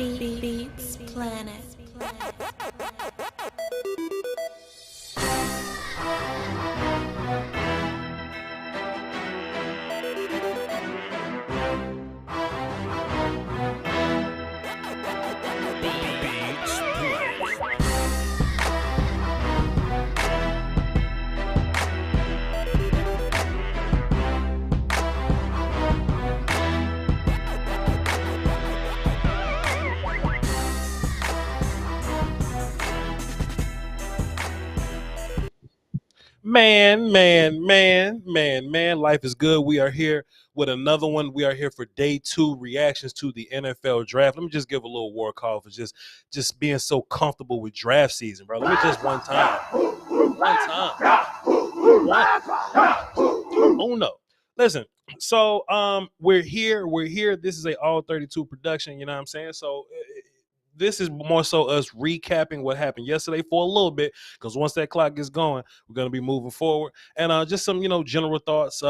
Beats Planet. Man. Life is good. We are here with another one. We are here for day 2 reactions to the NFL draft. Let me just give a little war call for just being so comfortable with draft season, bro. Let me just one time. Oh no. Listen, so we're here. This is a all 32 production, you know what I'm saying? So this is more so us recapping what happened yesterday for a little bit, because once that clock gets going, we're going to be moving forward. And just some, general thoughts,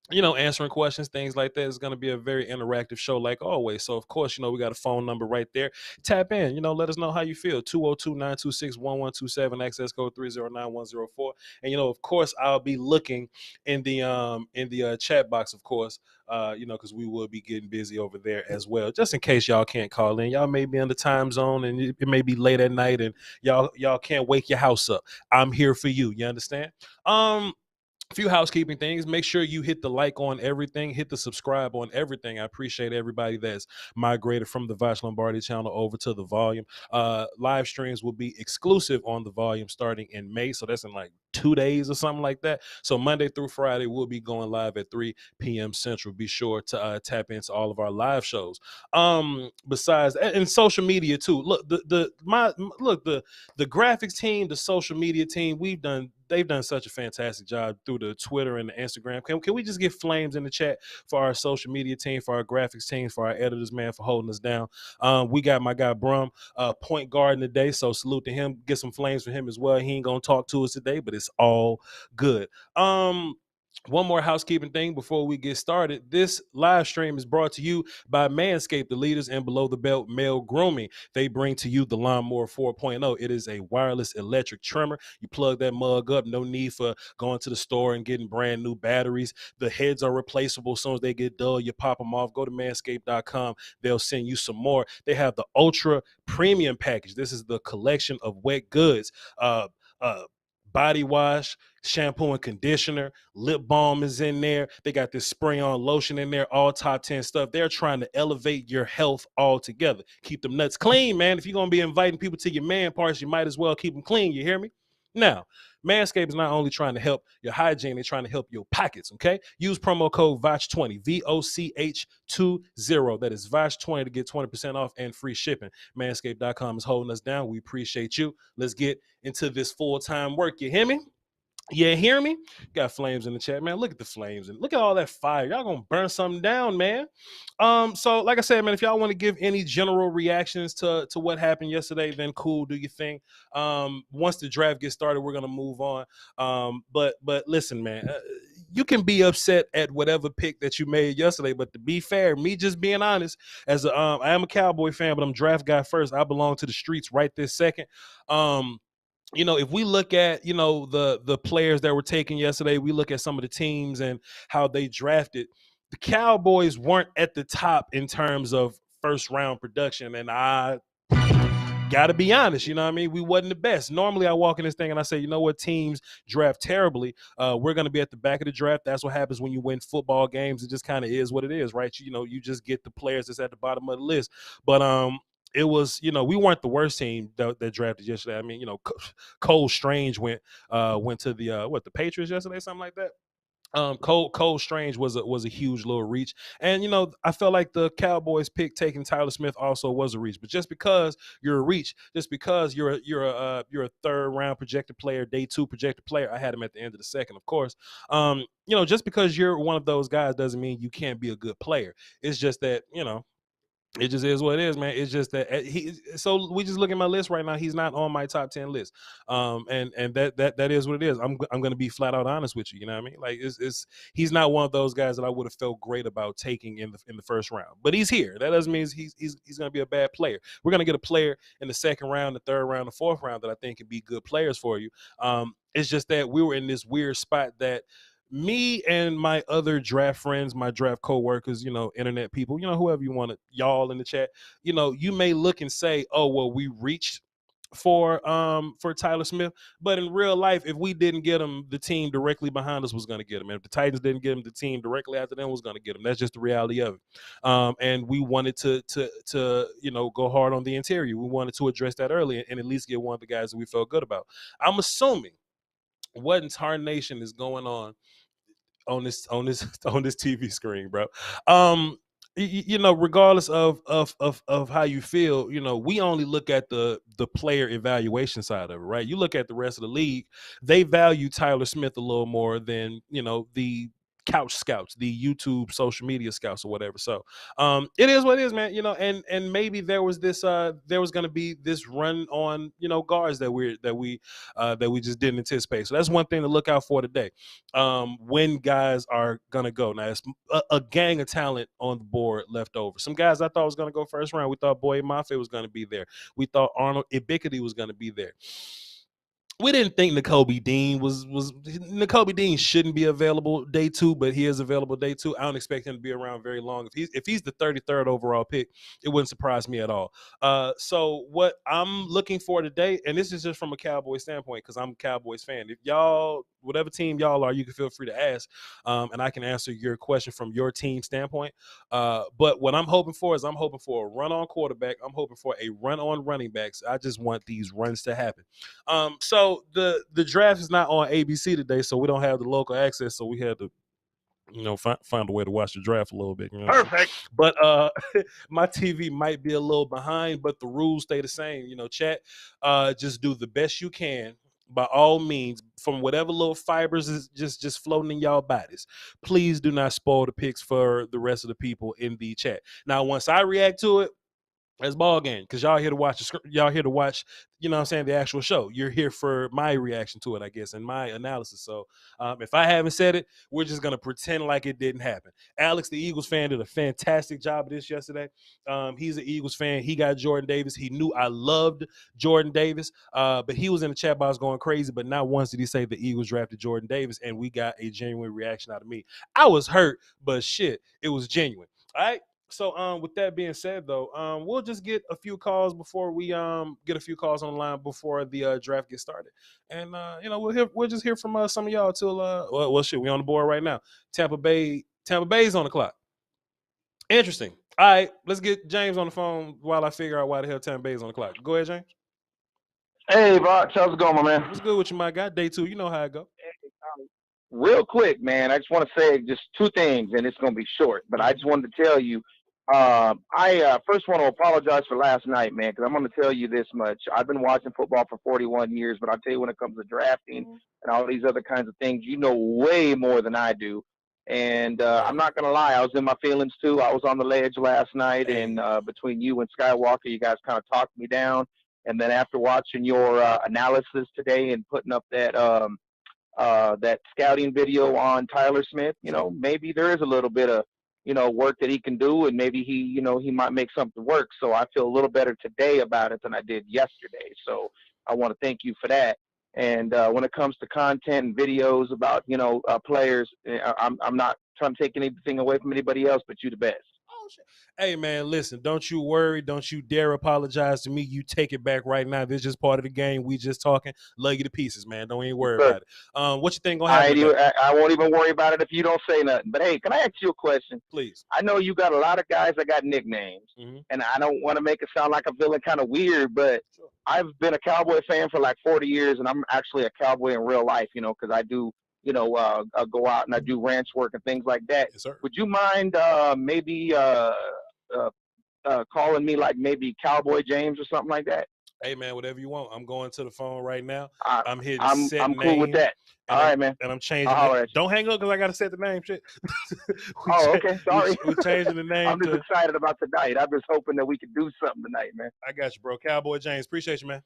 answering questions, things like that. Is going to be a very interactive show like always. So, of course, we got a phone number right there. Tap in, let us know how you feel. 202-926-1127, access code 309104. And, of course, I'll be looking in the chat box, of course, because we will be getting busy over there as well, just in case y'all can't call in. Y'all may be in the time zone and it may be late at night and y'all can't wake your house up. I'm here for you. You understand? A few housekeeping things. Make sure you hit the like on everything, hit the subscribe on everything. I appreciate everybody that's migrated from the Voch Lombardi channel over to the volume. Live streams will be exclusive on the volume starting in May, so that's in like 2 days or something like that. So Monday through Friday we'll be going live at 3 p.m. Central. Be sure to tap into all of our live shows. Besides, and social media too. Look, the graphics team, the social media team, they've done such a fantastic job through the Twitter and the Instagram. Can we just get flames in the chat for our social media team, for our graphics team, for our editors, man, for holding us down? We got my guy Brum, point guard today, so salute to him. Get some flames for him as well. He ain't gonna talk to us today, but it's all good. One more housekeeping thing before we get started. This live stream is brought to you by Manscaped, the leaders in below the belt male grooming. They bring to you the Lawnmower 4.0. It is a wireless electric trimmer. You plug that mug up. No need for going to the store and getting brand new batteries. The heads are replaceable. As soon as they get dull, you pop them off. Go to manscaped.com. They'll send you some more. They have the ultra premium package. This is the collection of wet goods. Body wash, shampoo and conditioner, lip balm is in there. They got this spray on lotion in there, all top 10 stuff. They're trying to elevate your health altogether. Keep them nuts clean, man. If you're going to be inviting people to your man parties, you might as well keep them clean. You hear me? Now, Manscaped is not only trying to help your hygiene, they're trying to help your pockets, okay? Use promo code VOCH20, VOCH20. That is VOCH20 to get 20% off and free shipping. Manscaped.com is holding us down. We appreciate you. Let's get into this full-time work. You hear me? Yeah, hear me? Got flames in the chat, man. Look at the flames and look at all that fire. Y'all gonna burn something down, man. So like I said, man, if y'all want to give any general reactions to what happened yesterday, then cool, do your thing. Once the draft gets started, we're gonna move on. But listen, man, you can be upset at whatever pick that you made yesterday, but to be fair, me just being honest, as I am a Cowboy fan, but I'm draft guy first. I belong to the streets right this second. If we look at, the players that were taken yesterday, we look at some of the teams and how they drafted. The Cowboys weren't at the top in terms of first round production. And I got to be honest, you know what I mean? We wasn't the best. Normally I walk in this thing and I say, you know what, teams draft terribly. We're going to be at the back of the draft. That's what happens when you win football games. It just kind of is what it is, right? You just get the players that's at the bottom of the list. But, it was, we weren't the worst team that drafted yesterday. I mean, Cole Strange went to the Patriots yesterday, something like that. Cole Strange was a huge little reach, and I felt like the Cowboys pick taking Tyler Smith also was a reach. But just because you're a reach, just because you're a third round projected player, day 2 projected player, I had him at the end of the second, of course. Just because you're one of those guys doesn't mean you can't be a good player. It's just that It just is what it is, man. It's just that so we just look at my list right now. He's not on my top 10 list. And that is what it is. I'm going to be flat out honest with you. You know what I mean? Like it's he's not one of those guys that I would have felt great about taking in the first round. But he's here. That doesn't mean he's going to be a bad player. We're going to get a player in the second round, the third round, the fourth round that I think could be good players for you. It's just that we were in this weird spot that me and my other draft friends, my draft co-workers, internet people, whoever you want to, y'all in the chat, you may look and say, oh, well, we reached for Tyler Smith, but in real life, if we didn't get him, the team directly behind us was going to get him. And if the Titans didn't get him, the team directly after them was going to get him. That's just the reality of it. And we wanted to go hard on the interior. We wanted to address that early and at least get one of the guys that we felt good about. I'm assuming what in tarnation is going on this TV screen, bro. Regardless of how you feel, we only look at the player evaluation side of it, right? You look at the rest of the league, they value Tyler Smith a little more than the couch scouts, the YouTube social media scouts or whatever. So it is what it is, man. And maybe there was going to be this run on guards that we just didn't anticipate. So that's one thing to look out for today. When guys are gonna go. Now it's a gang of talent on the board left over. Some guys I thought was gonna go first round. We thought Boye Mafe was gonna be there. We thought Arnold Ebiketie was gonna be there. We didn't think Nakobe Dean was Nakobe Dean shouldn't be available day 2, but he is available day 2. I don't expect him to be around very long. If he's the 33rd overall pick, it wouldn't surprise me at all. So what I'm looking for today, and this is just from a Cowboys standpoint, because I'm a Cowboys fan. If y'all, whatever team y'all are, you can feel free to ask, and I can answer your question from your team standpoint. But what I'm hoping for is I'm hoping for a run on quarterback. I'm hoping for a run on running backs. I just want these runs to happen. So the draft is not on ABC today, so we don't have the local access. So we had to, find a way to watch the draft a little bit. Perfect. But my TV might be a little behind, but the rules stay the same. Chat, just do the best you can. By all means, from whatever little fibers is just floating in y'all bodies, please do not spoil the picks for the rest of the people in the chat. Now, once I react to it, that's ball game, because y'all here to watch. Y'all here to watch. The actual show. You're here for my reaction to it, I guess, and my analysis. So, if I haven't said it, we're just gonna pretend like it didn't happen. Alex, the Eagles fan, did a fantastic job of this yesterday. He's an Eagles fan. He got Jordan Davis. He knew I loved Jordan Davis, but he was in the chat box going crazy. But not once did he say the Eagles drafted Jordan Davis, and we got a genuine reaction out of me. I was hurt, but shit, it was genuine. All right. So with that being said, though, we'll just get a few calls before we get a few calls on the line before the draft gets started, and we'll just hear from some of y'all till well shit, we on the board right now. Tampa Bay's on the clock. Interesting. All right, let's get James on the phone while I figure out why the hell Tampa Bay's on the clock. Go ahead, James. Hey, Voch, how's it going, my man? What's good with you, my guy? Day 2, you know how it go. Real quick, man, I just want to say just 2 things, and it's going to be short, but I just wanted to tell you, I first want to apologize for last night, man, because I'm going to tell you this much. I've been watching football for 41 years, but I'll tell you when it comes to drafting and all these other kinds of things, you know way more than I do. And I'm not going to lie, I was in my feelings too. I was on the ledge last night, and between you and Skywalker, you guys kind of talked me down. And then after watching your analysis today and putting up that that scouting video on Tyler Smith, maybe there is a little bit of work that he can do, and maybe he might make something work. So I feel a little better today about it than I did yesterday. So I want to thank you for that. And when it comes to content and videos about players, I'm not trying to take anything away from anybody else, but you the best. Hey, man, listen, don't you worry. Don't you dare apologize to me. You take it back right now. This is just part of the game. We just talking. Love you to pieces, man. Don't even worry about it. What you think gonna happen? I won't even worry about it if you don't say nothing. But, hey, can I ask you a question? Please. I know you got a lot of guys that got nicknames, and I don't want to make it sound like I'm feeling kind of weird, but I've been a Cowboy fan for like 40 years, and I'm actually a Cowboy in real life, because I do go out and I do ranch work and things like that. Yes, sir. Would you mind maybe calling me like maybe Cowboy James or something like that? Hey man, whatever you want. I'm going to the phone right now. I'm hitting I'm set cool name, with that. All right, man. And I'm changing I'll holler at you. Don't hang up because I gotta set the name. Shit. Okay. Sorry. We're changing the name. I'm just excited about tonight. I'm just hoping that we can do something tonight, man. I got you, bro. Cowboy James. Appreciate you, man.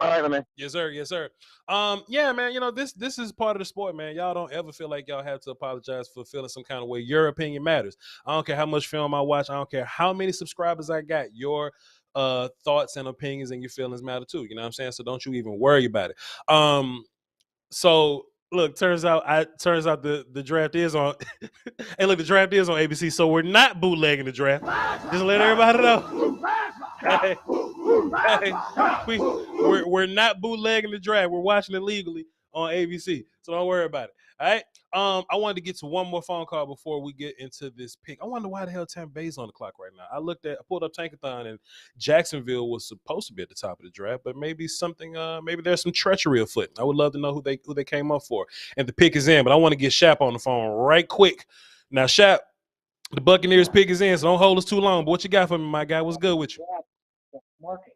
All right, man. Yes, sir. Yes, sir. Yeah, man. You know, this is part of the sport, man. Y'all don't ever feel like y'all have to apologize for feeling some kind of way. Your opinion matters. I don't care how much film I watch. I don't care how many subscribers I got. Your thoughts and opinions and your feelings matter too. You know what I'm saying? So don't you even worry about it. So look, turns out the draft is on. Hey, look, the draft is on ABC. So we're not bootlegging the draft. Just let everybody know. Hey, we're not bootlegging the draft. We're watching it legally on ABC. So don't worry about it. All right. I wanted to get to one more phone call before we get into this pick. I wonder why the hell Tampa Bay's on the clock right now. I pulled up Tankathon, and Jacksonville was supposed to be at the top of the draft, but maybe maybe there's some treachery afoot. I would love to know who they came up for. And the pick is in, but I want to get Shap on the phone right quick. Now, Shap, the Buccaneers pick is in, so don't hold us too long. But what you got for me, my guy? What's good with you? Market.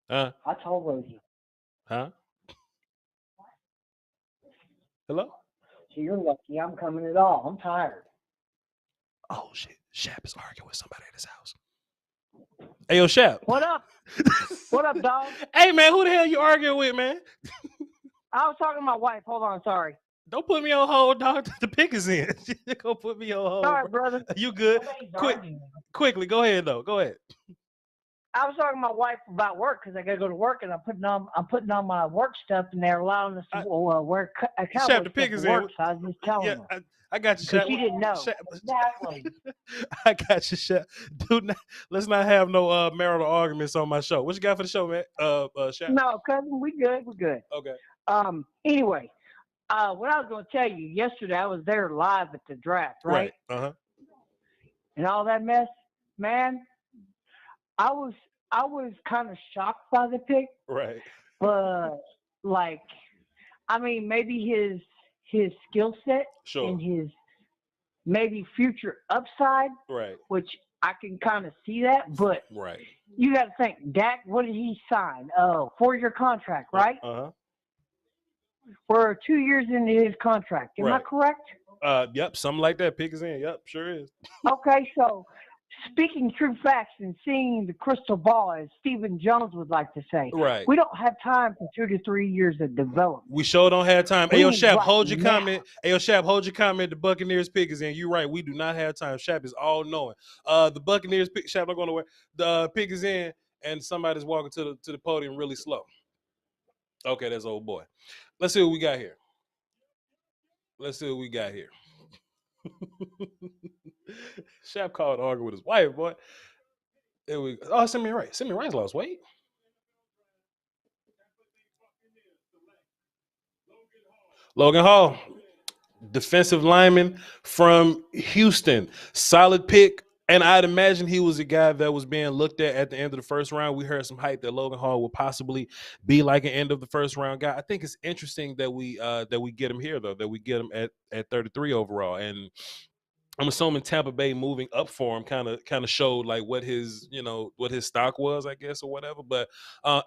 Huh? I told Rosie. Huh? Hello? So you're lucky I'm coming at all. I'm tired. Oh, shit. Shap is arguing with somebody at his house. Hey, yo, Shap. What up? What up, dog? Hey, man, who the hell you arguing with, man? I was talking to my wife. Hold on, sorry. Don't put me on hold, dog. The pick is in. You're going to put me on hold. Sorry, brother. You good? Quickly, go ahead, though. Go ahead. I was talking to my wife about work because I got to go to work, and I'm putting on my work stuff, and they're allowing us to wear a Cowboys Shap, the pick is in. Work, so I was just telling her. I got you, Shap. She didn't know. Exactly. I got you, Shap. Dude, let's not have no marital arguments on my show. What you got for the show, man? Shap? No, cousin, we good. We're good. Okay. Anyway, what I was going to tell you, yesterday I was there live at the draft, right? Uh-huh. And all that mess, man, I was kind of shocked by the pick. Right. But, like, I mean, maybe his skill set and his maybe future upside, right? Which I can kind of see that, but right. You got to think, Dak, what did he sign? 4-year contract, right? Uh-huh. We're 2 years into his contract. Am I correct? Yep, something like that. Pick is in. Yep, sure is. Okay, so speaking true facts and seeing the crystal ball, as Stephen Jones would like to say, right? We don't have time for 2 to 3 years of development. We sure don't have time. Hey, yo, Shap, hold your comment. Hey, yo, Shap, hold your comment. The Buccaneers pick is in. You're right. We do not have time. Shap is all knowing. The Buccaneers pick. Shap, not going nowhere. The pick is in, and somebody's walking to the podium really slow. Okay, that's old boy. Let's see what we got here. Shap called to argue with his wife, boy. There we go. Oh, Simeon Rice. Simeon Rice lost weight. Logan Hall, defensive lineman from Houston. Solid pick. And I'd imagine he was a guy that was being looked at the end of the first round. We heard some hype that Logan Hall would possibly be like an end of the first round guy. I think it's interesting that we get him here, though, that we get him at 33 overall. And I'm assuming Tampa Bay moving up for him kind of showed like what his stock was, I guess, or whatever. But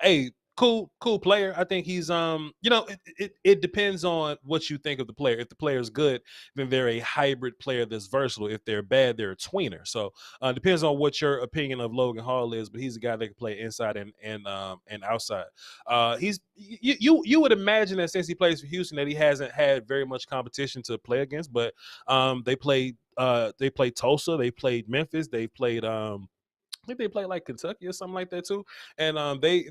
hey, cool player. I think he's it depends on what you think of the player. If the player is good, then they're a hybrid player that's versatile. If they're bad, they're a tweener. So it depends on what your opinion of Logan Hall is, but he's a guy that can play inside and outside. You would imagine that since he plays for Houston that he hasn't had very much competition to play against, but they played Tulsa, they played Memphis, they played I think they play like Kentucky or something like that too, and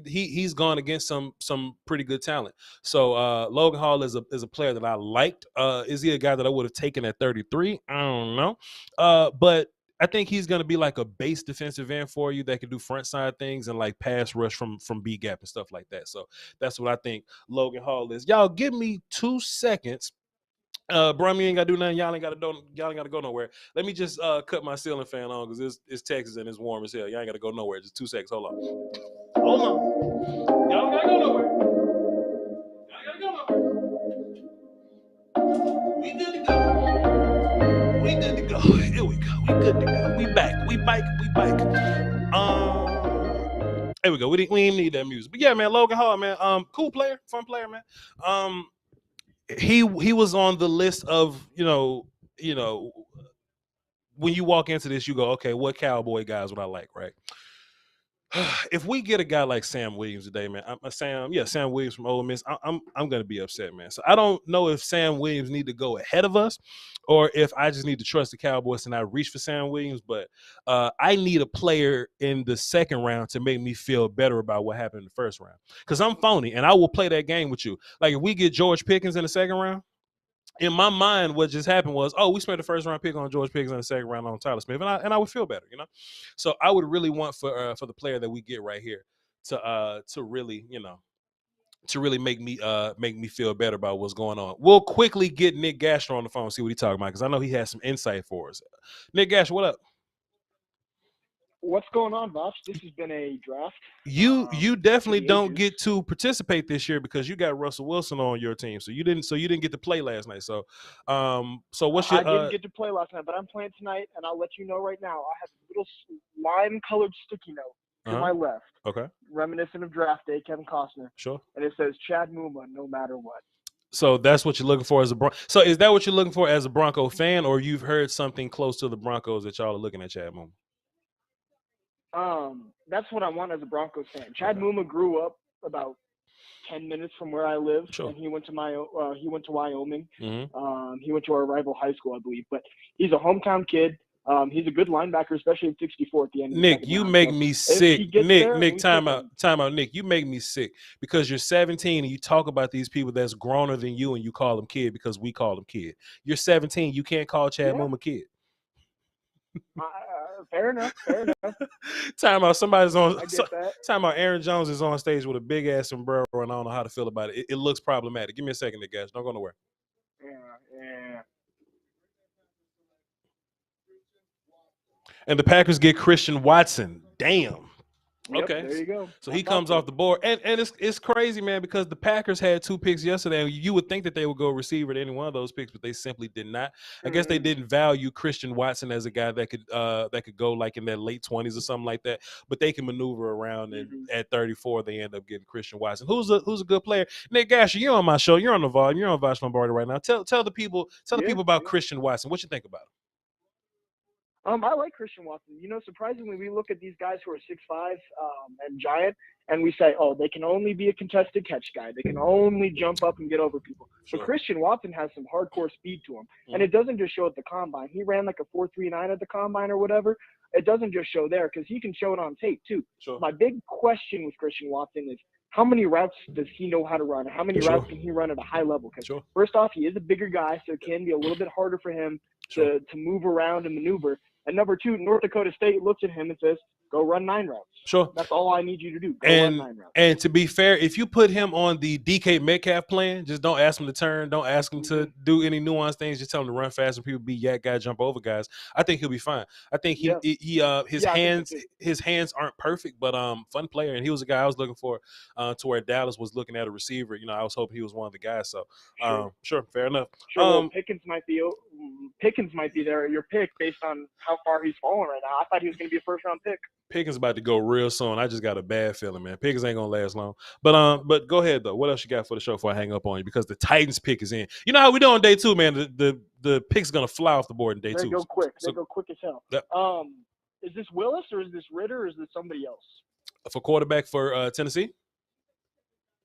he's gone against some pretty good talent. So Logan Hall is a player that I liked. Is he a guy that I would have taken at 33? I don't know, but I think he's going to be like a base defensive end for you that can do front side things and like pass rush from B gap and stuff like that. So that's what I think Logan Hall is. Y'all give me 2 seconds. Bro, you ain't gotta do nothing. Y'all ain't gotta go nowhere. Let me just cut my ceiling fan on because it's Texas and it's warm as hell. Y'all ain't gotta go nowhere. Just 2 seconds. Hold on. Y'all gotta go nowhere. We good to go. Here we go. We good to go. We back. Here we go. go. We didn't need that music. But yeah, man, Logan Hall, man. Cool player, fun player, man. He was on the list of, when you walk into this, you go, okay, what Cowboy guys would I like, right? If we get a guy like Sam Williams today, man, Sam Williams from Ole Miss, I'm gonna be upset, man. So I don't know if Sam Williams need to go ahead of us, or if I just need to trust the Cowboys and I reach for Sam Williams. But I need a player in the second round to make me feel better about what happened in the first round, because I'm phony and I will play that game with you. Like if we get George Pickens in the second round, in my mind, what just happened was, we spent the first round pick on George Pickens and the second round on Tyler Smith, and I would feel better, So I would really want for the player that we get right here to really, to really make me feel better about what's going on. We'll quickly get Nick Gasher on the phone, see what he's talking about, because I know he has some insight for us. Nick Gasher, what up? What's going on, Voch? This has been a draft. You definitely don't get to participate this year because you got Russell Wilson on your team, so you didn't get to play last night. So what's your? I didn't get to play last night, but I'm playing tonight, and I'll let you know right now. I have a little lime-colored sticky note to my left. Okay. Reminiscent of draft day, Kevin Costner. Sure. And it says Chad Muma, no matter what. So that's what you're looking for as a Bronco. So is that what you're looking for as a Bronco fan, or you've heard something close to the Broncos that y'all are looking at Chad Muma? That's what I want as a Broncos fan. Chad Muma grew up about 10 minutes from where I live, and he went to Wyoming. Mm-hmm. He went to our rival high school, I believe. But he's a hometown kid. He's a good linebacker, especially at 64 at the end. Nick, you make me sick. Nick, time out. Nick, you make me sick because you're 17 and you talk about these people that's growner than you and you call them kid because we call them kid. You're 17. You can't call Chad Muma kid. Fair enough. Time out. Somebody's on. I get that. Time out. Aaron Jones is on stage with a big ass sombrero, and I don't know how to feel about it. It looks problematic. Give me a second, Nick, guys. Don't go nowhere. Yeah. And the Packers get Christian Watson. Damn. Yep, Okay. there you go. So he comes off the board. And it's crazy, man, because the Packers had 2 picks yesterday. And you would think that they would go receiver to any one of those picks, but they simply did not. I guess they didn't value Christian Watson as a guy that could go like in their late 20s or something like that. But they can maneuver around, and at 34, they end up getting Christian Watson, who's a good player. Nick Gasher, you're on my show. You're on the volume. You're on Voch Lombardi right now. Tell the people about Christian Watson. What you think about him? I like Christian Watson. Surprisingly, we look at these guys who are 6'5" and giant, and we say, they can only be a contested catch guy. They can only jump up and get over people. Sure. But Christian Watson has some hardcore speed to him, and it doesn't just show at the combine. He ran like a 4.39 at the combine or whatever. It doesn't just show there because he can show it on tape too. Sure. My big question with Christian Watson is how many routes does he know how to run? How many routes can he run at a high level? Because first off, he is a bigger guy, so it can be a little bit harder for him to move around and maneuver. And number 2, North Dakota State looks at him and says, go run 9 routes. Sure. That's all I need you to do. Go run 9 routes. And to be fair, if you put him on the DK Metcalf plan, just don't ask him to turn. Don't ask him to do any nuanced things. Just tell him to run fast and people be yak guy, jump over guys. I think he'll be fine. I think his hands aren't perfect, but fun player. And he was a guy I was looking for to where Dallas was looking at a receiver. I was hoping he was one of the guys. So sure, fair enough. Sure, Pickens might be there at your pick based on how far he's fallen right now. I thought he was going to be a first-round pick. Pickens about to go real soon. I just got a bad feeling, man. Pickens ain't gonna last long. But go ahead though. What else you got for the show before I hang up on you? Because the Titans pick is in. You know how we do on day 2, man. The pick's gonna fly off the board in day 2. They go quick. They go quick as hell. Yep. Is this Willis or is this Ritter or is this somebody else? For quarterback for Tennessee?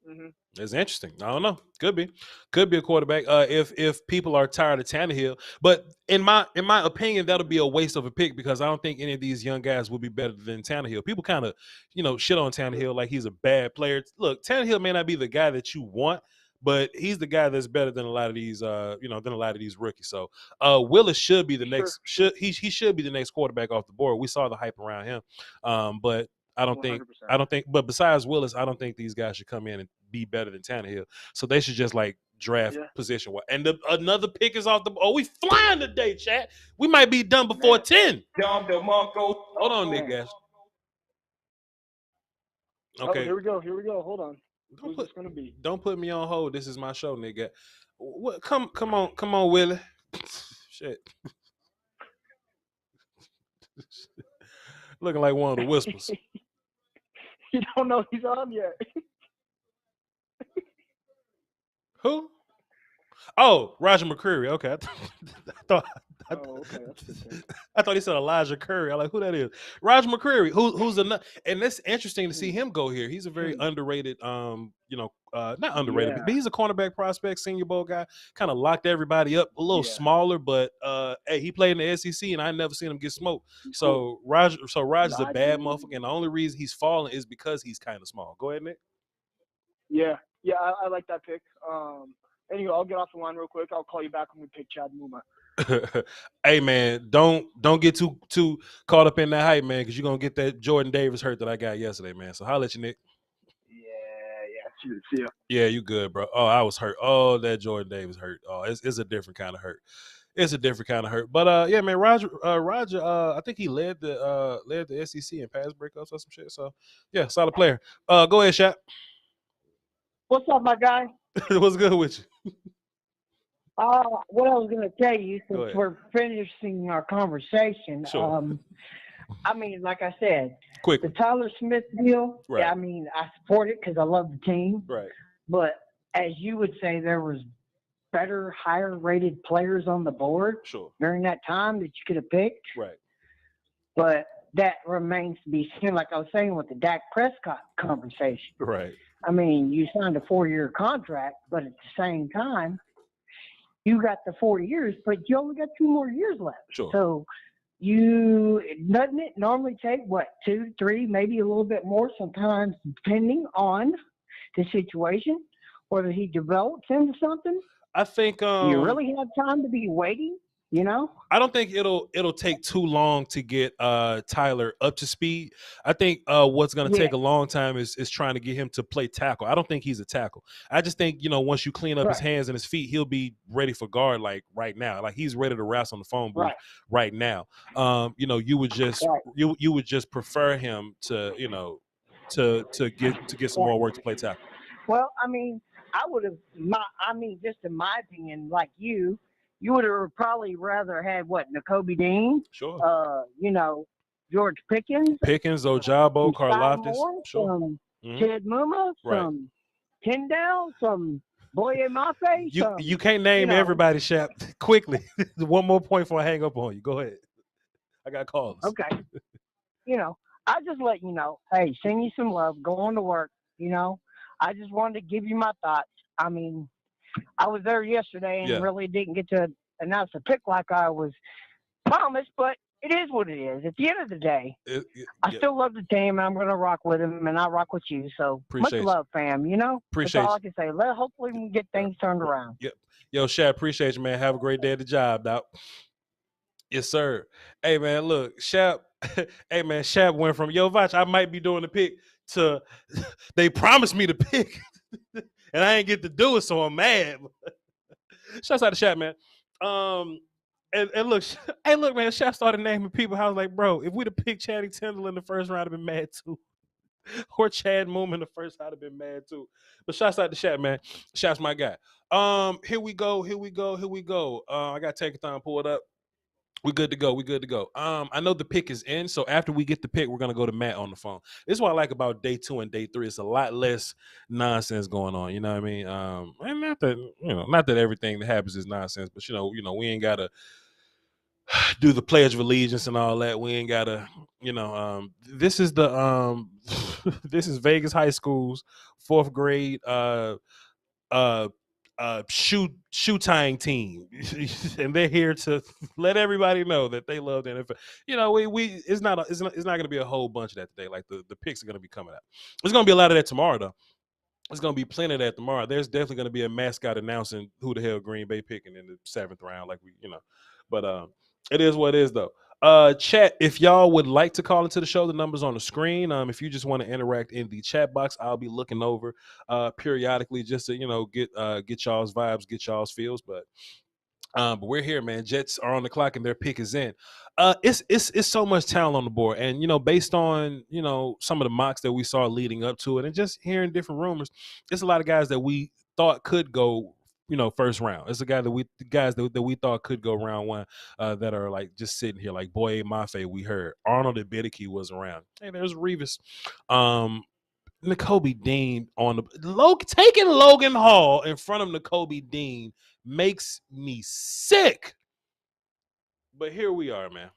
Mm-hmm. It's interesting. I don't know. Could be a quarterback. If people are tired of Tannehill, but in my opinion, that'll be a waste of a pick because I don't think any of these young guys will be better than Tannehill. People kind of shit on Tannehill like he's a bad player. Look, Tannehill may not be the guy that you want, but he's the guy that's better than a lot of these rookies. So Willis should be the next. He should be the next quarterback off the board. We saw the hype around him, but. I don't think, but besides Willis, I don't think these guys should come in and be better than Tannehill. So they should just draft position. And another pick is off the. We flying today, chat. We might be done before 10. Hold on, Nick, guys. Okay. Here we go. Hold on. Who's this gonna be? Don't put me on hold. This is my show, nigga. What? Come on, Willie. Shit. Looking like one of the whispers. You don't know he's on yet. Who? Oh, Roger McCreary. Okay. I thought he said Elijah Curry. I'm like, who that is? Roger McCreary, who's and it's interesting to see him go here. He's a very underrated, not underrated, but he's a cornerback prospect, Senior Bowl guy. Kind of locked everybody up, a little smaller, but hey, he played in the SEC, and I never seen him get smoked. So Roger's a bad motherfucker, and the only reason he's falling is because he's kind of small. Go ahead, Nick. Yeah, I like that pick. Anyway, I'll get off the line real quick. I'll call you back when we pick Chad Muma. Hey man, don't get too caught up in that hype, man, because you're gonna get that Jordan Davis hurt that I got yesterday, man. So holla at you, Nick. Yeah. See ya. Yeah, you good, bro. Oh, I was hurt. Oh, that Jordan Davis hurt. Oh, it's a different kind of hurt. It's a different kind of hurt. But yeah, man, Roger, I think he led the SEC in pass breakups or some shit. So yeah, solid player. Go ahead, Shaq. What's up, my guy? What's good with you? What I was going to tell you, since we're finishing our conversation, sure. I mean, like I said, quick, the Tyler Smith deal, right. I mean, I support it because I love the team. Right. But as you would say, there was better, higher-rated players on the board during that time that you could have picked. Right. But that remains to be seen, like I was saying with the Dak Prescott conversation. Right. I mean, you signed a 4-year contract, but at the same time, you got the 4 years, but you only got 2 more years left. Sure. So doesn't it normally take, 2, 3, maybe a little bit more sometimes, depending on the situation, whether he develops into something? I think you really have time to be waiting, you know? I don't think it'll take too long to get Tyler up to speed. I think what's going to take a long time is trying to get him to play tackle. I don't think he's a tackle. I just think, once you clean up his hands and his feet, he'll be ready for guard like right now. Like he's ready to wrestle on the phone booth right now. You would just you would just prefer him to to get some more work to play tackle. Well, I mean, I would have. Just in my opinion, like you would have probably rather had Nakobe Dean. Sure. George Pickens. Ojabo, Karlaftis. Sure. Ted Muma. Some Tyndall. Some Boye Mafe. You can't name everybody, Shap. Quickly. One more point before I hang up on you. Go ahead. I got calls. Okay. I just let you know. Hey, send you some love. Go on to work. I just wanted to give you my thoughts. I mean, I was there yesterday and really didn't get to announce the pick like I was promised, but it is what it is. At the end of the day, I still love the team, and I'm going to rock with him, and I rock with you. So much love, fam. That's all I can say. Hopefully we can get things turned around. Yep. Yo, Shaq, appreciate you, man. Have a great day at the job, Doc. Yes, sir. Hey, man, look, Shaq. Hey, man, Shaq went from, Voch, I might be doing the pick to they promised me to pick. And I ain't get to do it, so I'm mad. Shouts out to Shaq, man. And look, man, Shaq started naming people. I was like, bro, if we'd have picked Channing Tindall in the first round, I'd have been mad too. Or Chad Moom in the first round, I'd have been mad too. But shouts out to Shaq, man. Shaq's my guy. Here we go. I got Tankathon pulled up. We good to go. I know the pick is in, so after we get the pick, we're gonna go to Matt on the phone. This is what I like about day 2 and day 3. It's a lot less nonsense going on. You know what I mean? And not that everything that happens is nonsense, but we ain't gotta do the Pledge of Allegiance and all that. We ain't gotta, this is the this is Vegas High School's 4th grade shoe tying team, and they're here to let everybody know that they love the NFL. It's not going to be a whole bunch of that today. Like the picks are going to be coming out. There's going to be a lot of that tomorrow, though. There's going to be plenty of that tomorrow. There's definitely going to be a mascot announcing who the hell Green Bay picking in the 7th round, but it is what it is, though. Chat, if y'all would like to call into the show, the number's on the screen. If you just want to interact in the chat box, I'll be looking over periodically just to get y'all's vibes, get y'all's feels. But we're here, man. Jets are on the clock and their pick is in. It's so much talent on the board, and based on some of the mocks that we saw leading up to it, and just hearing different rumors, it's a lot of guys that we thought could go first round. It's a guy that we thought could go round 1 that are like just sitting here, like Boye Mafe. We heard Arnold Ebiketie was around. Hey, there's Revis. Nakobe Dean on the taking Logan Hall in front of Nakobe Dean makes me sick. But here we are, man.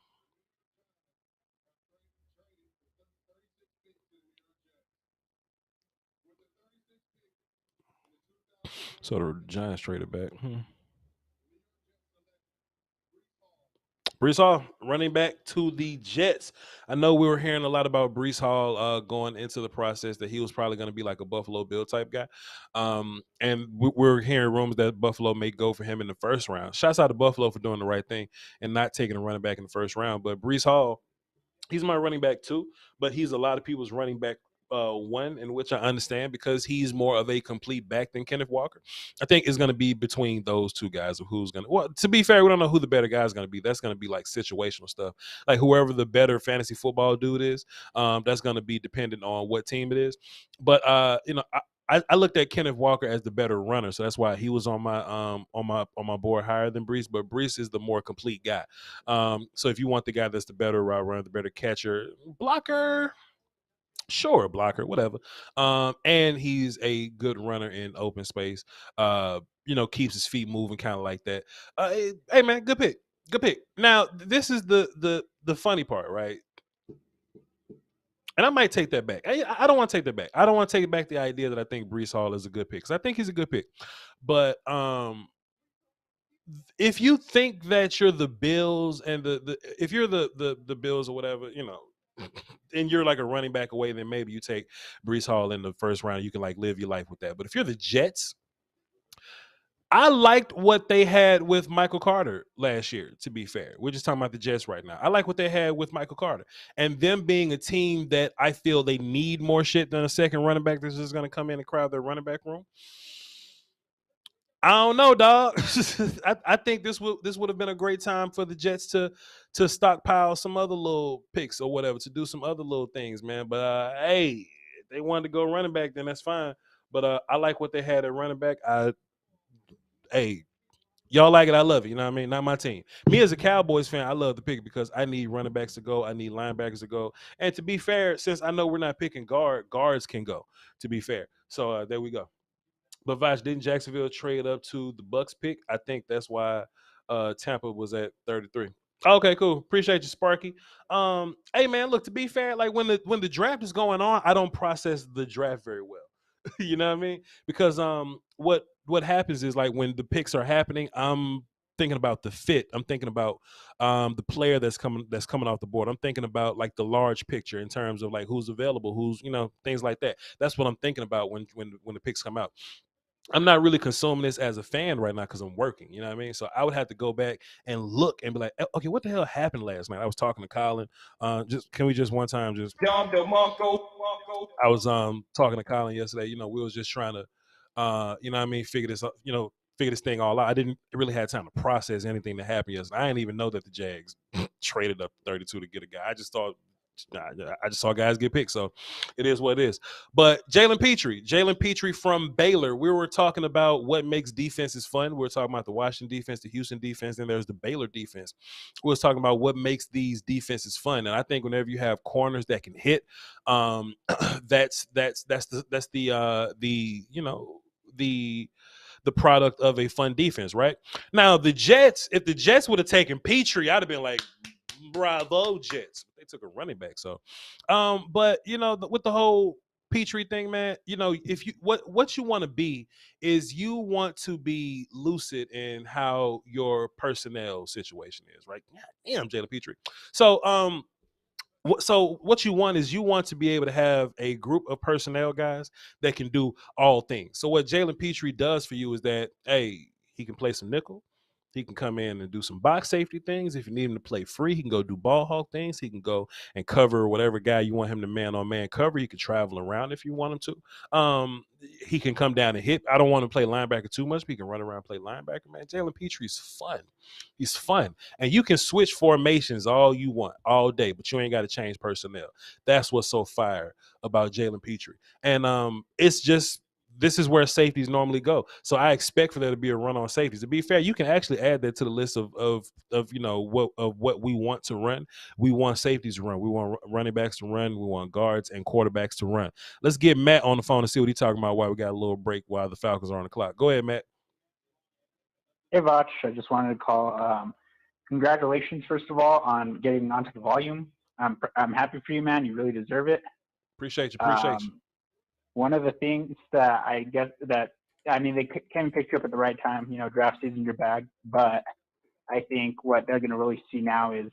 So the Giants traded back. Breece Hall, running back to the Jets. I know we were hearing a lot about Breece Hall going into the process that he was probably going to be like a Buffalo Bill type guy. And we're hearing rumors that Buffalo may go for him in the first round. Shouts out to Buffalo for doing the right thing and not taking a running back in the first round. But Breece Hall, he's my running back too, but he's a lot of people's running back one, in which I understand because he's more of a complete back than Kenneth Walker. I think it's going to be between those two guys of who's going to. Well, to be fair, we don't know who the better guy is going to be. That's going to be like situational stuff. Like whoever the better fantasy football dude is, that's going to be dependent on what team it is. But I looked at Kenneth Walker as the better runner, so that's why he was on my board higher than Breece. But Breece is the more complete guy. So if you want the guy that's the better route runner, the better catcher, blocker. Sure, blocker, whatever. And he's a good runner in open space. Keeps his feet moving, kind of like that. Hey man, good pick. Good pick. Now, this is the funny part, right? And I might take that back. I don't want to take that back. I don't want to take back the idea that I think Breece Hall is a good pick, because I think he's a good pick. But if you think that you're the Bills and if you're the Bills or whatever, and you're like a running back away, then maybe you take Breece Hall in the first round. You can like live your life with that. But if you're the Jets, I liked what they had with Michael Carter last year, to be fair. We're just talking about the Jets right now. I like what they had with Michael Carter. And them being a team that I feel they need more shit than a second running back that's just going to come in and crowd their running back room. I don't know, dog. I think this would have been a great time for the Jets to stockpile some other little picks or whatever, to do some other little things, man. But hey, if they wanted to go running back, then that's fine. But I like what they had at running back. Hey, y'all like it, I love it. You know what I mean? Not my team. Me as a Cowboys fan, I love the pick because I need running backs to go. I need linebackers to go. And to be fair, since I know we're not picking guards can go, to be fair. So there we go. But Voch, didn't Jacksonville trade up to the Bucks pick? I think that's why Tampa was at 33. Okay, cool. Appreciate you, Sparky. Hey man, look, to be fair, like when the draft is going on, I don't process the draft very well. You know what I mean? Because what happens is, like, when the picks are happening, I'm thinking about the fit. I'm thinking about the player that's coming off the board. I'm thinking about like the large picture in terms of like who's available, who's, things like that. That's what I'm thinking about when the picks come out. I'm not really consuming this as a fan right now because I'm working, you know what I mean? So I would have to go back and look and be like, okay, what the hell happened last night? I was talking to Colin. Can we just one time just I was talking to Colin yesterday. We was just trying to figure this thing all out. I didn't really have time to process anything that happened yesterday. I didn't even know that the Jags traded up 32 to get a guy. I just saw guys get picked, so it is what it is. But Jalen Petrie from Baylor, we were talking about what makes defenses fun. We were talking about the Washington defense, the Houston defense, and there's the Baylor defense. We was talking about what makes these defenses fun, and I think whenever you have corners that can hit, that's the product of a fun defense, right? Now the Jets, if the Jets would have taken Petrie, I'd have been like, bravo, Jets. They took a running back. So, but with the whole Petrie thing, man, if you what you want to be is you want to be lucid in how your personnel situation is, right? Damn, Jalen Petrie. So, what you want is you want to be able to have a group of personnel guys that can do all things. So what Jalen Petrie does for you is that, hey, he can play some nickel. He can come in and do some box safety things. If you need him to play free, he can go do ball hawk things. He can go and cover whatever guy you want him to man-on-man cover. He can travel around if you want him to. He can come down and hit. I don't want to play linebacker too much, but he can run around and play linebacker, man. Jalen Petrie's fun. He's fun. And you can switch formations all you want, all day, but you ain't got to change personnel. That's what's so fire about Jalen Petrie. And it's just this is where safeties normally go. So I expect for there to be a run on safeties. To be fair, you can actually add that to the list of what we want to run. We want safeties to run. We want running backs to run. We want guards and quarterbacks to run. Let's get Matt on the phone and see what he's talking about while we got a little break while the Falcons are on the clock. Go ahead, Matt. Hey, Voch. I just wanted to call. Congratulations, first of all, on getting onto the volume. I'm happy for you, man. You really deserve it. Appreciate you. One of the things that I guess that, I mean, they came and picked you up at the right time, draft season your bag, but I think what they're going to really see now is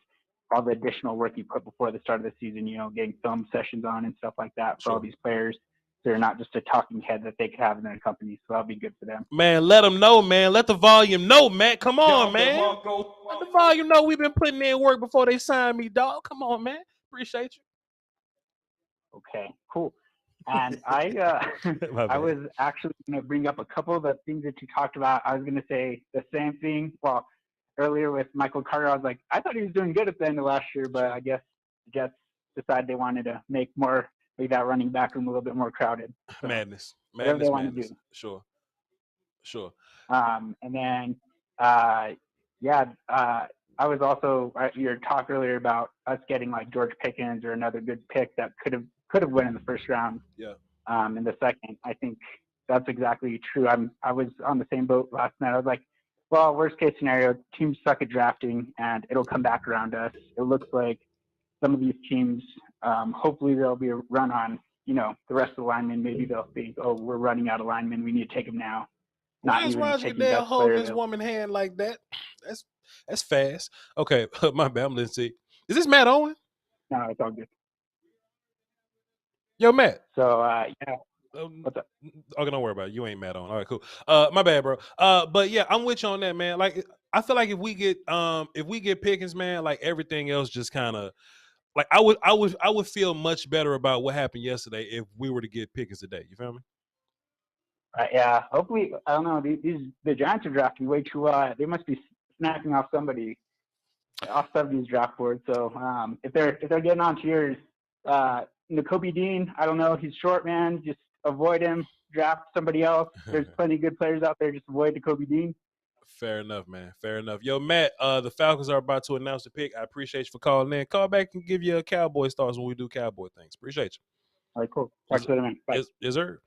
all the additional work you put before the start of the season, getting film sessions on and stuff like that for all these players. They're not just a talking head that they could have in their company, so that'll be good for them. Man, let them know, man. Let the volume know, Matt. Come on, man. Let the volume know we've been putting in work before they sign me, dog. Come on, man. Appreciate you. Okay, cool. And I was actually going to bring up a couple of the things that you talked about. I was going to say the same thing. Well, earlier with Michael Carter, I was like, I thought he was doing good at the end of last year, but I guess the Jets decided they wanted to make that running back room a little bit more crowded. So madness. They want to do. Sure. And then, I was also your talk earlier about us getting like George Pickens or another good pick that could have went in the first round. Yeah. In the second, I think that's exactly true. I was on the same boat last night. I was like, well, worst case scenario, teams suck at drafting and it'll come back around us. It looks like some of these teams, hopefully there'll be a run on, the rest of the linemen. Maybe they'll think, oh, we're running out of linemen. We need to take them now. Why is Roger Goodell holding this woman hand like that? That's fast. Okay, my bad. I'm listening. Is this Matt Owen? No, it's all good. Yo, Matt. So, yeah. What's up? Okay, don't worry about it. You ain't Matt Owen. All right, cool. My bad, bro. But yeah, I'm with you on that, man. Like, I feel like if we get Pickens, man, like everything else just kind of like I would feel much better about what happened yesterday if we were to get Pickens today. You feel me? Yeah. Hopefully, I don't know. The Giants are drafting way too. They must be snacking off somebody off some of these draft boards. So if they're getting onto yours, Nakobe Dean, I don't know. He's short, man. Just avoid him. Draft somebody else. There's plenty of good players out there. Just avoid Nakobe Dean. Fair enough, man. Fair enough. Yo, Matt, the Falcons are about to announce the pick. I appreciate you for calling in. Call back and give you a Cowboy stars when we do Cowboy things. Appreciate you. All right, cool. Talk to you later, man. Bye. Yes, sir.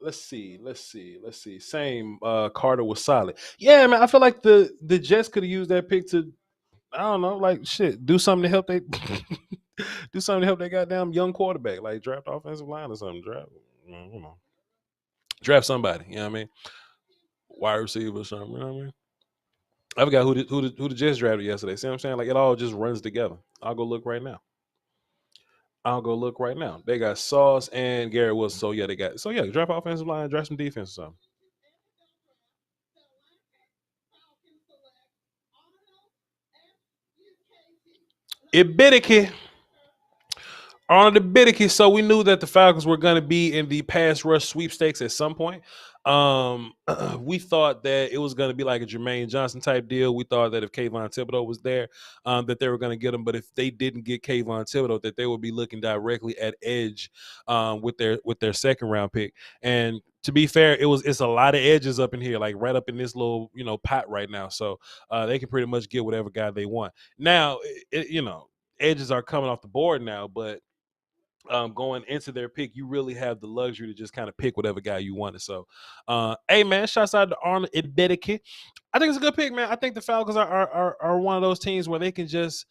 Let's see. Same. Carter was solid. Yeah, man. I feel like the Jets could have used that pick to, I don't know, like shit, do something to help they do something to help their goddamn young quarterback, like draft offensive line or something. Draft somebody. You know what I mean? Wide receiver or something. You know what I mean? I forgot who the Jets drafted yesterday. See what I'm saying? Like it all just runs together. I'll go look right now. They got Sauce and Garrett Wilson. So yeah, draft offensive line, draft some defense or something. Arnold Ebiketie. So we knew that the Falcons were going to be in the pass rush sweepstakes at some point. We thought that it was going to be like a Jermaine Johnson type deal. We thought that if Kayvon Thibodeau was there, that they were going to get him. But if they didn't get Kayvon Thibodeau, that they would be looking directly at edge with their second round pick. And to be fair, it's a lot of edges up in here, like right up in this little pot right now. So they can pretty much get whatever guy they want. Now, edges are coming off the board now, but going into their pick, you really have the luxury to just kind of pick whatever guy you wanted. So, hey man, shouts out to Arnold Ebiketie. I think it's a good pick, man. I think the Falcons are one of those teams where they can just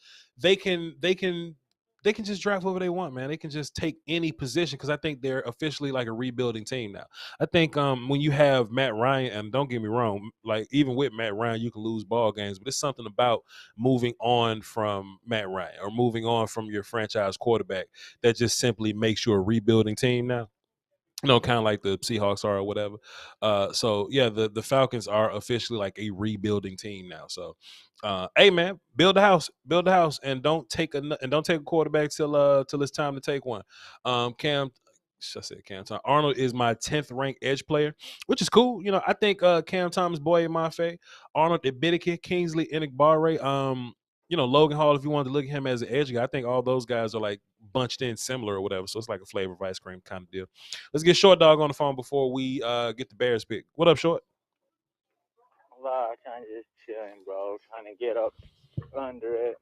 draft whoever they want, man. They can just take any position because I think they're officially like a rebuilding team now. I think when you have Matt Ryan, and don't get me wrong, like even with Matt Ryan, you can lose ball games, but it's something about moving on from Matt Ryan or moving on from your franchise quarterback that just simply makes you a rebuilding team now. Kind of like the Seahawks are or whatever. So yeah, the Falcons are officially like a rebuilding team now. So, hey man, build a house, and don't take a quarterback till it's time to take one. Arnold is my 10th ranked edge player, which is cool. I think Cam Thomas, Boye Mafe, Arnold Ebiketie, Kingsley Enagbare, Logan Hall, if you wanted to look at him as an edge guy, I think all those guys are like bunched in similar or whatever. So it's like a flavor of ice cream kind of deal. Let's get Short Dog on the phone before we get the Bears pick. What up, Short? Kind of just chilling, bro. Trying to get up under it,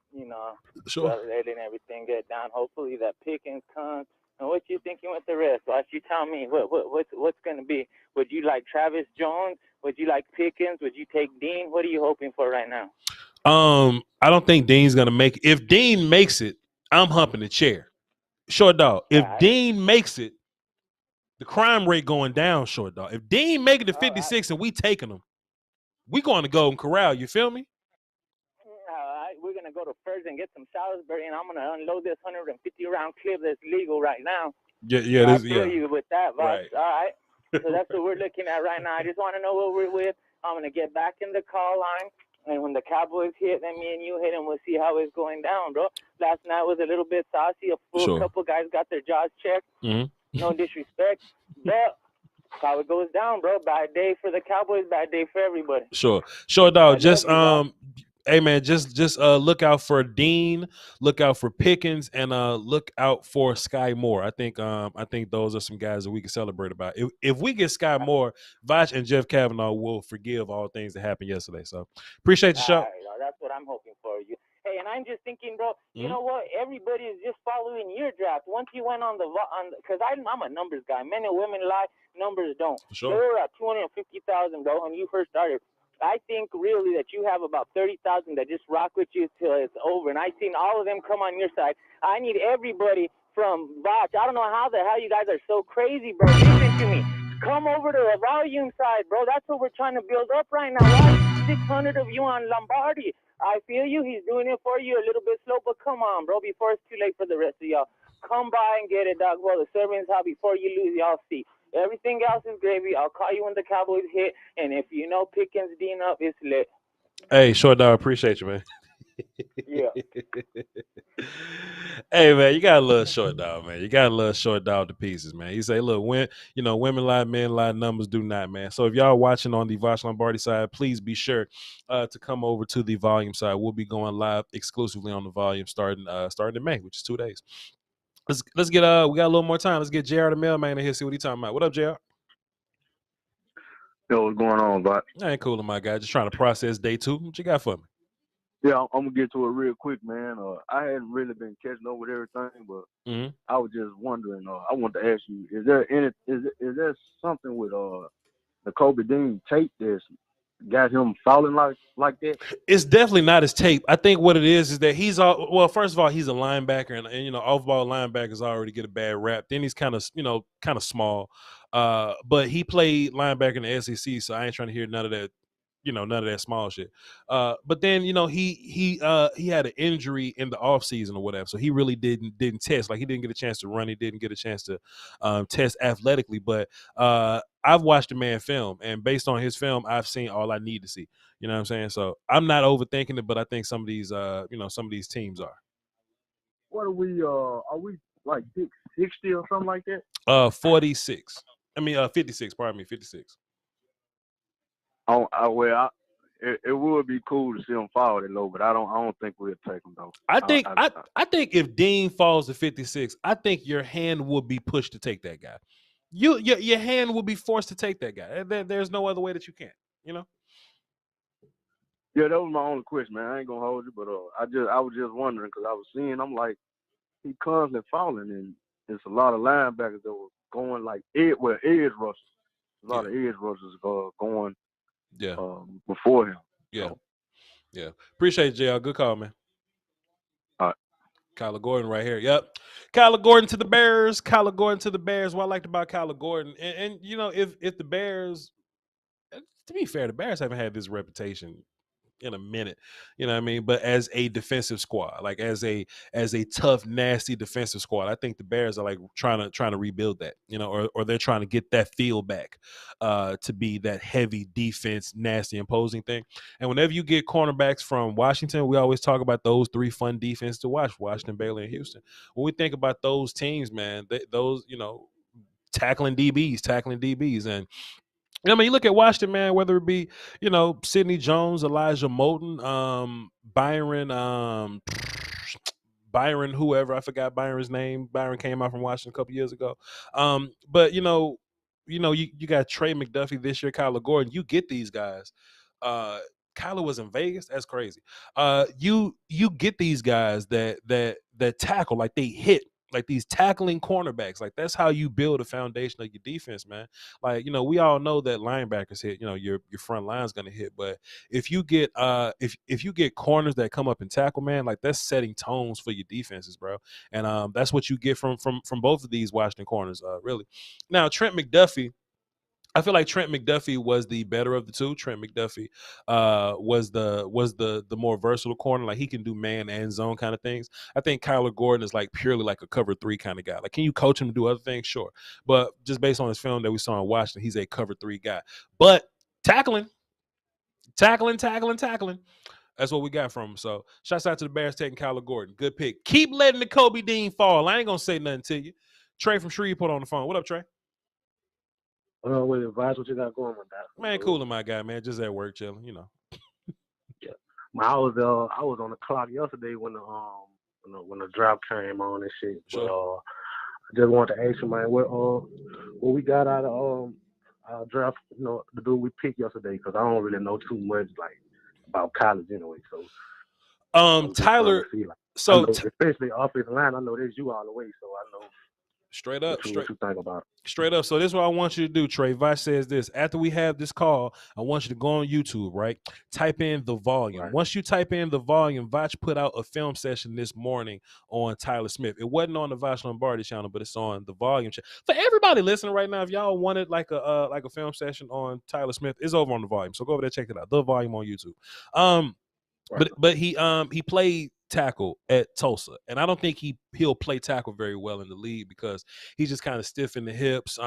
Sure. letting everything get down. Hopefully that Pickens comes. And what you thinking with the rest? Why don't you tell me what's going to be? Would you like Travis Jones? Would you like Pickens? Would you take Dean? What are you hoping for right now? I don't think Dean's gonna make it. If Dean makes it, I'm humping the chair. Short Dog. If Dean makes it, the crime rate going down, Short Dog. If Dean make it to 56 and we taking him, we going to Golden Corral. You feel me? We're going to go to First and get some Salisbury, and I'm going to unload this 150-round clip that's legal right now. Yeah. I feel you with that, Voch. Right. All right. So that's what we're looking at right now. I just want to know what we're with. I'm going to get back in the call line, and when the Cowboys hit, then me and you hit, and we'll see how it's going down, bro. Last night was a little bit saucy. A couple guys got their jaws checked. Mm-hmm. No disrespect, but how it goes down, bro. Bad day for the Cowboys, bad day for everybody. Sure, Dog. Just hey man, just look out for Dean, look out for Pickens, and look out for Sky Moore. I think those are some guys that we can celebrate about. If we get Sky Moore, Voch and Jeff Kavanaugh will forgive all things that happened yesterday. So appreciate the show. Right, that's what I'm hoping for you. Hey, and I'm just thinking, bro, you know what? Everybody is just following your draft. Once you went on because I'm a numbers guy. Men and women lie, numbers don't. Sure. They were at 250,000, bro, when you first started. I think really that you have about 30,000 that just rock with you till it's over. And I've seen all of them come on your side. I need everybody from Voch. I don't know how the hell you guys are so crazy, bro. Listen to me. Come over to the volume side, bro. That's what we're trying to build up right now. Why 600 of you on Lombardi? I feel you. He's doing it for you a little bit slow, but come on, bro. Before it's too late for the rest of y'all. Come by and get it, dog. Well, the servants how before you lose, y'all see. Everything else is gravy. I'll call you when the Cowboys hit. And if you know Pickens Dean up, it's lit. Hey, Short Dog, appreciate you, man. Yeah. Hey, man, you gotta love Short Dog, man. You gotta love Short Dog to pieces, man. You say, look, women lie, men lie, numbers do not, man. So if y'all watching on the Voch Lombardi side, please be sure to come over to the volume side. We'll be going live exclusively on the volume starting in May, which is 2 days. Let's get we got a little more time. Let's get JR the mailman in here, see what he's talking about. What up, JR? Yo, what's going on, Bot? I ain't cool, my guy. Just trying to process day 2. What you got for me? Yeah, I'm gonna get to it real quick, man. I hadn't really been catching up with everything, but I was just wondering. I wanted to ask you: is there something with Nakobe Dean tape that's got him falling like that? It's definitely not his tape. I think what it is that he's first of all, he's a linebacker, and off-ball linebackers already get a bad rap. Then he's kind of small, but he played linebacker in the SEC, so I ain't trying to hear none of that. None of that small shit. But then, he had an injury in the offseason or whatever. So he really didn't test. Like, he didn't get a chance to run. He didn't get a chance to test athletically. But I've watched the man film, and based on his film, I've seen all I need to see. You know what I'm saying? So I'm not overthinking it, but I think some of these teams are. What are we like pick 60 or something like that? 46. I mean 56, pardon me, 56. It would be cool to see him fall that low, but I don't think we'll take him though. I think if Dean falls to 56, I think your hand will be pushed to take that guy. Your hand will be forced to take that guy. There's no other way that you can. Yeah, that was my only question, man. I ain't gonna hold you, but I was just wondering because I was seeing, I'm like, he constantly falling, and it's a lot of linebackers that were going like edge rushers. A lot of edge rushers going. Yeah. Before him. Yeah. So. Yeah. Appreciate it, JL. Good call, man. All right. Kyler Gordon right here. Yep. Kyler Gordon to the Bears. Kyler Gordon to the Bears. What I liked about Kyler Gordon, and if the Bears, to be fair, the Bears haven't had this reputation in a minute, you know what I mean? But as a defensive squad, like as a tough, nasty defensive squad, I think the Bears are like trying to rebuild that, or they're trying to get that feel back to be that heavy defense, nasty, imposing thing. And whenever you get cornerbacks from Washington, we always talk about those 3 fun defenses to watch: Washington, Baylor, and Houston. When we think about those teams, man, those tackling DBs, and I mean, you look at Washington, man, whether it be, Sidney Jones, Elijah Moulton, Byron, whoever, I forgot Byron's name. Byron came out from Washington a couple years ago. But you got Trey McDuffie this year, Kyler Gordon. You get these guys. Kyler was in Vegas. That's crazy. You get these guys that tackle, like they hit, like these tackling cornerbacks. Like that's how you build a foundation of your defense, man. Like, we all know that linebackers hit, your front line's gonna hit. But if you get if you get corners that come up and tackle, man, like that's setting tones for your defenses, bro. And that's what you get from both of these Washington corners, really. Now, Trent McDuffie, I feel like Trent McDuffie was the better of the two. Trent McDuffie was the more versatile corner. Like he can do man and zone kind of things. I think Kyler Gordon is like purely like a cover 3 kind of guy. Like, can you coach him to do other things? Sure. But just based on his film that we saw in Washington, he's a cover 3 guy. But tackling. That's what we got from him. So shouts out to the Bears taking Kyler Gordon. Good pick. Keep letting Nakobe Dean fall. I ain't going to say nothing to you. Trey from Shreveport on the phone. What up, Trey? With advice, what you got going with that? Man, cooling, my guy, man. Just at work, chilling, Yeah. I was on the clock yesterday when the draft came on and shit. Sure. But I just wanted to ask you, man, what we got out of our draft, the dude we picked yesterday, because I don't really know too much like about college anyway. So Tyler. So especially offensive line, I know there's you all the way, so I know. Straight up. What you think about it? Straight up. So this is what I want you to do, Trey. Voch says this. After we have this call, I want you to go on YouTube, right? Type in The Volume. Right. Once you type in The Volume, Voch put out a film session this morning on Tyler Smith. It wasn't on the Voch Lombardi channel, but it's on The Volume channel. For everybody listening right now, if y'all wanted like a film session on Tyler Smith, it's over on The Volume. So go over there, check it out. The Volume on YouTube. Right. But he played tackle at Tulsa, and I don't think he'll play tackle very well in the league because he's just kind of stiff in the hips.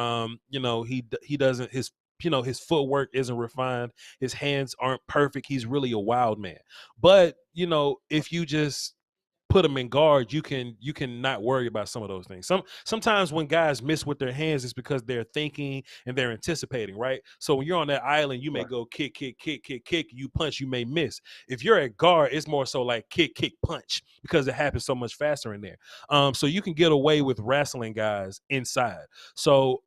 He doesn't his footwork isn't refined. His hands aren't perfect. He's really a wild man. But if you just put them in guard, you can not worry about some of those things. Sometimes when guys miss with their hands, it's because they're thinking and they're anticipating, right? So when you're on that island, you may go kick, you punch, you may miss. If you're at guard, it's more so like kick, punch, because it happens so much faster in there. So you can get away with wrestling guys inside. So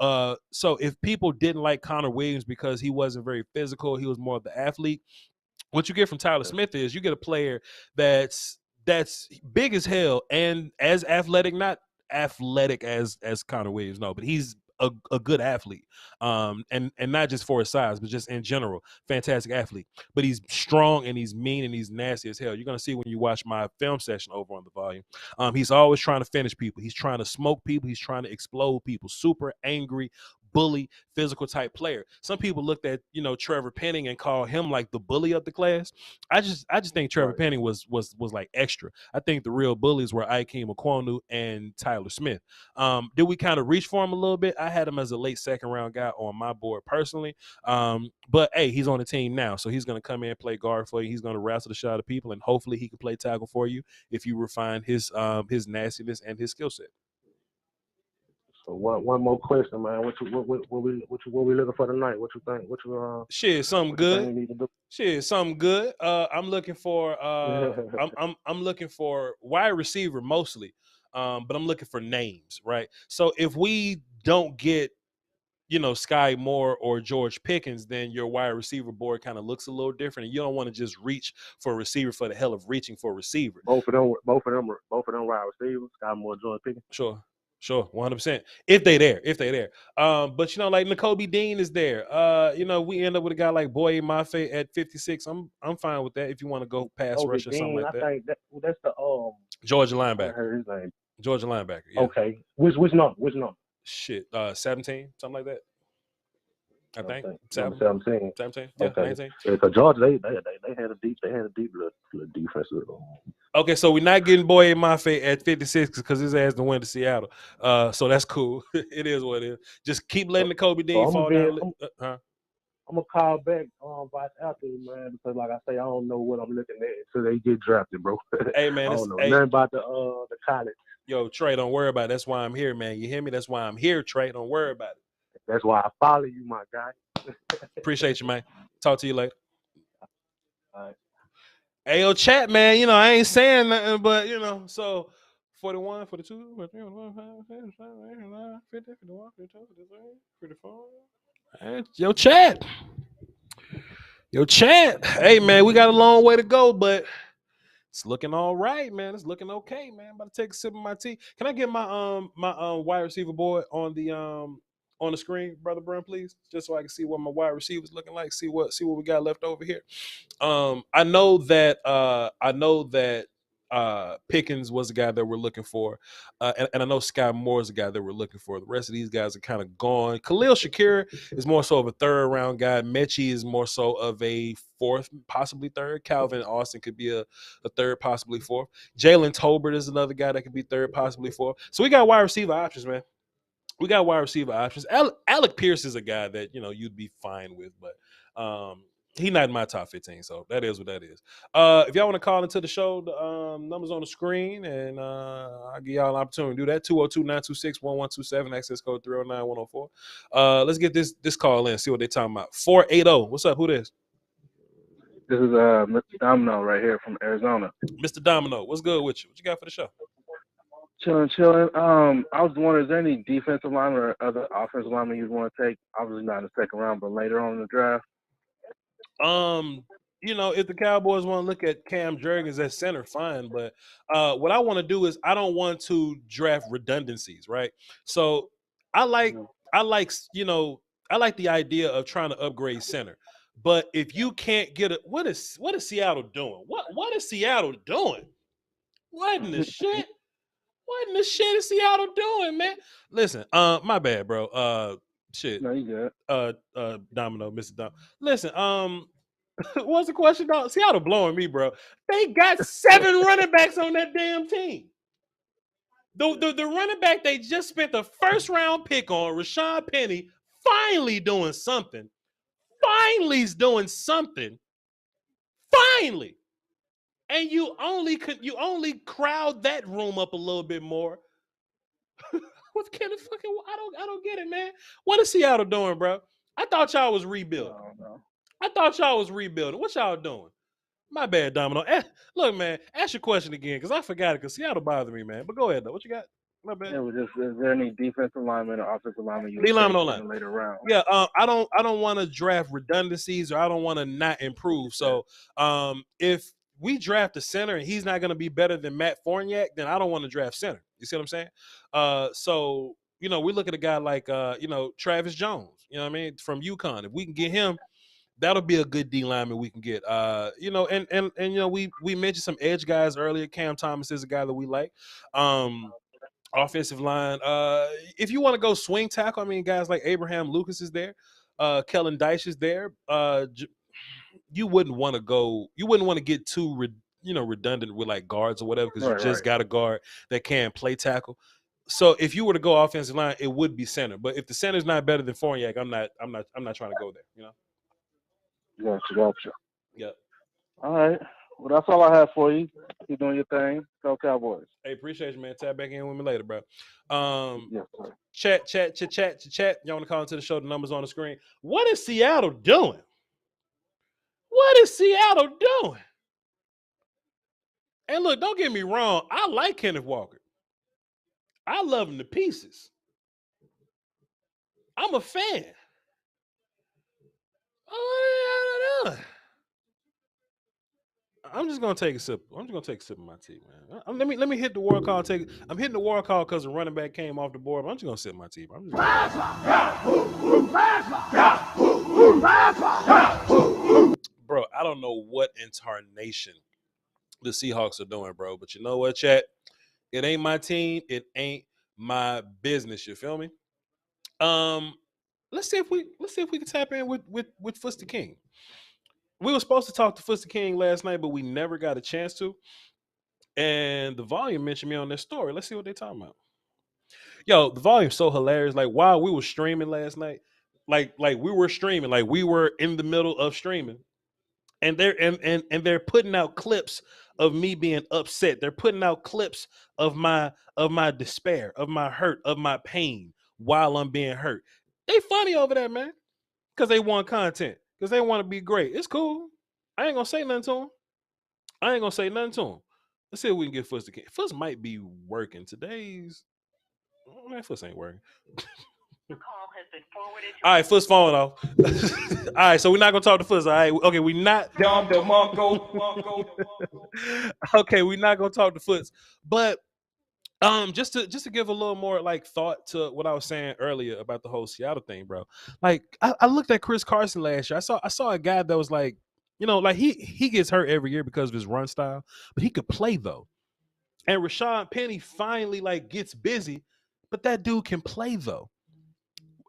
if people didn't like Connor Williams because he wasn't very physical, he was more of the athlete. What you get from Tyler Smith is you get a player that's big as hell and as athletic, not athletic as Connor Williams, no, but he's a good athlete, and not just for his size, but just in general, fantastic athlete. But he's strong and he's mean and he's nasty as hell. You're gonna see when you watch my film session over on The Volume. He's always trying to finish people. He's trying to smoke people. He's trying to explode people. Super angry, bully, physical type player. Some people looked at Trevor Penning and called him like the bully of the class. I just think Trevor Penning was like extra. I think the real bullies were Ikem Ekwonu and Tyler Smith. Did we kind of reach for him a little bit? I had him as a late second round guy on my board personally. But hey, he's on the team now, so he's gonna come in and play guard for you. He's gonna wrestle the shot of people, and hopefully he can play tackle for you if you refine his nastiness and his skill set. So one more question, man. What we looking for tonight? What you think? Something good. Something good. I'm looking for I'm looking for wide receiver mostly, but I'm looking for names, right? So if we don't get Sky Moore or George Pickens, then your wide receiver board kind of looks a little different, and you don't want to just reach for a receiver for the hell of reaching for a receiver. Both of them wide receivers, Sky Moore, George Pickens. Sure, 100%. If they there. But like Nakobe Dean is there. We end up with a guy like Boye Mafe at 56. I'm fine with that if you want to go pass rush or something like that. I think that's the Georgia linebacker. I heard his name. Georgia linebacker. Yeah. Okay. Which number? Shit, 17, something like that. I think 17. Yeah, okay. 19. Yeah, because Georgia they had a deep little defense. Okay, so we're not getting Boye Mafe at 56 because his ass done went to Seattle. So that's cool. It is what it is. Just keep letting Nakobe Dean fall down. I'm gonna call back Voch after, man, because like I say, I don't know what I'm looking at until they get drafted, bro. Hey man, I don't know nothing about the college. Yo, Trey, don't worry about it. That's why I'm here, man. You hear me? That's why I'm here, Trey. Don't worry about it. That's why I follow you, my guy. Appreciate you, man. Talk to you later. All right. Hey, yo, chat, man. You know, I ain't saying nothing, but, you know, so 41, 42, 43, 50, 51, 52, 53, 54. Yo, chat. Yo, chat. Hey, man, we got a long way to go, but it's looking all right, man. It's looking okay, man. I'm about to take a sip of my tea. Can I get my wide receiver board on the screen, Brother Brown, please? Just so I can see what my wide receivers looking like, see what we got left over here. I know that Pickens was the guy that we're looking for, and I know Sky Moore is the guy that we're looking for. The rest of these guys are kind of gone. Khalil Shakir is more so of a third round guy. Metchie is more so of a fourth, possibly third. Calvin Austin could be a third, possibly fourth. Jalen Tolbert is another guy that could be third, possibly fourth. So we got wide receiver options, man. We got wide receiver options. Alec Pierce is a guy that, you know, you'd be fine with, but he's not in my top 15, so that is what that is. If y'all want to call into the show, the number's on the screen, and I'll give y'all an opportunity to do that. 202-926-1127, access code 309-104. Let's get this call in, see what they're talking about. 480. What's up? Who this? This is Mr. Domino right here from Arizona. Mr. Domino, what's good with you? What you got for the show? Chilling. I was wondering, is there any defensive lineman or other offensive lineman you'd want to take? Obviously not in the second round, but later on in the draft. You know, if the Cowboys want to look at Cam Jurgens at center, fine. But what I want to do is I don't want to draft redundancies, right? So I like the idea of trying to upgrade center. But if you can't get it, what is Seattle doing? What is Seattle doing? What in the shit? What in the shit is Seattle doing, man? Listen, my bad, bro. Shit. No, you good. Domino, Mr. Dom. Listen, what's the question, dog? Seattle blowing me, bro. They got 7 running backs on that damn team. The running back they just spent the first round pick on, Rashad Penny, finally doing something. Finally's doing something. Finally. And you only crowd that room up a little bit more. What kind of fucking? I don't get it, man. What is Seattle doing, bro? I thought y'all was rebuilding. I thought y'all was rebuilding. What y'all doing? My bad, Domino. Look, man, ask your question again because I forgot it because Seattle bothered me, man. But go ahead, though. What you got? My bad. Yeah, is there any defensive lineman or offensive lineman you would take in the later round? Yeah, I don't want to draft redundancies or I don't want to not improve. So if we draft a center and he's not going to be better than Matt Fournier, then I don't want to draft center. You see what I'm saying? So, you know, we look at a guy like, Travis Jones, you know what I mean, from UConn. If we can get him, that'll be a good D lineman we can get. And we mentioned some edge guys earlier. Cam Thomas is a guy that we like. Offensive line. If you want to go swing tackle, I mean, guys like Abraham Lucas is there. Kellen Dyche is there. You wouldn't want to get too redundant with like guards or whatever because you just got a guard that can play tackle. So if you were to go offensive line, it would be center. But if the center's not better than Fournier, I'm not trying to go there. You know. Gotcha. Yeah. All right. Well, that's all I have for you. Keep doing your thing. Go Cowboys. Hey, appreciate you, man. Tap back in with me later, bro. Yes, sir. Chat. Y'all want to call into the show? The number's on the screen. What is Seattle doing? What is Seattle doing? And look, don't get me wrong. I like Kenneth Walker. I love him to pieces. I'm a fan. I'm just gonna take a sip. I'm just gonna take a sip of my tea, man. Let me hit the war call. I'm hitting the war call because the running back came off the board. But I'm just gonna sip my tea, bro. Bro, I don't know what incarnation the Seahawks are doing, bro. But you know what, chat? It ain't my team. It ain't my business. You feel me? Let's see if we can tap in with Fuster King. We were supposed to talk to Fuster King last night, but we never got a chance to. And the volume mentioned me on their story. Let's see what they're talking about. Yo, the volume's so hilarious. Like while we were streaming last night, like we were streaming, like we were in the middle of streaming, and they're putting out clips of me being upset. They're putting out clips of my despair, of my hurt, of my pain while I'm being hurt. They funny over there, man. Because they want content. Because they want to be great. It's cool. I ain't gonna say nothing to him. Let's see if we can get Fuss to King. Fuss might be working. Today's man, Fuss ain't working. All right, Fuss phone off. All right, so we're not gonna talk to Fuss. All right, okay, we not. Okay, we're not gonna talk to Fuss, but just to give a little more like thought to what I was saying earlier about the whole Seattle thing, bro. Like I looked at Chris Carson last year. I saw a guy that was like, like he gets hurt every year because of his run style, but he could play though. And Rashad Penny finally like gets busy, but that dude can play though.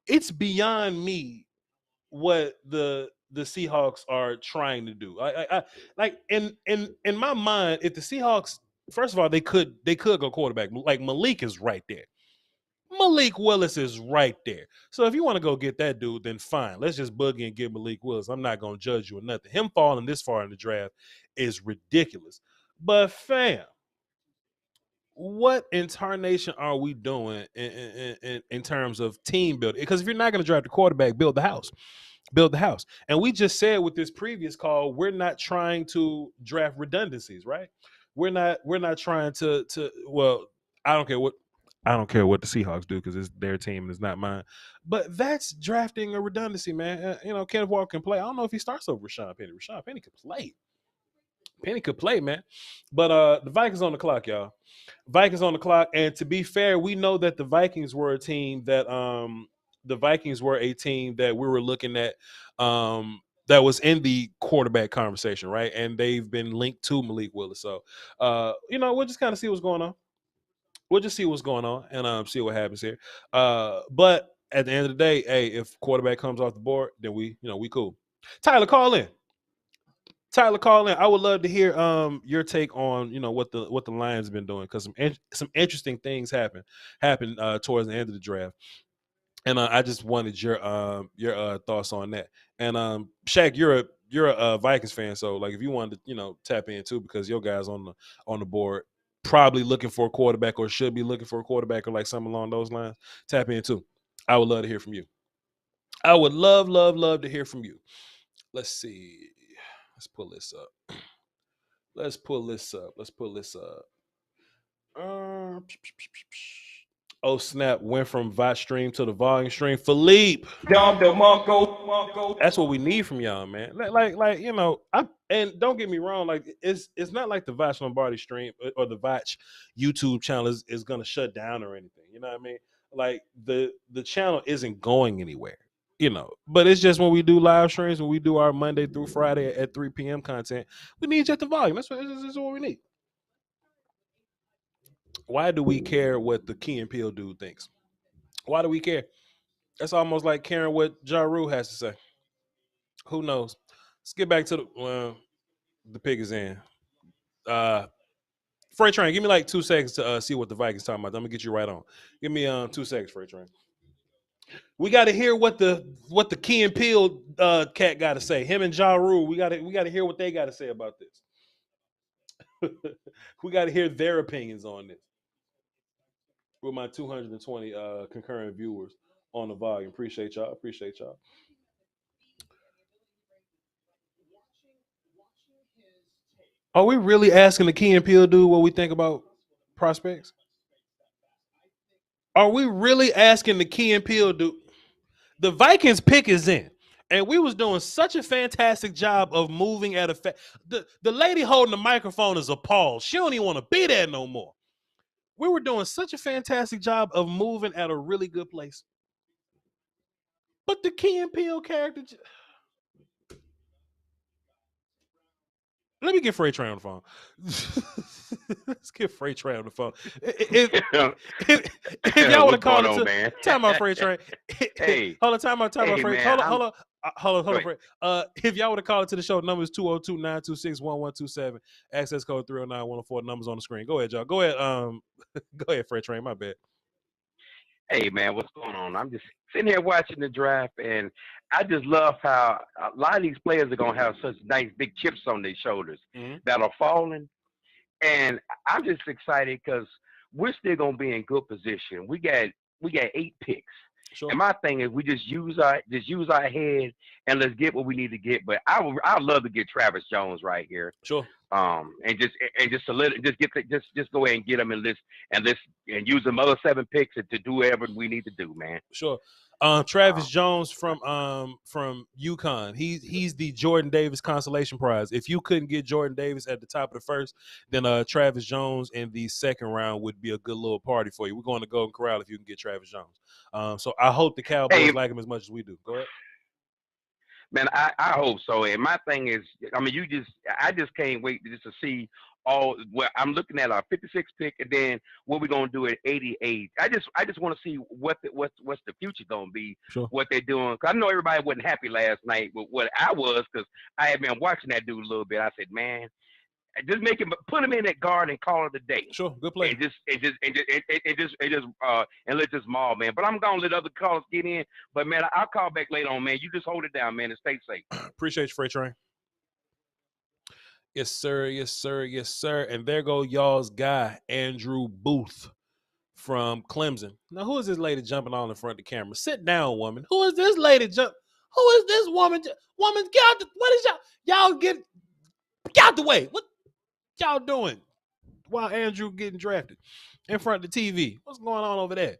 It's beyond me what the Seahawks are trying to do. I like in my mind, if the Seahawks, first of all, they could go quarterback. Like Malik is right there. Malik Willis is right there. So if you want to go get that dude, then fine. Let's just boogie and get Malik Willis. I'm not gonna judge you or nothing. Him falling this far in the draft is ridiculous. But fam, what incarnation are we doing in terms of team building? Because if you're not going to draft a quarterback, build the house. And we just said with this previous call, we're not trying to draft redundancies, right? We're not trying to well, I don't care what the Seahawks do because it's their team and it's not mine. But that's drafting a redundancy, man. Kenneth Walker can play. I don't know if he starts over Rashad Penny. Rashad Penny could play. Penny could play, man. But the Vikings on the clock, y'all. Vikings on the clock. And to be fair, we know that the Vikings were a team that we were looking at that was in the quarterback conversation, right? And they've been linked to Malik Willis. So we'll just kind of see what's going on. We'll just see what's going on and see what happens here. But at the end of the day, hey, if quarterback comes off the board, then we cool. Tyler, call in. I would love to hear your take on what the Lions have been doing because some interesting things happened towards the end of the draft, and I just wanted your thoughts on that. And Shaq, you're a Vikings fan, so like if you wanted to tap in too because your guys on the board probably looking for a quarterback or should be looking for a quarterback or like something along those lines, tap in too. I would love to hear from you. I would love to hear from you. Let's see. Let's pull this up. Oh snap! Went from Voch stream to the volume stream. Philippe, that's what we need from y'all, man. Like and don't get me wrong. Like it's not like the Voch Lombardi stream or the Voch YouTube channel is gonna shut down or anything. You know what I mean? Like the channel isn't going anywhere. But it's just when we do live streams, when we do our Monday through Friday at 3 p.m. content, we need just the volume. That's what we need. Why do we care what the Key and Peele dude thinks? Why do we care? That's almost like caring what Ja Rule has to say. Who knows? Let's get back to the pig is in. Freight Train, give me like 2 seconds to see what the Vikings talking about. I'm gonna get you right on. Give me 2 seconds, Freight Train. We got to hear what the Key and Peele cat got to say. Him and Ja Rule. We got to hear what they got to say about this. We got to hear their opinions on this. With my 220 concurrent viewers on the volume, appreciate y'all. Are we really asking the Key and Peele dude what we think about prospects? Are we really asking the Key and Peele dude? The Vikings pick is in, and we was doing such a fantastic job of moving at a the lady holding the microphone is appalled. She don't even want to be there no more. We were doing such a fantastic job of moving at a really good place. But the Key and Peele character... Let me get Freight Train on the phone. Let's get Freight Train on the phone. If y'all want to call it, time out, Freight Train. Hey, hold on, time out, Freight. Hold on, Freight. If y'all want to call it to the show, number is 202-926-1127. Access code 309-104. Numbers on the screen. Go ahead, y'all. Go ahead, Freight Train. My bad. Hey, man, what's going on? I'm just sitting here watching the draft, and I just love how a lot of these players are going to have such nice big chips on their shoulders that are falling. And I'm just excited because we're still going to be in good position. We got 8 picks. Sure. And my thing is, we just use our head and let's get what we need to get. But I'd love to get Travis Jones right here. Sure. And just go ahead and get him and use them other 7 picks to do whatever we need to do, man. Sure. Travis Jones from UConn. He's the Jordan Davis consolation prize. If you couldn't get Jordan Davis at the top of the first, then Travis Jones in the second round would be a good little party for you. We're going to Golden Corral if you can get Travis Jones. So I hope the Cowboys like him as much as we do. Go ahead. Man, I hope so. And my thing is, I mean, I just can't wait to see I'm looking at our 56 pick, and then what we're gonna do at 88. I just want to see what's the future gonna be. Sure. What they're doing. Cause I know everybody wasn't happy last night with what I was, because I had been watching that dude a little bit. I said, man, just put him in that guard and call it a day. Sure, good play. And let this maul, man. But I'm gonna let other callers get in. But man, I'll call back later on, man. You just hold it down, man, and stay safe. Appreciate you, Freight Train. Yes, sir. Yes, sir. Yes, sir. And there go y'all's guy, Andrew Booth from Clemson. Now, who is this lady jumping on in front of the camera? Sit down, woman. Who is this lady Who is this woman? Woman, get out what is y'all get out the way. What y'all doing while Andrew getting drafted in front of the TV? What's going on over there?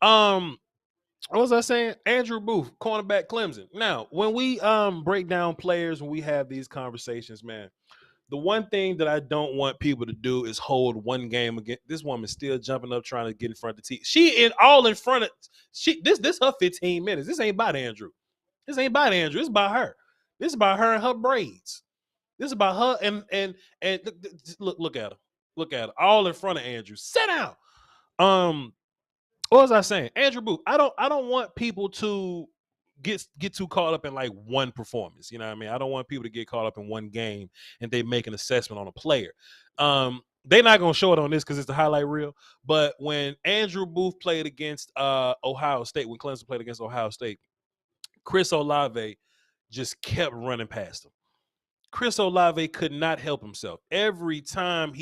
What was I saying? Andrew Booth, cornerback, Clemson. Now, when we break down players, when we have these conversations, man, the one thing that I don't want people to do is hold one game again. This woman's still jumping up trying to get in front of the TV. She in front of this her 15 minutes. This ain't about Andrew. This ain't about Andrew. It's about her. This is about her and her braids. This is about her and look at her. Look at her. All in front of Andrew. Sit down. What was I saying? Andrew Booth. I don't want people to get too caught up in like one performance. You know what I mean? I don't want people to get caught up in one game and they make an assessment on a player. They're not gonna show it on this because it's the highlight reel. But when Andrew Booth played against Ohio State, when Clemson played against Ohio State, Chris Olave just kept running past him. Chris Olave could not help himself. Every time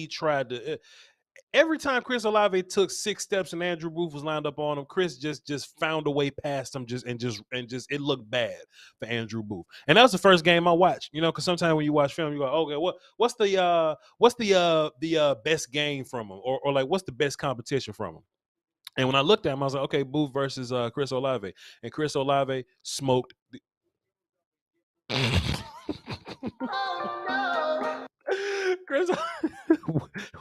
Chris Olave took 6 steps and Andrew Booth was lined up on him, Chris just found a way past him, and it looked bad for Andrew Booth. And that was the first game I watched, because sometimes when you watch film, you go, okay, what's the best game from him, or like what's the best competition from him? And when I looked at him, I was like, okay, Booth versus Chris Olave, and Chris Olave smoked. Chris,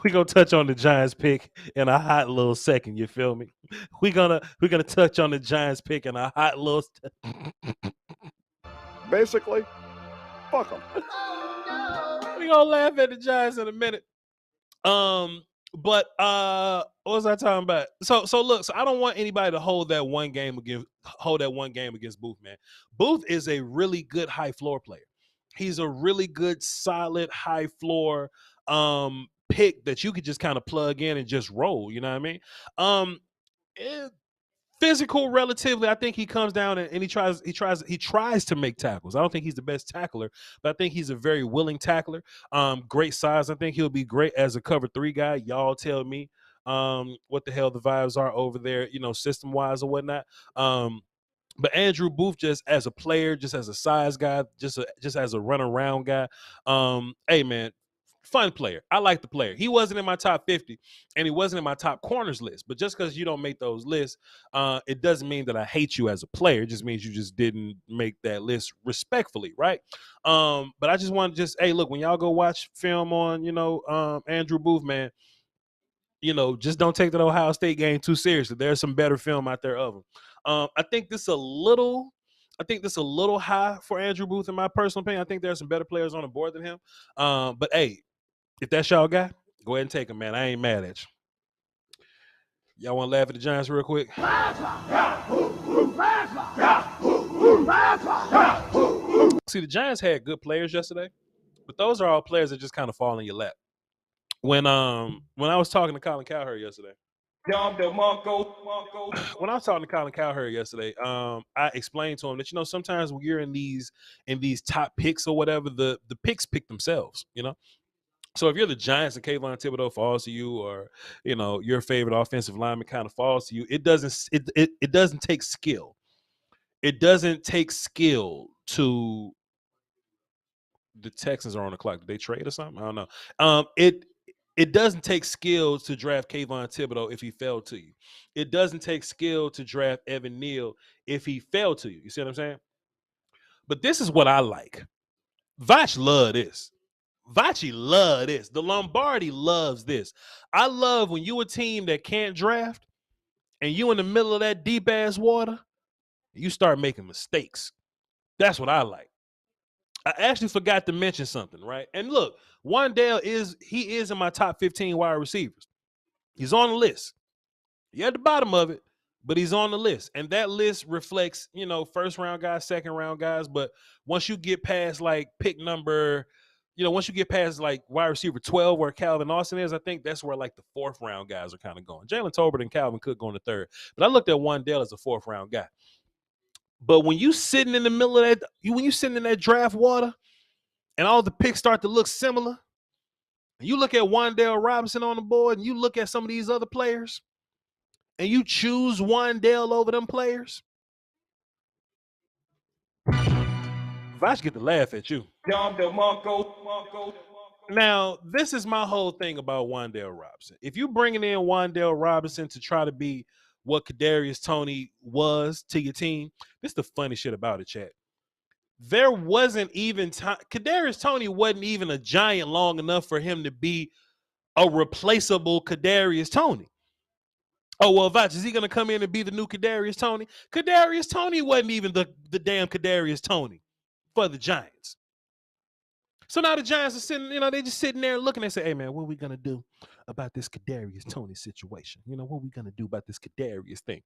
we're gonna touch on the Giants pick in a hot little second. You feel me? We're gonna touch on the Giants pick in a hot little. Basically, fuck them. We're gonna laugh at the Giants in a minute. But what was I talking about? So look, I don't want anybody to hold that one game against Booth, man. Booth is a really good high floor player. He's a really good, solid, high floor pick that you could just kind of plug in and just roll. You know what I mean? Physical, relatively, I think he comes down and he tries to make tackles. I don't think he's the best tackler, but I think he's a very willing tackler. Great size. I think he'll be great as a cover 3 guy. Y'all tell me what the hell the vibes are over there, system wise or whatnot. But Andrew Booth, just as a player, just as a size guy, just as a run around guy, hey man, fun player. I like the player. He wasn't in my top 50, and he wasn't in my top corners list. But just because you don't make those lists, it doesn't mean that I hate you as a player. It just means you just didn't make that list respectfully, right? But I just want to hey, look, when y'all go watch film on, Andrew Booth, man, just don't take that Ohio State game too seriously. There's some better film out there of him. I think this a little high for Andrew Booth, in my personal opinion. I think there's some better players on the board than him. But hey, if that's y'all guy, go ahead and take him, man. I ain't mad at you. Y'all want to laugh at the Giants real quick? See, the Giants had good players yesterday, but those are all players that just kind of fall in your lap. When I was talking to Colin Cowherd yesterday, when I was talking to Colin Cowherd yesterday, I explained to him that sometimes when you're in these top picks or whatever, the picks pick themselves. So if you're the Giants and Kayvon Thibodeau falls to you, or your favorite offensive lineman kind of falls to you, it doesn't take skill. It doesn't take skill to. The Texans are on the clock. Did they trade or something? I don't know. It doesn't take skill to draft Kayvon Thibodeau if he fell to you. It doesn't take skill to draft Evan Neal if he fell to you. You see what I'm saying? But this is what I like. Voch love this. Voch love this. The Lombardi loves this. I love when you a team that can't draft and you in the middle of that deep ass water, you start making mistakes. That's what I like. I actually forgot to mention something, right? And look, Wan'Dale is in my top 15 wide receivers. He's on the list. You're at the bottom of it, but he's on the list. And that list reflects, first round guys, second round guys. But once you get past like pick number, once you get past like wide receiver 12 where Calvin Austin is, I think that's where like the fourth round guys are kind of going. Jalen Tolbert and Calvin Cook going to third. But I looked at Wan'Dale as a fourth round guy. But when you sitting in the middle of that, when you sitting in that draft water, and all the picks start to look similar, and you look at Wan'Dale Robinson on the board, and you look at some of these other players, and you choose Wan'Dale over them players, Voch get to laugh at you. Now, this is my whole thing about Wan'Dale Robinson. If you bringing in Wan'Dale Robinson to try to be what Kadarius Toney was to your team, this is the funny shit about it, chat. There wasn't even time. Kadarius Toney wasn't even a Giant long enough for him to be a replaceable Kadarius Toney. Oh, well, Voch, is he going to come in and be the new Kadarius Toney? Kadarius Toney wasn't even the damn Kadarius Toney for the Giants. So now the Giants are sitting, they just sitting there looking and say, hey, man, what are we going to do about this Kadarius Toney situation? What are we going to do about this Kadarius thing?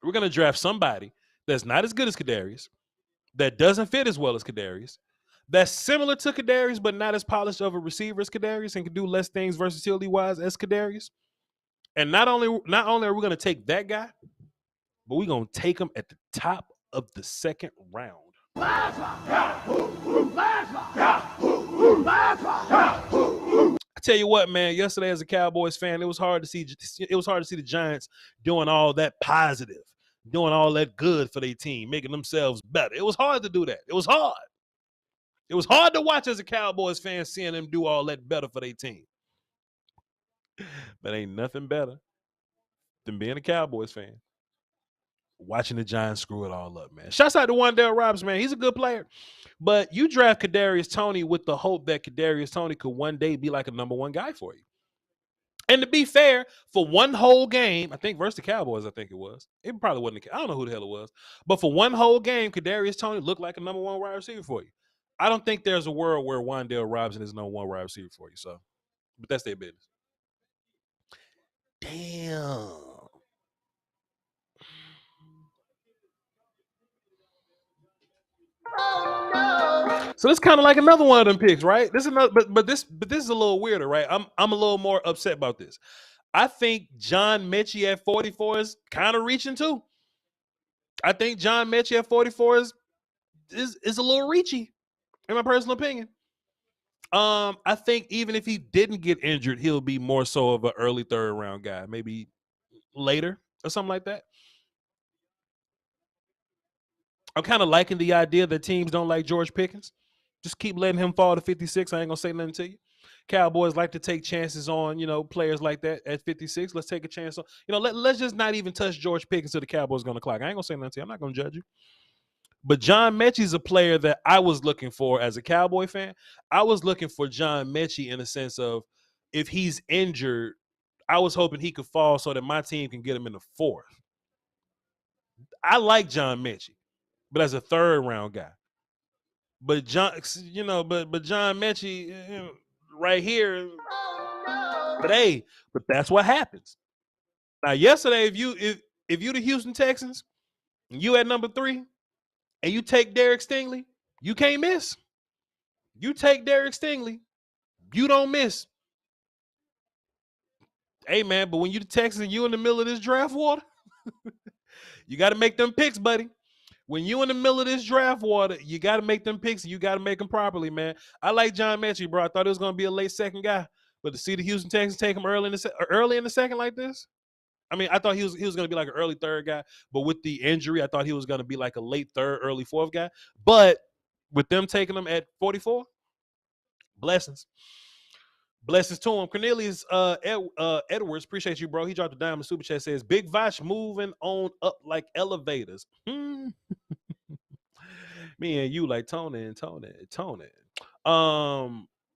We're going to draft somebody that's not as good as Kadarius, that doesn't fit as well as Kadarius, that's similar to Kadarius, but not as polished of a receiver as Kadarius, and can do less things versatility-wise as Kadarius. And not only are we going to take that guy, but we're going to take him at the top of the second round. I tell you what, man, yesterday as a Cowboys fan, it was hard to see the Giants doing all that positive, doing all that good for their team, making themselves better. It was hard to do that. It was hard. It was hard to watch as a Cowboys fan, seeing them do all that better for their team. But ain't nothing better than being a Cowboys fan, watching the Giants screw it all up, man. Shouts out to Wan'Dale Robinson, man. He's a good player. But you draft Kadarius Toney with the hope that Kadarius Toney could one day be like a number one guy for you. And to be fair, for one whole game, I think versus the Cowboys, I think it was. It probably wasn't. I don't know who the hell it was. But for one whole game, Kadarius Toney looked like a number one wide receiver for you. I don't think there's a world where Wan'Dale Robinson is number one wide receiver for you. So, but that's their business. Damn. Oh, no. So this kind of like another one of them picks, right? This is another, but this is a little weirder, right? I'm a little more upset about this. I think John Metchie at 44 is kind of reaching too. I think John Metchie at 44 is a little reachy, in my personal opinion. I think even if he didn't get injured, he'll be more so of an early third round guy, maybe later or something like that. I'm kind of liking the idea that teams don't like George Pickens. Just keep letting him fall to 56. I ain't gonna say nothing to you. Cowboys like to take chances on, players like that at 56. Let's take a chance on, let's just not even touch George Pickens till the Cowboys gonna clock. I ain't gonna say nothing to you. I'm not gonna judge you. But John Metchie's a player that I was looking for as a Cowboy fan. I was looking for John Metchie in the sense of if he's injured, I was hoping he could fall so that my team can get him in the fourth. I like John Metchie, but as a third round guy. But John, but John Metchie right here. Oh, no. But that's what happens. Now, yesterday, if you the Houston Texans, and you at number 3, and you take Derek Stingley, you can't miss. You take Derek Stingley, you don't miss. Hey, man, but when you the Texans and you in the middle of this draft water, you got to make them picks, buddy. When you in the middle of this draft water, you got to make them picks. And you got to make them properly, man. I like John Metchie, bro. I thought it was gonna be a late second guy, but to see the Houston Texans take him early in the second like this, I mean, I thought he was gonna be like an early third guy, but with the injury, I thought he was gonna be like a late third, early fourth guy. But with them taking him at 44, blessings. Blessings to him. Cornelius Edwards, appreciate you, bro. He dropped a diamond super chat, says, Big Voch moving on up like elevators. Me and you like Tony. That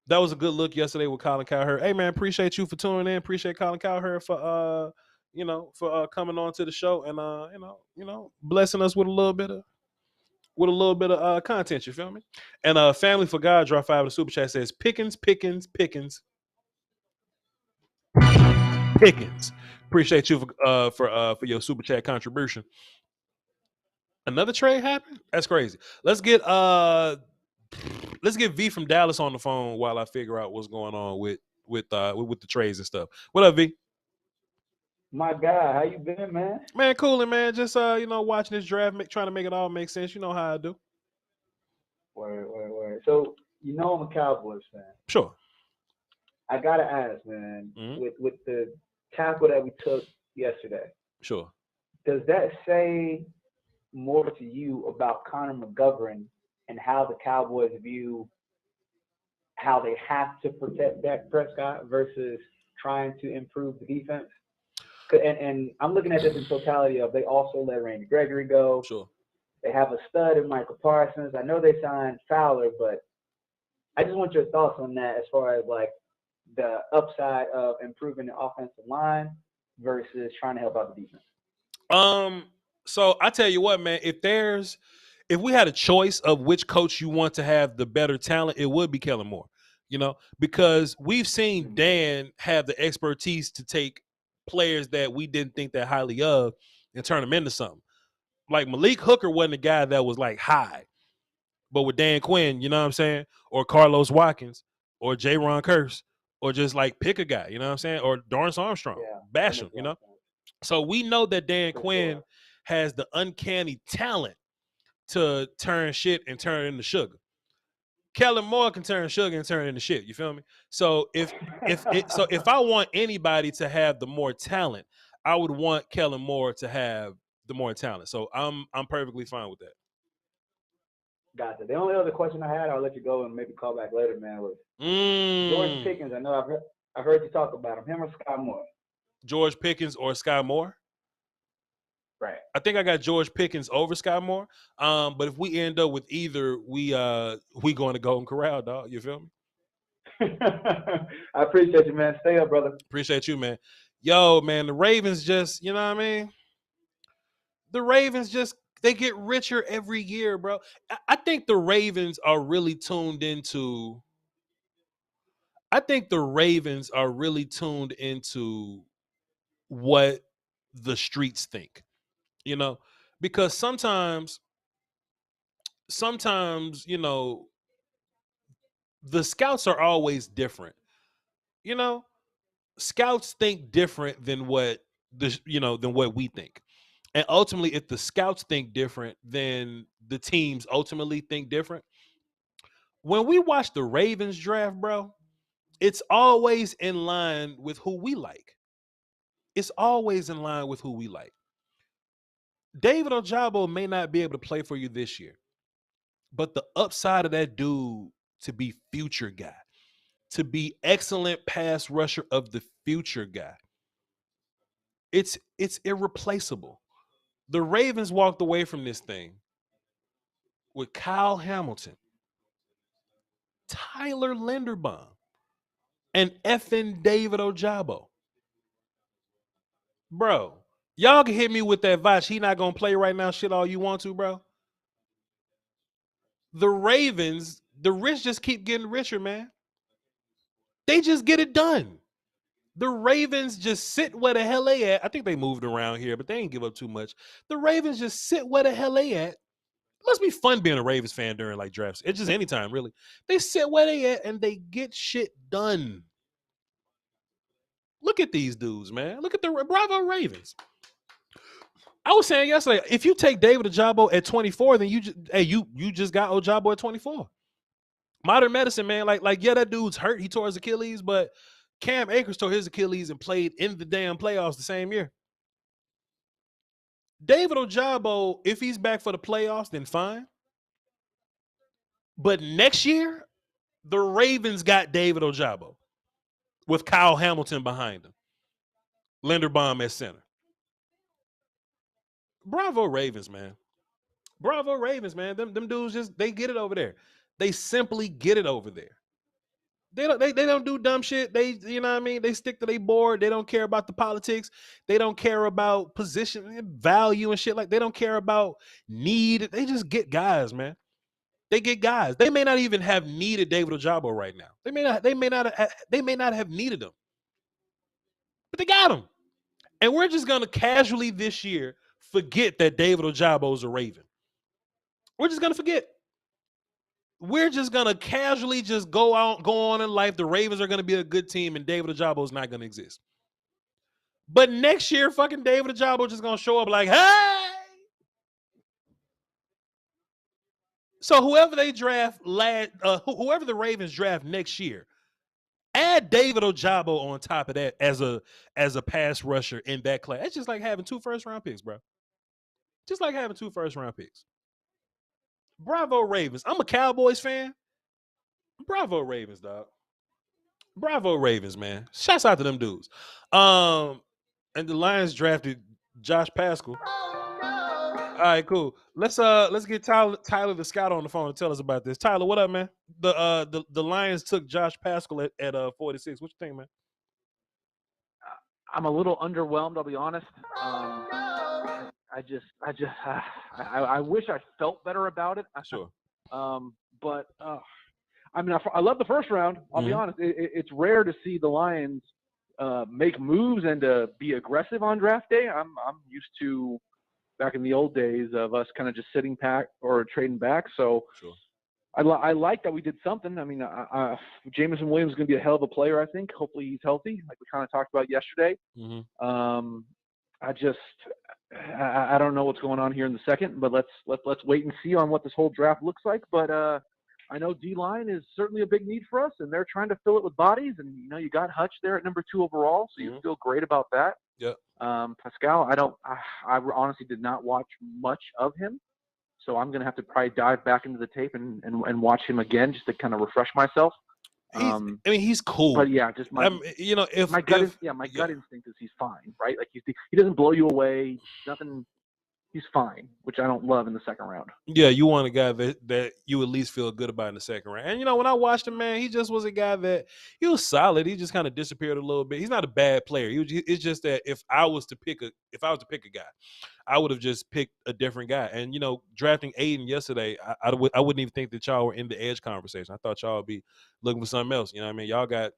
was a good look yesterday with Colin Cowherd. Hey, man, appreciate you for tuning in. Appreciate Colin Cowherd for, coming on to the show and, blessing us with a little bit of content, you feel me? And Family for God dropped 5 of the super chat, says Pickens. Appreciate you for your super chat contribution. Another trade happened? That's crazy. Let's get V from Dallas on the phone while I figure out what's going on with the trades and stuff. What up, V? My guy, how you been, man? Man, coolin', man. Just watching this draft, trying to make it all make sense. You know how I do. Word. So I'm a Cowboys fan. Sure. I gotta ask, man, with the tackle that we took yesterday. Sure. Does that say more to you about Connor McGovern and how the Cowboys view how they have to protect Dak Prescott versus trying to improve the defense? And I'm looking at this in totality of they also let Randy Gregory go. Sure. They have a stud in Michael Parsons. I know they signed Fowler, but I just want your thoughts on that as far as like the upside of improving the offensive line versus trying to help out the defense. So I tell you what, man, if we had a choice of which coach you want to have the better talent, it would be Kellen Moore, because we've seen Dan have the expertise to take players that we didn't think that highly of and turn them into something. Like Malik Hooker wasn't a guy that was like high, but with Dan Quinn, you know what I'm saying? Or Carlos Watkins or J-Ron Kearse, or just like pick a guy, you know what I'm saying? Or Dorrance Armstrong, bash him, So we know that Dan Quinn has the uncanny talent to turn shit and turn it into sugar. Kellen Moore can turn sugar and turn it into shit. You feel me? So if I want anybody to have the more talent, I would want Kellen Moore to have the more talent. So I'm perfectly fine with that. Gotcha. The only other question I had, I'll let you go and maybe call back later, man, was George Pickens. I know I've heard you talk about him or Sky Moore. George Pickens or Sky Moore? Right. I think I got George Pickens over Sky Moore. But if we end up with either, we going to Golden Corral, dog. You feel me? I appreciate you, man. Stay up, brother. Appreciate you, man. Yo, man, the Ravens just, you know what I mean? The Ravens just, they get richer every year, bro. I think the Ravens are really tuned into what the streets think, because sometimes, the scouts are always different. Scouts think different than what than what we think. And ultimately, if the scouts think different, then the teams ultimately think different. When we watch the Ravens draft, bro, it's always in line with who we like. David Ojabo may not be able to play for you this year, but the upside of that dude to be future guy, to be excellent pass rusher of the future guy, it's irreplaceable. The Ravens walked away from this thing with Kyle Hamilton, Tyler Linderbaum, and effing David Ojabo. Bro, y'all can hit me with that Voch. He not going to play right now shit all you want to, bro. The Ravens, the rich just keep getting richer, man. They just get it done. The Ravens just sit where the hell they at. I think they moved around here, but they ain't give up too much. The Ravens just sit where the hell they at. It must be fun being a Ravens fan during like drafts. It's just anytime, really. They sit where they at and they get shit done. Look at these dudes, man. Look at the Bravo Ravens. I was saying yesterday, if you take David Ojabo at 24, then you just got Ojabo at 24. Modern medicine, man. Like yeah, that dude's hurt. He tore his Achilles, but Cam Akers tore his Achilles and played in the damn playoffs the same year. David Ojabo, if he's back for the playoffs, then fine. But next year, the Ravens got David Ojabo with Kyle Hamilton behind him. Linderbaum at center. Bravo Ravens, man. Bravo Ravens, man. Them dudes just, they get it over there. They simply get it over there. They don't do dumb shit. They, you know what I mean? They stick to their board. They don't care about the politics. They don't care about position, value and shit. Like, they don't care about need. They just get guys, man. They get guys. They may not even have needed David Ojabo right now. They may not have needed him. But they got him. And we're just gonna casually this year forget that David Ojabo is a Raven. We're just gonna forget. We're just gonna casually just go on in life. The Ravens are gonna be a good team, and David Ojabo is not gonna exist. But next year, fucking David Ojabo just gonna show up like, hey. So whoever they draft, whoever the Ravens draft next year, add David Ojabo on top of that as a pass rusher in that class. It's just like having 2 first-round picks, bro. Just like having 2 first-round picks. Bravo Ravens. I'm a Cowboys fan. Bravo Ravens, dog. Bravo Ravens, man. Shouts out to them dudes. And the Lions drafted Josh Pascal. All right, cool. Let's get Tyler the scout on the phone to tell us about this. Tyler, what up, man? The Lions took Josh Pascal at 46. What you think, man? I'm a little underwhelmed, I'll be honest. I wish I felt better about it. Sure. But I mean, I love the first round. I'll be honest. It's rare to see the Lions make moves and to be aggressive on draft day. I'm used to back in the old days of us kind of just sitting back or trading back. So sure. I like that we did something. I mean, Jameson Williams is going to be a hell of a player, I think. Hopefully he's healthy, like we kind of talked about yesterday. I don't know what's going on here in the second, but let's wait and see on what this whole draft looks like. But I know D-line is certainly a big need for us, and they're trying to fill it with bodies. And, you know, you got Hutch there at number 2 overall, so you feel great about that. Yep. Pascal, I honestly did not watch much of him, so I'm going to have to probably dive back into the tape and watch him again just to kind of refresh myself. I mean, he's cool. But yeah, just my gut instinct is he's fine, right? Like he doesn't blow you away. Nothing. He's fine, which I don't love in the second round. Yeah, you want a guy that you at least feel good about in the second round. And, you know, when I watched him, man, he just was a guy that he was solid. He just kind of disappeared a little bit. He's not a bad player. It's just that if I was to pick a guy, I would have just picked a different guy. And, you know, drafting Aiden yesterday, I wouldn't even think that y'all were in the edge conversation. I thought y'all would be looking for something else. You know what I mean? Y'all got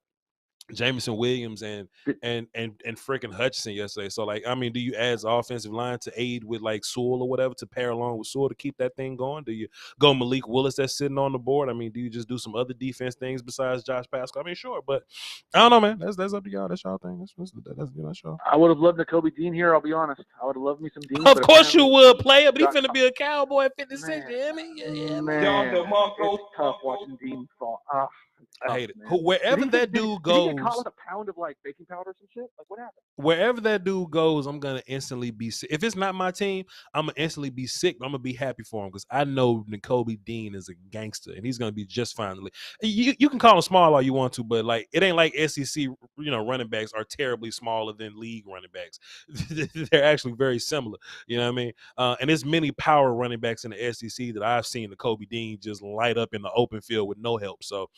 Jameson Williams and freaking Hutchinson yesterday. So, like, I mean, do you add the offensive line to aid with, like, Sewell or whatever to pair along with Sewell to keep that thing going? Do you go Malik Willis that's sitting on the board? I mean, do you just do some other defense things besides Josh Pascal? I mean, sure, but I don't know, man. That's up to y'all. That's y'all thing. That's y'all. I would have loved Nakobe Dean here, I'll be honest. I would have loved me some Dean. Of course you would, player, but he's finna be a Cowboy at 56. Man, you hear me? Yeah, man. It's tough watching Dean fall. I hate it. Wherever that dude goes, did he call it a pound of like baking powder or some shit? Like, what happened? Wherever that dude goes, I'm gonna instantly be sick. If it's not my team, I'm gonna instantly be sick. I'm gonna be happy for him because I know Nakobe Dean is a gangster and he's gonna be just fine. You can call him small all you want to, but like it ain't like SEC, running backs are terribly smaller than league running backs. They're actually very similar. You know what I mean? And there's many power running backs in the SEC that I've seen Nakobe Dean just light up in the open field with no help. So.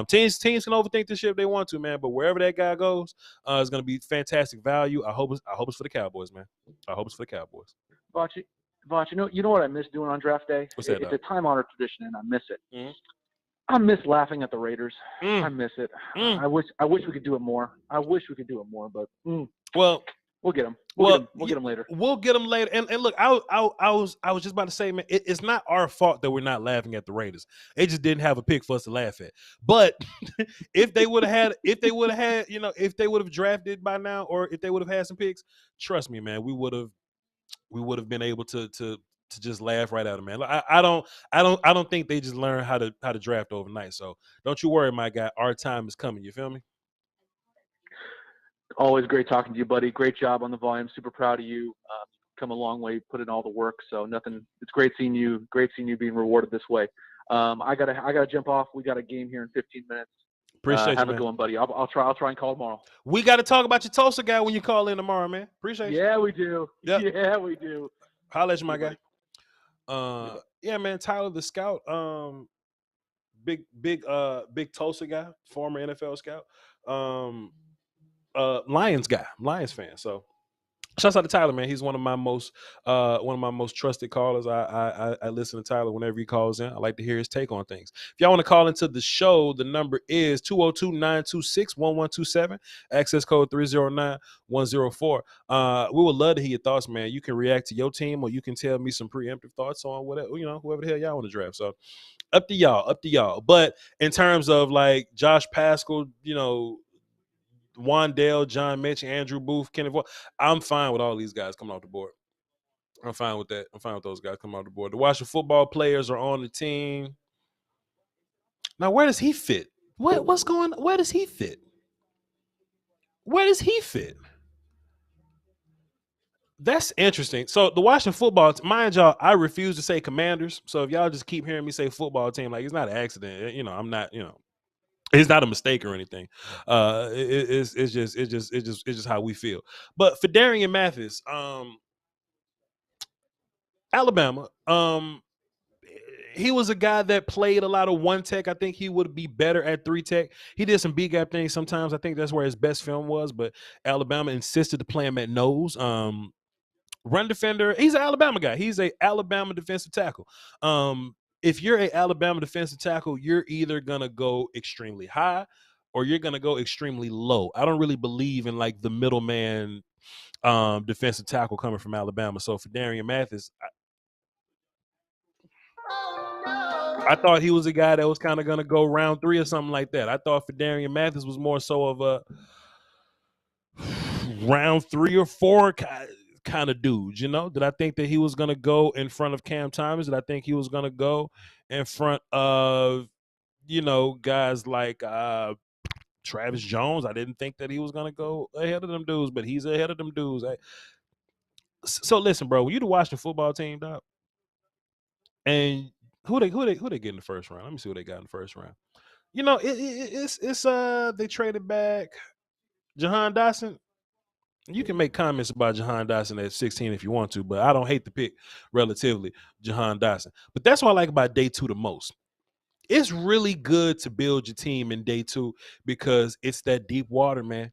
Teams can overthink this shit if they want to, man. But wherever that guy goes, it's going to be fantastic value. I hope it's for the Cowboys, man. I hope it's for the Cowboys. Voch, you know what I miss doing on draft day? What's that? It's a time-honored tradition, and I miss it. I miss laughing at the Raiders. I miss it. I wish we could do it more. But well. We'll get them. We'll get them later. We'll get them later. And look, I was just about to say, man, it's not our fault that we're not laughing at the Raiders. They just didn't have a pick for us to laugh at. But if they would have drafted by now, or if they would have had some picks, trust me, man, we would have we would have been able to just laugh right at him, man. I don't think they just learn how to draft overnight. So don't you worry, my guy. Our time is coming. You feel me? Always great talking to you, buddy. Great job on the volume. Super proud of you. Come a long way, put in all the work. So nothing. It's great seeing you. Great seeing you being rewarded this way. I gotta jump off. We got a game here in 15 minutes. Appreciate you, have man. a good one, buddy. I'll try and call tomorrow. We got to talk about your Tulsa guy when you call in tomorrow, man. Appreciate you. Yeah, we do. Yep. Yeah, we do. Holla at you, my guy. Yeah, man. Tyler the scout. Big Tulsa guy, former NFL scout. Lions guy, Lions fan. So shouts out to Tyler, man. He's one of my most trusted callers. I listen to Tyler whenever he calls in. I like to hear his take on things. If y'all want to call into the show, the number is 202-926-1127, access code 309-104. We would love to hear your thoughts, man. You can react to your team, or you can tell me some preemptive thoughts on whatever, whoever the hell y'all want to draft. So up to y'all. But in terms of like Josh Pascal, Wandale, John Metchie, Andrew Booth, Kenneth Vogt, I'm fine with all these guys coming off the board. I'm fine with that. I'm fine with those guys coming off the board. The Washington football players are on the team. Now, where does he fit? What's going on? Where does he fit? Where does he fit? That's interesting. So the Washington football team, mind y'all, I refuse to say Commanders. So if y'all just keep hearing me say football team, like it's not an accident. I'm not, it's not a mistake or anything. It's just how we feel. But for Darian Mathis, Alabama, he was a guy that played a lot of one tech. I think he would be better at three tech. He did some B gap things sometimes. I think that's where his best film was. But Alabama insisted to play him at nose. Run defender. He's an Alabama guy. He's a Alabama defensive tackle. If you're an Alabama defensive tackle, you're either going to go extremely high or you're going to go extremely low. I don't really believe in like the middleman defensive tackle coming from Alabama. So for Darian Mathis, I thought he was a guy that was kind of going to go round 3 or something like that. I thought for Darian Mathis was more so of a round 3 or 4 kind of dude, Did I think that he was going to go in front of Cam Thomas? Did I think he was going to go in front of, guys like Travis Jones? I didn't think that he was going to go ahead of them dudes, but he's ahead of them dudes. So listen, bro, when you the Washington football team, dog, and who they get in the first round? Let me see who they got in the first round. It's they traded back Jahan Dotson. You can make comments about Jahan Dotson at 16 if you want to, but I don't hate the pick relatively, Jahan Dotson. But that's what I like about day 2 the most. It's really good to build your team in day 2 because it's that deep water, man.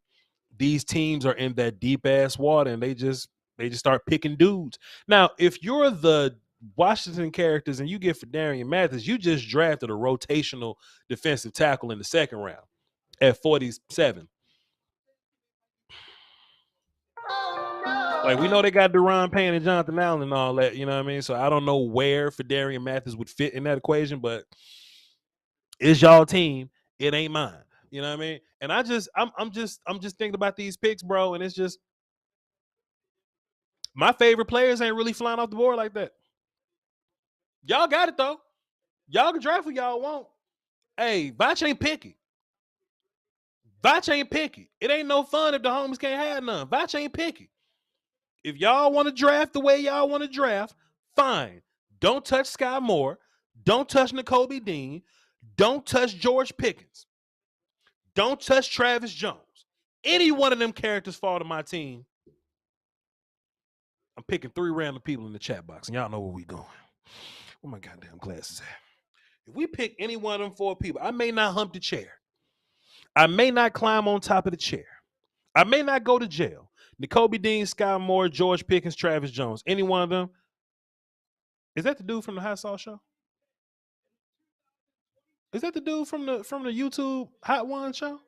These teams are in that deep ass water and they just start picking dudes. Now, if you're the Washington characters and you get for Darian Mathis, you just drafted a rotational defensive tackle in the second round at 47. Like, we know they got Deron Payne and Jonathan Allen and all that, you know what I mean? So I don't know where Fidarian Mathis would fit in that equation, but it's y'all team. It ain't mine. You know what I mean? And I'm just thinking about these picks, bro, and it's just my favorite players ain't really flying off the board like that. Y'all got it though. Y'all can draft who y'all want. Hey, Voch ain't picky. Voch ain't picky. It ain't no fun if the homies can't have none. Voch ain't picky. If y'all want to draft the way y'all want to draft, fine. Don't touch Sky Moore. Don't touch Nakobe Dean. Don't touch George Pickens. Don't touch Travis Jones. Any one of them characters fall to my team. I'm picking 3 random people in the chat box, and y'all know where we going. Where my goddamn glasses at? If we pick any one of them 4 people, I may not hump the chair. I may not climb on top of the chair. I may not go to jail. Nakobe Dean, Sky Moore, George Pickens, Travis Jones. Any one of them. Is that the dude from the Hot Sauce Show? Is that the dude from the YouTube Hot One Show?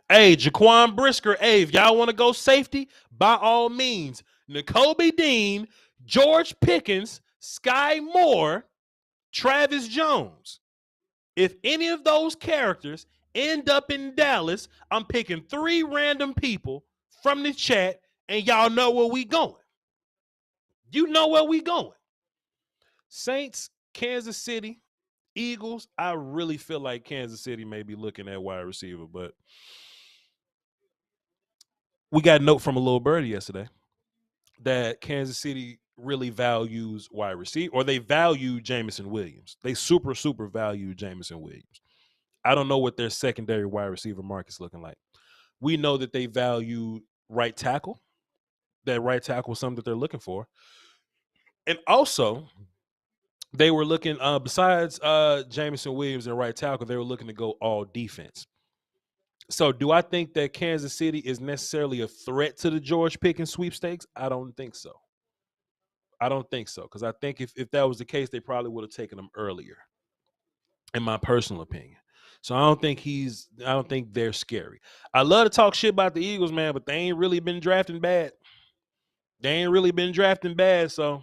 Hey, Jaquan Brisker. Hey, if y'all want to go safety, by all means. Nakobe Dean, George Pickens, Sky Moore, Travis Jones. If any of those characters end up in Dallas, I'm picking 3 random people, from the chat, and y'all know where we going. You know where we going. Saints, Kansas City, Eagles. I really feel like Kansas City may be looking at wide receiver, but we got a note from a little birdie yesterday that Kansas City really values wide receiver, or they value Jameson Williams. They super value Jameson Williams. I don't know what their secondary wide receiver market's looking like. We know that they value right tackle. That right tackle is something that they're looking for. And also, they were looking, besides Jameson Williams and right tackle, they were looking to go all defense. So do I think that Kansas City is necessarily a threat to the George Pickens sweepstakes? I don't think so. Because I think if that was the case, they probably would have taken him earlier, in my personal opinion. So I don't think they're scary. I love to talk shit about the Eagles, man, but they ain't really been drafting bad. So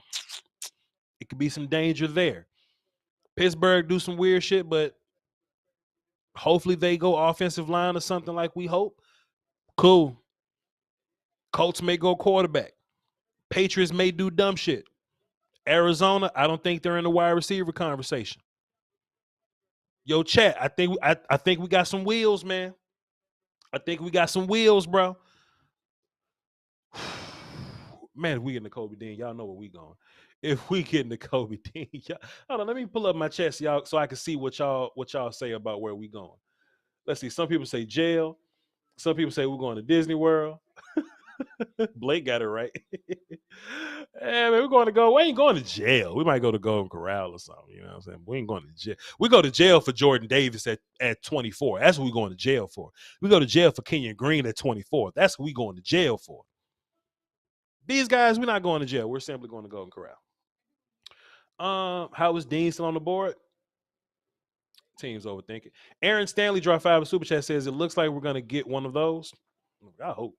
it could be some danger there. Pittsburgh do some weird shit, but hopefully they go offensive line or something like we hope. Cool. Colts may go quarterback. Patriots may do dumb shit. Arizona, I don't think they're in the wide receiver conversation. Yo, chat, I think we got some wheels, man. I think we got some wheels, bro. Man, if we get Nakobe Dean, y'all know where we going. If we get Nakobe Dean, hold on, let me pull up my chest, y'all, so I can see what y'all say about where we going. Let's see. Some people say jail. Some people say we're going to Disney World. Blake got it right. Man, we're going to go. We ain't going to jail. We might go to Golden Corral or something. You know what I'm saying? We ain't going to jail. We go to jail for Jordan Davis at 24. That's what we're going to jail for. We go to jail for Kenyon Green at 24. That's what we're going to jail for. These guys, we're not going to jail. We're simply going to Golden Corral. How is Dean still on the board? Team's overthinking. Aaron Stanley dropped 5 super chat, says it looks like we're going to get one of those. I hope.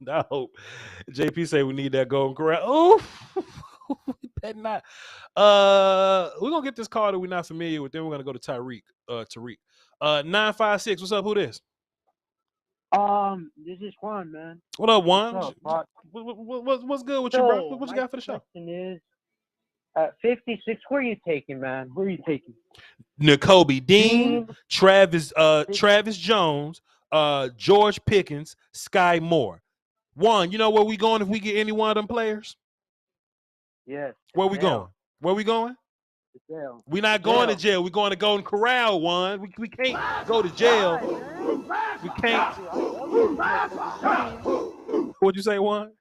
I hope. JP say we need that Golden Corral. Oh, we better not. We're gonna get this card that we're not familiar with. Then we're gonna go to Tariq. 956. What's up? Who this? This is Juan, man. What up, Juan? What's good with you, bro? What you got for the show? My question is, at 56, who are you taking, man? Who are you taking? Nakobe Dean, Travis Jones, George Pickens, Sky Moore. Juan, you know where we going if we get any one of them players? Yes. Where we going? Where we going? Jail. We're not going to jail. We're going to Golden Corral, Juan. We can't go to jail. We can't. What'd you say, Juan?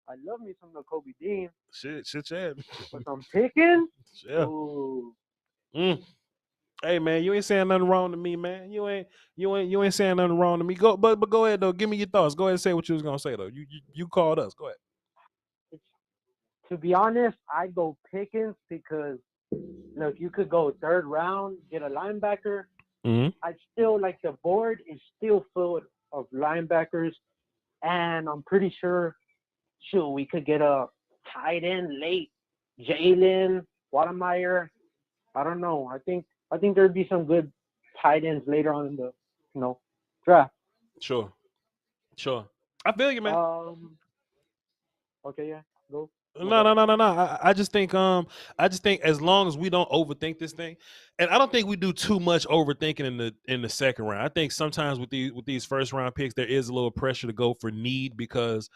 I love me some Nakobe Dean. Shit, yeah. But I'm picking. Yeah. Hey man, you ain't saying nothing wrong to me, man. You ain't saying nothing wrong to me. But go ahead though. Give me your thoughts. Go ahead and say what you was gonna say though. You called us. Go ahead. To be honest, I go Pickens because if you could go third round, get a linebacker. I still like the board is still full of linebackers, and I'm pretty sure, we could get a tight end late. Jalen, Watermeyer. I don't know. I think there'd be some good tight ends later on in the draft. Sure. I feel you, man. Okay, yeah, go. No. I just think as long as we don't overthink this thing, and I don't think we do too much overthinking in the second round. I think sometimes with these first round picks, there is a little pressure to go for need because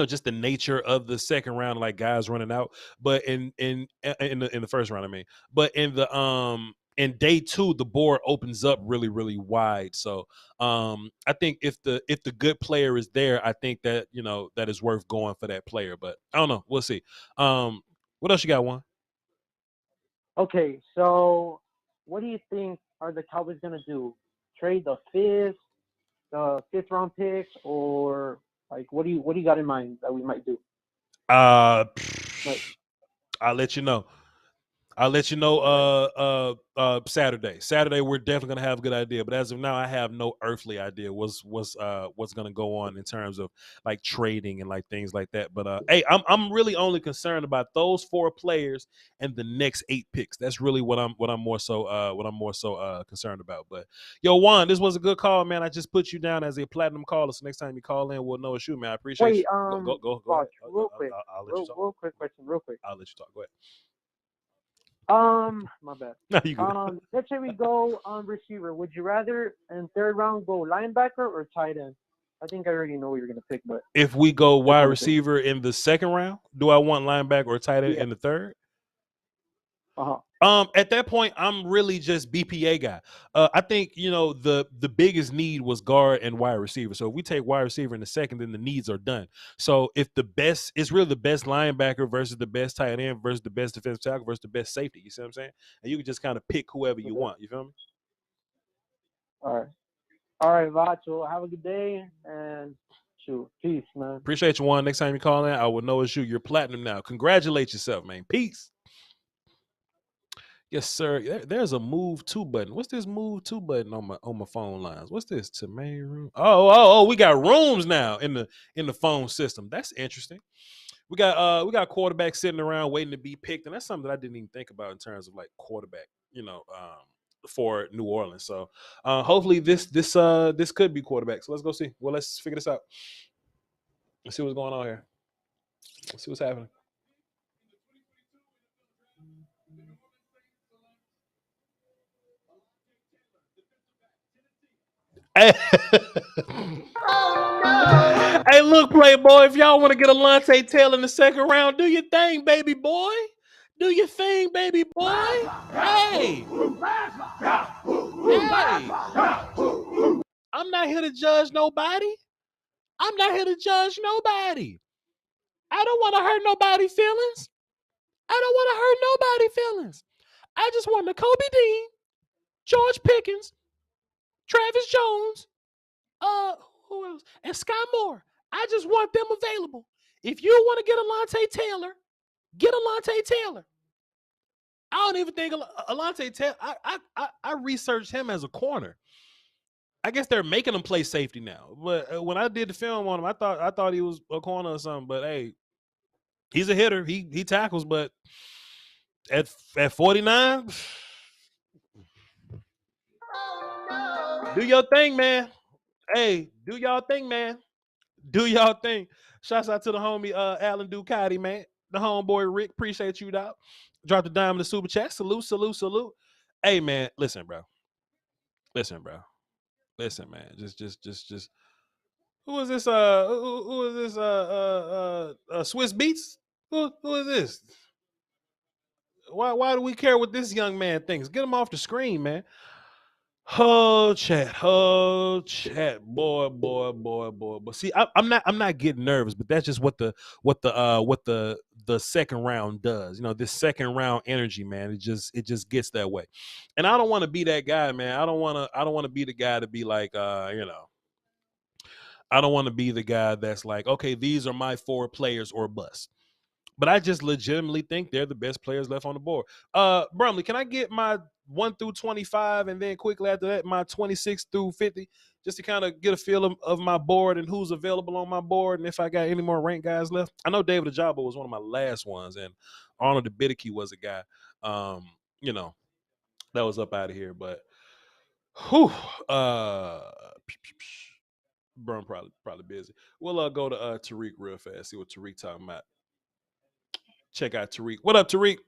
just the nature of the second round, like guys running out. But in the first round, I mean, but in day 2, the board opens up really, really wide. So I think if the good player is there, I think that that is worth going for that player. But I don't know. We'll see. What else you got, Juan? Okay, so what do you think are the Cowboys gonna do? Trade the fifth round picks, or like what do you got in mind that we might do? I'll let you know. I'll let you know Saturday. Saturday we're definitely gonna have a good idea. But as of now, I have no earthly idea what's gonna go on in terms of like trading and like things like that. But hey, I'm really only concerned about those 4 players and the next 8 picks. That's really what I'm more so concerned about. But yo, Juan, this was a good call, man. I just put you down as a platinum caller. So next time you call in, we'll know it's you, man. I appreciate you. Go ahead. Real quick. I'll let you talk. Real quick question, real quick. I'll let you talk. Go ahead. My bad. No, you good. Let's say we go on receiver. Would you rather in 3rd round go linebacker or tight end? I think I already know what you're gonna pick, but if we go wide receiver in the 2nd round, do I want linebacker or tight end in the 3rd? At that point, I'm really just BPA guy. I think the biggest need was guard and wide receiver. So if we take wide receiver in the 2nd, then the needs are done. So if it's really the best linebacker versus the best tight end versus the best defensive tackle versus the best safety. You see what I'm saying? And you can just kind of pick whoever you want. You feel me? All right, Vacho. Have a good day and shoot, peace, man. Appreciate you, Juan. Next time you call in, I will know it's you. You're platinum now. Congratulate yourself, man. Peace. Yes, sir. There's a move to button. What's this move to button on my phone lines? What's this? To main room. Oh, we got rooms now in the phone system. That's interesting. We got quarterbacks sitting around waiting to be picked, and that's something that I didn't even think about in terms of like quarterback, for New Orleans. So hopefully this could be quarterback. So let's go see. Well, let's figure this out. Let's see what's going on here. Let's see what's happening. Hey, hey, look, Playboy, if y'all want to get Alontae Taylor in the 2nd round, do your thing, baby boy. Do your thing, baby boy. Hey. I'm not here to judge nobody. I don't want to hurt nobody's feelings. I just want Nakobe Dean, George Pickens, Travis Jones, who else? And Sky Moore. I just want them available. If you want to get Alontae Taylor, get Alontae Taylor. I don't even think Alontae Taylor. I researched him as a corner. I guess they're making him play safety now. But when I did the film on him, I thought he was a corner or something. But hey, he's a hitter. He tackles. But at 49, do your thing, man. Hey, do y'all thing, man. Do y'all thing. Shouts out to the homie Alan Ducati, man. The homeboy Rick. Appreciate you, dog. Drop the dime in the super chat. Salute. Hey, man. Listen, bro. Listen, man. Just. Who is this? Who is this? Swiss Beats? Who is this? Why do we care what this young man thinks? Get him off the screen, man. Oh chat, boy. But see, I'm not getting nervous, but that's just what the 2nd round does. This 2nd round energy, man. It just gets that way, and I don't want to be that guy, man. I don't want to be the guy to be like, I don't want to be the guy that's like, okay, these are my 4 players or bust. But I just legitimately think they're the best players left on the board. Brumley, can I get my 1 through 25 and then quickly after that my 26 through 50, just to kind of get a feel of my board and who's available on my board and if I got any more ranked guys left? I know David Ajabo was one of my last ones, and Arnold Ebiketie was a guy, that was up out of here. But Brum probably busy. We'll go to Tariq real fast, see what Tariq talking about. Check out Tariq. What up, Tariq?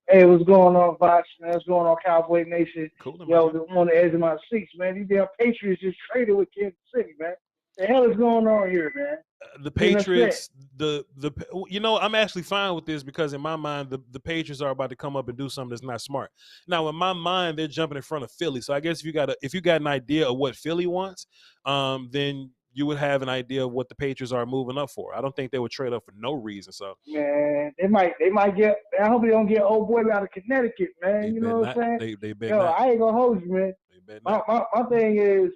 Hey, what's going on, Voch? What's going on, Cowboy Nation? Cool, Yo, I'm on the edge of my seats, man. These damn Patriots just traded with Kansas City, man. The hell is going on here, man? The Patriots, I'm actually fine with this because in my mind, the Patriots are about to come up and do something that's not smart. Now, in my mind, they're jumping in front of Philly. So I guess if you got an idea of what Philly wants, then you would have an idea of what the Patriots are moving up for. I don't think they would trade up for no reason. So man, they might get. I hope they don't get old boy out of Connecticut, man. You know what I'm saying? They bet Yo, not. I ain't gonna hold you, man. My thing is,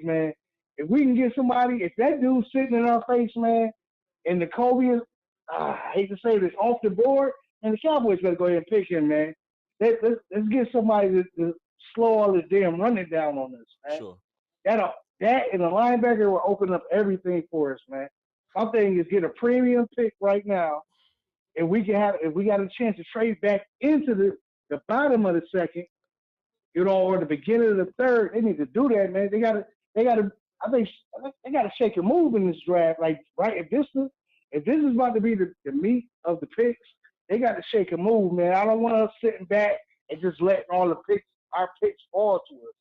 man, if we can get somebody, if that dude's sitting in our face, man, and Nakobe I hate to say this, off the board, and the Cowboys got to go ahead and pick him, man. Let's get somebody to slow all this damn running down on us, man. Sure. That and the linebacker will open up everything for us, man. My thing is get a premium pick right now, and we got a chance to trade back into the bottom of the second, or the beginning of the third. They need to do that, man. They gotta. I think they gotta shake a move in this draft. Like, right, if this is about to be the meat of the picks, they got to shake a move, man. I don't want us sitting back and just letting all our picks fall to us.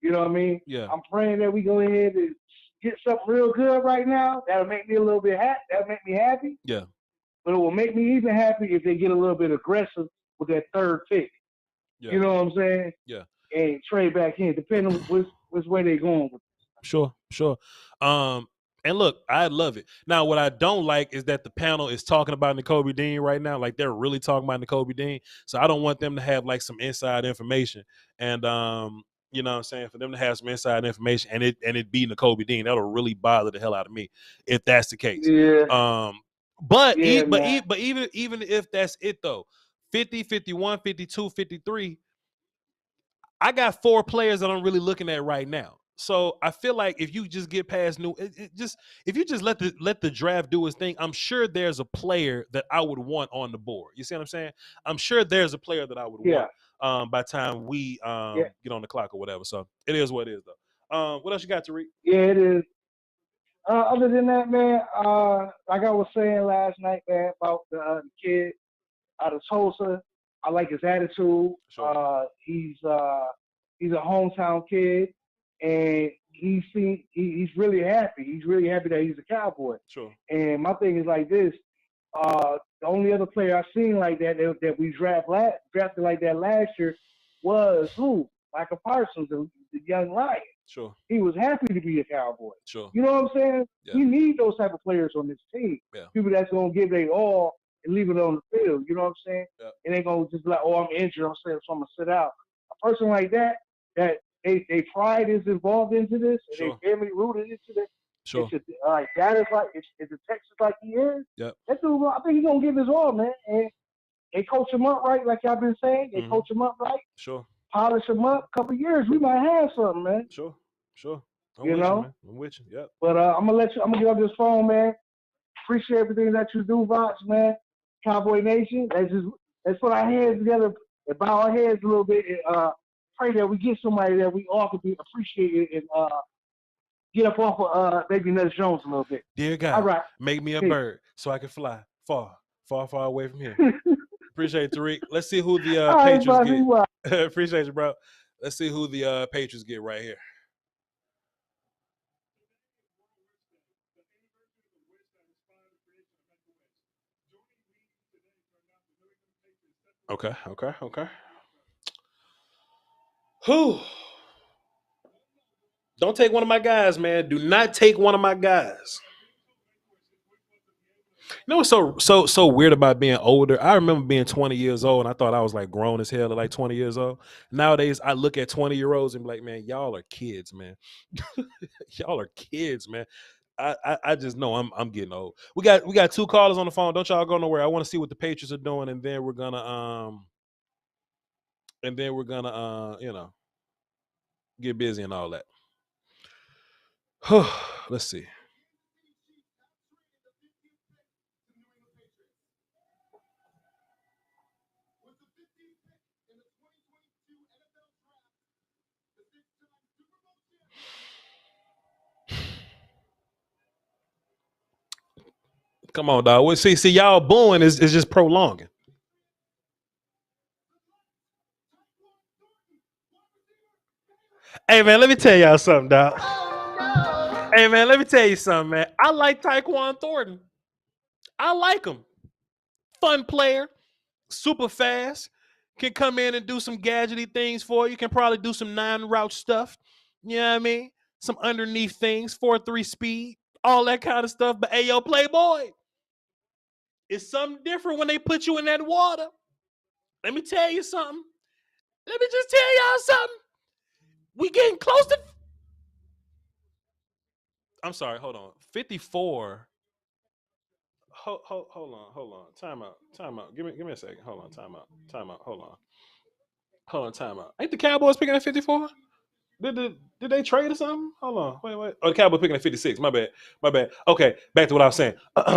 You know what I mean? Yeah. I'm praying that we go ahead and get something real good right now. That'll make me a little bit happy. That'll make me happy. Yeah. But it will make me even happy if they get a little bit aggressive with that third pick. Yeah. You know what I'm saying? Yeah. And trade back in, depending on which way they're going with it. Sure. And look, I love it. Now, what I don't like is that the panel is talking about Nakobe Dean right now. Like, they're really talking about Nakobe Dean. So I don't want them to have like some inside information. And you know what I'm saying, for them to have some inside information and it be Nakobe Dean, that'll really bother the hell out of me if that's the case. Yeah. But even if that's it though, 50, 51, 52, 53, I got 4 players that I'm really looking at right now. So I feel like if you just get past if you just let the draft do its thing, I'm sure there's a player that I would want on the board. You see what I'm saying? I'm sure there's a player that I would want by the time we get on the clock or whatever. So it is what it is though. What else you got, Tariq? Yeah, it is. Other than that, man, like I was saying last night, man, about the kid out of Tulsa, I like his attitude. Sure. He's a hometown kid, and he's really happy. He's really happy that he's a Cowboy. Sure. And my thing is like this: the only other player I've seen like that we drafted like that last year was Michael Parsons, the young Lion. Sure. He was happy to be a Cowboy. Sure. You know what I'm saying? Yeah. We need those type of players on this team. Yeah. People that's gonna give their all and leave it on the field. You know what I'm saying? Yeah. And they gonna just be like, I'm injured, so I'm gonna sit out. A person like that they pride is involved into this, and Sure. they family rooted into this. Sure. Like that is like it's a Texas like he is. Yep. That dude, I think he's gonna give his all, man. And they coach him up right, like y'all been saying. They coach him up right. Sure. Polish him up. A couple of years, we might have something, man. Sure. You know? man. I'm with you. Yep. But I'm gonna get off this phone, man. Appreciate everything that you do, Voch, man. Cowboy Nation. Let's put our heads together and bow our heads a little bit and pray that we get somebody that we all can be appreciated and get up off of maybe Nuts Jones a little bit. Dear God, all right. Make me a bird so I can fly far away from here. Appreciate it, Tariq. Let's see who the Patriots get. Appreciate you, bro. Let's see who the Patriots get right here. Okay. Whew. Don't take one of my guys, man. Do not take one of my guys. You know what's so weird about being older? I remember being 20 years old and I thought I was like grown as hell at like 20 years old. Nowadays, I look at 20-year-olds and be like, man, y'all are kids, man. Y'all are kids, man. I just know I'm getting old. We got 2 callers on the phone. Don't y'all go nowhere. I want to see what the Patriots are doing, and then we're gonna get busy and all that. Let's see. Come on, dog. See, y'all booing is just prolonging. Hey, man, let me tell y'all something, dog. Hey, man, let me tell you something, man. I like Tyquan Thornton. I like him. Fun player. Super fast. Can come in and do some gadgety things for you. Can probably do some 9-route stuff. You know what I mean? Some underneath things. 4.3 speed. All that kind of stuff. But, hey, yo, Playboy. It's something different when they put you in that water. Let me tell you something. Let me just tell y'all something. We getting close to... I'm sorry, hold on. 54. Hold on. Time out. Give me a second. Hold on. Time out. Hold on. Time out. Ain't the Cowboys picking at 54? Did they trade or something? Hold on. Wait. Oh, the Cowboys picking at 56. My bad. Okay, back to what I was saying. Hey,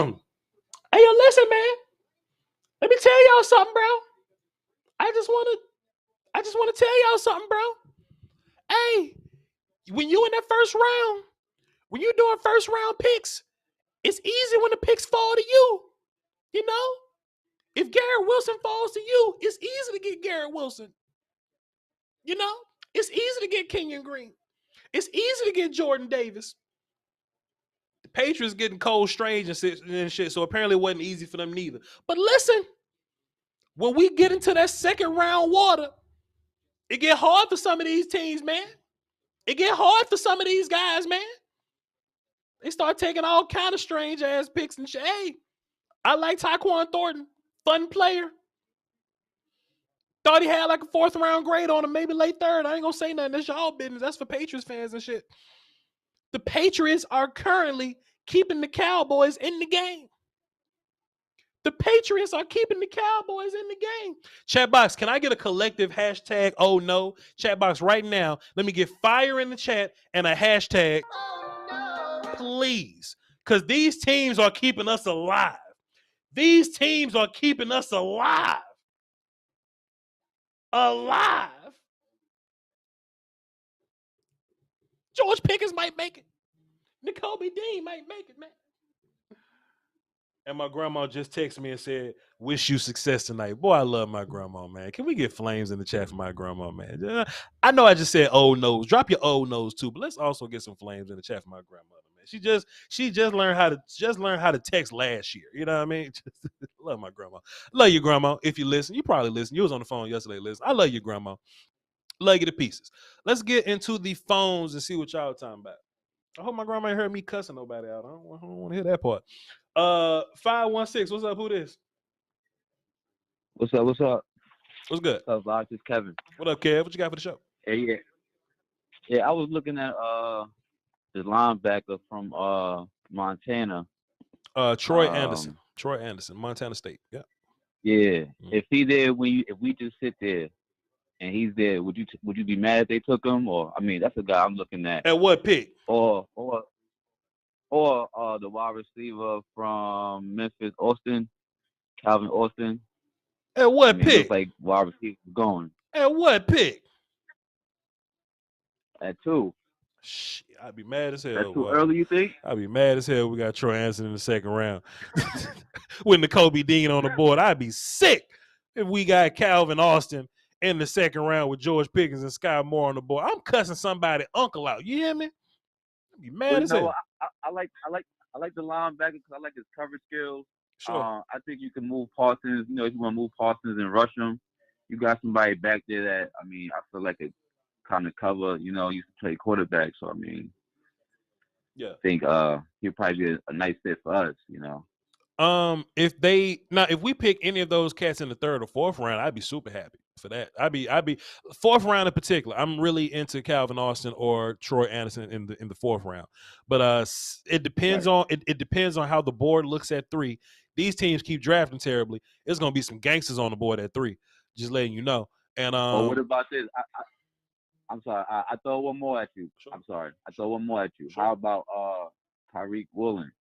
yo, listen, man. Let me tell y'all something, bro. I just want to tell y'all something, bro. Hey, when you in that first round, when you doing first round picks, it's easy when the picks fall to you. You know, if Garrett Wilson falls to you, it's easy to get Garrett Wilson. You know, it's easy to get Kenyon Green. It's easy to get Jordan Davis. The Patriots getting Cole Strange and shit, so apparently it wasn't easy for them neither. But listen, when we get into that second round water, it get hard for some of these teams, man. It get hard for some of these guys, man. They start taking all kind of strange ass picks and shit. Hey, I like Tyquan Thornton. Fun player. Thought he had like a 4th round grade on him, maybe late 3rd. I ain't gonna say nothing. That's y'all business. That's for Patriots fans and shit. The Patriots are currently keeping the Cowboys in the game. The Patriots are keeping the Cowboys in the game. Chat box, can I get a collective hashtag? Oh no. Chat box right now. Let me get fire in the chat and a hashtag. Oh, no. Please. Because these teams are keeping us alive. These teams are keeping us alive. Alive. George Pickens might make it. Nakobe Dean might make it, man. And my grandma just texted me and said, wish you success tonight. Boy, I love my grandma, man. Can we get flames in the chat for my grandma, man? I know I just said old nose. Drop your old nose too, but let's also get some flames in the chat for my grandmother, man. She just learned how to text last year. You know what I mean? Love my grandma. Love you, grandma. If you listen, you probably listen. You was on the phone yesterday, listen. I love you, grandma. Love you to pieces. Let's get into the phones and see what y'all talking about. I hope my grandma ain't heard me cussing nobody out. I don't want to hear that part. 516. What's up? Who this? What's up? What's good? What's up, Voch? It's Kevin. What up, Kev? What you got for the show? Yeah. I was looking at the linebacker from Montana. Troy Anderson. Troy Anderson, Montana State. Yeah. Yeah. Mm-hmm. If he there if we just sit there and he's there, would you be mad if they took him? Or I mean, that's the guy I'm looking at. At what pick? Or the wide receiver from Memphis, Calvin Austin. At what pick? Looks like wide receiver going. At what pick? At 2. Shit, I'd be mad as hell. That's too early, you think? I'd be mad as hell. We got Troy Anderson in the second round. With Nakobe Dean on the board, I'd be sick if we got Calvin Austin in the second round with George Pickens and Sky Moore on the board. I'm cussing somebody uncle out. You hear me? I'd be mad as hell. I like the linebacker because I like his coverage skills. Sure. I think you can move Parsons. You know, if you want to move Parsons and rush him, you got somebody back there that I feel like it kind of cover. You know, used to play quarterback, so I think he'll probably be a nice fit for us. You know. If we pick any of those cats in the 3rd or 4th round, I'd be super happy for that. I'd be 4th round in particular. I'm really into Calvin Austin or Troy Anderson in the 4th round. But it depends on it depends on how the board looks at 3. These teams keep drafting terribly. There's gonna be some gangsters on the board at 3. Just letting you know. And what about this? I'm sorry. I throw one more at you. Sure. I'm sorry. I throw one more at you. Sure. How about Tyreek Woolen?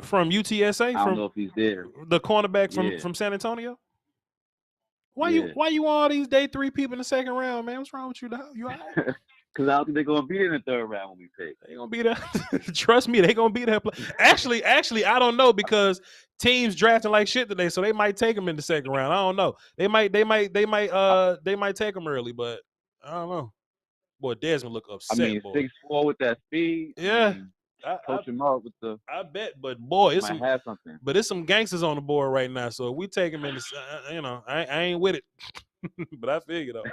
From UTSA? I don't know if he's there. The cornerback from San Antonio? Why you want all these day 3 people in the second round, man? What's wrong with you? You all right? Because I don't think they're gonna be in the 3rd round when we pick. They're gonna be there. Trust me, they're gonna be there. Actually, I don't know because teams drafting like shit today, so they might take them in the second round. I don't know. They might take them early, but I don't know. Boy, Desmond look upset. 6'4" with that speed. Yeah. Coach him up with the. I bet, but boy, it's some gangsters on the board right now. So if we take him in, I ain't with it, but I figure though.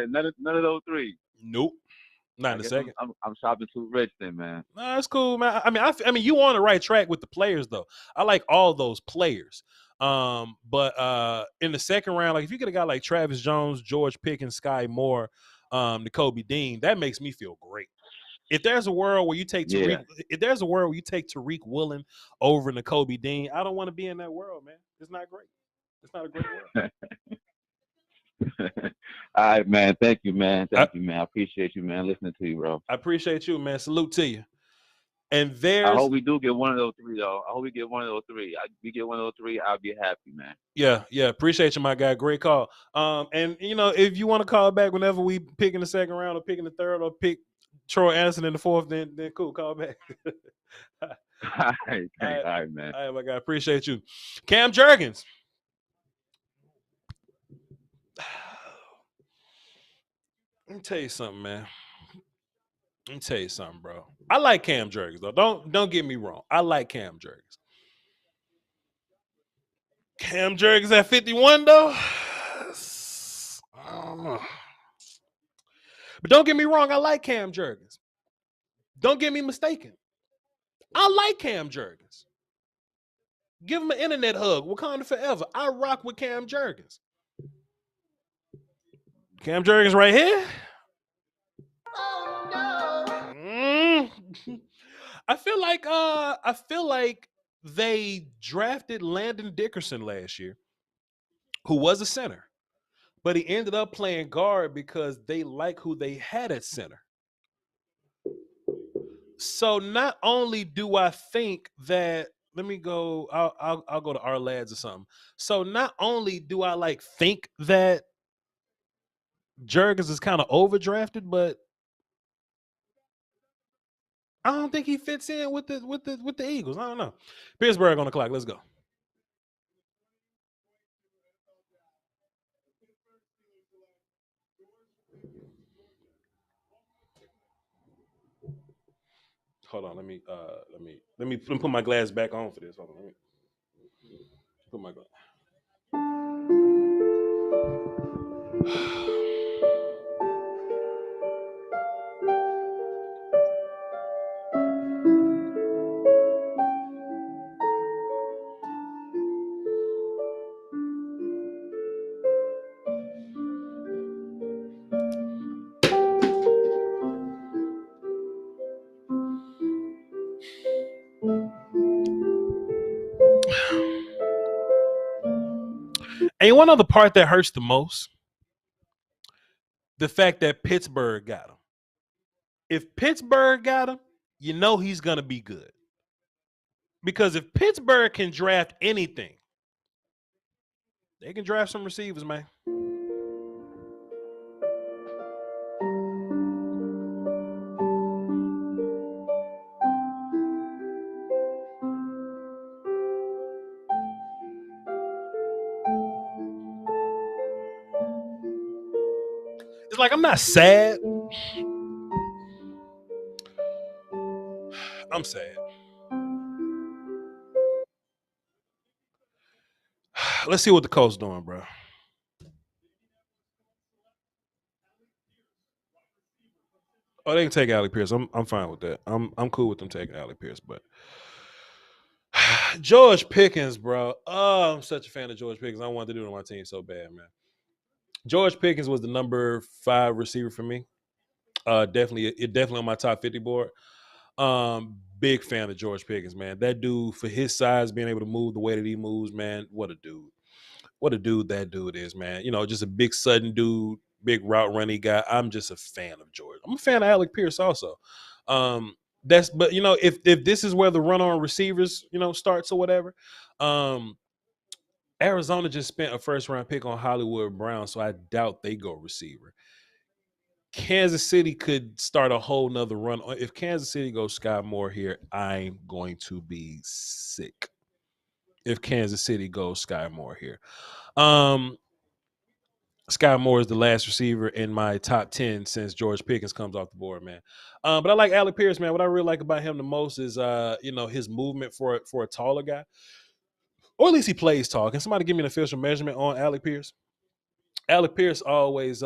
none of those 3. Nope, not in a second. I'm shopping too rich then, man. No, that's cool, man. I mean, you on the right track with the players though. I like all those players. But in the second round, like if you get a guy like Travis Jones, George Pickens, Sky Moore, Nakobe Dean, that makes me feel great. If there's a world where you take Tariq, if there's a world where you take Tariq Woolen over Nakobe Dean, I don't want to be in that world, man. It's not great. It's not a great world. All right, man. Thank you, man. Thank you, man. I appreciate you, man. Listening to you, bro. I appreciate you, man. Salute to you. And I hope we do get one of those three, though. I hope we get one of those three. We get one of those three, I'll be happy, man. Yeah. Appreciate you, my guy. Great call. And if you want to call back whenever we pick in the second round or pick in the third or pick Troy Anderson in the fourth, then cool. Call back. All right, man. All right, my guy. Appreciate you. Cam Jurgens. Let me tell you something, man. Let me tell you something, bro. I like Cam Jurgens, though. Don't get me wrong. I like Cam Jurgens. Cam Jurgens at 51, though. I don't know. But don't get me wrong. I like Cam Jurgens. Don't get me mistaken. I like Cam Jurgens. Give him an internet hug. Wakanda forever. I rock with Cam Jurgens. Cam Jurgens right here. I feel like they drafted Landon Dickerson last year, who was a center, but he ended up playing guard because they like who they had at center. So not only do I think that, let me go, I'll go to our lads or something. So not only do I think that Jurgens is kind of overdrafted, but I don't think he fits in with the Eagles. I don't know. Pittsburgh on the clock. Let's go. Hold on. Let me put my glass back on for this. Hold on. Let me put my glass. And one other part that hurts the most, the fact that Pittsburgh got him. If Pittsburgh got him, you know he's going to be good. Because if Pittsburgh can draft anything, they can draft some receivers, man. It's like I'm not sad. I'm sad. Let's see what the Colts doing, bro. Oh, they can take Alec Pierce. I'm fine with that. I'm cool with them taking Alec Pierce, but George Pickens, bro. Oh, I'm such a fan of George Pickens. I wanted to do it on my team so bad, man. George Pickens was the number 5 receiver for me. Definitely on my top 50 board. Big fan of George Pickens, man. That dude, for his size, being able to move the way that he moves, man, what a dude. What a dude that dude is, man. Just a big sudden dude, big route running guy. I'm just a fan of George. I'm a fan of Alec Pierce also. But if this is where the run on receivers, starts or whatever, Arizona just spent a first round pick on Hollywood Brown, so I doubt they go receiver. Kansas City could start a whole nother run. If Kansas City goes Sky Moore here, I'm going to be sick. If Kansas City goes Sky Moore here. Sky Moore is the last receiver in my top 10 since George Pickens comes off the board, man. But I like Alec Pierce, man. What I really like about him the most is, his movement for a taller guy. Or at least he plays tall. Can somebody give me an official measurement on Alec Pierce? Alec Pierce always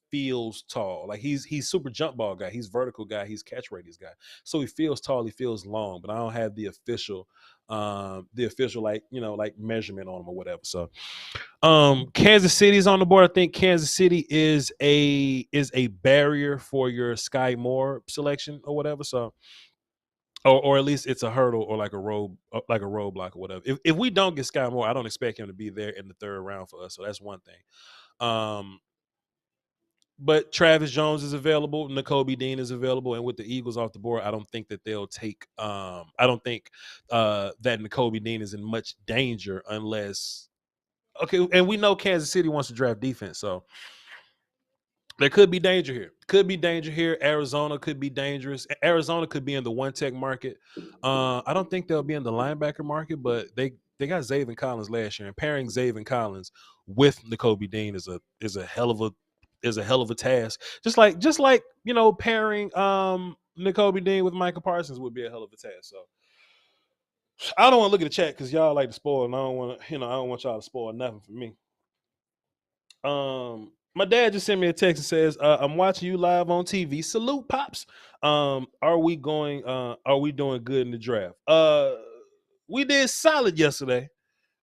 feels tall. Like he's super jump ball guy. He's vertical guy. He's catch radius guy. So he feels tall. He feels long. But I don't have the official the official like measurement on them or whatever. So Kansas City's on the board. I think Kansas City is a barrier for your Sky Moore selection or whatever. So or at least it's a hurdle or like a roadblock or whatever. If we don't get Sky Moore, I don't expect him to be there in the third round for us. So that's one thing. But Travis Jones is available, Nakobe Dean is available, and with the Eagles off the board, I don't think that they'll take. I don't think that Nakobe Dean is in much danger unless. Okay, and we know Kansas City wants to draft defense, so there could be danger here. Arizona could be dangerous. Arizona could be in the one tech market. I don't think they'll be in the linebacker market, but they got Zaven Collins last year, and pairing Zaven Collins with Nakobe Dean is a hell of a task. Just like pairing Nakobe Dean with Micah Parsons would be a hell of a task. So I don't want to look at the chat because y'all like to spoil, and I don't want y'all to spoil nothing for me. My dad just sent me a text and says, I'm watching you live on TV. Salute, Pops. Are we doing good in the draft? We did solid yesterday.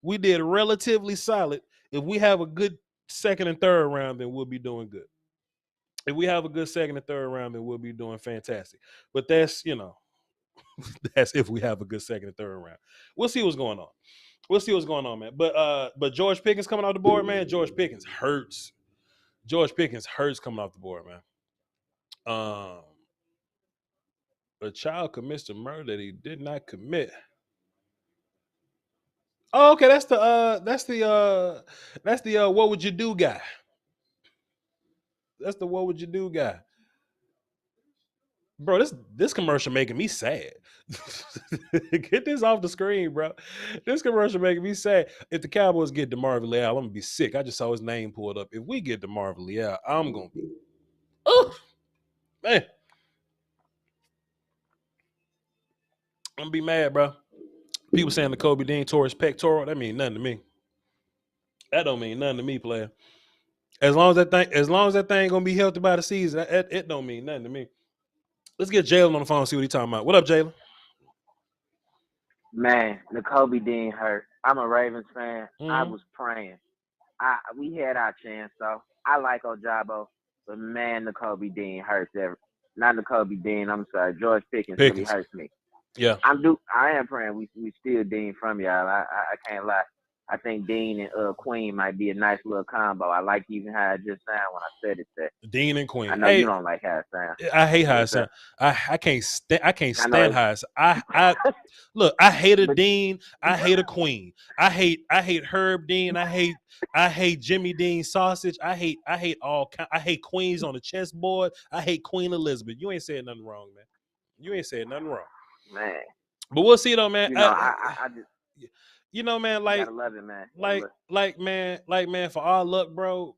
We did relatively solid. If we have a good second and third round, then we'll be doing good. If we have a good second and third round, then we'll be doing fantastic. But that's, that's if we have a good second and third round. We'll see what's going on. Man. But George Pickens coming off the board, man. George Pickens hurts coming off the board, man. A child commits the murder that he did not commit. Oh, okay. That's the what would you do guy. That's the what would you do guy. Bro, this commercial making me sad. Get this off the screen, bro. This commercial making me sad. If the Cowboys get DeMar Leal, I'm gonna be sick. I just saw his name pulled up. If we get DeMar Leal, I'm gonna be, man, I'm gonna be mad, bro. People saying Nakobe Dean tore his pectoral. That mean nothing to me. That don't mean nothing to me, player. As long as that thing gonna be healthy by the season, it don't mean nothing to me. Let's get Jalen on the phone and see what he's talking about. What up, Jalen? Man, Nakobe Dean hurt. I'm a Ravens fan. Mm-hmm. I was praying. We had our chance, so I like Ojabo, but man, Nakobe Dean hurts. Not Nakobe Dean. I'm sorry, George Pickens really hurts me. Yeah, I am praying we steal Dean from y'all. I can't lie. I think Dean and Queen might be a nice little combo. I like even how it just sounded when I said it. That Dean and Queen. I know you don't like how it sounds. I hate how it sounds. I can't stand how it sounds. I look. I hate a Dean. I hate a Queen. I hate Herb Dean. I hate Jimmy Dean sausage. I hate Queens on the chessboard. I hate Queen Elizabeth. You ain't saying nothing wrong, man. You ain't saying nothing wrong, man. But we'll see though, man. I just. Man, like, gotta love it, man. Man, for our luck, bro,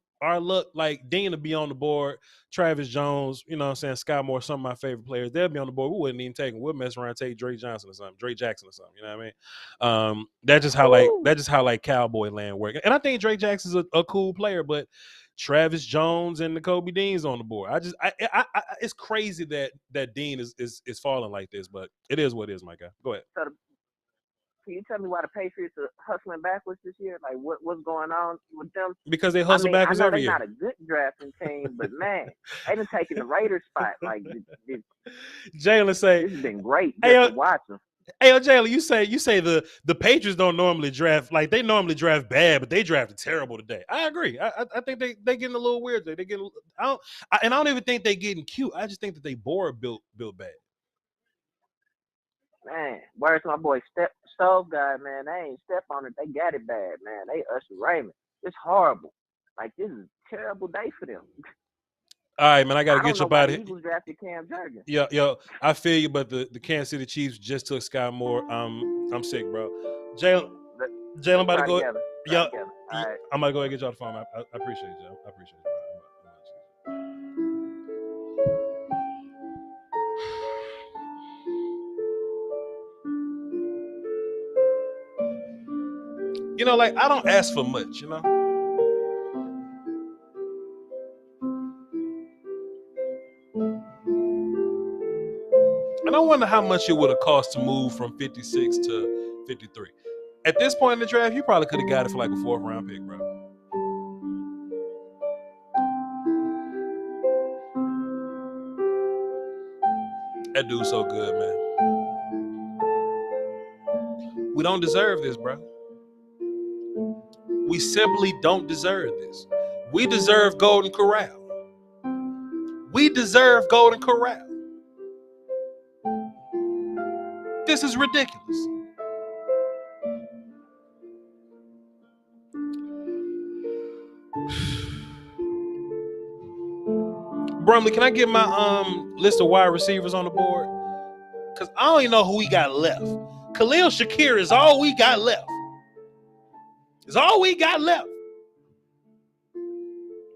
like Dean will be on the board. Travis Jones, you know what I'm saying, Sky Moore, some of my favorite players, they'll be on the board. We wouldn't even take them. We'll mess around and take Drake Jackson or something, you know what I mean? That's just how Cowboy land work. And I think Drake Jackson's a cool player, but Travis Jones and Nakobe Dean's on the board. It's crazy that Dean is falling like this, but it is what it is, my guy. Go ahead. Can you tell me why the Patriots are hustling backwards this year? Like, what's going on with them? Because they hustle backwards every year. I know they're not a good drafting team, but man, they've been taking the Raiders spot. Like, Jalen say, this has been great just to watch them. Hey, Jalen, you say the Patriots don't normally draft, like they normally draft bad, but they drafted terrible today. I agree. I think they getting a little weird today. I don't even think they getting cute. I just think that they board built bad. Man, where's my boy Stove guy, man? They ain't step on it. They got it bad, man. They Usher Raymond. It's horrible. Like, this is a terrible day for them. All right, man, I got to get you up out of here. Eagles drafted Cam Jurgens. Yo, I feel you, but the Kansas City Chiefs just took Sky Moore. I'm sick, bro. Jalen, I'm about to go. Yo, right. I'm about to go ahead and get you off the phone. I appreciate you. I appreciate you. Like, I don't ask for much, And I wonder how much it would have cost to move from 56 to 53. At this point in the draft, you probably could have got it for like a 4th round pick, bro. That dude's so good, man. We don't deserve this, bro. We simply don't deserve this. We deserve Golden Corral. We deserve Golden Corral. This is ridiculous. Brumley, can I get my list of wide receivers on the board? Because I don't even know who we got left. Khalil Shakir is all we got left. It's all we got left.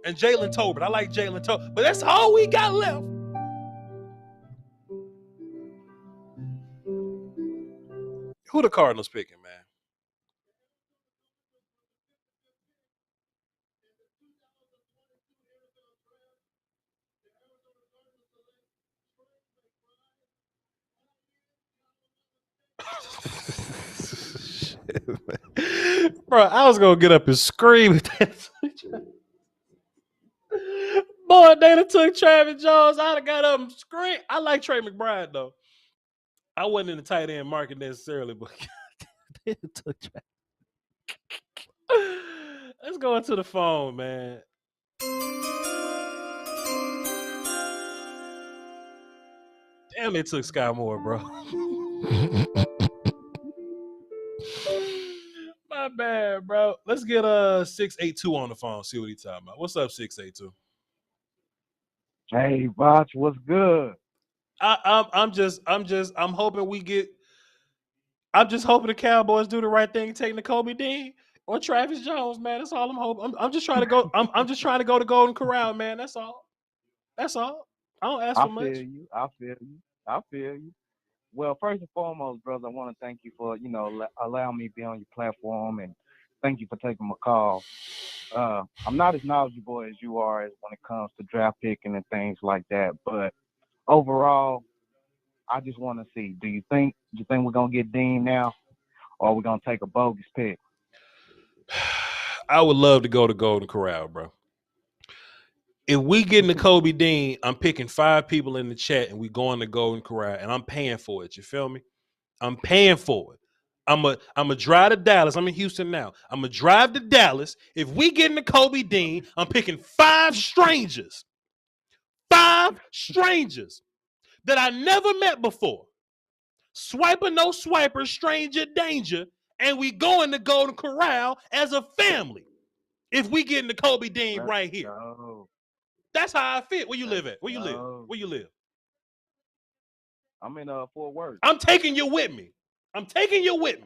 And Jalen Tolbert. I like Jalen Tolbert, but that's all we got left. Who the Cardinals picking, man? Shit, man. Bro, I was gonna get up and scream. Boy, they done took Travis Jones. I'd have got up and screamed. I like Trey McBride, though. I wasn't in the tight end market necessarily, but they took Travis. Let's go into the phone, man. Damn, they took Sky Moore, bro. My bad, bro. Let's get 682 on the phone. See what he's talking about. What's up, 682? Hey, Voch, what's good? I'm hoping we get. I'm just hoping the Cowboys do the right thing, and take Nakobe Dean or Travis Jones, man. That's all I'm hoping. I'm just trying to go. I'm just trying to go to Golden Corral, man. That's all. That's all. I don't ask for much. I feel you. Well, first and foremost, brother, I want to thank you for allowing me to be on your platform, and thank you for taking my call. I'm not as knowledgeable as you are when it comes to draft picking and things like that, but overall, I just want to see. Do you think we're gonna get Dean now, or are we gonna take a bogus pick? I would love to go to Golden Corral, bro. If we get Nakobe Dean, I'm picking 5 people in the chat, and we going to Golden Corral, and I'm paying for it. You feel me? I'm paying for it. I'm a drive to Dallas. I'm in Houston now. I'm a drive to Dallas. If we get Nakobe Dean, I'm picking 5 strangers. 5 strangers that I never met before. Swiper, no swiper, stranger danger, and we going to Golden Corral as a family. If we get Nakobe Dean right here. That's how I feel. Where you live at? Where you live? Where you live? I'm in Fort Worth. I'm taking you with me.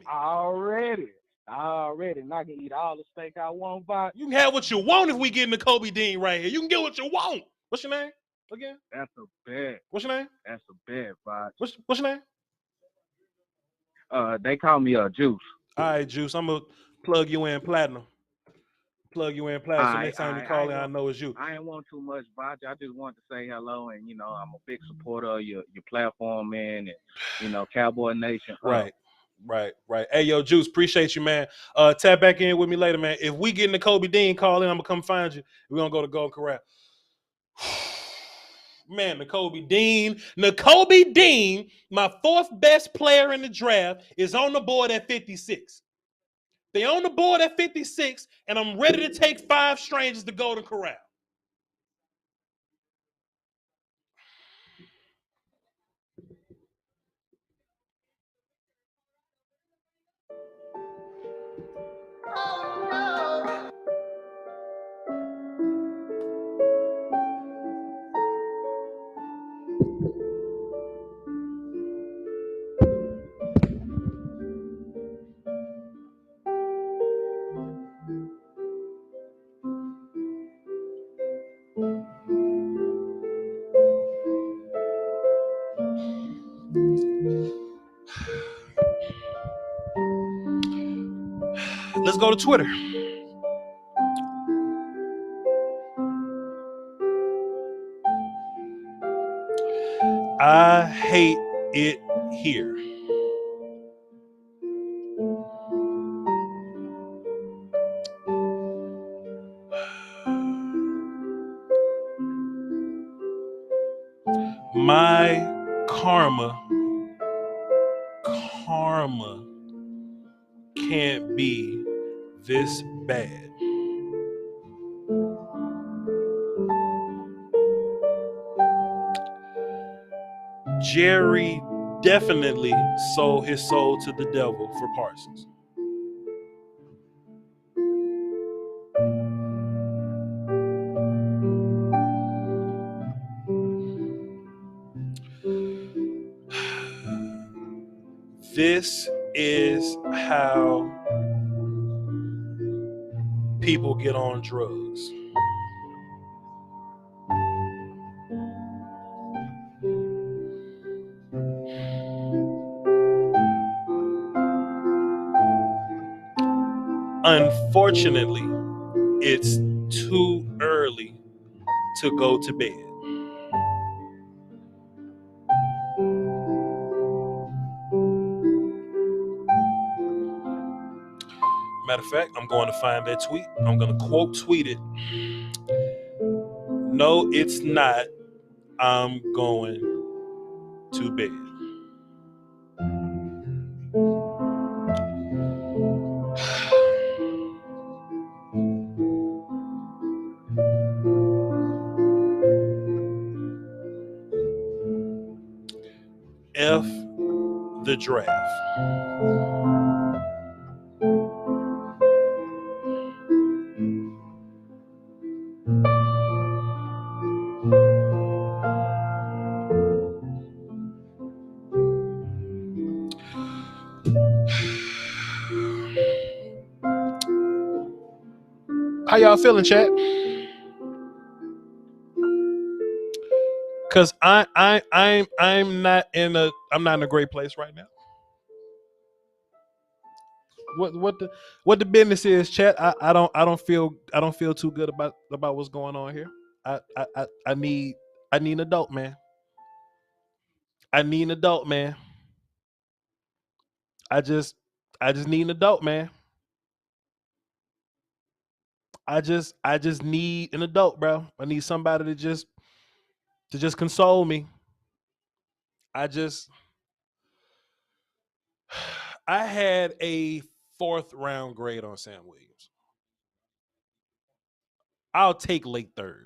Already. And I can eat all the steak I want, Voch. You can have what you want if we get Nakobe Dean right here. You can get what you want. What's your name again? That's a bet. What's your name? That's a bet, Voch. What's your name? They call me Juice. All right, Juice. I'm gonna plug you in platinum. So next time you call in, I know it's you. I ain't want too much, Voch. I just want to say hello, and I'm a big supporter of your platform, man, and Cowboy Nation. Right. Hey, yo, Juice, appreciate you, man. Tap back in with me later, man. If we get Nakobe Dean, call in. I'm gonna come find you. We're gonna go to Golden Corral. Man, Nakobe Dean, my 4th best player in the draft, is on the board at 56. They on the board at 56, and I'm ready to take 5 strangers to Golden Corral. Let's go to Twitter. I hate it here. karma can't be this bad. Jerry definitely sold his soul to the devil for Parsons. This is how people get on drugs. Unfortunately, it's too early to go to bed. Matter of fact, I'm going to find that tweet. I'm going to quote tweet it. No, it's not. I'm going to bed. F the draft. How y'all feeling, chat? Cause I'm not in a great place right now. What the business is, chat? I don't feel too good about what's going on here. I need an adult man. I need an adult man. I just need an adult man. I just need an adult, bro. I need somebody to just console me. I had a 4th round grade on Sam Williams. I'll take late 3rd.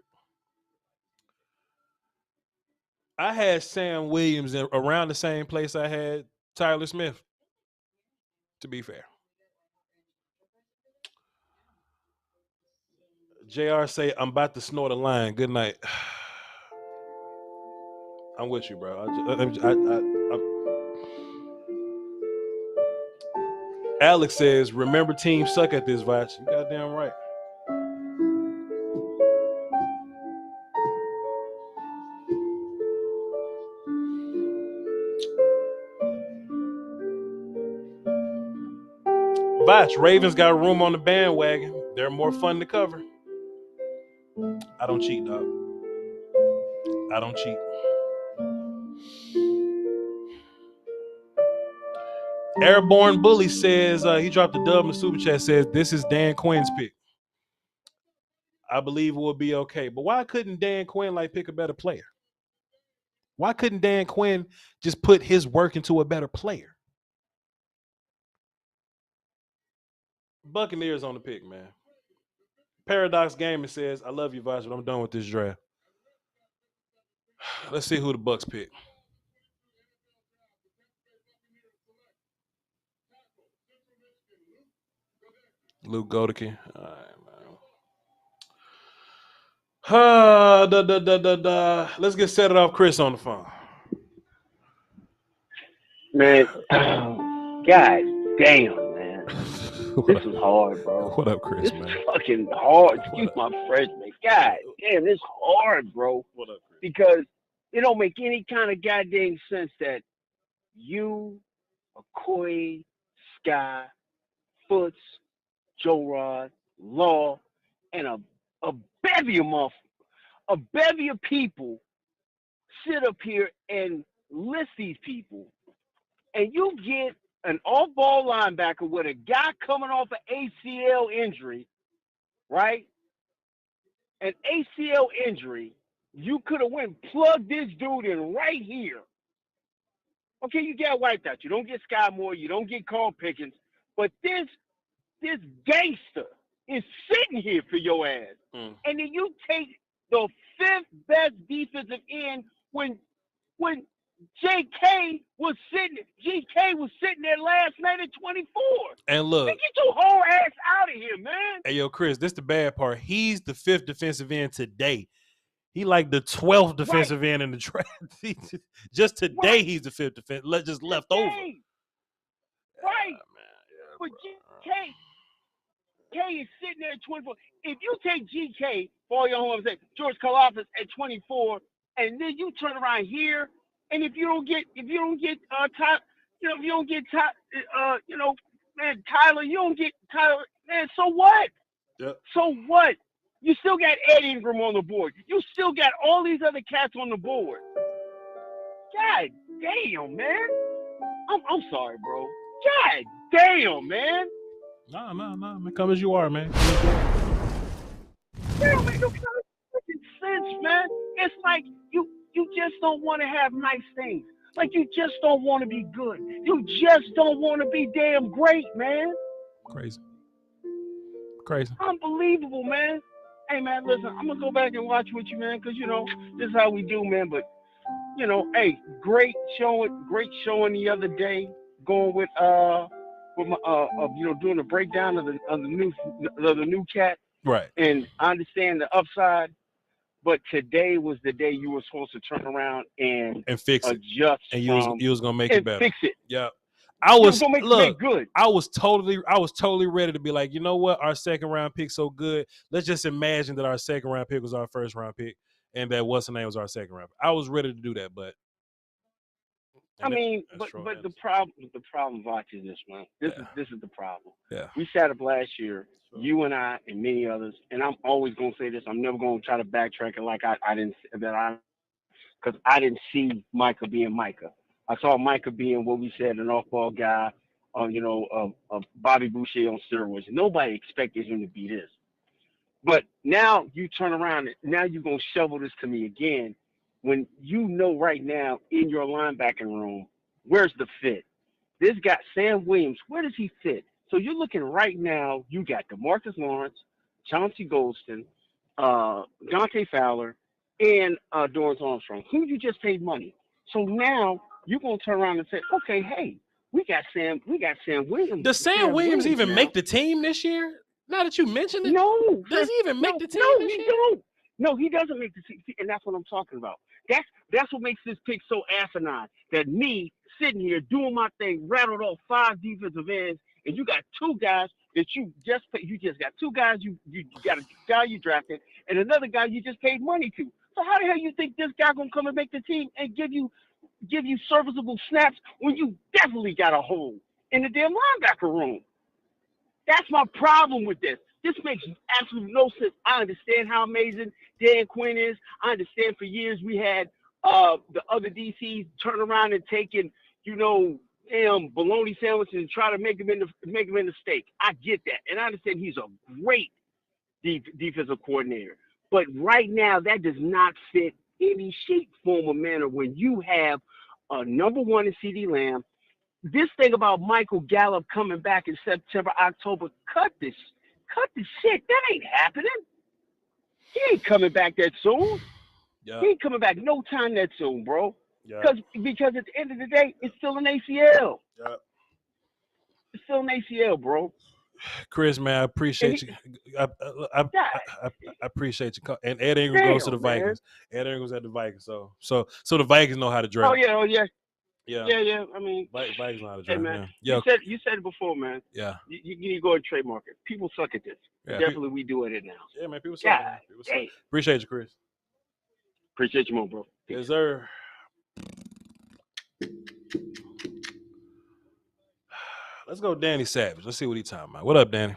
I had Sam Williams around the same place I had Tyler Smith, to be fair. JR say, I'm about to snort a line. Good night. I'm with you, bro. Alex says, remember teams suck at this, Voch. You goddamn right. Voch, Ravens got room on the bandwagon. They're more fun to cover. I don't cheat, dog. I don't cheat. Airborne Bully says, he dropped a dub in the super chat, says, this is Dan Quinn's pick. I believe we'll be okay. But why couldn't Dan Quinn pick a better player? Why couldn't Dan Quinn just put his work into a better player? Buccaneers on the pick, man. Paradox Gaming says, I love you, Voch, but I'm done with this draft. Let's see who the Bucs pick. Luke Godeke. All right, man. Let's get set it off. Chris on the phone. Man, God damn, man. This is hard, bro. What up, Chris, this man? Is fucking hard. Excuse my French, man. God damn, this is hard, bro. What up, Chris? Because it don't make any kind of goddamn sense that you, McCoy, Sky, Foots, Joe Rod, Law, and a bevy of people sit up here and list these people, and you get an off-ball linebacker with a guy coming off an ACL injury, right? An ACL injury, you could have went and plugged this dude in right here, Okay, you get wiped out. You don't get Sky Moore. You don't get Carl Pickens. But this gangster is sitting here for your ass. And then you take the 5th best defensive end when GK was sitting there last night at 24. And look, man, get your whole ass out of here, man. Hey, yo, Chris, this the bad part. He's the 5th defensive end today. He like the 12th defensive end in the draft. Just today, he's the 5th defense. Just left over. Right. But GK is sitting there at 24. If you take GK for all your homes, George Karlaftis at 24, and then you turn around here, and if you don't get Tyler, man, so what? Yep. So what? You still got Ed Ingram on the board. You still got all these other cats on the board. God damn, man. I'm sorry, bro. God damn, man. Nah, man. Come as you are, man. That don't make no kind of freaking sense, man. It's like you just don't want to have nice things. Like you just don't want to be good. You just don't want to be damn great, man. Crazy. Unbelievable, man. Hey, man, listen, I'm going to go back and watch with you, man, because, this is how we do, man. But, hey, great showing the other day, going with my, doing a breakdown of the new cat. Right. And I understand the upside, but today was the day you were supposed to turn around and fix it. Adjust. And you was going to make it better. Fix it. Yeah. I was totally ready to be like, you know what? Our second round pick so good. Let's just imagine that our second round pick was our first round pick, and that what's the name was our second round pick. I was ready to do that, but the problem, Voch, is this, man. This is the problem. Yeah. We sat up last year, you and I and many others, and I'm always gonna say this. I'm never gonna try to backtrack it like because I didn't see Micah being Micah. I saw Micah being what we said, an off-ball guy, Bobby Boucher on steroids. Nobody expected him to be this. But now you turn around and now you're going to shovel this to me again when you know right now in your linebacking room, where's the fit? This guy, Sam Williams, where does he fit? So you're looking right now, you got DeMarcus Lawrence, Chauncey Golston, Dante Fowler, and Dorrance Armstrong, who you just paid money. So now you're gonna turn around and say, okay, hey, we got Sam Williams. Does Sam Williams even make the team this year? Now that you mentioned it, no. Does he even make the team? No, he don't. No, he doesn't make the team, and that's what I'm talking about. That's what makes this pick so asinine. That me sitting here doing my thing, rattled off 5 defensive ends, and you got 2 guys that you just got 2 guys you got a guy you drafted and another guy you just paid money to. So how the hell you think this guy gonna come and make the team and give you serviceable snaps when you definitely got a hole in the damn linebacker room? That's my problem with this. This makes absolutely no sense. I understand how amazing Dan Quinn is. I understand for years we had the other DCs turn around and taking, damn bologna sandwiches and try to make them into steak. I get that. And I understand he's a great defensive coordinator. But right now, that does not fit any shape, form, or manner when you have a number 1 in CeeDee Lamb. This thing about Michael Gallup coming back in September, October, cut the shit. That ain't happening. He ain't coming back that soon. Yeah. He ain't coming back no time that soon, bro. Yeah. Because at the end of the day, it's still an ACL. Yeah. It's still an ACL, bro. Chris, man, I appreciate you. I appreciate you. And Ed Ingram goes to the Vikings. Ed Ingram's at the Vikings, so the Vikings know how to draft. Oh yeah. Yeah. I mean, Vikings know how to hey, draft. man, Yeah. you said it before, man. Yeah. You need to go and trademark it. People suck at this. Yeah, definitely, we do it now. Yeah, man. People suck. Appreciate you, Chris. Appreciate you more, bro. Yes, sir. Let's go Danny Savage. Let's see what he's talking about. What up, Danny?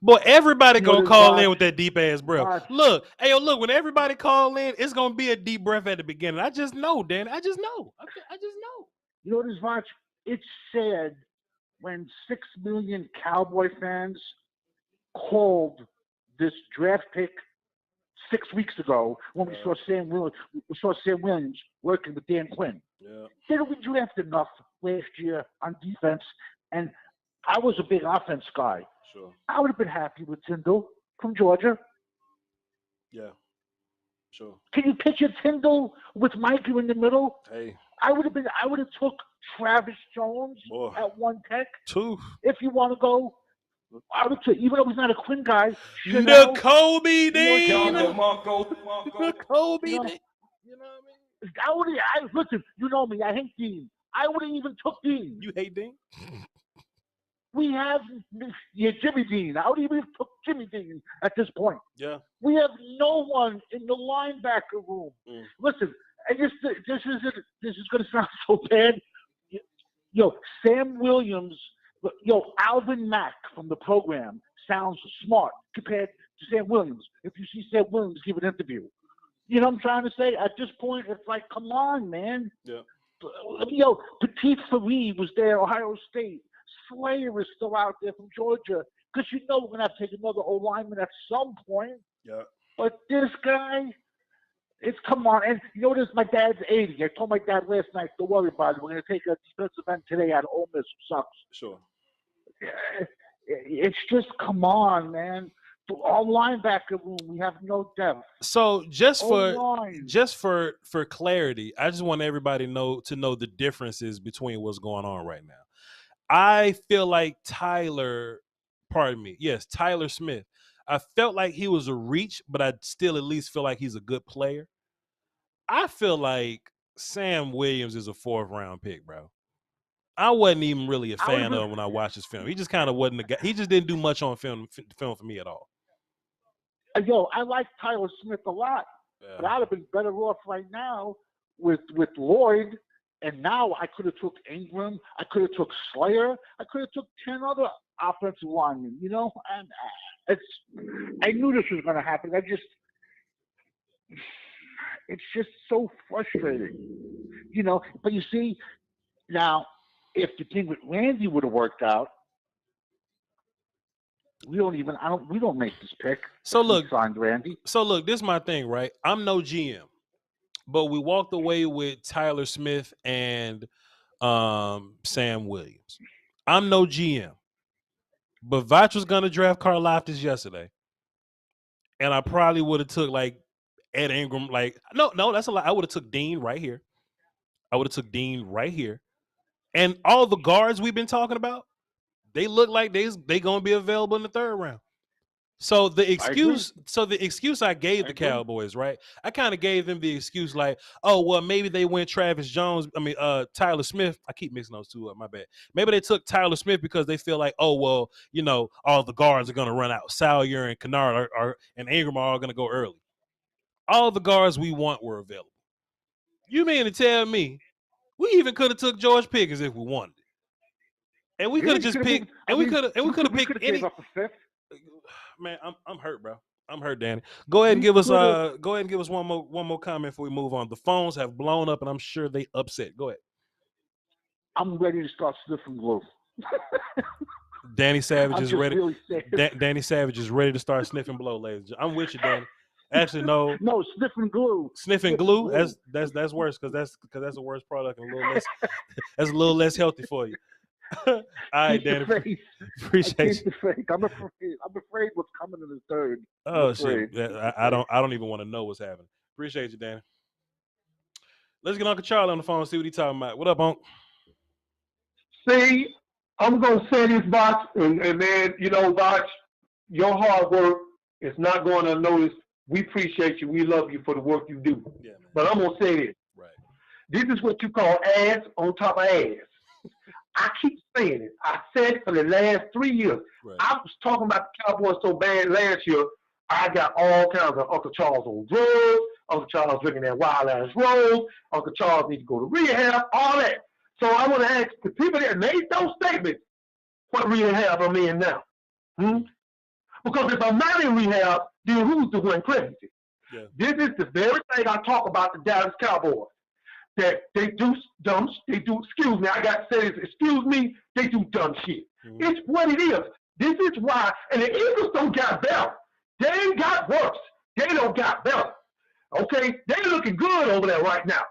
Boy, everybody gonna call in with that deep ass breath. Look, when everybody call in, it's gonna be a deep breath at the beginning. I just know, Danny. I just know. I just know. You know what is, Voch? It's sad when 6 million Cowboy fans called this draft pick 6 weeks ago when we saw Sam Williams working with Dan Quinn. Yeah. Didn't we draft enough last year on defense? And I was a big offense guy. Sure. I would have been happy with Tyndall from Georgia. Yeah. Sure. Can you picture Tyndall with Micah in the middle? Hey. I would have took Travis Jones at 1 tech. Two. If you want to go, I would take, even though he's not a Quinn guy. Nakobe Dean. Nakobe Dean. You know what I mean? Listen, you know me. I hate Dean. I would have even took Dean. You hate Dean? We have Jimmy Dean. I would even have took Jimmy Dean at this point. Yeah. We have no one in the linebacker room. Listen, and this is going to sound so bad. Sam Williams, Alvin Mack from the program sounds smart compared to Sam Williams. If you see Sam Williams give an interview, you know what I'm trying to say? At this point, it's like, come on, man. Yeah. Petit Farid was there, Ohio State. Slayer is still out there from Georgia. Because we're going to have to take another O-lineman at some point. Yeah. But this guy, come on. And you know what it is? My dad's 80. I told my dad last night, don't worry about it. We're going to take a defensive end today out of Ole Miss, who sucks. Sure. It's just, come on, man. Our linebacker room, we have no depth. So just for clarity, I just want everybody to know the differences between what's going on right now. I feel like Tyler Smith. I felt like he was a reach, but I still at least feel like he's a good player. I feel like Sam Williams is a 4th-round pick, bro. I wasn't even really a fan of him when I watched his film. He just kind of wasn't the guy. He just didn't do much on film for me at all. I like Tyler Smith a lot, but I'd have been better off right now with Lloyd. And now I could have took Ingram. I could have took Slayer. I could have took 10 other offensive linemen. And I knew this was going to happen. It's just so frustrating, But you see, now if the thing with Randy would have worked out, we don't make this pick. So look, signed Randy. So look, this is my thing, right? I'm no GM, but we walked away with Tyler Smith and Sam Williams. I'm no GM, but Voch was gonna draft Karlaftis yesterday, and I probably would have took like Ed Ingram. Like no, that's a lie. I would have took Dean right here. And all the guards we've been talking about, they look like they gonna be available in the 3rd round. So the excuse I gave the Cowboys, right? I kind of gave them the excuse like, oh well, maybe they went Tyler Smith. I keep mixing those two up. My bad. Maybe they took Tyler Smith because they feel like, oh well, all the guards are gonna run out. Salyer and Kennard and Ingram are all gonna go early. All the guards we want were available. You mean to tell me we even could have took George Pickens if we wanted it, and we could have just picked, and we could have picked any. Man, I'm hurt, bro. I'm hurt, Danny. Go ahead and give us one more comment before we move on. The phones have blown up, and I'm sure they upset. Go ahead. I'm ready to start sniffing glue. Danny Savage is ready. Really Danny Savage is ready to start sniffing blow, ladies. I'm with you, Danny. Actually, no. No, sniffing glue. Sniffing glue. That's worse because that's a worse product and that's a little less healthy for you. All right, Danny. Appreciate you. I'm afraid what's coming in the 3rd. Oh shit! I don't even want to know what's happening. Appreciate you, Danny. Let's get Uncle Charlie on the phone and see what he's talking about. What up, Unc? See, I'm gonna say this, Voch, and man, Voch, your hard work is not going unnoticed. We appreciate you. We love you for the work you do. Yeah, but I'm gonna say this. Right. This is what you call ass on top of ass. I keep saying it. I said it for the last 3 years. Right. I was talking about the Cowboys so bad last year. I got all kinds of Uncle Charles on drugs, Uncle Charles drinking that wild-ass rose, Uncle Charles needs to go to rehab, all that. So I want to ask the people that made those statements, what rehab I'm in now? Because if I'm not in rehab, then who's the one crazy? Yeah. This is the very thing I talk about the Dallas Cowboys. That they do dumb, excuse me, I got to say this, excuse me, they do dumb shit. Mm-hmm. It's what it is. This is why, and the Eagles don't got better. They ain't got worse. They don't got better. Okay, they looking good over there right now.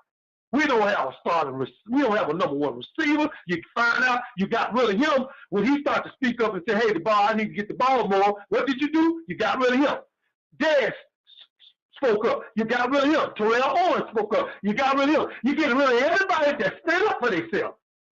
We don't have a starting. We don't have a number one receiver. You can find out you got rid of him when he started to speak up and say, "Hey, the ball, I need to get the ball more." What did you do? You got rid of him. Dez spoke up. You got rid of him. Terrell Owens spoke up. You got rid of him. You get rid of everybody that stand up for themselves.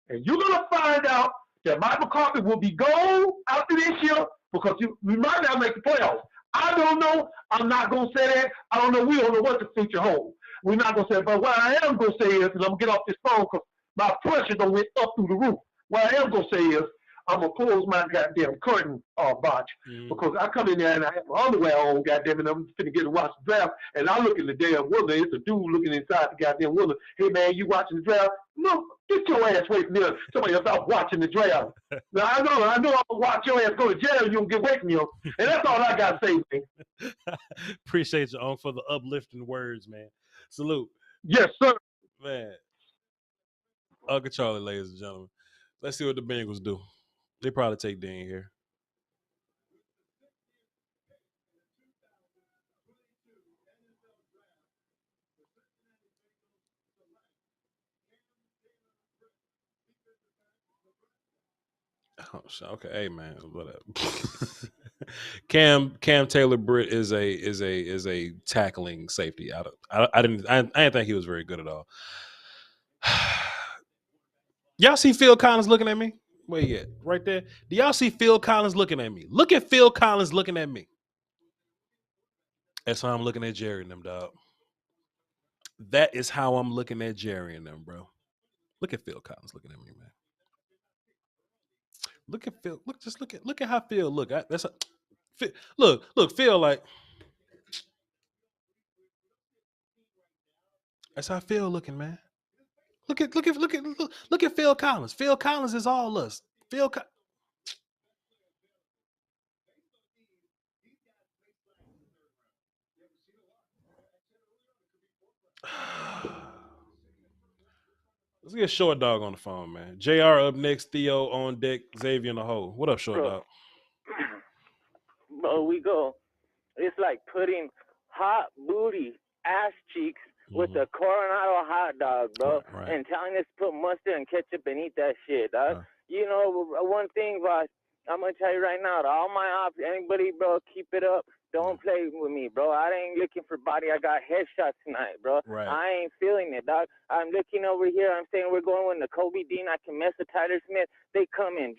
And you're gonna find out that Mike McCarthy will be gone after this year because we might not make the playoffs. I don't know. I'm not gonna say that. I don't know. We don't know what the future holds. We're not going to say it, but what I am going to say is, and I'm going to get off this phone because my pressure don't went up through the roof. What I am going to say is, I'm going to close my goddamn curtain, Voch, because I come in there and I have my underwear on, goddamn, and I'm finna get to watch the draft, and I look in the damn window. It's a dude looking inside the goddamn window. Hey, man, you watching the draft? No, get your ass away from there. Somebody else out watching the draft. Now, I know I'm going to watch your ass go to jail and you don't get away from you. And that's all I got to say, man. Appreciate you, Unc, for the uplifting words, man. Salute. Yes, sir. Man. Uncle Charlie, ladies and gentlemen. Let's see what the Bengals do. They probably take Dean here. Oh, okay, hey man, whatever. Cam Taylor-Britt is a tackling safety. I didn't think he was very good at all. Y'all see Phil Collins looking at me? Where you at? Right there. Do y'all see Phil Collins looking at me? Look at Phil Collins looking at me. That's how I'm looking at Jerry and them, dog. That is how I'm looking at Jerry and them, bro. Look at Phil Collins looking at me, man. Look at Phil. Look at how Phil look. Look, Phil like. That's how Phil looking, man. Look at Phil Collins. Phil Collins is all us. Let's get Short Dog on the phone, man. JR up next, Theo on deck, Xavier in the hole. What up, Short Dog? Bro, we go. It's like putting hot booty ass cheeks with a Coronado hot dog, bro, and telling us to put mustard and ketchup and eat that shit, dog. You know, one thing, Voch, I'm going to tell you right now, to all my ops, anybody, bro, keep it up. Don't play with me, bro. I ain't looking for body. I got headshots tonight, bro. Right. I ain't feeling it, dog. I'm looking over here. I'm saying we're going with Nakobe Dean. I can mess with Tyler Smith. They come in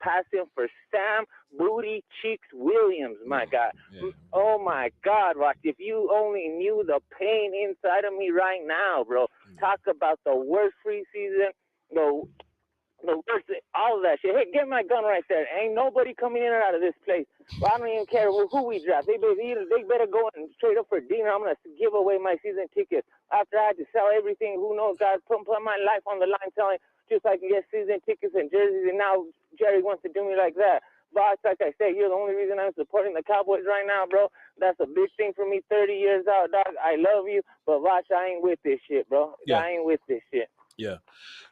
passing for Sam Booty Cheeks Williams, my guy. Yeah. Oh, my God, Voch. If you only knew the pain inside of me right now, bro. Talk about the worst preseason, the worst, all of that shit. Hey, get my gun right there. Ain't nobody coming in or out of this place. Well, I don't even care who we draft. They better go and trade up for Dean. I'm going to give away my season tickets. After I had to sell everything, who knows, God, put my life on the line selling just so I can get season tickets and jerseys, and now Jerry wants to do me like that. But like I said, you're the only reason I'm supporting the Cowboys right now, bro. That's a big thing for me 30 years out, dog. I love you, but Voch, I ain't with this shit, bro. Yeah. I ain't with this shit. Yeah.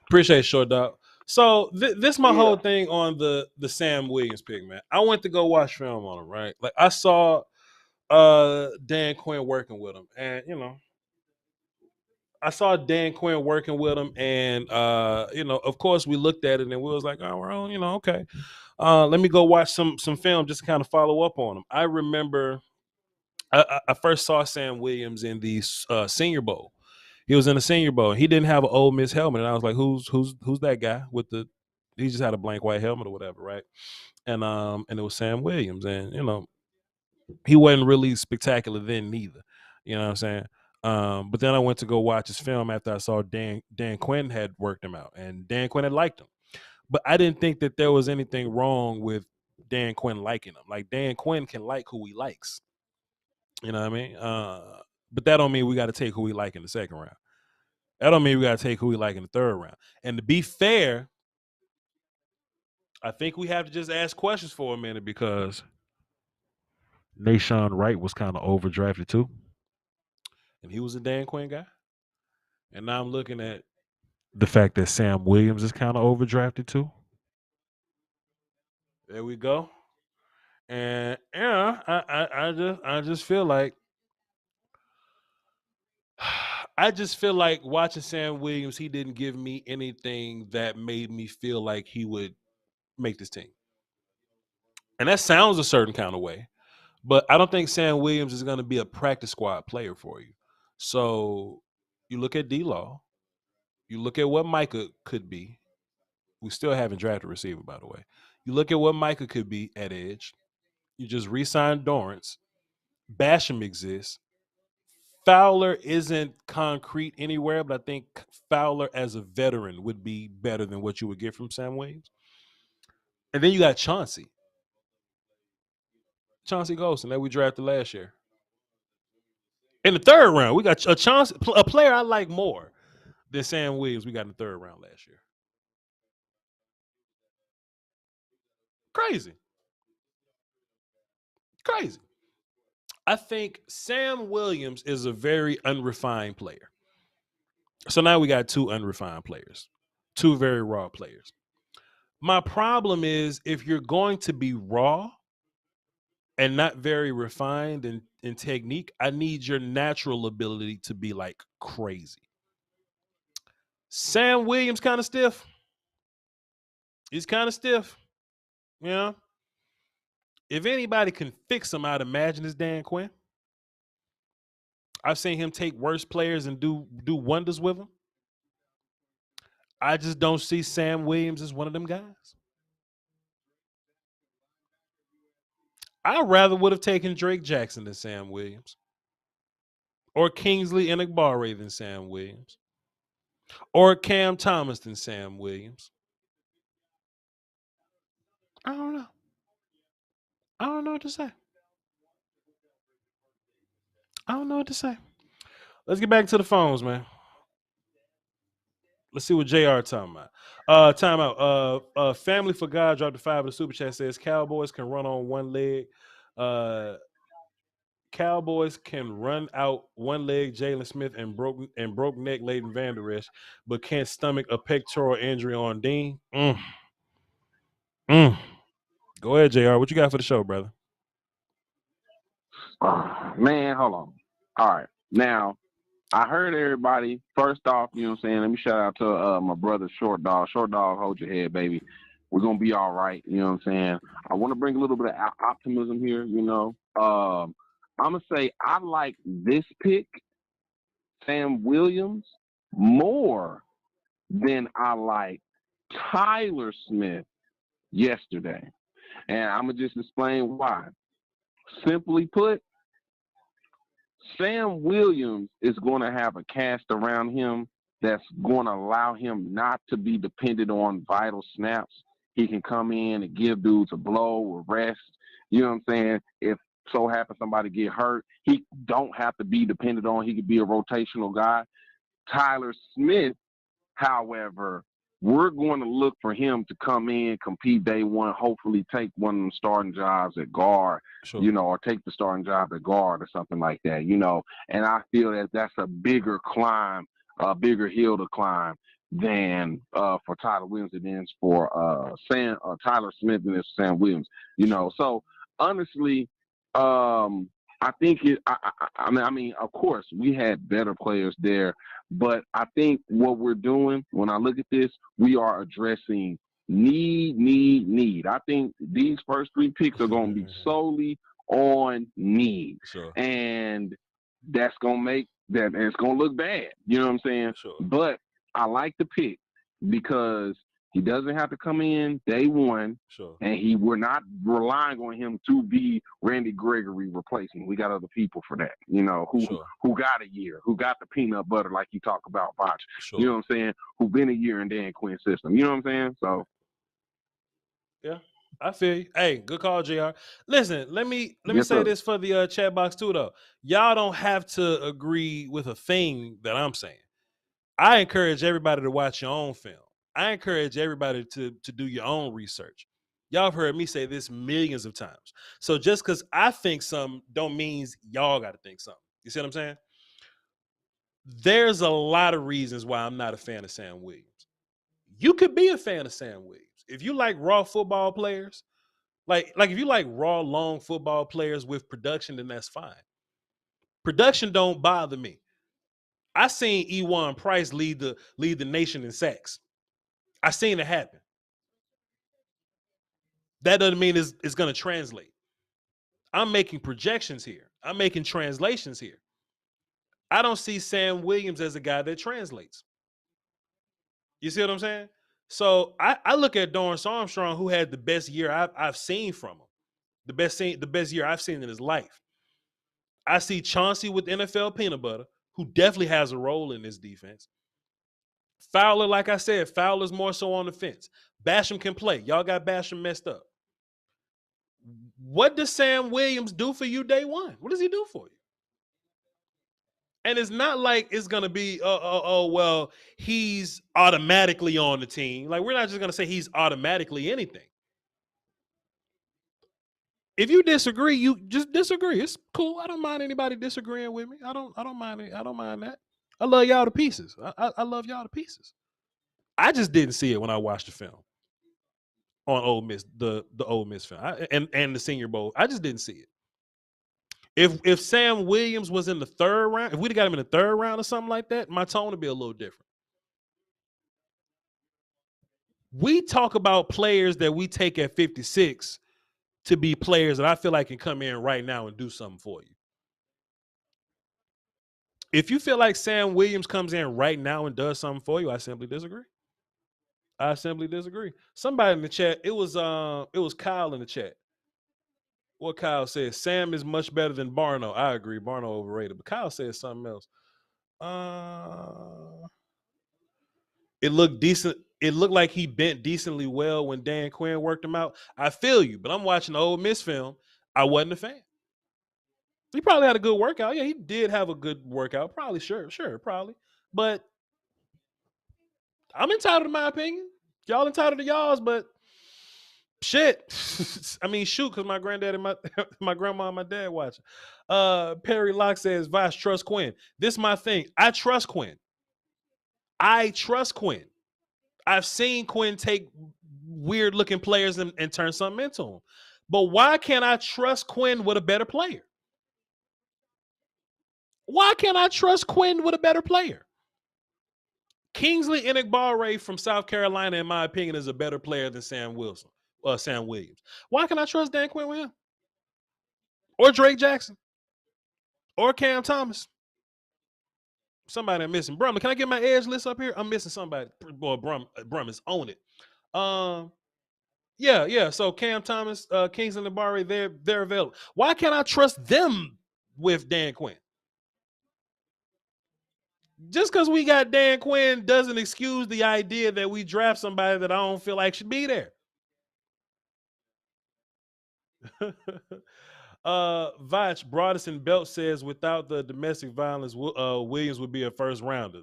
Appreciate it, Short Dog. So this my whole thing on the Sam Williams pick, man. I went to go watch film on him, right? Like I saw Dan Quinn working with him, and I saw Dan Quinn working with him, and of course we looked at it and we was like, oh, well, okay. Let me go watch some film just to kind of follow up on him. I remember I first saw Sam Williams in the Senior Bowl. He was in the Senior Bowl. He didn't have an Ole Miss helmet, and I was like, "Who's that guy with the?" He just had a blank white helmet or whatever, right? And it was Sam Williams, and he wasn't really spectacular then neither. You know what I'm saying? But then I went to go watch his film after I saw Dan Quinn had worked him out, and Dan Quinn had liked him. But I didn't think that there was anything wrong with Dan Quinn liking him. Like Dan Quinn can like who he likes. You know what I mean? But that don't mean we got to take who we like in the second round. That don't mean we got to take who we like in the third round. And to be fair, I think we have to just ask questions for a minute because Nashawn Wright was kind of overdrafted too. And he was a Dan Quinn guy. And now I'm looking at the fact that Sam Williams is kind of overdrafted too. There we go. And I just feel like I just feel like watching Sam Williams, he didn't give me anything that made me feel like he would make this team. And that sounds a certain kind of way, but I don't think Sam Williams is going to be a practice squad player for you. So you look at D-Law, you look at what Micah could be. We still haven't drafted a receiver, by the way. You look at what Micah could be at edge. You just re-signed Dorrance. Basham exists. Fowler isn't concrete anywhere, but I think Fowler as a veteran would be better than what you would get from Sam Williams. And then you got Chauncey Golston that we drafted last year. In the third round, we got a player I like more than Sam Williams we got in the third round last year. Crazy. I think Sam Williams is a very unrefined player. So now we got two unrefined players, two very raw players. My problem is if you're going to be raw and not very refined in technique, I need your natural ability to be like crazy. Sam Williams kind of stiff. He's kind of stiff. You know? If anybody can fix him, I'd imagine it's Dan Quinn. I've seen him take worse players and do wonders with them. I just don't see Sam Williams as one of them guys. I rather would have taken Drake Jackson than Sam Williams. Or Kingsley Enagbare than Sam Williams. Or Cam Thomas than Sam Williams. I don't know. I don't know what to say. Let's get back to the phones, man. Let's see what JR talking about. Time out. Family for God dropped the 5 of the super chat, says Cowboys can run on one leg. Cowboys can run out one leg Jalen Smith and broke neck Leighton Vander Esch, but can't stomach a pectoral injury on Dean. Go ahead, JR. What you got for the show, brother? Man, hold on. All right. Now, I heard everybody. First off, you know what I'm saying? Let me shout out to my brother, Short Dog. Short Dog, hold your head, baby. We're going to be all right. You know what I'm saying? I want to bring a little bit of optimism here, you know. I'm going to say I like this pick, Sam Williams, more than I like Tyler Smith yesterday. And I'm going to just explain why. Simply put, Sam Williams is going to have a cast around him that's going to allow him not to be dependent on vital snaps. He can come in and give dudes a blow or rest. You know what I'm saying? If so happens somebody get hurt, he don't have to be dependent on. He could be a rotational guy. Tyler Smith, however, we're going to look for him to come in, compete day one, hopefully take one of them starting jobs at guard, sure, you know, or take the starting job at guard or something like that, you know. And I feel that that's a bigger climb, a bigger hill to climb than for Tyler Williams and then for Tyler Smith and Sam Williams, you know. So honestly, I think I mean, of course, we had better players there, but I think what we're doing, when I look at this, we are addressing need. I think these first 3 picks are going to be solely on need, sure, and that's going to make that, and it's going to look bad. You know what I'm saying? Sure. But I like the pick because he doesn't have to come in day one, sure, and we're not relying on him to be Randy Gregory replacement. We got other people for that, you know, who got a year, who got the peanut butter like you talk about, Voch. Sure. You know what I'm saying? Who been a year in Dan Quinn's system. You know what I'm saying? So, yeah, I feel you. Hey, good call, JR. Listen, let me Yes, say sir. this for the chat box too, though. Y'all don't have to agree with a thing that I'm saying. I encourage everybody to watch your own film. I encourage everybody to do your own research. Y'all have heard me say this millions of times. So just because I think something don't mean y'all got to think something. You see what I'm saying? There's a lot of reasons why I'm not a fan of Sam Williams. You could be a fan of Sam Williams. If you like raw football players, like if you like raw, long football players with production, then that's fine. Production don't bother me. I seen Ewan Price lead the nation in sacks. I seen it happen. That doesn't mean it's going to translate. I'm making projections here. I'm making translations here. I don't see Sam Williams as a guy that translates. You see what I'm saying? So I look at Dorrance Armstrong, who had the best year I've seen from him, the best year I've seen in his life. I see Chauncey with NFL peanut butter, who definitely has a role in this defense. Fowler, like I said, Fowler's more so on the fence. Basham can play. Y'all got Basham messed up. What does Sam Williams do for you day one? What does he do for you? And it's not like it's going to be, well, he's automatically on the team. Like, we're not just going to say he's automatically anything. If you disagree, you just disagree. It's cool. I don't mind anybody disagreeing with me. I don't mind it. I don't mind that. I love y'all to pieces. I love y'all to pieces. I just didn't see it when I watched the film on Ole Miss, the Ole Miss film, and the Senior Bowl. I just didn't see it. If Sam Williams was in the third round, if we'd have got him in the third round or something like that, my tone would be a little different. We talk about players that we take at 56 to be players that I feel like can come in right now and do something for you. If you feel like Sam Williams comes in right now and does something for you, I simply disagree. I simply disagree. Somebody in the chat, it was Kyle in the chat. What Kyle says, Sam is much better than Barno. I agree, Barno overrated. But Kyle says something else. It looked decent. It looked like he bent decently well when Dan Quinn worked him out. I feel you, but I'm watching the Ole Miss film. I wasn't a fan. He probably had a good workout. Yeah, he did have a good workout. Probably, sure, probably. But I'm entitled to my opinion. Y'all entitled to y'all's, but shit. I mean, shoot, because my granddad and my grandma and my dad watching. Perry Locke says, Voch, trust Quinn. This is my thing. I trust Quinn. I've seen Quinn take weird-looking players and turn something into them. But why can't I trust Quinn with a better player? Why can't I trust Quinn with a better player? Kingsley Enagbare from South Carolina, in my opinion, is a better player than Sam Williams. Why can I trust Dan Quinn with him? Or Drake Jackson? Or Cam Thomas? Somebody I'm missing. Brum, can I get my edge list up here? I'm missing somebody. Boy, Brum is on it. Yeah. So Cam Thomas, Kingsley Enagbare, they're available. Why can't I trust them with Dan Quinn? Just because we got Dan Quinn doesn't excuse the idea that we draft somebody that I don't feel like should be there. Voch, Broderson Belt says without the domestic violence, Williams would be a first rounder.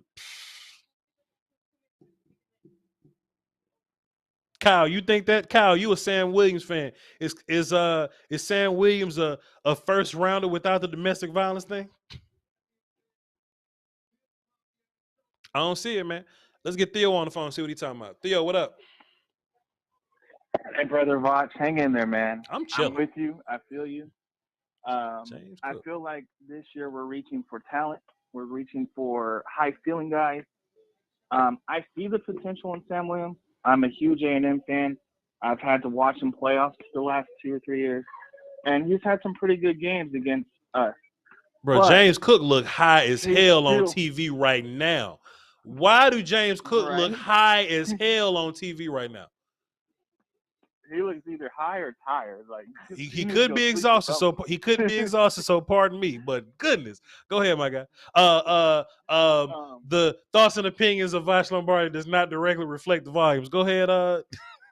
Kyle, you think that? Kyle, you a Sam Williams fan. Is Sam Williams a first rounder without the domestic violence thing? I don't see it, man. Let's get Theo on the phone and see what he's talking about. Theo, what up? Hey, brother Voch, hang in there, man. I'm chilling. I'm with you. I feel you. I feel like this year we're reaching for talent. We're reaching for high-ceiling guys. I see the potential in Sam Williams. I'm a huge A&M fan. I've had to watch him playoffs the last 2 or 3 years, and he's had some pretty good games against us. Bro, but James Cook look high as hell on TV right now. Why do James Cook look high as hell on TV right now? He looks either high or tired. Like he could be exhausted, so pardon me. But goodness, go ahead, my guy. The thoughts and opinions of Voch Lombardi does not directly reflect the volumes. Go ahead,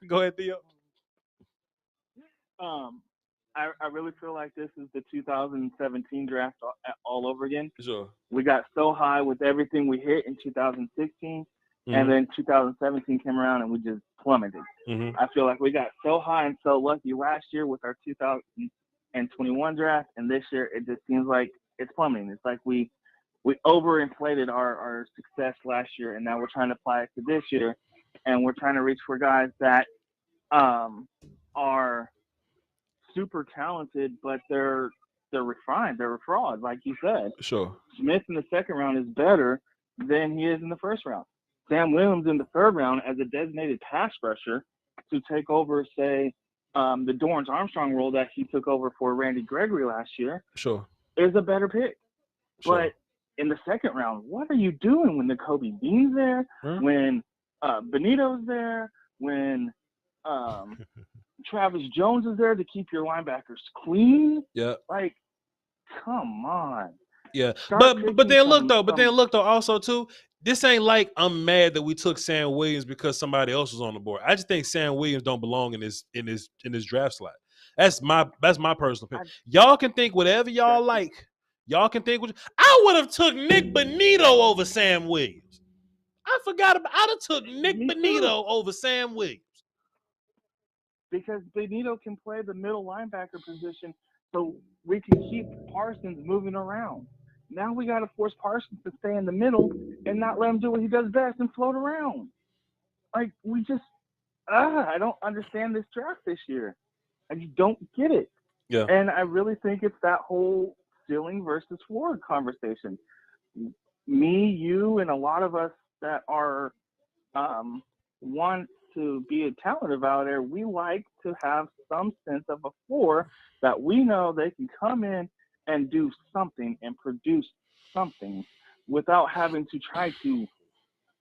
go ahead, Theo. I really feel like this is the 2017 draft all over again. Sure. We got so high with everything we hit in 2016, and then 2017 came around and we just plummeted. I feel like we got so high and so lucky last year with our 2021 draft, and this year it just seems like it's plummeting. It's like we overinflated our success last year, and now we're trying to apply it to this year, and we're trying to reach for guys that are super talented, but they're refined. They're a fraud, like you said. Sure. Smith in the second round is better than he is in the first round. Sam Williams in the third round as a designated pass rusher to take over, say, the Dorrance Armstrong role that he took over for Randy Gregory last year. Sure. Is a better pick. Sure. But in the second round, what are you doing when Nakobe Dean's there, when Benito's there, when Travis Jones is there to keep your linebackers clean? Yeah. Like, come on. Yeah. But then look though, also too, this ain't like I'm mad that we took Sam Williams because somebody else was on the board. I just think Sam Williams don't belong in this draft slot. That's my personal opinion. Y'all can think whatever y'all like. Y'all can think I would have took Nick Benito over Sam Williams. I forgot about I'd have took Nick Benito over Sam Williams. Because Benito can play the middle linebacker position so we can keep Parsons moving around. Now we got to force Parsons to stay in the middle and not let him do what he does best and float around. Like, we just I don't understand this draft this year. I just don't get it. Yeah. And I really think it's that whole ceiling versus floor conversation. Me, you, and a lot of us that are want to be a talent evaluator, we like to have some sense of a floor that we know they can come in and do something and produce something without having to try to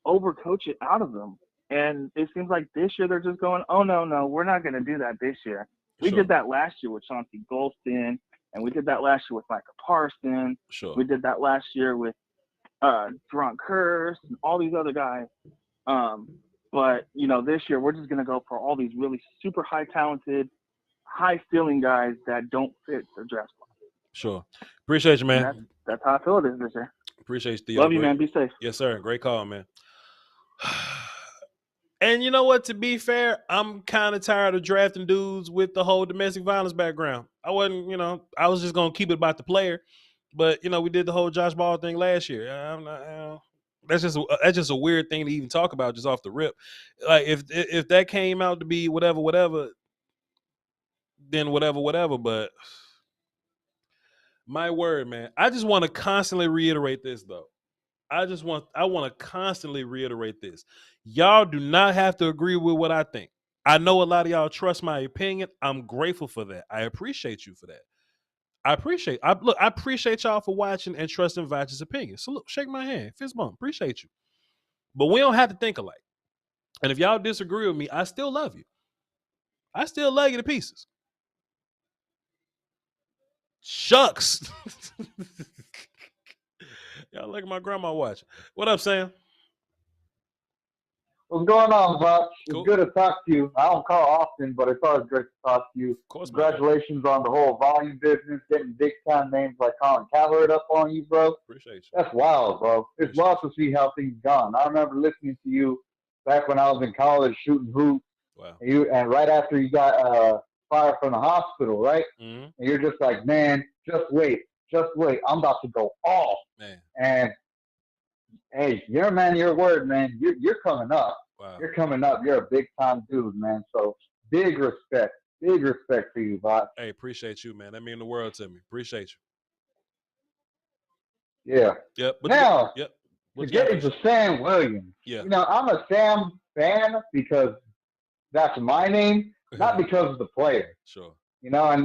overcoach it out of them. And it seems like this year they're just going, oh, no, we're not going to do that this year. We did that last year with Chauncey Golston, and we did that last year with Micah Parsons. Sure. We did that last year with Deron Kearse and all these other guys. But, this year we're just going to go for all these really super high-talented, high-ceiling guys that don't fit the draft spot. Sure. Appreciate you, man. That's how I feel it is this year. Appreciate you. Love you, man. Be safe. Yes, sir. Great call, man. And you know what? To be fair, I'm kind of tired of drafting dudes with the whole domestic violence background. I wasn't, I was just going to keep it about the player. But, we did the whole Josh Ball thing last year. I'm not, that's just a weird thing to even talk about just off the rip. Like, if that came out to be whatever, then whatever. But my word, man, I just want to constantly reiterate this, though. I want to constantly reiterate this. Y'all do not have to agree with what I think. I know a lot of y'all trust my opinion. I'm grateful for that. I appreciate you for that. I appreciate y'all for watching and trusting Voch's opinion. So look, shake my hand, fist bump. Appreciate you. But we don't have to think alike. And if y'all disagree with me, I still love you. I still love you to pieces. Shucks. Y'all like my grandma watching. What up, Sam? What's going on, Voch? It's good to talk to you. I don't call often, but it's always great to talk to you. Of course, congratulations on the whole volume business, getting big-time names like Colin Cowherd up on you, bro. Appreciate you. That's wild, bro. It's wild to see how things gone. I remember listening to you back when I was in college shooting hoops. Wow. And right after you got fired from the hospital, right? Mm-hmm. And you're just like, man, just wait. I'm about to go off. Man. And hey, you're a man, your word, man. You're coming up. Wow. You're coming up. You're a big time dude, man. So big respect to you, Voch. Hey, appreciate you, man. That means the world to me. Appreciate you. Yeah. Yep. Now, yep. To get into Sam Williams. Yeah. I'm a Sam fan because that's my name, not because of the player. Sure. And I'm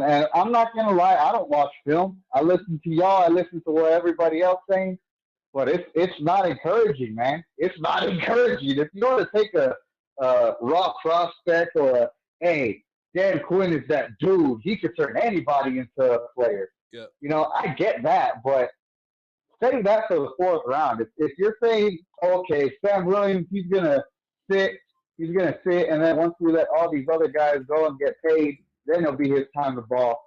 not gonna lie, I don't watch film. I listen to y'all. I listen to what everybody else saying. But it's not encouraging, man. It's not encouraging. If you want to take a raw prospect or hey, Dan Quinn is that dude. He could turn anybody into a player. Yeah. I get that, but setting that for the fourth round, if you're saying, okay, Sam Williams, he's gonna sit, and then once we let all these other guys go and get paid, then it'll be his time to ball.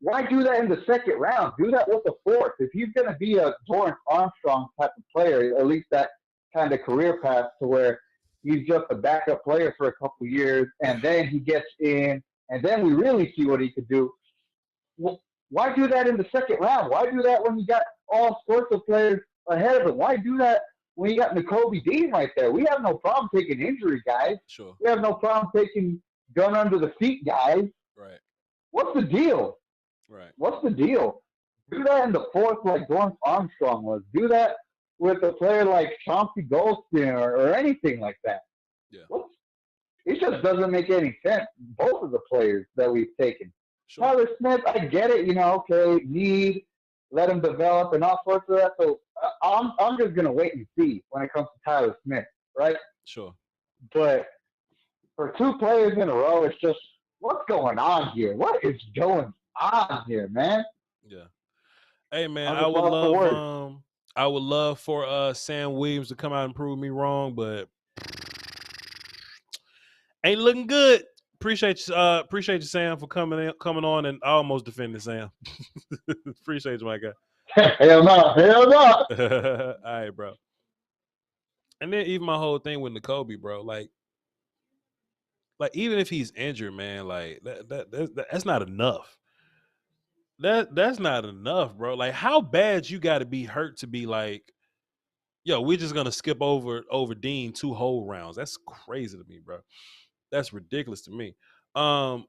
Why do that in the second round? Do that with the fourth. If he's going to be a Dorrance Armstrong type of player, at least that kind of career path to where he's just a backup player for a couple of years, and then he gets in, and then we really see what he could do. Well, why do that in the second round? Why do that when you got all sorts of players ahead of him? Why do that when you got Nakobe Dean right there? We have no problem taking injury guys. Sure. We have no problem taking gun under the feet guys. Right. What's the deal? Right. What's the deal? Do that in the fourth like Dorrance Armstrong was. Do that with a player like Chauncey Goldston or anything like that. Yeah. It just doesn't make any sense. Both of the players that we've taken. Sure. Tyler Smith, I get it. Okay, let him develop and all sorts of that. So I'm just gonna wait and see when it comes to Tyler Smith, right? Sure. But for 2 players in a row, it's just what's going on here? What is going on here, man? Yeah. Hey, man, I would love for Sam Williams to come out and prove me wrong, but ain't looking good. Appreciate you, Sam, for coming on and almost defending Sam. Appreciate you, my guy. Hell no. All right, bro. And then even my whole thing with Nakobe, bro, like even if he's injured, man, like that's not enough. That's not enough, bro. Like, how bad you got to be hurt to be like, yo, we're just gonna skip over Dean 2 whole rounds. That's crazy to me, bro. That's ridiculous to me.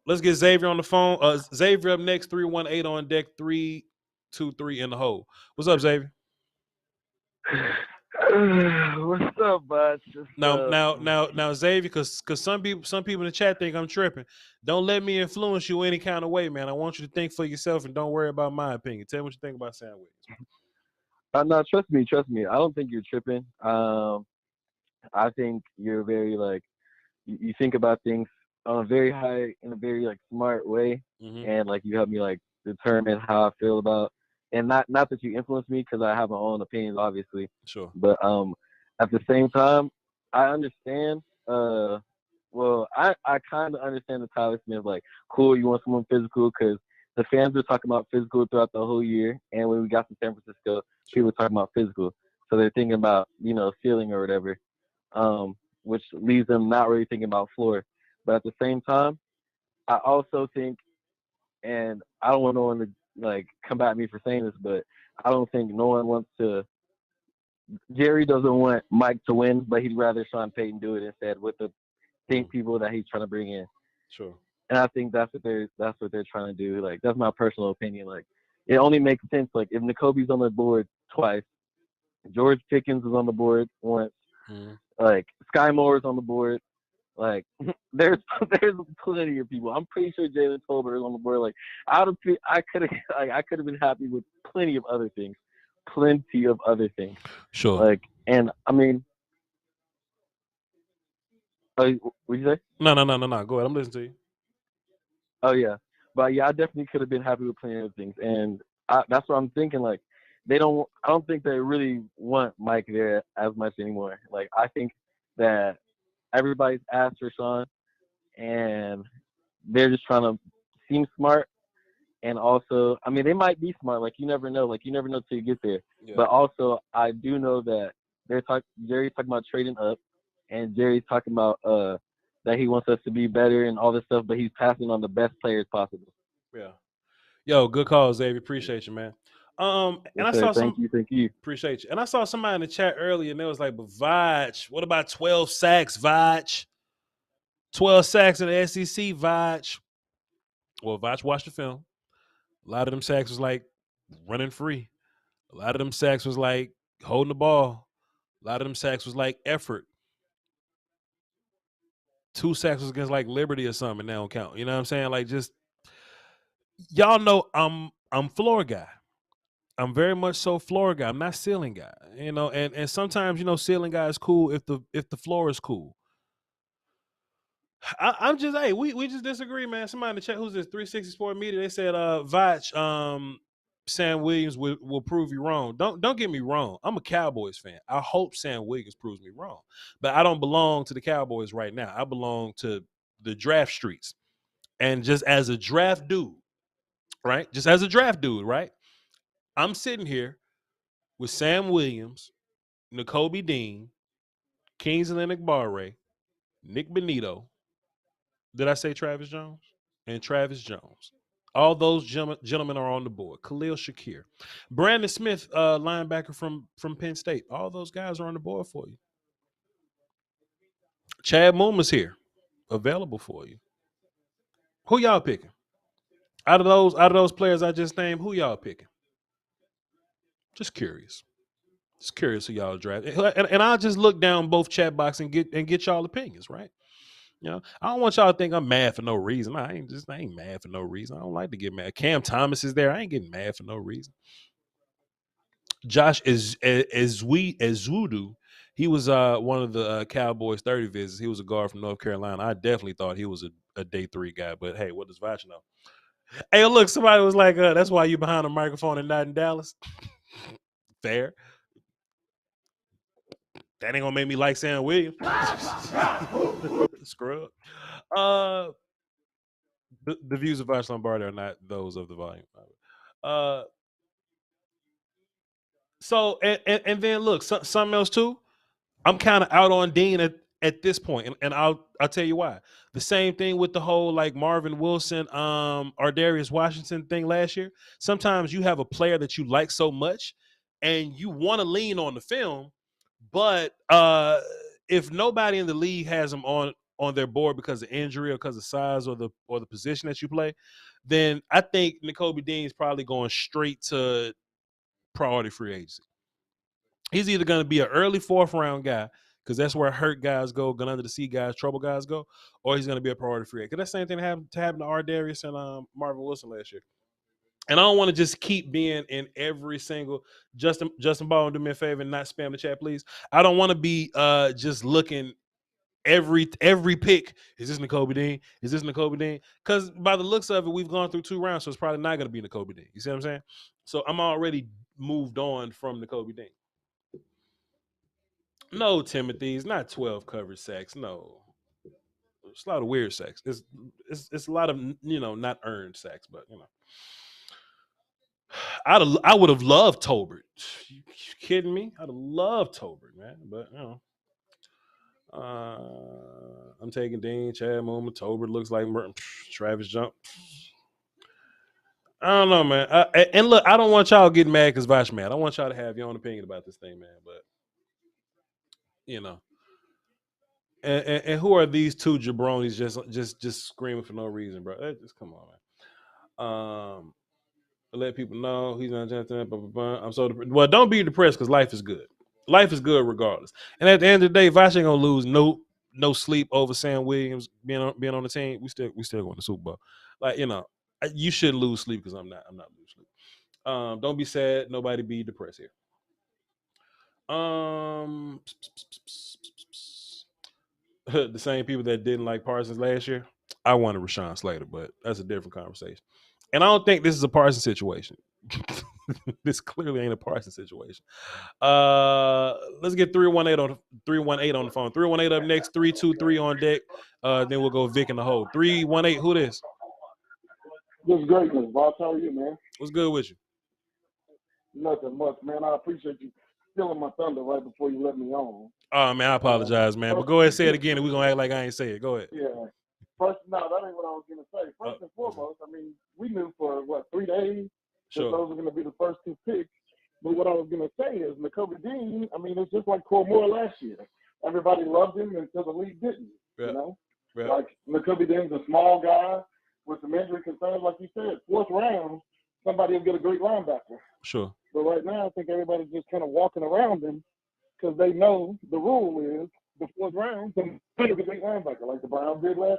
Let's get Xavier on the phone. Xavier up next, 318 on deck, 323 in the hole. What's up, Xavier? What's up, bud? Now, Xavier, because some people in the chat think I'm tripping. Don't let me influence you any kind of way, man. I want you to think for yourself and don't worry about my opinion. Tell me what you think about Sam Williams. No, trust me. I don't think you're tripping. I think you're very you think about things on a very high, in a very smart way, and you help me determine how I feel about. And not that you influence me, because I have my own opinions, obviously. Sure. But at the same time, I understand. I kind of understand the Tyler Smith, cool, you want someone physical, because the fans were talking about physical throughout the whole year. And when we got to San Francisco, people were talking about physical. So they're thinking about, ceiling or whatever, which leaves them not really thinking about floor. But at the same time, I also think, and I don't want no one to come at me for saying this, but I don't think no one wants to. Jerry doesn't want Mike to win, but he'd rather Sean Payton do it instead with the people that he's trying to bring in. Sure. And I think that's what they're trying to do. That's my personal opinion. It only makes sense. If Nakobe's on the board twice, George Pickens is on the board once, Sky Moore's on the board. There's plenty of people. I'm pretty sure Jalen Tolbert is on the board. I could have been happy with plenty of other things. Sure. And I mean, what you say? No. Go ahead. I'm listening to you. Oh yeah, but yeah, I definitely could have been happy with plenty of things, and that's what I'm thinking. I don't think they really want Mike there as much anymore. I think that everybody's asked for Sean, and they're just trying to seem smart. And also, I mean, they might be smart. You never know. You never know till you get there. Yeah. But also, I do know that Jerry's talking about trading up, and Jerry's talking about that he wants us to be better and all this stuff, but he's passing on the best players possible. Yeah. Yo, good call, Xavier. Appreciate you, man. And I saw thank you. Appreciate you. And I saw somebody in the chat earlier, and they was like, "But Voch, what about 12 sacks, Voch? 12 sacks in the SEC, Voch." Well, Voch watched the film. A lot of them sacks was running free. A lot of them sacks was holding the ball. A lot of them sacks was effort. 2 sacks was against Liberty or something, and that don't count. You know what I'm saying? Just y'all know I'm floor guy. I'm very much so floor guy. I'm not ceiling guy. And sometimes ceiling guy is cool if the floor is cool. I'm just we just disagree, man. Somebody in the chat, who's this 360 Sport Media? They said Voch, Sam Williams will prove you wrong. Don't get me wrong. I'm a Cowboys fan. I hope Sam Williams proves me wrong. But I don't belong to the Cowboys right now. I belong to the draft streets. And just as a draft dude, right? I'm sitting here with Sam Williams, Nakobe Dean, Kingsley Enagbare, Nick Benito. Did I say Travis Jones? And Travis Jones. All those gentlemen are on the board. Khalil Shakir. Brandon Smith, linebacker from Penn State. All those guys are on the board for you. Chad Mooma's here, available for you. Who y'all picking? Out of those players I just named, who y'all picking? Just curious. Just curious who y'all draft, and I'll just look down both chat box and get y'all opinions, right? You know, I don't want y'all to think I'm mad for no reason. I ain't mad for no reason. I don't like to get mad. Cam Thomas is there. I ain't getting mad for no reason. Josh is Voodoo. He was one of the Cowboys 30 visits. He was a guard from North Carolina. I definitely thought he was a day 3 guy. But hey, what does Voch know? Hey, look, somebody was like, "That's why you behind a microphone and not in Dallas." Fair. That ain't gonna make me like Sam Williams. Scrub. The views of Voch Lombardi are not those of the volume. So and then look, something else too. I'm kind of out on Dean at this point, and I'll tell you why. The same thing with the whole like Marvin Wilson, Ardarius Washington thing last year. Sometimes you have a player that you like so much, and you want to lean on the film, but if nobody in the league has them on their board because of injury or because of size or the position that you play, then I think Nakobe Dean is probably going straight to priority free agency. He's either going to be an early 4th round guy because that's where hurt guys go, gun under the sea guys, trouble guys go, or he's going to be a priority free agent. Because that same thing happened to Ardarius and Marvin Wilson last year. And I don't want to just keep being in every single Justin Ball, do me a favor and not spam the chat, please. I don't want to be just looking every pick. Is this Nakobe Dean? Is this Nakobe Dean? Because by the looks of it, we've gone through 2 rounds, so it's probably not going to be Nakobe Dean. You see what I'm saying? So I'm already moved on from Nakobe Dean. No, Timothy, it's not 12 coverage sacks. No, it's a lot of weird sacks. It's a lot of not earned sacks, but I would have loved Tolbert. You kidding me? I'd have loved Tolbert, man. But I'm taking Dean, Chad Muma, Tolbert looks like Travis Jump. I don't know, man. And look, I don't want y'all getting mad because Voch mad. I want y'all to have your own opinion about this thing, man. But and who are these 2 jabronis just screaming for no reason, bro? Just come on, man. Let people know he's not just I'm so well. Don't be depressed because life is good. Life is good regardless. And at the end of the day, Voch ain't gonna lose no sleep over Sam Williams being on the team. We still going to Super Bowl. Like you shouldn't lose sleep because I'm not losing sleep. Don't be sad. Nobody be depressed here. The same people that didn't like Parsons last year, I wanted Rashawn Slater, but that's a different conversation. And I don't think this is a Parsons situation. This clearly ain't a Parsons situation. Let's get 318 on the phone. 318 up next, 323 on deck. Then we'll go Vic in the hole. 318, who this? This is greatness, boss. How are you, man? What's good with you? Nothing much, man. I appreciate you stealing my thunder right before you let me on. Oh, man, I apologize, man. But go ahead and say it again, and we're going to act like I ain't say it. Go ahead. Yeah. First, no, that ain't what I was going to say. First and foremost, I mean, we knew for, 3 days that those were going to be the first 2 picks. But what I was going to say is Nakobe Dean, I mean, it's just like Cormore last year. Everybody loved him until the league didn't, Yeah. Like, Nakobe Dean's a small guy with some injury concerns, like you said. 4th round, somebody will get a great linebacker. Sure. But right now, I think everybody's just kind of walking around him because they know the rule is the 4th round, somebody's a great linebacker like the Browns did last year.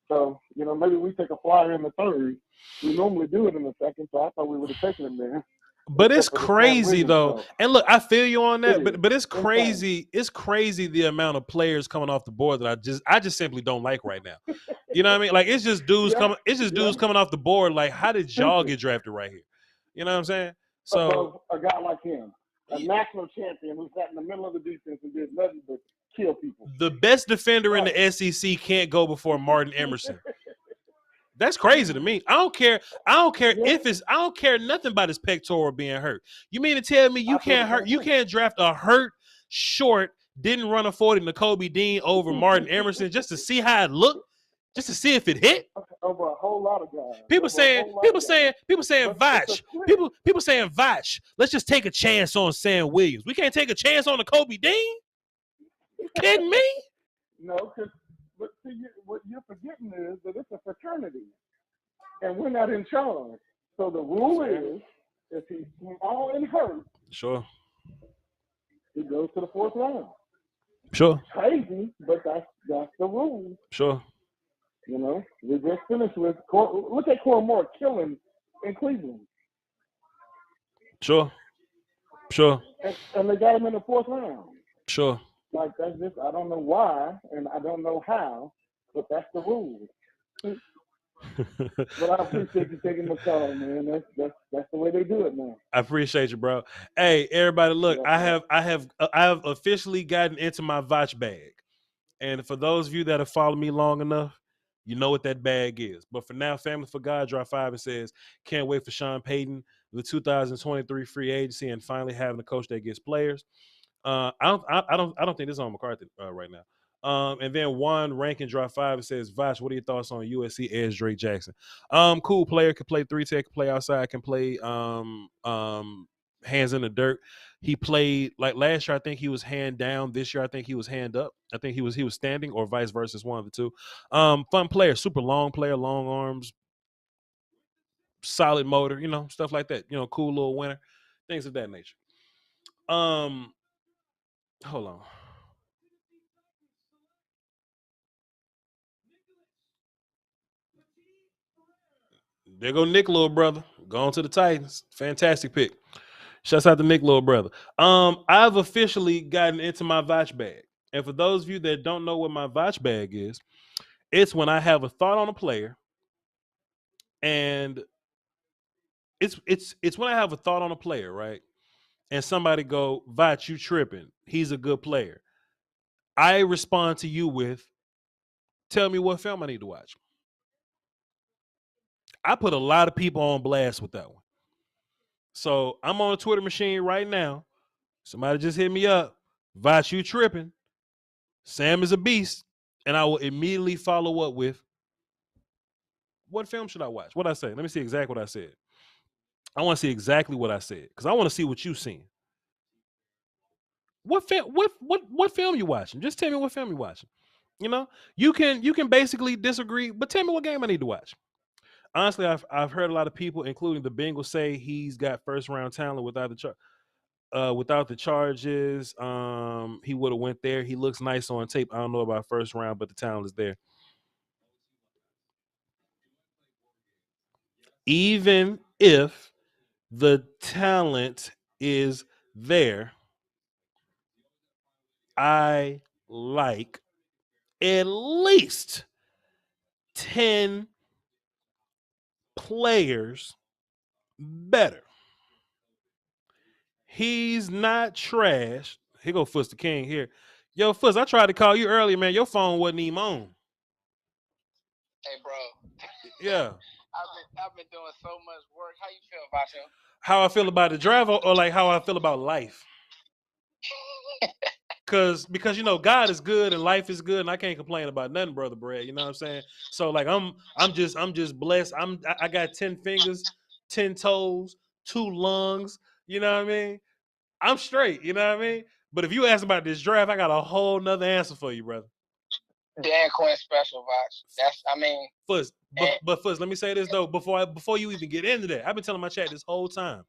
So, maybe we take a flyer in the 3rd. We normally do it in the 2nd, so I thought we would have taken him there. But it's crazy though. And look, I feel you on that, but it's crazy. It's crazy the amount of players coming off the board that I just simply don't like right now. You know what I mean? Like it's just dudes coming off the board. Like, how did y'all get drafted right here? You know what I'm saying? So a guy like him, a national champion who sat in the middle of the defense and did nothing but kill people. The best defender in the SEC can't go before Martin Emerson. That's crazy to me. I don't care nothing about his pectoral being hurt. You mean to tell me you can't draft a hurt, short, didn't run a 40 Nakobe Dean over Martin Emerson just to see how it looked? Just to see if it hit? Over a whole lot of guys. People saying Voch. People saying Voch. Let's just take a chance on Sam Williams. We can't take a chance on Nakobe Dean? You kidding me? No, but see, what you're forgetting is that it's a fraternity, and we're not in charge. So the rule is, if he's small and hurt, sure, he goes to the 4th round. Sure. It's crazy, but that's the rule. Sure. You know, we just finished with look at Corey Moore killing in Cleveland. Sure. Sure. And they got him in the 4th round. Sure. Like, that's just, I don't know why, and I don't know how, but that's the rule. But I appreciate you taking my call, man. That's the way they do it, man. I appreciate you, bro. Hey, everybody, look, I have officially gotten into my Voch bag, and for those of you that have followed me long enough, you know what that bag is. But for now, Family for God dropped 5 and says, "Can't wait for Sean Payton, the 2023 free agency, and finally having a coach that gets players." I don't think this is on McCarthy right now. And then Juan Rankin dropped 5 and says, "Voch, what are your thoughts on USC edge Drake Jackson?" Cool player, can play 3-tech, can play outside, can play hands in the dirt. He played like last year. I think he was hand down. This year, I think he was hand up. I think he was standing, or vice versa. It's one of the two. Fun player, super long player, long arms, solid motor, stuff like that. Cool little winner, things of that nature. Hold on. There go Nick, little brother. Going to the Titans. Fantastic pick. Shouts out to Nick, little brother. I've officially gotten into my Voch bag. And for those of you that don't know what my Voch bag is, it's when I have a thought on a player, and it's when I have a thought on a player, right? And somebody go, "Voch, you tripping. He's a good player." I respond to you with, "Tell me what film I need to watch." I put a lot of people on blast with that one. So I'm on a Twitter machine right now. Somebody just hit me up. "Voch, you tripping. Sam is a beast." And I will immediately follow up with, "What film should I watch?" What I say? Let me see exactly what I said. I want to see exactly what I said, because I want to see what you've seen. What film you watching? Just tell me what film you watching. You can basically disagree, but tell me what game I need to watch. Honestly, I've heard a lot of people, including the Bengals, say he's got first round talent without the charges. He would have went there. He looks nice on tape. I don't know about first round, but the talent is there. Even if the talent is there, I like at least 10 players better. He's not trash. Here go Fuss the King here. Yo, Fuss, I tried to call you earlier, man. Your phone wasn't even on. Hey, bro. Yeah. I've been doing so much work. How you feel about him? How I feel about the drive, or like how I feel about life? Because God is good and life is good, and I can't complain about nothing, brother Brad. You know what I'm saying? So like I'm just blessed. I got 10 fingers, 10 toes, 2 lungs. You know what I mean? I'm straight. You know what I mean? But if you ask about this draft, I got a whole nother answer for you, brother. Dan Quinn special, Voch. Fuss, but Fuss, let me say this though before you even get into that. I've been telling my chat this whole time.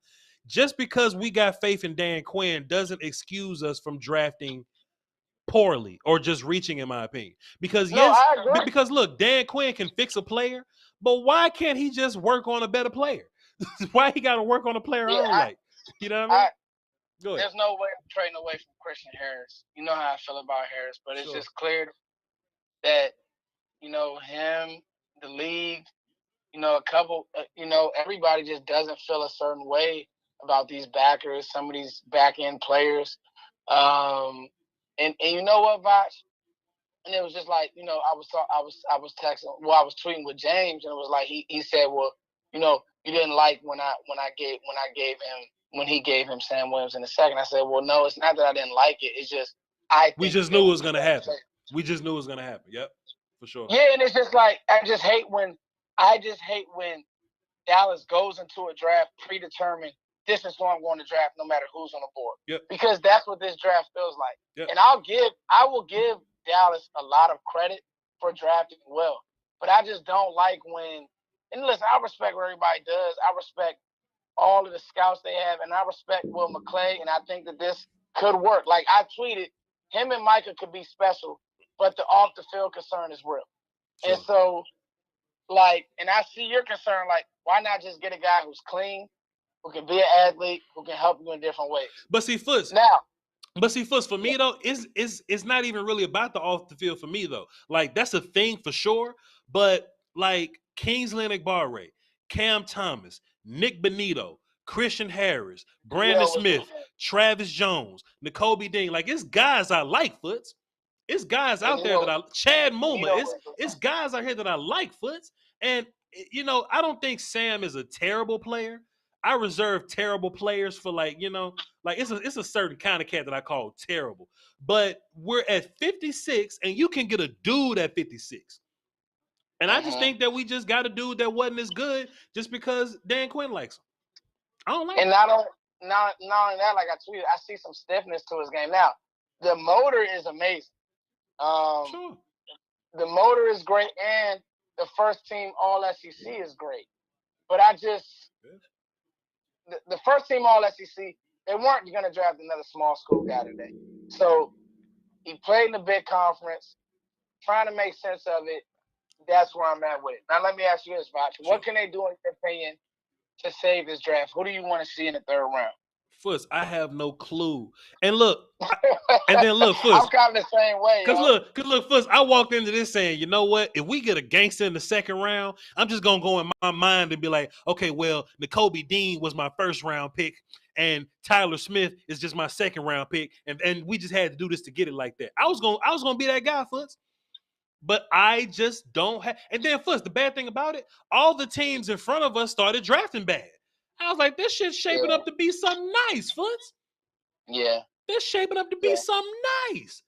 Just because we got faith in Dan Quinn doesn't excuse us from drafting poorly or just reaching, in my opinion. Because because look, Dan Quinn can fix a player, but why can't he just work on a better player? Why he got to work on a player you know what I mean? Go ahead. There's no way I'm trading away from Christian Harris. You know how I feel about Harris, but it's just clear that him, the league, a couple, everybody just doesn't feel a certain way about these backers, some of these back end players. And you know what, Voch? And it was just like, I was texting, I was tweeting with James, and it was like he said, well, you didn't like when he gave him Sam Williams in the second. I said, well, no, it's not that I didn't like it. It's just we just knew it was gonna happen. We just knew it was gonna happen. Yep, for sure. Yeah, and it's just like I just hate when Dallas goes into a draft predetermined. This is who I'm going to draft, no matter who's on the board. Yep. Because that's what this draft feels like. Yep. And I will give Dallas a lot of credit for drafting well, but I just don't like when. And listen, I respect what everybody does. I respect all of the scouts they have, and I respect Will McClay. And I think that this could work. Like I tweeted, him and Micah could be special, but the off the field concern is real. Sure. And so, like, and I see your concern. Like, why not just get a guy who's clean, who can be an athlete, who can help you in different ways? But see, Foots. Now. But see, Foots, for me though, it's not even really about the off the field for me though. Like that's a thing for sure. But like Kingsley Enagbare, Cam Thomas, Nick Bonito, Christian Harris, Brandon Smith, Travis Jones, Nakobe Dean. Like it's guys I like, Foots. It's guys out there that I Chad Muma. It's guys out here that I like, Foots. And you know, I don't think Sam is a terrible player. I reserve terrible players for like it's a certain kind of cat that I call terrible. But we're at 56, and you can get a dude at 56. And I just think that we just got a dude that wasn't as good just because Dan Quinn likes him. I don't like him. And not only that, like I tweeted, I see some stiffness to his game. Now, the motor is amazing. Sure. The motor is great, and the first team All SEC is great. But I just the first team All SEC, they weren't going to draft another small school guy today. So he played in the big conference, trying to make sense of it. That's where I'm at with it. Now let me ask you this, Voch. Sure. What can they do in your opinion to save this draft? Who do you want to see in the third round? Foots, I have no clue. And look, Foots. I'm kind of the same way. Cause look, Foots, I walked into this saying, you know what? If we get a gangster in the second round, I'm just gonna go in my mind and be like, okay, well, Nakobe Dean was my first round pick, and Tyler Smith is just my second round pick, and we just had to do this to get it like that. I was gonna be that guy, Foots. But I just don't have. And then, Foots, the bad thing about it, all the teams in front of us started drafting bad. I was like, this shit's shaping up to be something nice, Foots. Yeah. This shaping up to be something nice.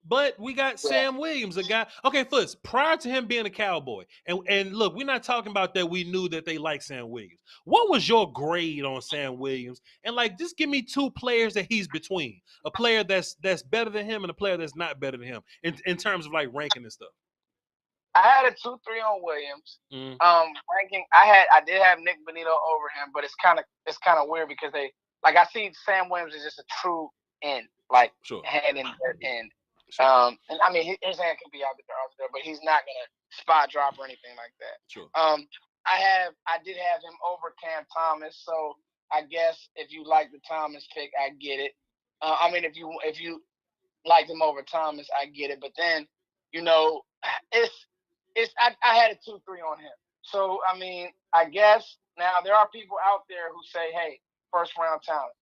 But we got Sam Williams, a guy. Okay, Foots, prior to him being a Cowboy, and look, we're not talking about that we knew that they liked Sam Williams. What was your grade on Sam Williams? And, like, just give me two players that he's between. A player that's better than him and a player that's not better than him in terms of, like, ranking and stuff. I had a 2-3 on Williams. Ranking, I did have Nick Bonito over him, but it's kind of weird because I see Sam Williams as just a true end, like hand in their end. Sure. And I mean his hand can be out there, but he's not gonna spot drop or anything like that. Sure. I did have him over Cam Thomas, so I guess if you like the Thomas pick, I get it. I mean if you liked him over Thomas, I get it. But then, I had a 2-3 on him. So, I mean, I guess now there are people out there who say, hey, first round talent.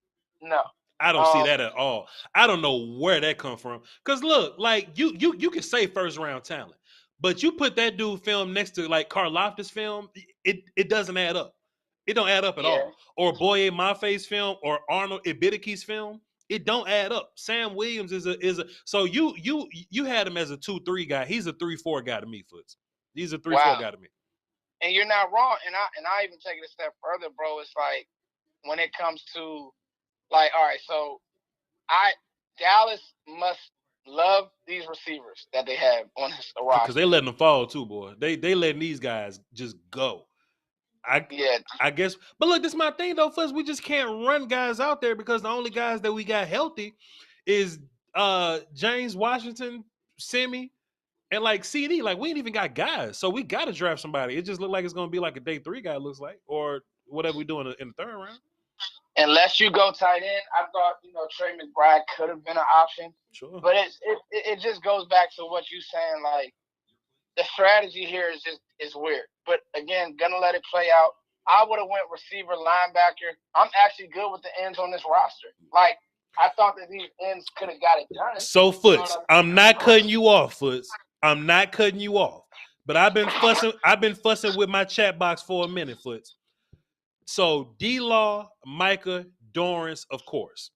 No. I don't see that at all. I don't know where that come from. Because, look, like, you can say first round talent, but you put that dude film next to, like, Karlaftis film, it doesn't add up. It don't add up at all. Or Boye Maffei's film or Arnold Ebiketie's film. It don't add up. Sam Williams is a so you had him as a 2-3 guy. He's a 3-4 guy to me, Foots. He's a 3-4 guy to me. And you're not wrong. And I even take it a step further, bro. It's like when it comes to like, all right, so Dallas must love these receivers that they have on this roster. Because they letting them fall too, boy. They letting these guys just go. I guess. But look, this is my thing though, Fuzz. We just can't run guys out there because the only guys that we got healthy is James Washington, Semi, and like CD. Like we ain't even got guys. So we gotta draft somebody. It just look like it's gonna be like a day 3 guy, it looks like, or whatever we do in the third round. Unless you go tight end, I thought, Trey McBride could have been an option. Sure. But it just goes back to what you're saying, like the strategy here is weird. But again, gonna let it play out. I would have went receiver, linebacker. I'm actually good with the ends on this roster. Like, I thought that these ends could have got it done. So, Foots, I'm not cutting you off, Foots. I'm not cutting you off. But I've been fussing with my chat box for a minute, Foots. So, D-Law, Micah, Dorrance, of course.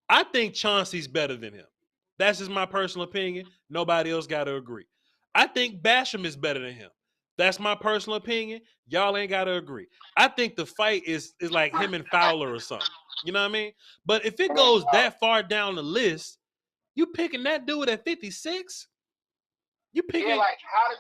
I think Chauncey's better than him. That's just my personal opinion. Nobody else got to agree. I think Basham is better than him. That's my personal opinion. Y'all ain't got to agree. I think the fight is like him and Fowler or something. You know what I mean? But if it goes that far down the list, you picking that dude at 56? You picking? Yeah, like how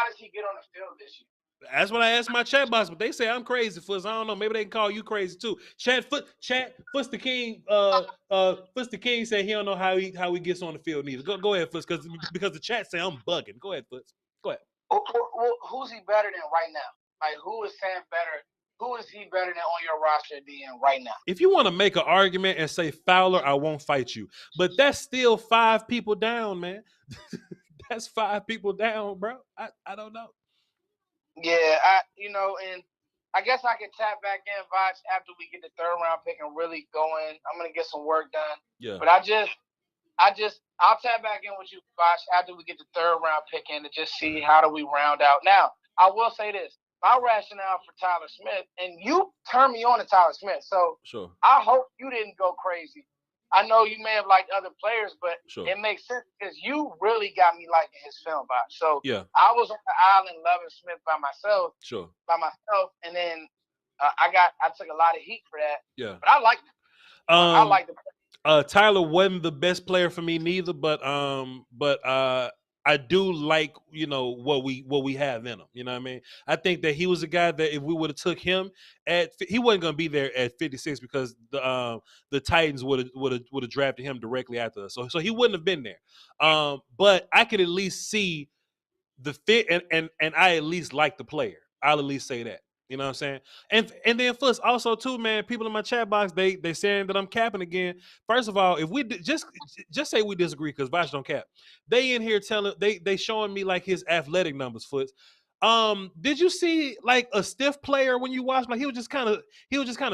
does he get on the field this year? That's what I asked my chat box, but they say I'm crazy, Foots. I don't know. Maybe they can call you crazy too. Foots the King. Foots the King said he don't know how he gets on the field neither. Go ahead, Foots, because the chat say I'm bugging. Go ahead, Foots. Go ahead. Who's he better than right now? Like, who is Sam better? Who is he better than on your roster than right now? If you want to make an argument and say Fowler, I won't fight you. But that's still 5 people down, man. That's 5 people down, bro. I don't know. Yeah, and I guess I can tap back in, Voch, after we get the 3rd round pick and really go in. I'm gonna get some work done. Yeah. But I'll tap back in with you, Voch, after we get the 3rd round pick in to just see how do we round out. Now, I will say this. My rationale for Tyler Smith, and you turned me on to Tyler Smith, so sure. I hope you didn't go crazy. I know you may have liked other players, but sure. It makes sense because you really got me liking his film, Voch. So yeah. I was on the island loving Smith by myself. Sure. And then I took a lot of heat for that. Yeah. But I liked it. I liked it. Tyler wasn't the best player for me neither, but I do like, what we have in him. You know what I mean? I think that he was a guy that if we would have took him he wasn't going to be there at 56 because the Titans would have drafted him directly after us. So he wouldn't have been there. But I could at least see the fit and I at least like the player. I'll at least say that. You know what I'm saying? And then Foots also too, man, people in my chat box, they saying that I'm capping again. First of all, if we just say we disagree because Voch don't cap. They in here telling they showing me like his athletic numbers, Foots. Did you see like a stiff player when you watched? Like he was just kind of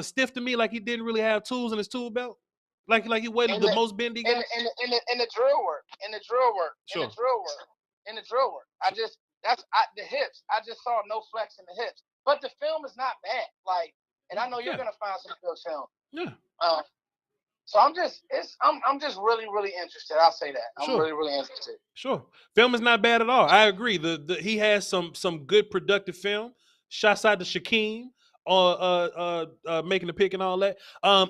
stiff to me, like he didn't really have tools in his tool belt. Like he wasn't the most bendy guy. In the drill work. Sure. In the drill work. The hips. I just saw no flex in the hips. But the film is not bad. Like, and I know you're gonna find some good film. Yeah. So I'm just really, really interested. I'll say that. I'm really, really interested. Sure. Film is not bad at all. I agree. He has some good productive film. Shouts out to Shaquem making the pick and all that.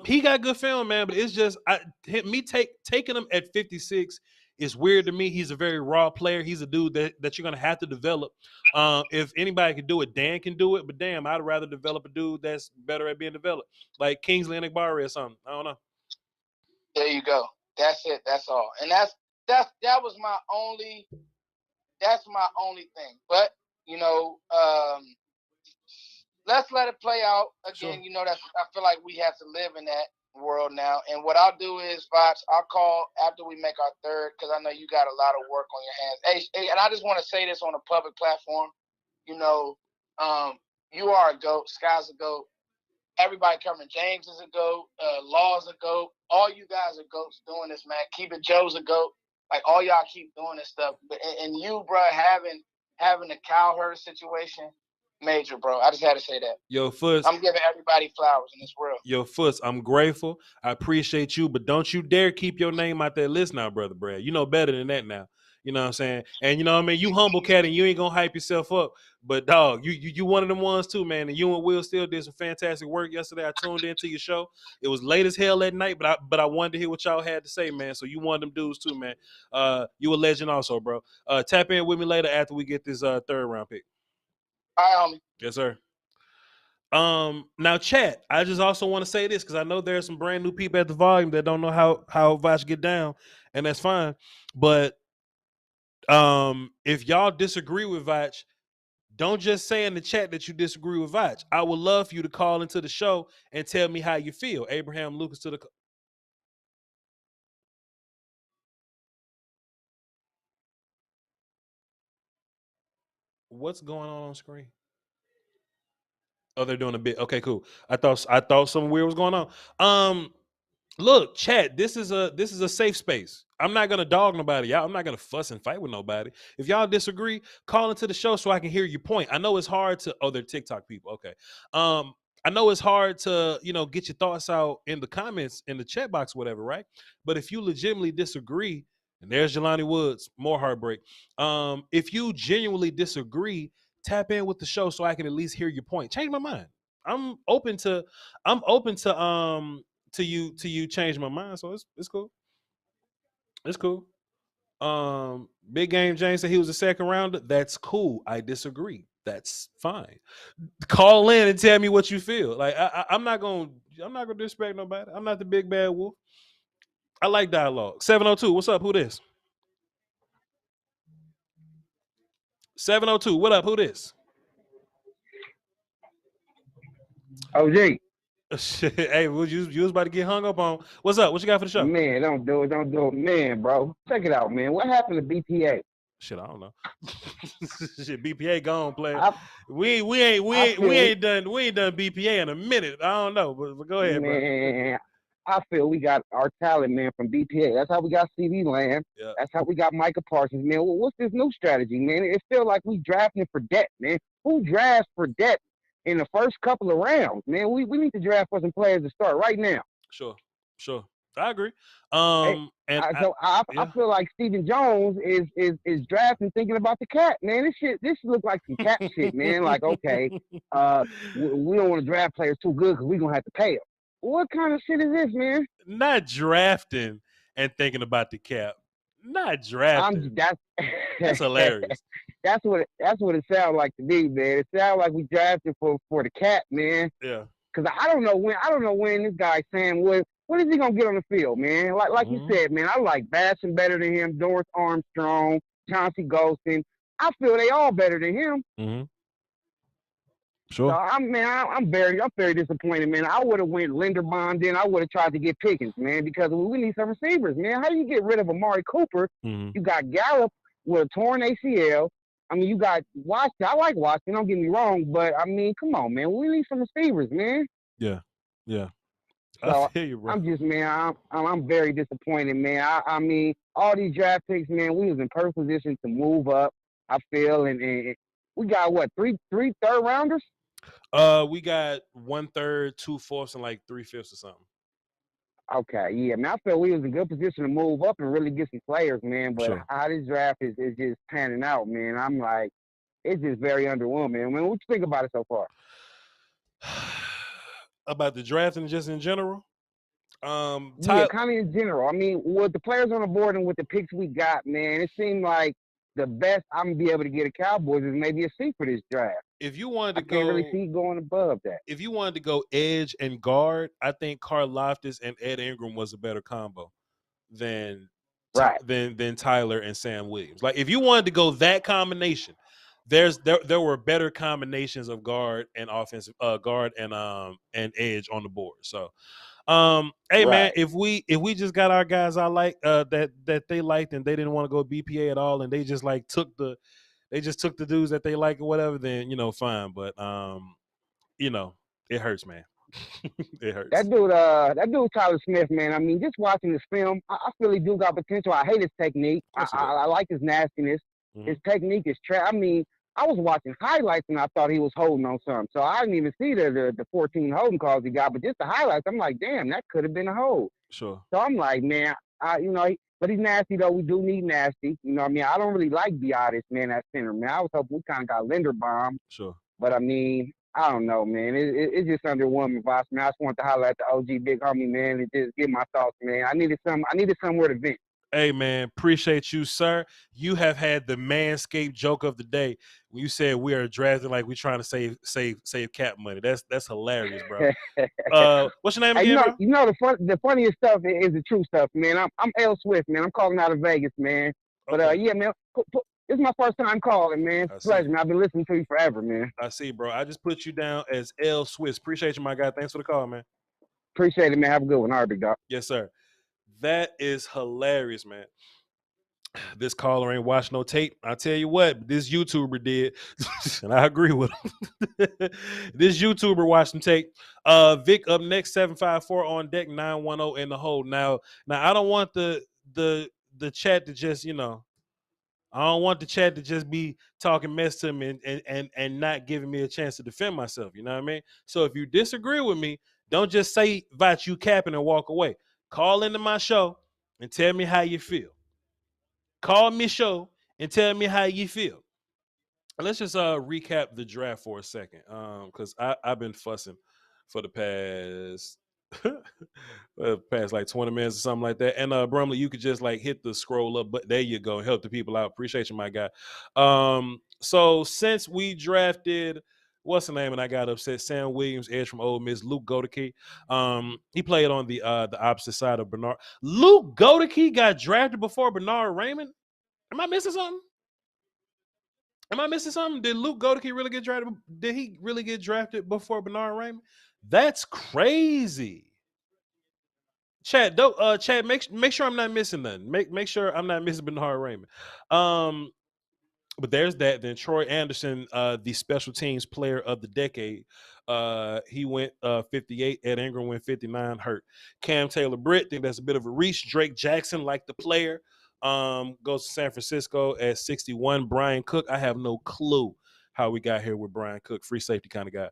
He got good film, man, but it's just taking him at 56 is weird to me. He's a very raw player. He's a dude that you're gonna have to develop. If anybody can do it, Dan can do it. But damn, I'd rather develop a dude that's better at being developed, like Kingsley Enagbari or something. I don't know. There you go. That's it. That's all. And that was my only. That's my only thing. But let's let it play out again. Sure. I feel like we have to live in that world now. And what I'll do is, Voch, I'll call after we make our 3rd because I know you got a lot of work on your hands. Hey, and I just want to say this on a public platform. You are a GOAT. Sky's a GOAT. Everybody covering James is a GOAT. Law's a GOAT. All you guys are GOATs doing this, man. Keep it Joe's a GOAT. Like, all y'all keep doing this stuff. And you, bro, having a Cowherd situation, major, bro. I just had to say that. Yo, Foots. I'm giving everybody flowers in this world. Yo, Foots, I'm grateful. I appreciate you, but don't you dare keep your name out that list now, Brother Brad. You know better than that now. You know what I'm saying? And you know what I mean? You humble cat and you ain't gonna hype yourself up. But dog, you one of them ones too, man. And you and Will still did some fantastic work yesterday. I tuned into your show. It was late as hell that night, but I wanted to hear what y'all had to say, man. So you one of them dudes too, man. You a legend also, bro. Tap in with me later after we get this 3rd round pick. All right, homie. Yes, sir. Now, chat, I just also want to say this because I know there's some brand new people at the volume that don't know how Voch get down, and that's fine. But if y'all disagree with Voch, don't just say in the chat that you disagree with Voch. I would love for you to call into the show and tell me how you feel. Abraham Lucas to the. What's going on screen? Oh, they're doing a bit. Okay, cool. I thought something weird was going on. Look, chat, this is a safe space. I'm not gonna dog nobody, y'all. I'm not gonna fuss and fight with nobody. If y'all disagree, call into the show so I can hear your point. I know it's hard to they're TikTok people. Okay. I know it's hard to, get your thoughts out in the comments, in the chat box, whatever, right? But if you legitimately disagree, and there's Jelani Woods, more heartbreak. If you genuinely disagree, tap in with the show so I can at least hear your point. Change my mind. I'm open to you change my mind. So it's cool. It's cool. Big Game James said he was a second rounder. That's cool. I disagree. That's fine. Call in and tell me what you feel. Like I'm not gonna disrespect nobody. I'm not the big bad wolf. I like dialogue. 702, what's up? Who this? 702, what up? Who this? OG. Hey, you was about to get hung up on. What's up? What you got for the show? Man, don't do it. Man, bro. Check it out, man. What happened to BPA? Shit, I don't know. Shit, BPA gone, player. We ain't done BPA in a minute. I don't know, but go ahead, man, bro. I feel we got our talent, man, from BPA. That's how we got CD Lamb. Yeah. That's how we got Micah Parsons, man. Well, what's this new strategy, man? It feels like we drafting for depth, man. Who drafts for depth in the first couple of rounds, man? We need to draft for some players to start right now. Sure. I agree. I feel like Stephen Jones is drafting thinking about the cap, man. This look like some cap shit, man. Like, okay, we don't want to draft players too good because we're gonna have to pay them. What kind of shit is this, man? Not drafting and thinking about the cap. Not drafting. That's hilarious. That's what it sounds like to me, man. It sounds like we drafted for the cap, man. Yeah. Because I don't know when this guy Sam Wood. What is he gonna get on the field, man? Like you said, man, I like Basson better than him, Doris Armstrong, Chauncey Golston. I feel they all better than him. Mm-hmm. Sure. So I'm very disappointed, man. I would have went Linderbaum, then I would have tried to get Pickens, man, because we need some receivers, man. How do you get rid of Amari Cooper? Mm-hmm. You got Gallup with a torn ACL. I mean, you got Washington. I like Washington, don't get me wrong, but I mean, come on, man. We need some receivers, man. Yeah. So I feel you, bro. I'm just, man, I'm very disappointed, man. I mean, all these draft picks, man, we was in perfect position to move up, I feel, and we got what, three third rounders? We got 1/3, 2/4, and like 3/5 or something. Okay, yeah, man. I feel we was in good position to move up and really get some players, man. But how this draft is just panning out, man. I'm like, it's just very underwhelming. I mean, what you think about it so far? About the drafting just in general? Yeah, kind of in general. I mean, with the players on the board and with the picks we got, man, it seemed like the best I'm gonna be able to get a Cowboys is maybe a seat for this draft. If you wanted to I can't really see going above that. If you wanted to go edge and guard, I think Karlaftis and Ed Ingram was a better combo than Tyler and Sam Williams. Like, if you wanted to go that combination, there were better combinations of guard and offensive guard and edge on the board. So man, if we just got our guys I like that they liked and they didn't want to go BPA at all and they just like took the dudes that they like or whatever, then fine. But it hurts, man. It hurts. That dude Tyler Smith, man. I mean, just watching this film, I feel he do got potential. I hate his technique. I like his nastiness. Mm-hmm. His technique is trash. I mean, I was watching highlights and I thought he was holding on something. So I didn't even see the 14 holding calls he got, but just the highlights, I'm like, damn, that could have been a hold. Sure. So I'm like, man, but he's nasty though. We do need nasty. You know what I mean? I don't really like Biotis, man, at center, man. I was hoping we kind of got Linderbaum. Sure. But I mean, I don't know, man. It's just underwhelming, boss, man. I just want to highlight the OG big homie, man, and just get my thoughts, man. I needed somewhere to vent. Hey, man, appreciate you, sir. You have had the Manscaped joke of the day when you said we are drafting like we're trying to save cap money. That's hilarious, bro. What's your name again, bro? You know the funniest stuff is the true stuff, man. I'm L Swift, man. I'm calling out of Vegas, man. But yeah, man, this is my first time calling, man. Pleasure, man. I've been listening to you forever, man. I see, bro. I just put you down as L Swift. Appreciate you, my guy. Thanks for the call, man. Appreciate it, man. Have a good one. All right, big dog. Yes, sir. That is hilarious, man. This caller ain't watched no tape. I tell you what, this YouTuber did, and I agree with him. This YouTuber watched some tape. Vic up next, 754 on deck, 910 in the hole. Now I don't want the chat to just, I don't want the chat to just be talking mess to me and not giving me a chance to defend myself. You know what I mean? So if you disagree with me, don't just say Voch, you capping and walk away. Call into my show and tell me how you feel. Call me show and tell me how you feel. Let's just recap the draft for a second, because I've been fussing for the past Past like 20 minutes or something like that. And Brumley, you could just like hit the scroll up, but there you go. Help the people out. Appreciate you, my guy. So since we drafted, what's the name? And I got upset. Sam Williams, edge from Ole Miss. Luke Goedeke. He played on the opposite side of Bernard. Luke Goedeke got drafted before Bernard Raymond. Am I missing something? Did Luke Goedeke really get drafted? Did he really get drafted before Bernard Raymond? That's crazy. Chad, Chad, make sure I'm not missing nothing. Make sure I'm not missing Bernard Raymond. But there's that. Then Troy Anderson, the special teams player of the decade. He went 58. Ed Ingram went 59. Hurt. Cam Taylor-Britt, think that's a bit of a reach. Drake Jackson, like the player, goes to San Francisco at 61. Brian Cook, I have no clue how we got here with Brian Cook, free safety kind of guy.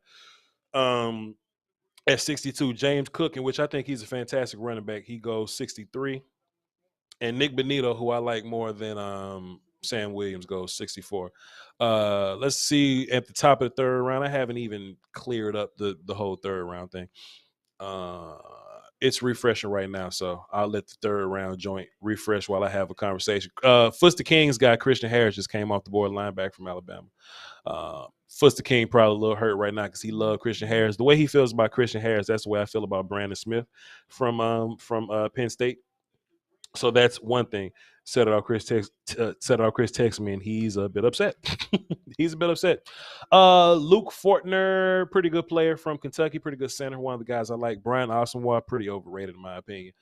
At 62, James Cook, in which I think he's a fantastic running back. He goes 63. And Nick Benito, who I like more than Sam Williams, goes 64. Let's see, at the top of the third round, I haven't even cleared up the whole third round thing. It's refreshing right now, so I'll let the third round joint refresh while I have a conversation. Fuster King's guy, Christian Harris, just came off the board, linebacker from Alabama. Fuster King probably a little hurt right now because he loved Christian Harris. The way he feels about Christian Harris, that's the way I feel about Brandon Smith from Penn State. So that's one thing. Set it out, Chris texts me, and he's a bit upset. He's a bit upset. Luke Fortner, pretty good player from Kentucky, pretty good center. One of the guys I like. Brian Asamoah, pretty overrated in my opinion.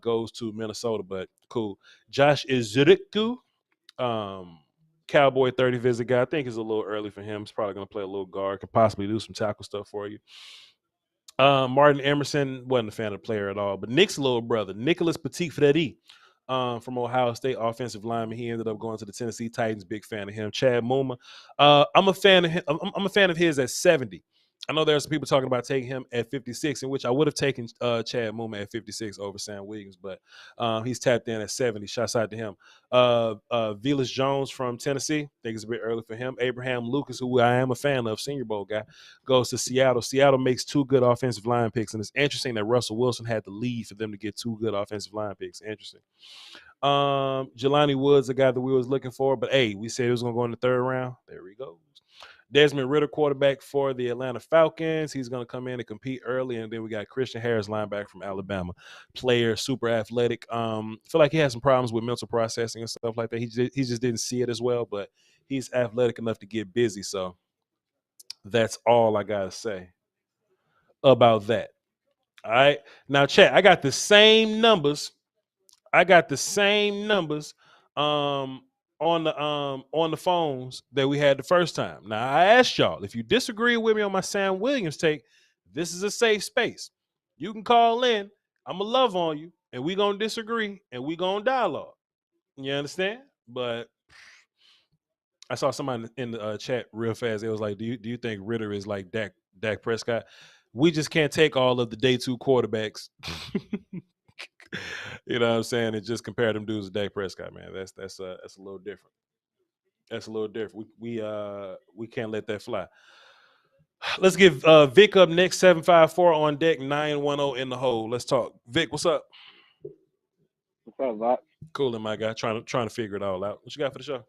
Goes to Minnesota, but cool. Josh Iziriku, Cowboy 30 visit guy. I think it's a little early for him. He's probably going to play a little guard. Could possibly do some tackle stuff for you. Martin Emerson, wasn't a fan of the player at all. But Nick's little brother, Nicholas Petit-Frere, from Ohio State, offensive lineman. He ended up going to the Tennessee Titans. Big fan of him. Chad Muma. I'm a fan of him. I'm a fan of his at 70. I know there's some people talking about taking him at 56, in which I would have taken Chad Muma at 56 over Sam Williams, but he's tapped in at 70. Shouts out to him. Velus Jones from Tennessee, I think it's a bit early for him. Abraham Lucas, who I am a fan of, Senior Bowl guy, goes to Seattle. Seattle makes 2 good offensive line picks, and it's interesting that Russell Wilson had to leave for them to get 2 good offensive line picks. Interesting. Jelani Woods, the guy that we was looking for, but hey, we said he was going to go in the third round. There we go. Desmond Ridder, quarterback for the Atlanta Falcons. He's going to come in and compete early. And then we got Christian Harris, linebacker from Alabama. Player, super athletic. I feel like he has some problems with mental processing and stuff like that. He just didn't see it as well, but he's athletic enough to get busy. So that's all I got to say about that. All right. Now, chat, I got the same numbers. On the phones that we had the first time. Now, I asked y'all, if you disagree with me on my Sam Williams take, this is a safe space. You can call in. I'm going to love on you, and we're going to disagree, and we're going to dialogue. You understand? But I saw somebody in the chat real fast. It was like, do you think Ridder is like Dak Prescott? We just can't take all of the day 2 quarterbacks. You know what I'm saying? And just compare them dudes to Dak Prescott, man. That's a little different. That's a little different. We can't let that fly. Let's give Vic up next. 754 on deck. 910 in the hole. Let's talk. Vic, what's up? What's up, Voch? Coolin', my guy. Trying to figure it all out. What you got for the show?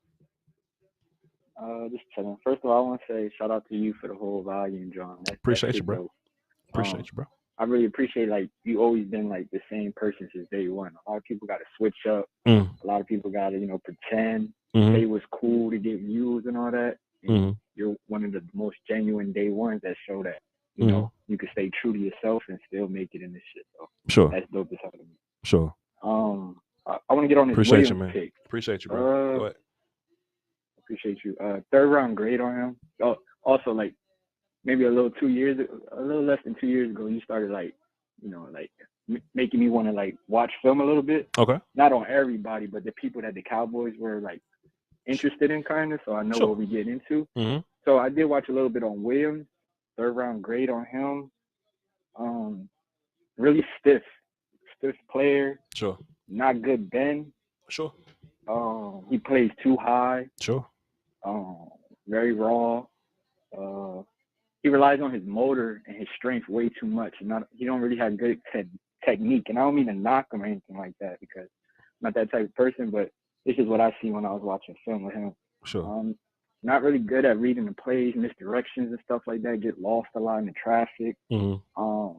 Just chilling. First of all, I want to say shout out to you for the whole volume, John. Appreciate you, bro. Appreciate you, bro. I really appreciate, like, you always been, like, the same person since day one. A lot of people got to switch up. A lot of people got to, pretend they was cool to get views and all that. And you're one of the most genuine day ones that show that, you know, you can stay true to yourself and still make it in this shit. So sure. That's dope as hell to me. Sure. I want to get on this Appreciate Williams you, man. pick. Appreciate you, bro. Go ahead. Appreciate you. Third round grade on him. Oh, also, like, maybe a little less than 2 years ago, you started making me want to like watch film a little bit. Okay. Not on everybody, but the people that the Cowboys were like interested in, kind of. So I know what we get into. So I did watch a little bit on Williams. Third round grade on him. Really stiff player. Sure. Not good bend. Sure. He plays too high. Sure. Very raw. he relies on his motor and his strength way too much. He don't really have good technique. And I don't mean to knock him or anything like that because I'm not that type of person, but this is what I see when I was watching film with him. Sure. Not really good at reading the plays, misdirections and stuff like that. Get lost a lot in the traffic. Mm-hmm.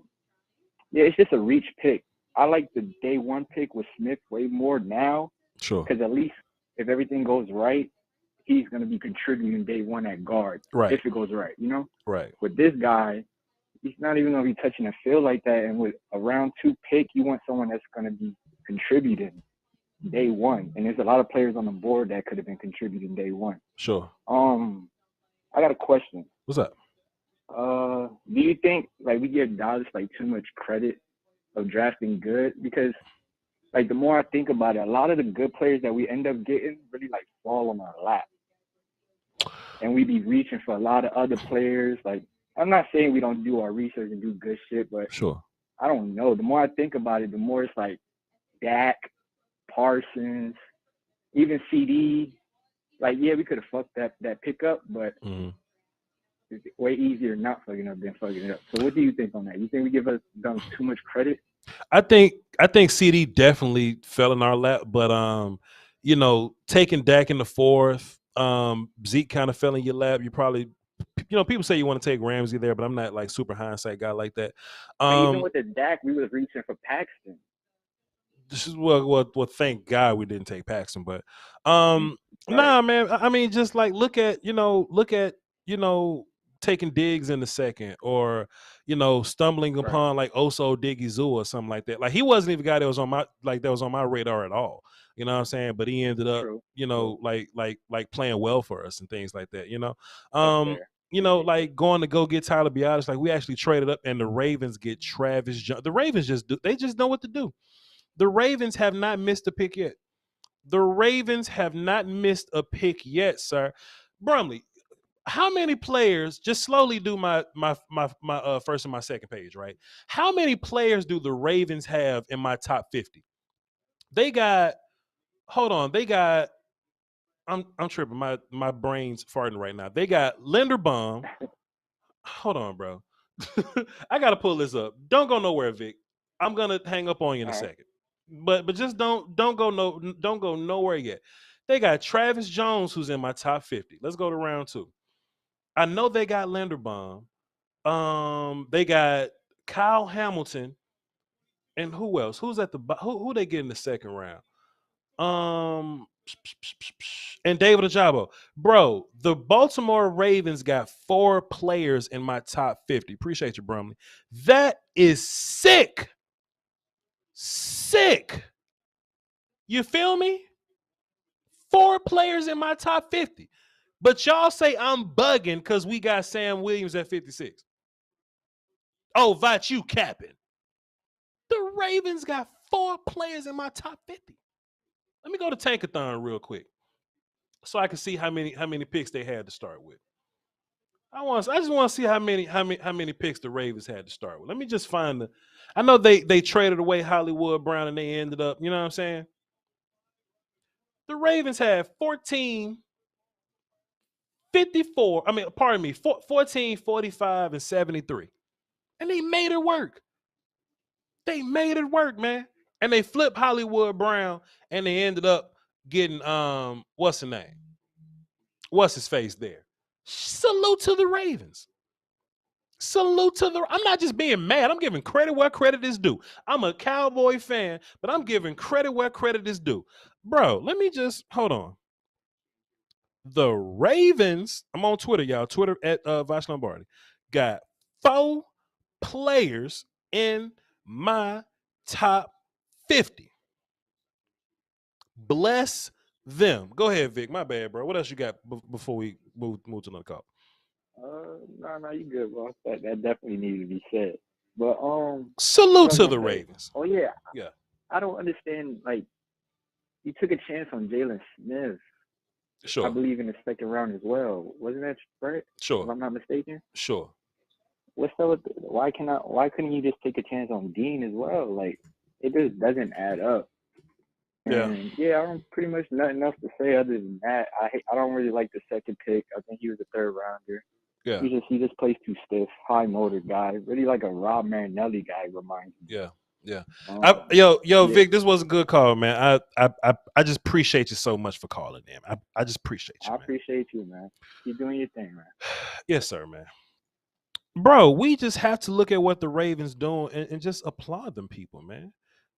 Yeah, it's just a reach pick. I like the day one pick with Smith way more now. Sure. Because at least if everything goes right, he's going to be contributing day one at guard. Right. If it goes right, you know? Right. With this guy, he's not even going to be touching the field like that. And with a round 2 pick, you want someone that's going to be contributing day one. And there's a lot of players on the board that could have been contributing day one. Sure. I got a question. What's up? Do you think like we give Dallas like too much credit of drafting good? Because like the more I think about it, a lot of the good players that we end up getting really like fall on our lap. And we be reaching for a lot of other players. Like I'm not saying we don't do our research and do good shit, but sure. I don't know. The more I think about it, the more it's like Dak, Parsons, even CD. Like, yeah, we could have fucked that pickup, but it's way easier not fucking up than fucking it up. So what do you think on that? You think we give them too much credit? I think CD definitely fell in our lap, but you know, taking Dak in the 4th, Zeke kind of fell in your lap. You probably, you know, people say you want to take Ramsey there, but I'm not like super hindsight guy like that. Even with the Dak, we was reaching for Paxton. This is well, thank God we didn't take Paxton, but nah, man. I mean, just like look at taking Diggs in the 2nd, or stumbling upon like Oso Diggy or something like that. Like he wasn't even a guy that was on my radar at all. You know what I'm saying? But he ended up, like playing well for us and things like that. Like going to go get Tyler Biadasz. Like we actually traded up, and the Ravens get Travis Jones. The Ravens just know what to do. The Ravens have not missed a pick yet. The Ravens have not missed a pick yet, sir. Brumley, how many players, just slowly do my first and my second page, right? How many players do the Ravens have in my top 50? They got, I'm tripping. My brain's farting right now. They got Linderbaum. Hold on, bro. I got to pull this up. Don't go nowhere, Vic. I'm going to hang up on you in a second. But just don't go nowhere yet. They got Travis Jones, who's in my top 50. Let's go to round 2. I know they got Linderbaum. They got Kyle Hamilton, and who else? Who's at the who they get in the 2nd round? And David Ojabo. Bro, the Baltimore Ravens got 4 players in my top 50. Appreciate you, Brumley. That is sick. Sick. You feel me? 4 players in my top 50. But y'all say I'm bugging because we got Sam Williams at 56. Oh, Voch, you capping. The Ravens got 4 players in my top 50. Let me go to Tankathon real quick so I can see how many picks they had to start with. I just want to see how many picks the Ravens had to start with. Let me just find I know they traded away Hollywood Brown and they ended up, you know what I'm saying? The Ravens had 14, 45, and 73. And they made it work. They made it work, man. And they flipped Hollywood Brown and they ended up getting what's the name? What's his face there? Salute to the Ravens. I'm not just being mad. I'm giving credit where credit is due. I'm a Cowboy fan, but I'm giving credit where credit is due. Bro, let me just hold on. The Ravens, I'm on Twitter, y'all. Twitter at Voch Lombardi. Got 4 players in my top 50. Bless them. Go ahead, Vic. My bad, bro. What else you got before we move to another call? No, you good, bro. That definitely needed to be said. But salute to the Ravens. Oh yeah. Yeah. I don't understand. Like, you took a chance on Jalen Smith. Sure. I believe in the 2nd round as well. Wasn't that right? Sure. If I'm not mistaken. Sure. What's up with why couldn't you just take a chance on Dean as well? Like, it just doesn't add up. And I don't pretty much nothing else to say other than that. I don't really like the 2nd pick. I think he was a 3rd rounder. Yeah. He just plays too stiff, high motor guy. Really like a Rob Marinelli guy reminds me. Yeah. Yeah. Yeah. Vic, this was a good call, man. I just appreciate you so much for calling, man. I just appreciate you. I appreciate you, man. Keep doing your thing, man. Yes, sir, man. Bro, we just have to look at what the Ravens doing and just applaud them people, man.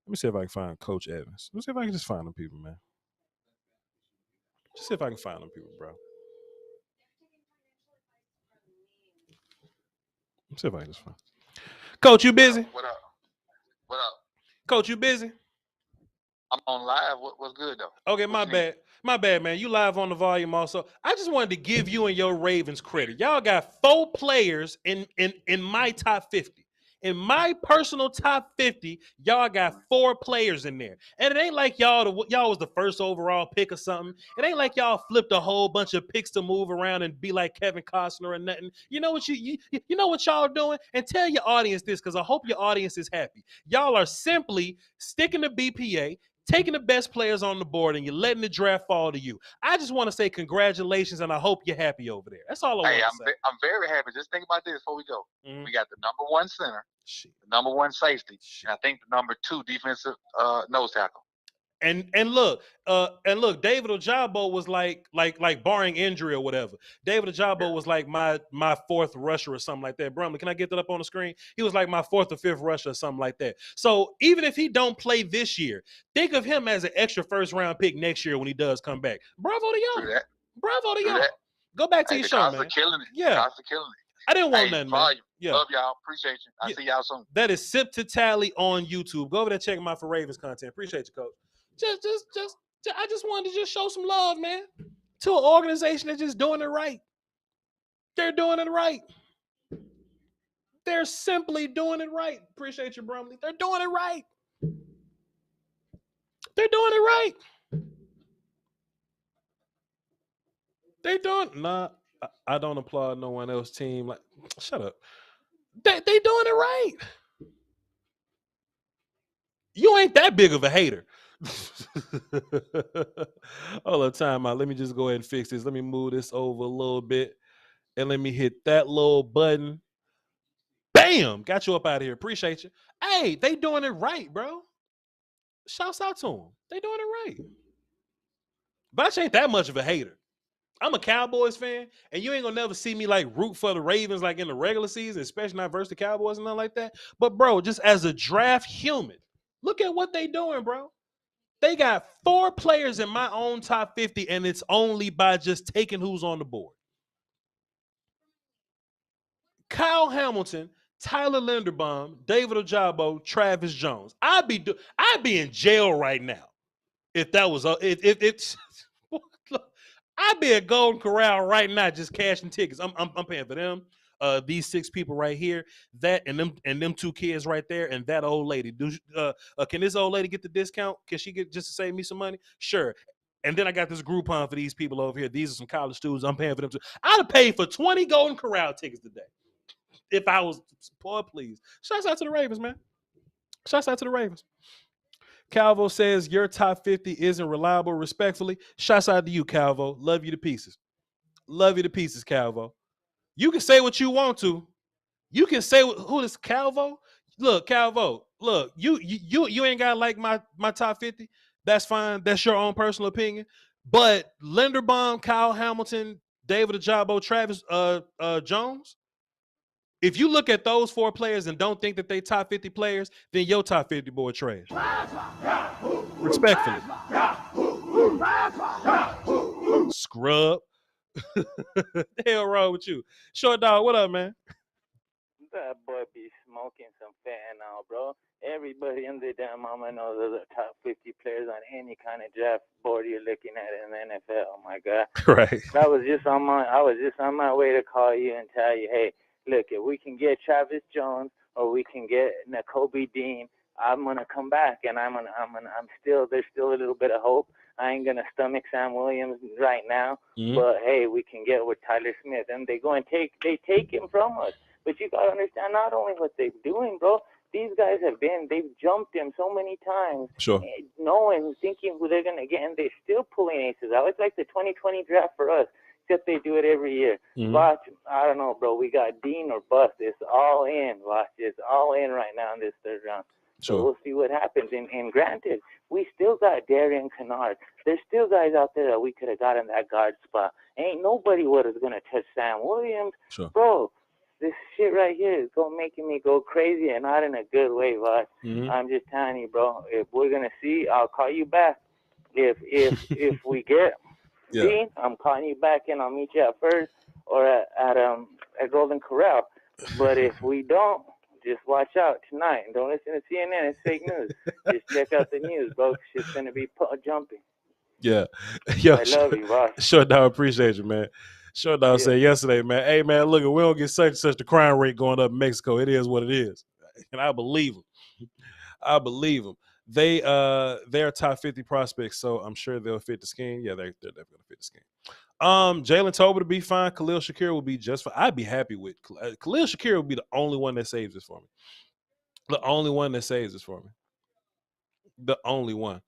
Let me see if I can find Coach Evans. Let me see if I can just find them people, man. Just see if I can find them people, bro. Let's see if I can just find. Coach, you busy? What up? What up? Coach, you busy? I'm on live. What's good though? Okay, my bad. My bad, man. You live on the volume also. I just wanted to give you and your Ravens credit. Y'all got 4 players in my top 50. In my personal top 50, y'all got 4 players in there. And it ain't like y'all was the first overall pick or something. It ain't like y'all flipped a whole bunch of picks to move around and be like Kevin Costner or nothing. You know what you know what y'all doing? And tell your audience this, because I hope your audience is happy. Y'all are simply sticking to BPA, taking the best players on the board, and you're letting the draft fall to you. I just want to say congratulations, and I hope you're happy over there. That's all I want to say. I'm very happy. Just think about this before we go. Mm-hmm. We got the number 1 center, the number 1 safety, and I think the number 2 defensive nose tackle. And look, David Ojabo was like barring injury or whatever. David Ojabo was like my 4th rusher or something like that. Brumley, can I get that up on the screen? He was like my 4th or 5th rusher or something like that. So even if he don't play this year, think of him as an extra 1st-round pick next year when he does come back. Bravo to y'all. Bravo to y'all. Go back to your show, man. Killing it. Yeah. Costa killing it. I didn't want nothing, man. Yeah. Love y'all. Appreciate you. I'll see y'all soon. That is Sip to Tally on YouTube. Go over there, check him out for Ravens content. Appreciate you, Coach. I just wanted to just show some love, man, to an organization that's just doing it right. They're doing it right. They're simply doing it right. Appreciate you, Brumley. They're doing it right. They're doing it right. They doing nah. I don't applaud no one else's team. Like, shut up. They doing it right. You ain't that big of a hater. All the time out. Let me just go ahead and fix this. Let me move this over a little bit, and let me hit that little button. Bam! Got you up out of here. Appreciate you. Hey, they doing it right, bro. Shouts out to them. They doing it right. But I ain't that much of a hater. I'm a Cowboys fan, and you ain't gonna never see me like root for the Ravens like in the regular season, especially not versus the Cowboys and nothing like that. But bro, just as a draft human, look at what they doing, bro. They got 4 players in my own top 50, and it's only by just taking who's on the board. Kyle Hamilton, Tyler Linderbaum, David Ojabo, Travis Jones. I'd be in jail right now if that was it's. I'd be at Golden Corral right now just cashing tickets. I'm paying for them. These 6 people right here, that and them 2 kids right there, and that old lady. Can this old lady get the discount? Can she get just to save me some money? Sure. And then I got this Groupon for these people over here. These are some college students. I'm paying for them too. I'd have paid for 20 Golden Corral tickets today if I was poor. Please, shouts out to the Ravens, man. Shouts out to the Ravens. Calvo says your top 50 isn't reliable. Respectfully, shouts out to you, Calvo. Love you to pieces. Love you to pieces, Calvo. You can say what you want to. You can say who is Calvo? Look, Calvo. Look, you ain't got like my top 50. That's fine. That's your own personal opinion. But Linderbaum, Kyle Hamilton, David Ojabo, Travis Jones. If you look at those 4 players and don't think that they top 50 players, then your top 50 boy trash. Respectfully. Scrub. The hell wrong with you? Short dog, what up, man? That boy be smoking some fentanyl, bro. Everybody in the damn mama knows those are top 50 players on any kind of draft board you're looking at in the NFL. Oh my God. Right. I was just on my way to call you and tell you, hey, look, if we can get Travis Jones or we can get Nakobe Dean, I'm gonna come back, and there's still a little bit of hope. I ain't gonna stomach Sam Williams right now, but hey, we can get with Tyler Smith, and they take him from us. But you gotta understand not only what they're doing, bro. These guys they've jumped him so many times, sure, knowing, thinking who they're gonna get, and they're still pulling aces out. It's like the 2020 draft for us. except they do it every year. Voch, I don't know, bro. We got Dean or bust. It's all in, Voch. It's all in right now in this third round. So we'll see what happens. And granted, we still got Darian Kennard. There's still guys out there that we could have got in that guard spot. Ain't nobody was going to touch Sam Williams. Bro, this shit right here is making me go crazy, and not in a good way, Voch. I'm just telling you, bro. If we're going to see, I'll call you back. If we get Dean, I'm calling you back, and I'll meet you at First or at Golden Corral. But if we don't, just watch out tonight. And don't listen to CNN. It's fake news. Just check out the news, bro. It's going to be jumping. Yeah. Yo, I love you, Voch. Sure, dog. Appreciate you, man. Sure, dog said yesterday, man, hey, man, look, we don't get such and such the crime rate going up in Mexico. It is what it is. And I believe him. They're top 50 prospects, so I'm sure they'll fit the scheme. Yeah, they're definitely going to fit the scheme. Jalen Tolbert to be fine. Khalil Shakir will be just fine. I'd be happy with Khalil Shakir will be the only one that saves this for me. The only one that saves this for me. The only one.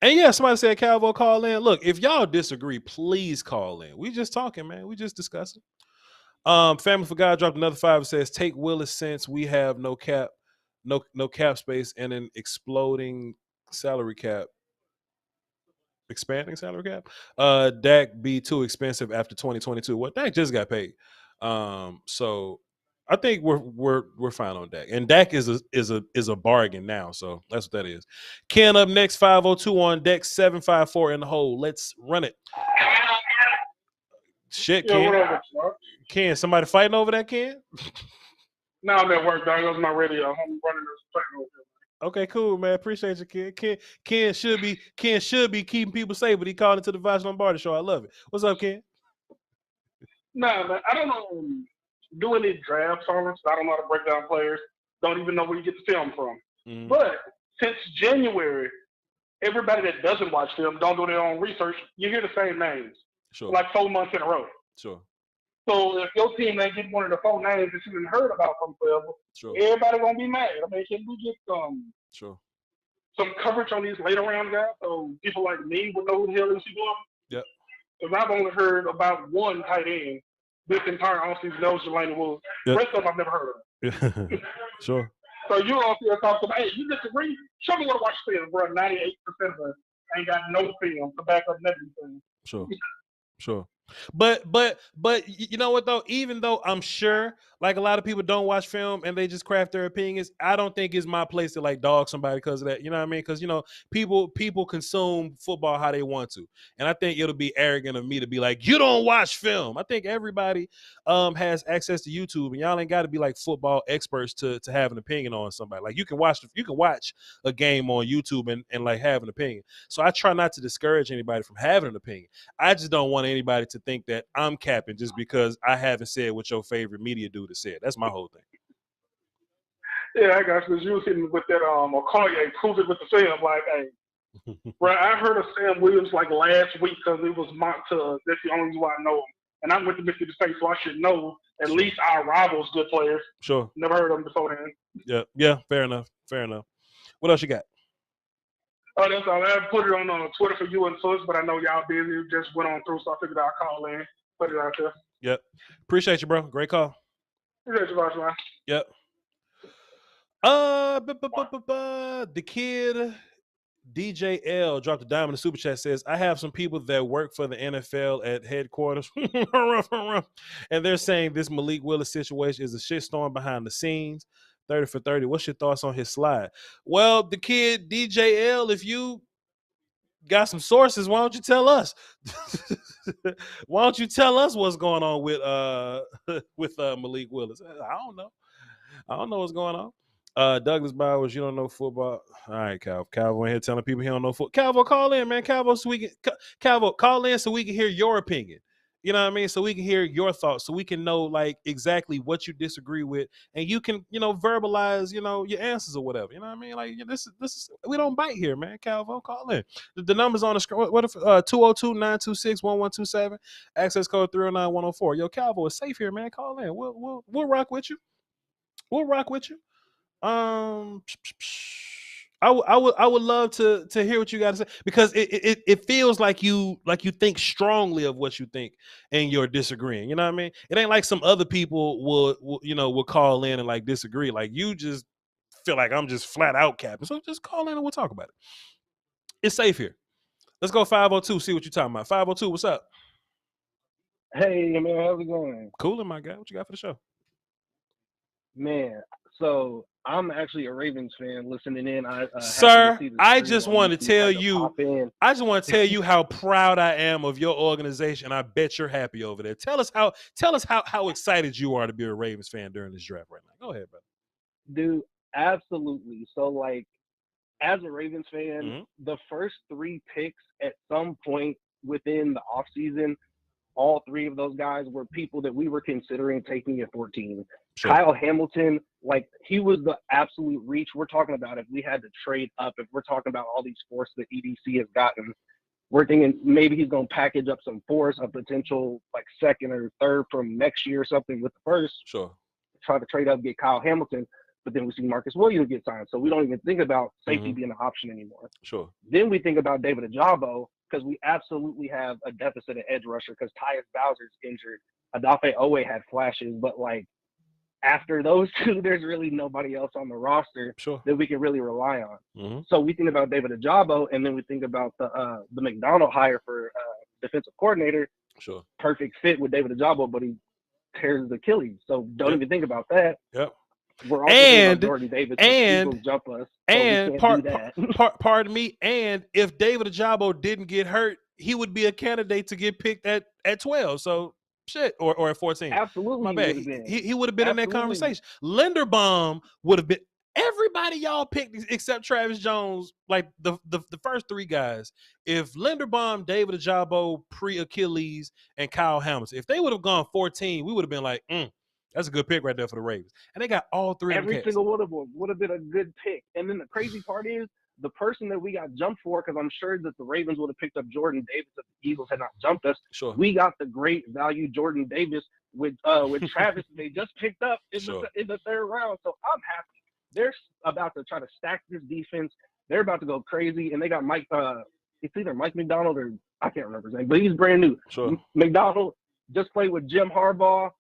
And yeah, somebody said Calvo call in. Look, if y'all disagree, please call in. We just talking, man. We just discussing. Family for God dropped another 5. It says take Willis since we have no cap space and an expanding salary cap. Dak be too expensive after 2022. Well, Dak just got paid. So I think we're fine on Dak. And Dak is a bargain now. So that's what that is. Ken up next, 502 on deck, 754 in the hole. Let's run it. Shit, Ken. Ken, somebody fighting over that, Ken? No, I'm at work, dog. That was my radio. I'm running this fighting over here. Okay, cool, man. Appreciate you, Ken. Ken should be keeping people safe, but he called into the Voch Lombardi show. I love it. What's up, Ken? Nah, man. I don't do any draft tournaments. I don't know how to break down players. Don't even know where you get the film from. But since January, everybody that doesn't watch film, don't do their own research, you hear the same names. Like 4 months in a row. Sure. So if your team ain't get one of the 4 names that you didn't heard about from forever, everybody gonna be mad. I mean, can we get some coverage on these later round guys so people like me would know who the hell these people are? Yep. Because I've only heard about one tight end this entire offseason. That was Jelani Woods. The rest of them I've never heard of. Sure. So you all see us talking about, hey, you disagree? Show me what to watch film, bro. 98% of us ain't got no film to back up nothing. Sure. But you know what though? Even though I'm sure like a lot of people don't watch film and they just craft their opinions, I don't think it's my place to like dog somebody because of that. You know what I mean? Because people consume football how they want to, and I think it'll be arrogant of me to be like, you don't watch film. I think everybody has access to YouTube, and y'all ain't got to be like football experts to have an opinion on somebody. Like you can watch a game on YouTube and like have an opinion. So I try not to discourage anybody from having an opinion. I just don't want anybody to think that I'm capping just because I haven't said what your favorite media dude has said. That's my whole thing. Yeah, I got you. You was hitting with that Okoye, prove it with the film. Like, hey, bro, I heard of Sam Williams like last week because it was Monta. That's the only reason why I know him. And I went to Mississippi State, so I should know at least our rivals' good players. Sure. Never heard of them beforehand. Yeah. Fair enough. What else you got? Oh, that's all. I put it on Twitter for you and Sus, but I know y'all busy. It just went on through, so I figured I'd call in, put it out there. Yep. Appreciate you, bro. Great call. Appreciate you, boss man. Yep. The kid DJ L dropped a dime in the super chat, says, I have some people that work for the NFL at headquarters and they're saying this Malik Willis situation is a shitstorm behind the scenes. 30 for 30. What's your thoughts on his slide? Well, the kid DJ L, if you got some sources, why don't you tell us? Why don't you tell us what's going on with Malik Willis? I don't know what's going on. Douglas Bowers, you don't know football. All right, Calvo in here telling people he don't know football. Calvo, call in, man. Calvo, call in so we can hear your opinion. You know what I mean? So we can hear your thoughts, so we can know like exactly what you disagree with, and you can, verbalize, your answers or whatever. You know what I mean? Like this is we don't bite here, man. Calvo, call in. The number's on the screen. What if 202-926-1127? Access code 309-104. Yo, Calvo is safe here, man. Call in. We'll rock with you. We'll rock with you. I would love to hear what you got to say, because it feels like you think strongly of what you think and you're disagreeing. You know what I mean? It ain't like some other people will call in and like disagree. Like you just feel like I'm just flat out capping. So just call in and we'll talk about it. It's safe here. Let's go 502. See what you're talking about. 502. What's up? Hey man, how's it going? Coolin', my guy. What you got for the show? Man, so I'm actually a Ravens fan listening in. Sir, I just want to tell you how proud I am of your organization. I bet you're happy over there. Tell us how excited you are to be a Ravens fan during this draft right now. Go ahead, brother. Dude, absolutely. So like, as a Ravens fan, the first 3 picks at some point within the offseason, all 3 of those guys were people that we were considering taking at 14. Sure. Kyle Hamilton, like, he was the absolute reach. We're talking about if we had to trade up, if we're talking about all these forces that EDC has gotten, we're thinking maybe he's going to package up some force, a potential like 2nd or 3rd from next year or something with the first. Sure. Try to trade up, get Kyle Hamilton, but then we see Marcus Williams get signed. So we don't even think about safety being an option anymore. Sure. Then we think about David Ajabo, because we absolutely have a deficit at edge rusher because Tyus Bowser's injured. Adafe Owe had flashes, but like after those 2, there's really nobody else on the roster that we can really rely on. So we think about David Ajabo, and then we think about the McDonald hire for defensive coordinator. Sure. Perfect fit with David Ajabo, but he tears his Achilles. So don't even think about that. Yep. We're also thinking about Jordan Davis, and jump us. And pardon me. And if David Ajabo didn't get hurt, he would be a candidate to get picked at 12. So shit, or at 14. Absolutely, my bad. He would have been in that conversation. Linderbaum would have been. Everybody y'all picked except Travis Jones, like the first 3 guys. If Linderbaum, David Ajabo, pre-Achilles, and Kyle Hamilton, if they would have gone 14, we would have been like, that's a good pick right there for the Ravens. And they got all 3 of them. Every single one of them would have been a good pick. And then the crazy part is the person that we got jumped for, because I'm sure that the Ravens would have picked up Jordan Davis if the Eagles had not jumped us. Sure. We got the great value Jordan Davis with Travis. They just picked up in the 3rd round. So I'm happy. They're about to try to stack this defense. They're about to go crazy. And they got Mike, it's either Mike McDonald or I can't remember his name, but he's brand new. Sure. McDonald just played with Jim Harbaugh.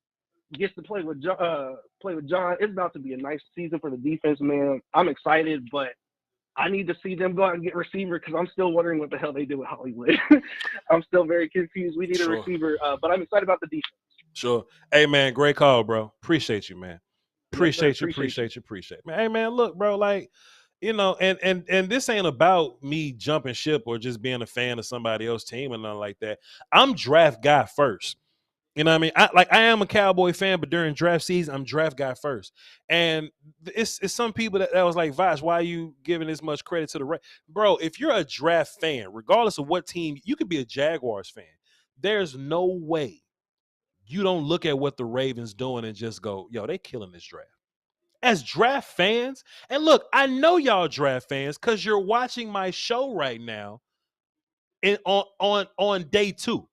Gets to play with John. It's about to be a nice season for the defense, man. I'm excited, but I need to see them go out and get receiver because I'm still wondering what the hell they did with Hollywood. I'm still very confused. We need a receiver, but I'm excited about the defense. Sure. Hey, man, great call, bro. Appreciate you, man. Appreciate you. Man, hey, man, look, bro, like, you know, and this ain't about me jumping ship or just being a fan of somebody else's team or nothing like that. I'm draft guy first. You know what I mean? I am a Cowboy fan, but during draft season, I'm draft guy first. And it's some people that was like, Voch, why are you giving this much credit to the bro? If you're a draft fan, regardless of what team, you could be a Jaguars fan. There's no way you don't look at what the Ravens doing and just go, yo, they killing this draft. As draft fans, and look, I know y'all draft fans because you're watching my show right now on day 2.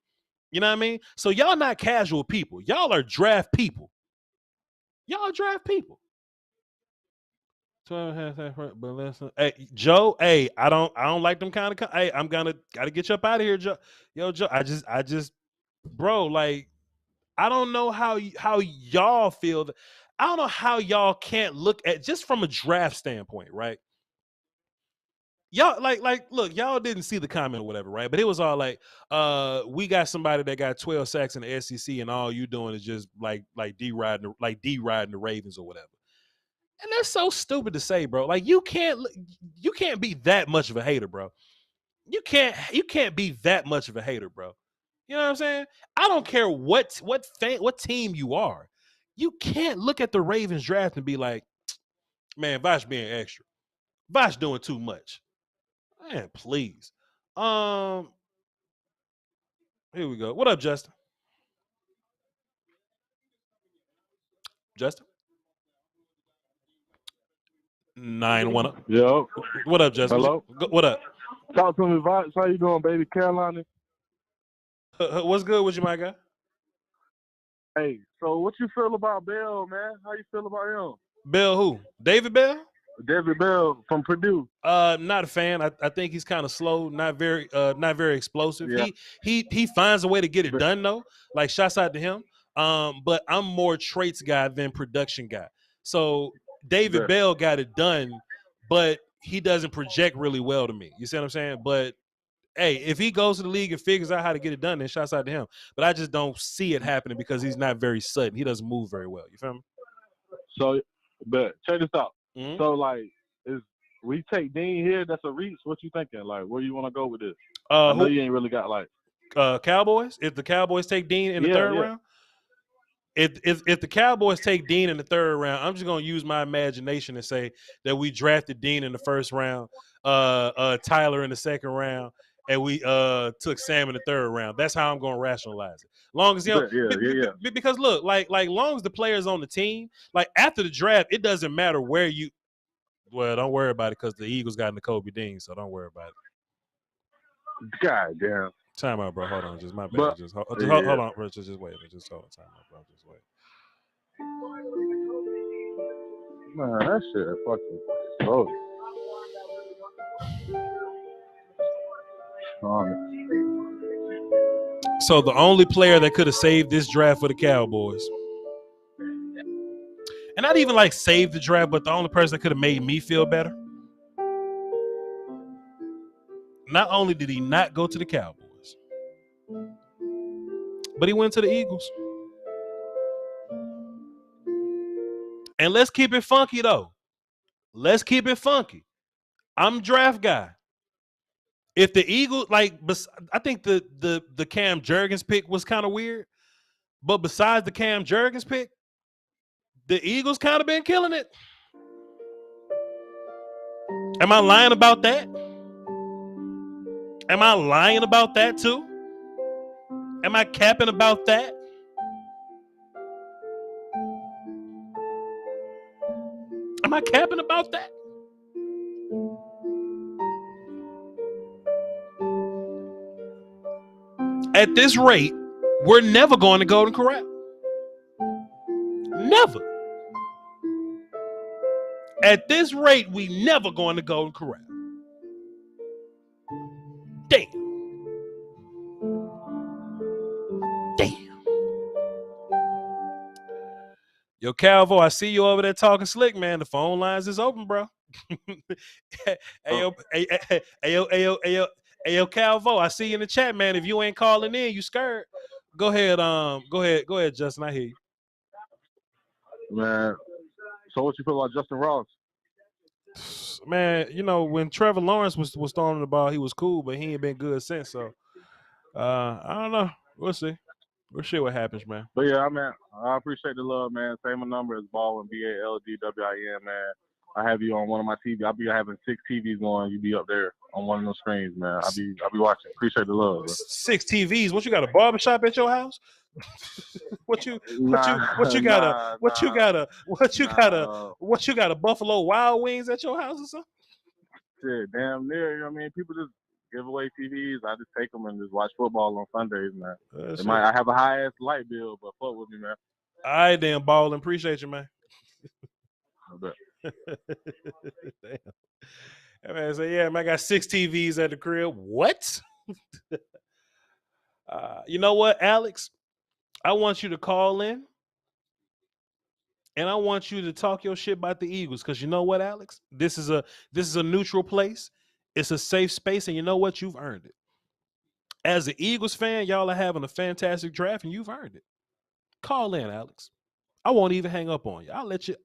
You know what I mean? So y'all not casual people. Y'all are draft people. Y'all draft people. Hey, Joe. Hey, I don't like them kind of. Hey, gotta get you up out of here, Joe. Yo, Joe. I just, bro. Like, I don't know how y'all feel. I don't know how y'all can't look at just from a draft standpoint, right? Y'all like look, y'all didn't see the comment or whatever, right? But it was all like, we got somebody that got 12 sacks in the SEC, and all you doing is just like D-riding the Ravens or whatever. And that's so stupid to say, bro. Like you can't be that much of a hater, bro. You can't be that much of a hater, bro. You know what I'm saying? I don't care what team you are. You can't look at the Ravens draft and be like, man, Voch being extra. Voch doing too much. Man, please. Here we go. What up, Justin? Justin? 9-1. Yo. What up, Justin? Hello. What up? Talk to me, Voch. How you doing, baby? Carolina. What's good with you, my guy? Hey, so what you feel about Bell, man? How you feel about him? Bell who? David Bell? David Bell from Purdue. Not a fan. I think he's kind of slow, not very explosive. Yeah. He finds a way to get it done though. Like shouts out to him. But I'm more traits guy than production guy. So David Bell got it done, but he doesn't project really well to me. You see what I'm saying? But hey, if he goes to the league and figures out how to get it done, then shouts out to him. But I just don't see it happening because he's not very sudden. He doesn't move very well. You feel me? So, but check this out. Mm-hmm. So, like, is we take Dean here? That's a reach. What you thinking? Like, where you want to go with this? I know you ain't really got like Cowboys. If the Cowboys take Dean in the third round, if the Cowboys take Dean in the third round, I'm just gonna use my imagination and say that we drafted Dean in the first round, Tyler in the second round, and we took Sam in the third round. That's how I'm gonna rationalize it. Long as because look, like long as the player's on the team, like after the draft, it doesn't matter where you. Well, don't worry about it because the Eagles got Nakobe Dean, so don't worry about it. God damn. Time out, bro. Hold on, just my bad. Just hold on, bro. Just wait. Just hold on. Time out, bro. Just wait. Man, that shit fucking slow. So the only player that could have saved this draft for the Cowboys, and not even like saved the draft, but the only person that could have made me feel better. Not only did he not go to the Cowboys, but he went to the Eagles. And let's keep it funky, though. Let's keep it funky. I'm draft guy. If the Eagles, like, I think the Cam Jurgens pick was kind of weird. But besides the Cam Jurgens pick, the Eagles kind of been killing it. Am I lying about that? Am I lying about that too? Am I capping about that? Am I capping about that? At this rate, we're never going to Golden Corral. Never. At this rate, we never going to Golden Corral. Damn. Yo, Calvo, I see you over there talking slick, man. The phone lines is open, bro. Hey, yo, Calvo, I see you in the chat, man. If you ain't calling in, you scared. Go ahead, Justin. I hear you. Man, so what you feel about Justin Ross? Man, you know, when Trevor Lawrence was throwing the ball, he was cool, but he ain't been good since. So, I don't know. We'll see. We'll see what happens, man. But yeah, man, I appreciate the love, man. Same number as Baldwin, BALDWIN, man. I have you on one of my TV. I'll be having 6 TVs going. You be up there on one of those screens, man. I'll be watching. Appreciate the love, bro. 6 TVs. What, you got a barbershop at your house? What you got a Buffalo Wild Wings at your house or something? Shit, damn near. You know what I mean? People just give away TVs. I just take them and just watch football on Sundays, man. I have a high ass light bill, but fuck with me, man. All right, then, Ballin'. Appreciate you, man. I bet. Damn. That man say, yeah, man, I got 6 TVs at the crib. What? You know what, Alex? I want you to call in, and I want you to talk your shit about the Eagles. Because you know what, Alex? This is a neutral place. It's a safe space, and you know what? You've earned it. As an Eagles fan, y'all are having a fantastic draft, and you've earned it. Call in, Alex. I won't even hang up on you. I'll let you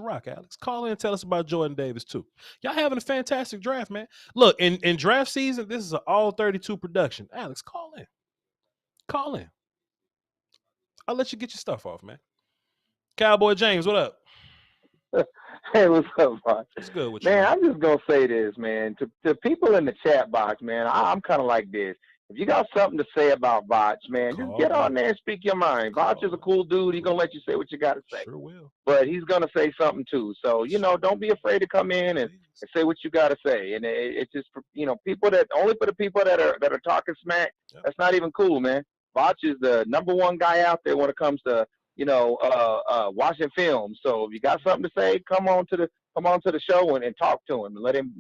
rock, Alex. Call in and tell us about Jordan Davis, too. Y'all having a fantastic draft, man. Look, in draft season, this is an all-32 production. Alex, call in. Call in. I'll let you get your stuff off, man. Cowboy James, what up? Hey, what's up, Voch? It's good with you, man. I'm just gonna say this, man. To people in the chat box, man, I'm kind of like this. If you got something to say about Voch, man, just get on there and speak your mind. Voch is a cool dude. He's gonna let you say what you got to say. Sure will. But he's gonna say something too. So don't be afraid to come in and say what you got to say. And it's just people that only for the people that are talking smack. Yep. That's not even cool, man. Voch is the number one guy out there when it comes to watching film. So if you got something to say, come on to the show and talk to him and let him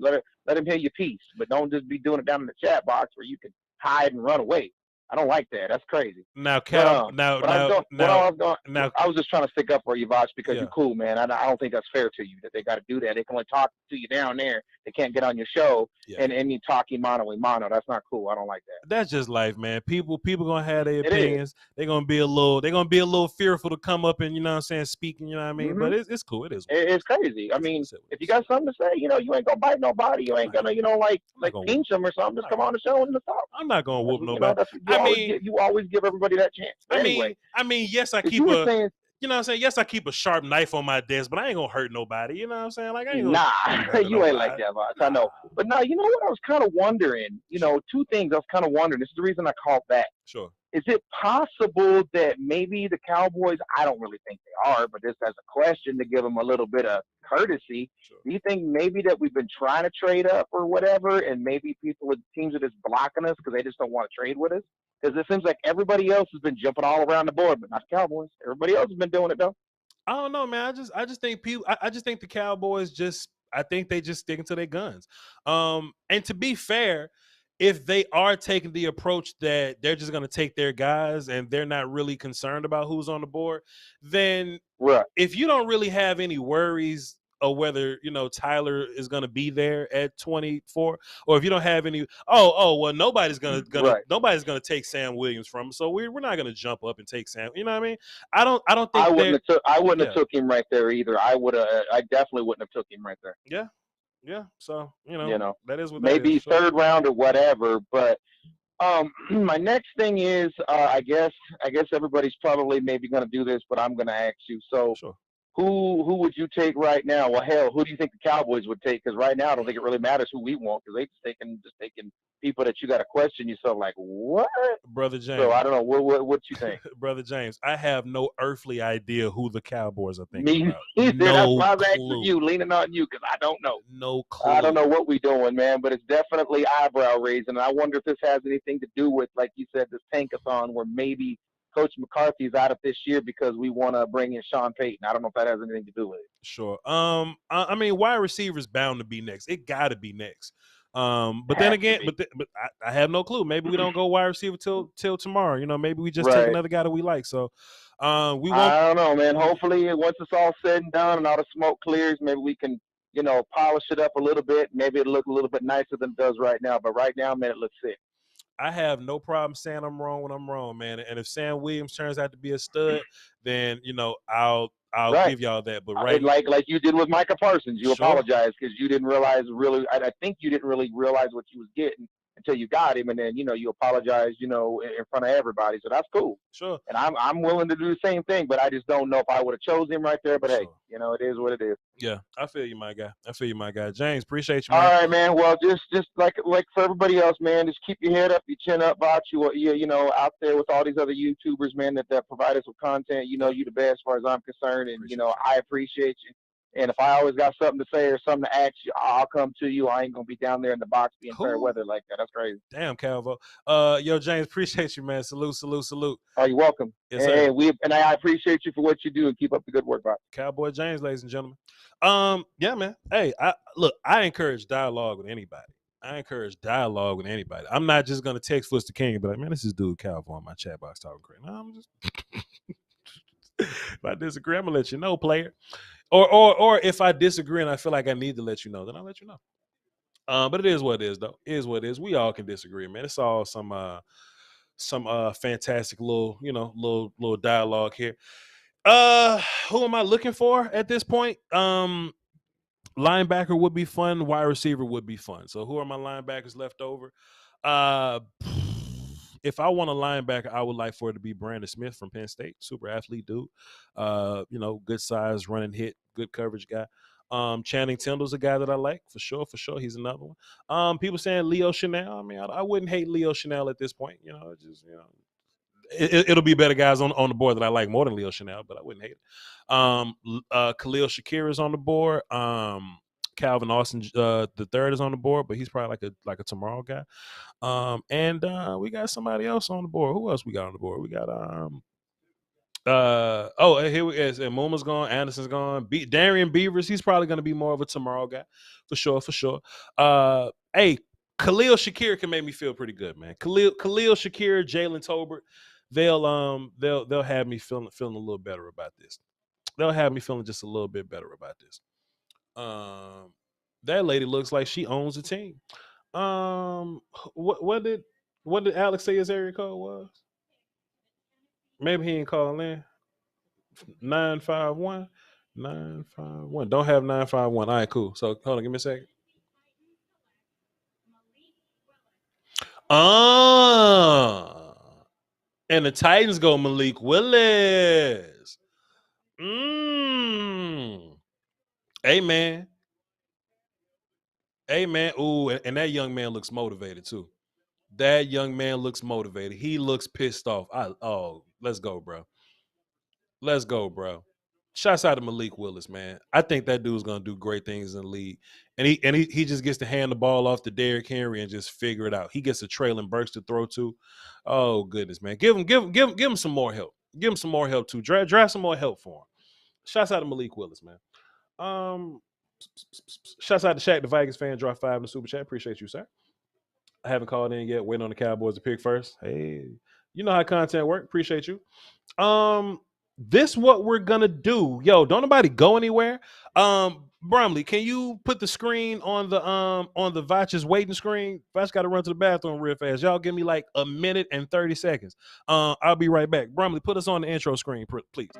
hear your piece. But don't just be doing it down in the chat box where you can hide and run away. I don't like that. That's crazy. Now, Cal, I was just trying to stick up for you, Voch, because you're cool, man. I don't think that's fair to you that they got to do that. They can only talk to you down there. They can't get on your show and you talking mano a mano. That's not cool. I don't like that. That's just life, man. People gonna have their opinions. They're gonna be a little fearful to come up and, you know what I'm saying, speaking, you know what I mean? Mm-hmm. But it's cool. It is. It's crazy. I mean, if you got something to say, you ain't gonna bite nobody. You ain't gonna, like pinch them or something. Just come on the show and talk. I'm not gonna whoop nobody. You always give everybody that chance. But anyway, yes, I keep a. You know what I'm saying? Yes, I keep a sharp knife on my desk, but I ain't gonna hurt nobody. You know what I'm saying? Like, I ain't gonna you ain't like that, Voch. I know. But no, you know what I was kind of wondering? Two things I was kind of wondering. This is the reason I called back. Sure. Is it possible that maybe the Cowboys, I don't really think they are, but just as a question to give them a little bit of courtesy, do you think maybe that we've been trying to trade up or whatever, and maybe teams are just blocking us because they just don't want to trade with us? Because it seems like everybody else has been jumping all around the board, but not the Cowboys. Everybody else has been doing it, though. I don't know, man. I just think the Cowboys I think they just sticking to their guns. And to be fair, if they are taking the approach that they're just going to take their guys and they're not really concerned about who's on the board, then if you don't really have any worries of whether, Tyler is going to be there at 24, or if you don't have any, nobody's going to take Sam Williams from him. So we're not going to jump up and take Sam. You know what I mean? I don't think I wouldn't have took him right there either. I definitely wouldn't have took him right there. Yeah. Yeah, so that is what maybe that is. Third round or whatever. But my next thing is, I guess everybody's probably maybe going to do this, but I'm going to ask you. So, who would you take right now? Well, hell, who do you think the Cowboys would take? Because right now, I don't think it really matters who we want, because they just taking people that you got to question yourself, like, what? Brother James. So I don't know what you think. Brother James, I have no earthly idea who the Cowboys are thinking about. That's why I was asking you, leaning on you, because I don't know. No clue. I don't know what we're doing, man, but it's definitely eyebrow raising. And I wonder if this has anything to do with, like you said, this tankathon, where maybe Coach McCarthy's out of this year because we want to bring in Sean Payton. I don't know if that has anything to do with it. Sure. I mean, wide receiver's bound to be next. It got to be next. But then again, but I have no clue. Maybe we don't go wide receiver till tomorrow. Maybe we just take another guy that we like. So I don't know, man. Hopefully, once it's all said and done and all the smoke clears, maybe we can, polish it up a little bit. Maybe it'll look a little bit nicer than it does right now. But right now, man, it looks sick. I have no problem saying I'm wrong when I'm wrong, man. And if Sam Williams turns out to be a stud, then I'll give y'all that. But like you did with Micah Parsons, you apologize because you didn't realize really. I think you didn't really realize what you was getting until you got him, and then you apologize, in front of everybody. So that's cool. Sure. And I'm willing to do the same thing, but I just don't know if I would have chosen him right there. But hey, it is what it is. Yeah, I feel you, my guy. James, appreciate you, man. All right, man. Well, just like for everybody else, man, just keep your head up, your chin up, Voch. You out there with all these other YouTubers, man, that provide us with content. You the best as far as I'm concerned, and I appreciate you. And if I always got something to say or something to ask you, I'll come to you. I ain't gonna be down there in the box being fair weather like that. That's crazy. Damn, Calvo. Yo, James, appreciate you, man. Salute. Oh, you're welcome. Yes, sir. And I appreciate you for what you do and keep up the good work, Bob. Cowboy James, ladies and gentlemen. Yeah, man. Hey, I encourage dialogue with anybody. I'm not just gonna text Foot's the King, but man, this is dude Calvo on my chat box talking crazy. No, I'm just if I disagree, I'm gonna let you know, player. Or if I disagree and I feel like I need to let you know, then I'll let you know. But it is what it is, though. It is what it is. We all can disagree, man. It's all some fantastic little dialogue here. Who am I looking for at this point? Linebacker would be fun. Wide receiver would be fun. So who are my linebackers left over? If I want a linebacker, I would like for it to be Brandon Smith from Penn State. Super athlete dude. Good size, running hit, good coverage guy. Channing Tindall's a guy that I like for sure. He's another one. People saying Leo Chanel. I mean, I wouldn't hate Leo Chanel at this point. It'll be better guys on the board that I like more than Leo Chanel, but I wouldn't hate it. Khalil Shakir is on the board. Calvin Austin the third is on the board, but he's probably like a tomorrow guy. And we got somebody else on the board. Who else we got on the board? We got Here we is. And Muma's gone. Anderson's gone. Darian Beavers, he's probably going to be more of a tomorrow guy, for sure. Hey, Khalil Shakir can make me feel pretty good, man. Khalil Shakir, Jalen Tolbert, they'll have me feeling a little better about this. They'll have me feeling just a little bit better about this. That lady looks like she owns the team. What did Alex say his area code was? Maybe he ain't call in. 951. Don't have 951. All right, cool. So hold on, give me a second. And the Titans go Malik Willis. Amen. Ooh, and that young man looks motivated too. That young man looks motivated. He looks pissed off. Let's go, bro. Shouts out to Malik Willis, man. I think that dude's gonna do great things in the league, and he just gets to hand the ball off to Derrick Henry and just figure it out. He gets a Traylon Burks to throw to. Oh goodness, man! Give him some more help. Give him some more help too. Draft some more help for him. Shouts out to Malik Willis, man. Shouts out to Shaq, the Vikings fan. Drop 5 in the super chat. Appreciate you, sir. I haven't called in yet. Waiting on the Cowboys to pick first. Hey, you know how content work. Appreciate you. This what we're gonna do. Yo, don't nobody go anywhere. Bromley, can you put the screen on the Voch's waiting screen? Voch got to run to the bathroom real fast. Y'all give me like a minute and 30 seconds. I'll be right back. Bromley, put us on the intro screen, please.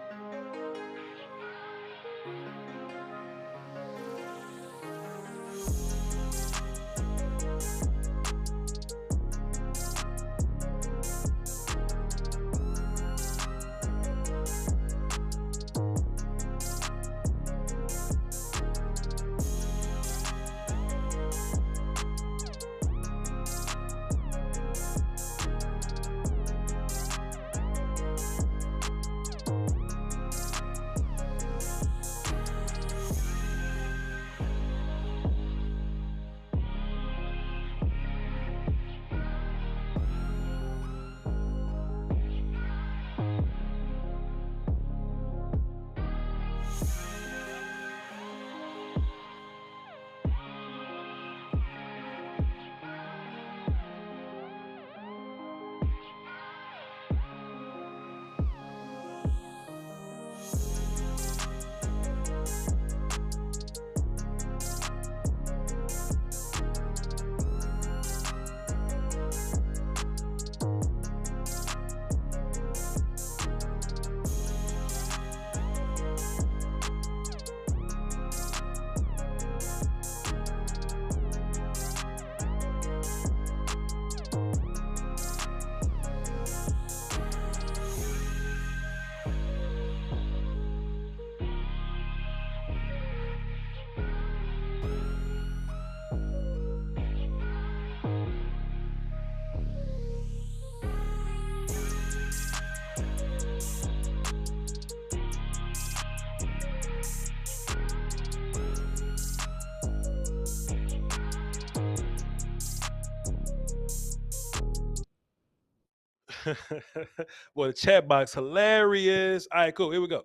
Well, the chat box hilarious. All right, cool. Here we go.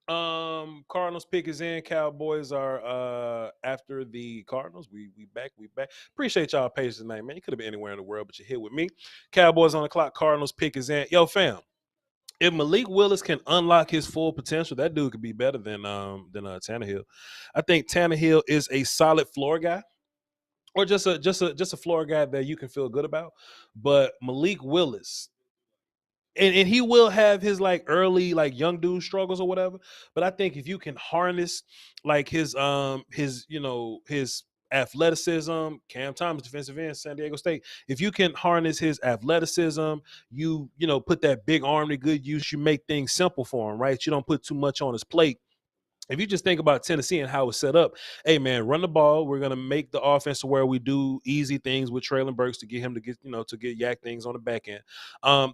Cardinals pick is in. Cowboys are after the Cardinals. We back. Appreciate y'all patience tonight, man. You could have been anywhere in the world, but you're here with me. Cowboys on the clock. Cardinals pick is in. Yo, fam. If Malik Willis can unlock his full potential, that dude could be better than Tannehill. I think Tannehill is a solid floor guy, or just a floor guy that you can feel good about. But Malik Willis, and he will have his like early like young dude struggles or whatever. But I think if you can harness like his athleticism, Cam Thomas, defensive end, San Diego State. If you can harness his athleticism, you put that big arm to good use. You make things simple for him, right? You don't put too much on his plate. If you just think about Tennessee and how it's set up, hey man, run the ball. We're gonna make the offense to where we do easy things with Traylon Burks to get him to get yak things on the back end.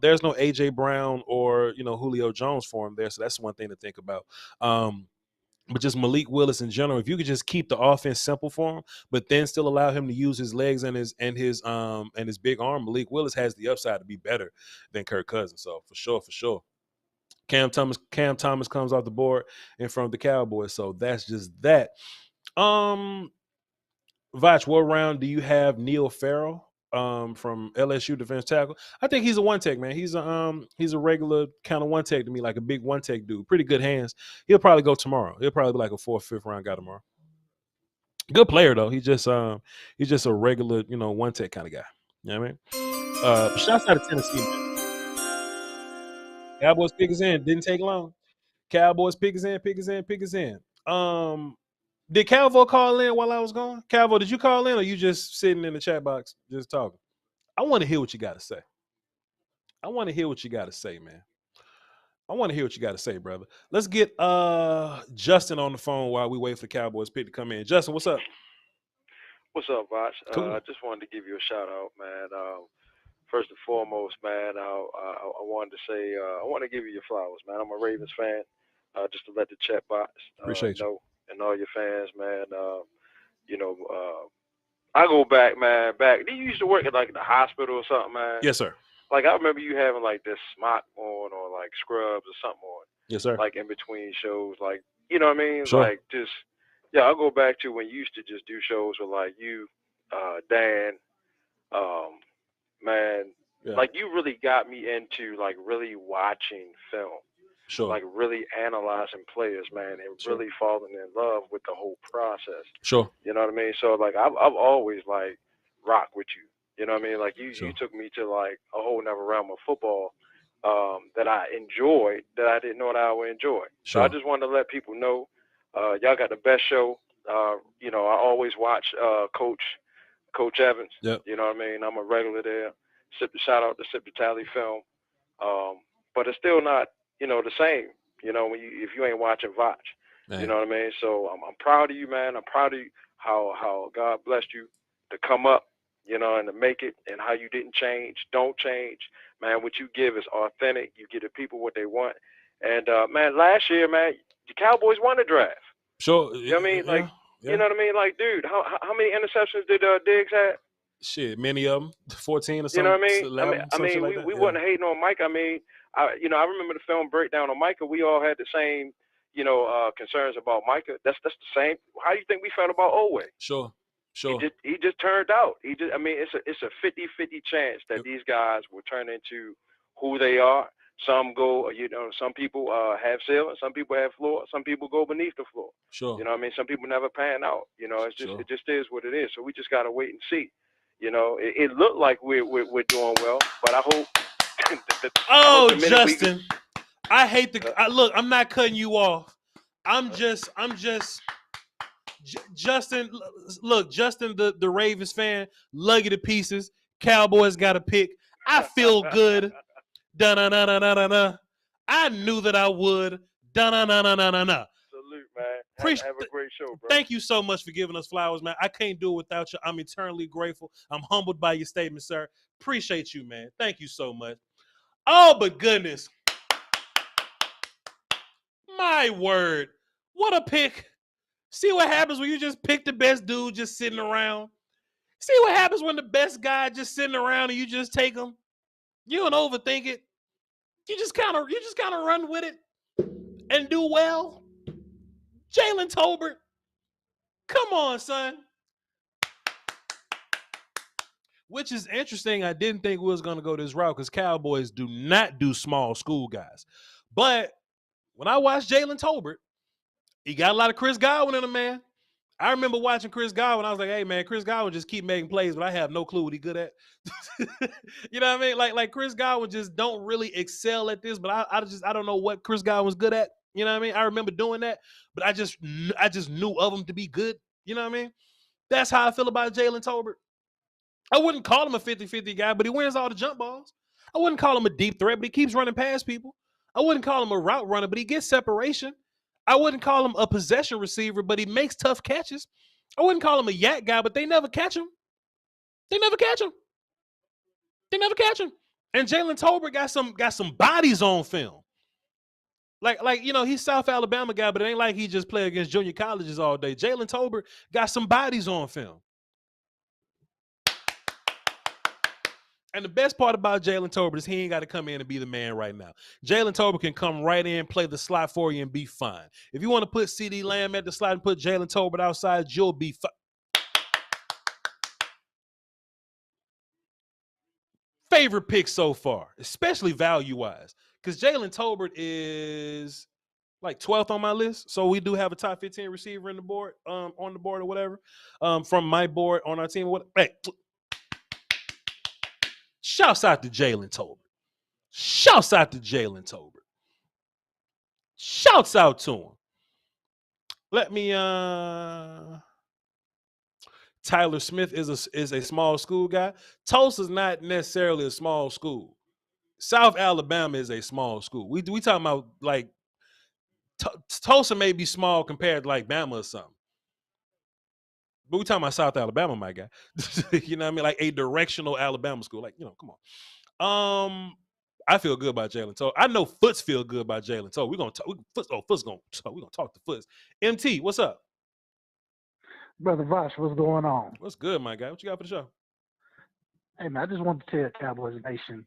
There's no AJ Brown or Julio Jones for him there, so that's one thing to think about. But just Malik Willis in general, if you could just keep the offense simple for him, but then still allow him to use his legs and his big arm, Malik Willis has the upside to be better than Kirk Cousins. So for sure. Cam Thomas comes off the board in front of the Cowboys. So that's just that. Voch, what round do you have Neil Farrell from LSU defense tackle? I think he's a one tech, man. He's a regular kind of one tech to me, like a big one tech dude. Pretty good hands. He'll probably go tomorrow. He'll probably be like a 4th, 5th round guy tomorrow. Good player though. He's just a regular, one tech kind of guy. You know what I mean? Shouts out to Tennessee, man. Cowboys pick us in. Didn't take long. Cowboys pick us in. Did Calvo call in while I was gone? Calvo, did you call in or you just sitting in the chat box just talking? I want to hear what you got to say. I want to hear what you got to say, man. I want to hear what you got to say, brother. Let's get Justin on the phone while we wait for the Cowboys pick to come in. Justin, what's up? What's up, Voch? Cool. I just wanted to give you a shout out, man. First and foremost, man, I wanted to say I want to give you your flowers, man. I'm a Ravens fan. Just to let the chat box Appreciate you. know, and all your fans, man. I go back, man. Did you used to work at like the hospital or something, man? Yes, sir. Like I remember you having like this smock on or like scrubs or something on. Yes, sir. Like in between shows, like you know what I mean? Sure. Like just I'll go back to when you used to just do shows with like you, Dan, man. Yeah. Like you really got me into like really watching film. Sure. Like really analyzing players, man, and Sure. really falling in love with the whole process. Sure. You know what I mean? So like I've always like rocked with you. You know what I mean? Like you took me to like a whole nother realm of football that I enjoyed that I didn't know that I would enjoy. Sure. So I just wanted to let people know y'all got the best show. I always watch Coach Evans. Yep. You know what I mean? I'm a regular there. Shout out to Sip the Tally Film. But it's still not, the same, if you ain't watching Voch. Man. You know what I mean? So I'm proud of you, man. I'm proud of you how God blessed you to come up, and to make it, and how you didn't change, don't change. Man, what you give is authentic. You give the people what they want. And, man, last year, man, the Cowboys won the draft. Sure. You know what I mean? Like, you know what I mean? Like, dude, how many interceptions did Diggs have? Shit, many of them, 14 or something. You know what I mean? 11, we wasn't hating on Micah. I mean, I remember the film breakdown on Micah. We all had the same, concerns about Micah. That's the same. How do you think we felt about Owe? Sure. He just turned out. It's a 50-50 chance that these guys will turn into who they are. Some go, some people have ceiling, some people have floor, some people go beneath the floor. Sure. You know what I mean? Some people never pan out. It just is what it is. So we just gotta wait and see. It looked like we're doing well, but I hope. Justin, I hate look. I'm not cutting you off. I'm just Justin. Look, Justin, the Ravens fan, lug it to pieces. Cowboys got a pick. I feel good. Da-na-na-na-na-na. I knew that I would. Da-na-na-na-na-na. Salute, man. Have a great show, bro. Thank you so much for giving us flowers, man. I can't do it without you. I'm eternally grateful. I'm humbled by your statement, sir. Appreciate you, man. Thank you so much. Oh, but goodness. My word. What a pick. See what happens when you just pick the best dude just sitting around. See what happens when the best guy just sitting around and you just take him. You don't overthink it. You just kind of run with it and do well. Jalen Tolbert, come on, son. Which is interesting. I didn't think we was going to go this route because Cowboys do not do small school guys. But when I watched Jalen Tolbert, he got a lot of Chris Godwin in him, man. I remember watching Chris Godwin. I was like, hey, man, Chris Godwin just keep making plays, but I have no clue what he good at. You know what I mean? Like Chris Godwin just don't really excel at this, but I don't know what Chris Godwin's good at. You know what I mean? I remember doing that, but I just knew of him to be good. You know what I mean? That's how I feel about Jalen Tolbert. I wouldn't call him a 50-50 guy, but he wins all the jump balls. I wouldn't call him a deep threat, but he keeps running past people. I wouldn't call him a route runner, but he gets separation. I wouldn't call him a possession receiver, but he makes tough catches. I wouldn't call him a yak guy, but they never catch him. They never catch him. And Jalen Tolbert got some bodies on film. Like he's South Alabama guy, but it ain't like he just play against junior colleges all day. Jalen Tolbert got some bodies on film. And the best part about Jalen Tolbert is he ain't got to come in and be the man right now. Jalen Tolbert can come right in, play the slot for you, and be fine. If you want to put CeeDee Lamb at the slot and put Jalen Tolbert outside, you'll be fine. Favorite pick so far, especially value-wise, because Jalen Tolbert is like 12th on my list. So we do have a top 15 receiver in the board, on the board or whatever, from my board on our team. Hey, shouts out to Jalen Tolbert. Shouts out to Jalen Tolbert. Shouts out to him. Let me Tyler Smith is a small school guy. Tulsa's not necessarily a small school. South Alabama is a small school. We talking about like Tulsa may be small compared to like Bama or something. But we talking about South Alabama, my guy. You know what I mean? Like a directional Alabama school. Like, come on. I feel good about Jalen Tolbert. I know Foots feel good about Jalen Tolbert. We're gonna talk. We're gonna talk to Foots. MT, what's up? Brother Voch, what's going on? What's good, my guy? What you got for the show? Hey man, I just want to tell Cowboys Nation,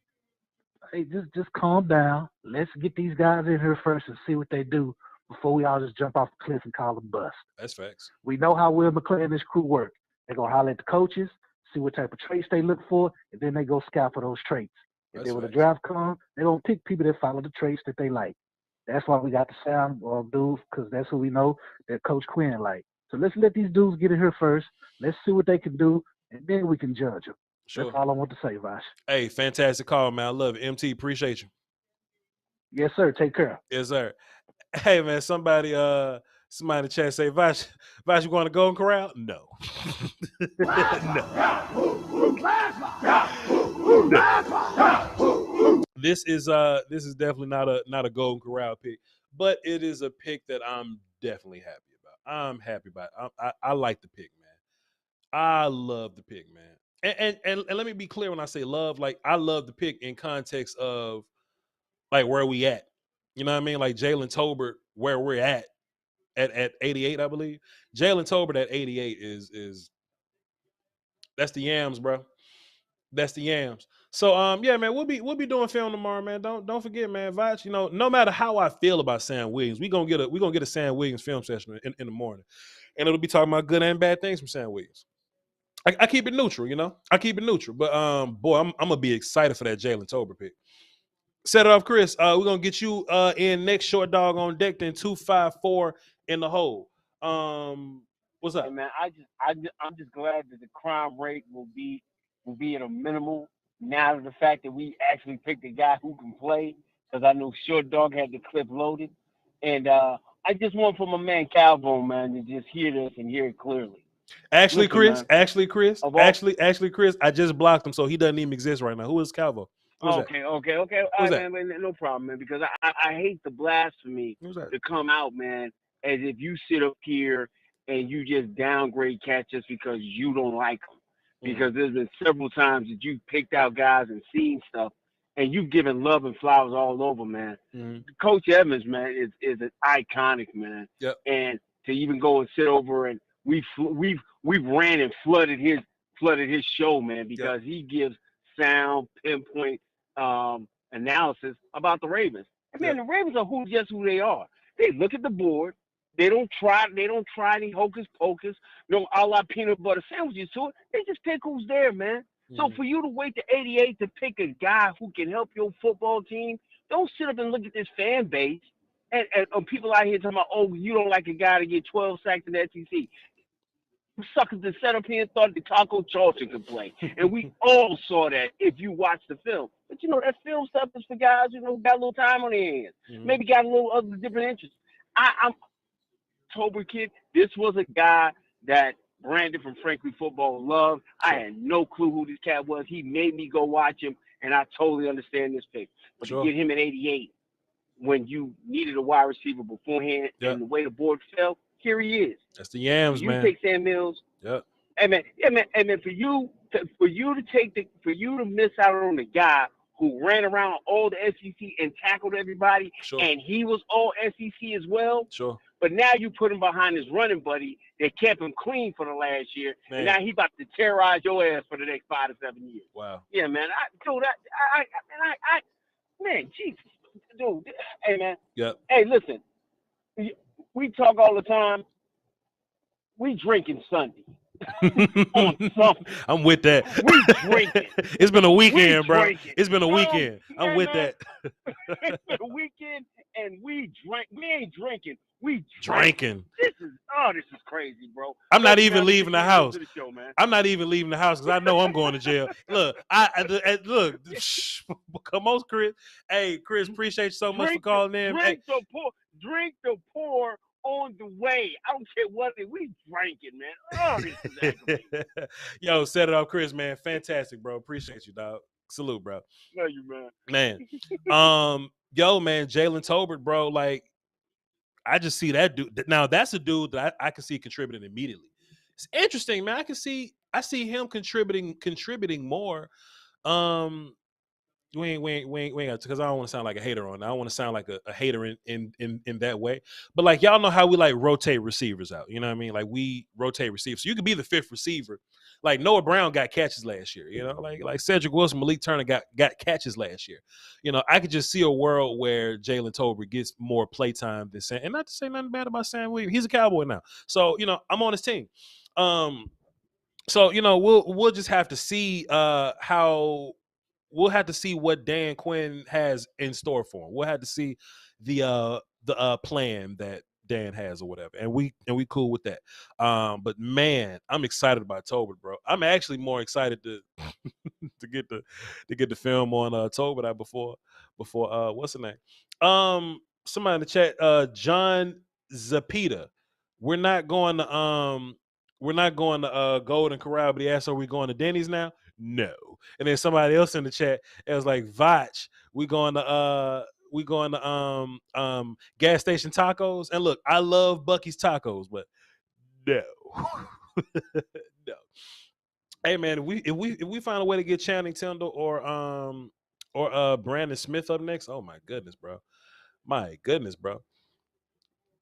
hey, just calm down. Let's get these guys in here first and see what they do before we all just jump off the cliff and call them bust. That's facts. We know how Will McClay and his crew work. They're gonna holler at the coaches, see what type of traits they look for, and then they go scout for those traits. And then when the draft comes, they're gonna pick people that follow the traits that they like. That's why we got the sound dudes, because that's who we know that Coach Quinn like. So let's let these dudes get in here first. Let's see what they can do, and then we can judge them. Sure. That's all I want to say, Voch. Hey, fantastic call, man. I love it. MT, appreciate you. Yes, sir. Take care. Yes, sir. Hey, man, somebody in the chat say, Voch, you going to Golden Corral? No. No. This is definitely not a Golden Corral pick, but it is a pick that I'm definitely happy about. I'm happy about it. I like the pick, man. I love the pick, man. And let me be clear when I say love, like I love the pick in context of like where we at. You know what I mean? Like Jalen Tolbert, where we're at 88, I believe. Jalen Tolbert at 88 is that's the yams, bro. That's the yams. So yeah, man, we'll be doing film tomorrow, man. Don't forget, man, Voch, no matter how I feel about Sam Williams, we gonna get a Sam Williams film session in the morning. And it'll be talking about good and bad things from Sam Williams. I keep it neutral, I keep it neutral. But boy, I'm gonna be excited for that Jalen Tolbert pick. Set it off, Chris. We're gonna get you in next. Short dog on deck, then 254 in the hole. What's up? Hey man, I'm just glad that the crime rate will be at a minimal now to the fact that we actually picked a guy who can play, because I know Short Dog had the clip loaded. And I just want for my man Calvo, man, to just hear this and hear it clearly. Actually, Chris, I just blocked him, so he doesn't even exist right now. Who is Calvo? Okay. All right, man, no problem, man, because I hate the blasphemy to come out, man, as if you sit up here and you just downgrade cats just because you don't like them. Because there's been several times that you picked out guys and seen stuff, and you've given love and flowers all over, man. Coach Evans, man, is an iconic, man. Yep. And to even go and sit over and we've ran and flooded his show, man, because he gives sound, pinpoint analysis about the Ravens. And man, the Ravens are who they are. They look at the board. They don't try any hocus pocus, a la peanut butter sandwiches to it. They just pick who's there, man. So for you to wait to 88 to pick a guy who can help your football team, don't sit up and look at this fan base and people out here talking about, oh, you don't like a guy to get 12 sacks in the SEC. Suckers that sat up here and thought that Taco Charlton could play. And we all saw that if you watch the film. But that film stuff is for guys who got a little time on their hands. Maybe got a little other different interests. I'm October kid. This was a guy that Brandon from Frankly Football loved. I had no clue who this cat was. He made me go watch him, and I totally understand this pick. But to get him at 88 when you needed a wide receiver beforehand and the way the board fell, here he is. That's the yams, man. You take Sam Mills. Yep. Hey man, for you to miss out on the guy who ran around all the SEC and tackled everybody, and he was all SEC as well. Sure. But now you put him behind his running buddy that kept him clean for the last year, and now he about to terrorize your ass for the next 5 to 7 years. Wow. Yeah, man. Man, Jesus, dude. Hey, man. Yep. Hey, listen. We talk all the time. We drinking Sunday. I'm with that. We drinking. It's been a weekend, bro. It's been a weekend. I'm with man. that. It's been a weekend, and we drink. We ain't drinking. We Drinking. This is crazy, bro. I'm not even leaving the house. To the show, man. I'm not even leaving the house because I know I'm going to jail. Look, look. Come on, Chris. Hey, Chris, appreciate you so much for calling in. Drink the pour on the way. I don't care what it is. We drinking, man. Oh, this is aggravating. Yo, set it off, Chris, man. Fantastic, bro. Appreciate you, dog. Salute, bro. Love you, man. Man. Yo, man, Jalen Tolbert, bro, like, I just see that dude. Now, that's a dude that I can see contributing immediately. It's interesting, man. I see him contributing more. We ain't because I don't want to sound like a hater on that. I don't want to sound like a hater in that way. But like y'all know how we like rotate receivers out. You know what I mean? Like we rotate receivers. So you could be the fifth receiver. Like Noah Brown got catches last year. You know, like Cedric Wilson, Malik Turner got catches last year. You know, I could just see a world where Jalen Tolbert gets more playtime than Sam. And not to say nothing bad about Sam Williams. He's a Cowboy now. So, you know, I'm on his team. So, you know, we'll just have to see how we'll have to see what Dan Quinn has in store for him. We'll have to see the plan that Dan has or whatever. And we cool with that. But man, I'm excited about Tolbert, bro. I'm actually more excited to get the film on Tolbert out before what's the name? Somebody in the chat, John Zapita. We're not going to Golden Corral, but he asked, are we going to Denny's now? No. And then somebody else in the chat, it was like, Voch, we going to gas station tacos. And look, I love Bucky's tacos, but no. No. Hey man, if we find a way to get Channing Tindall or Brandon Smith up next, oh my goodness, bro. My goodness, bro.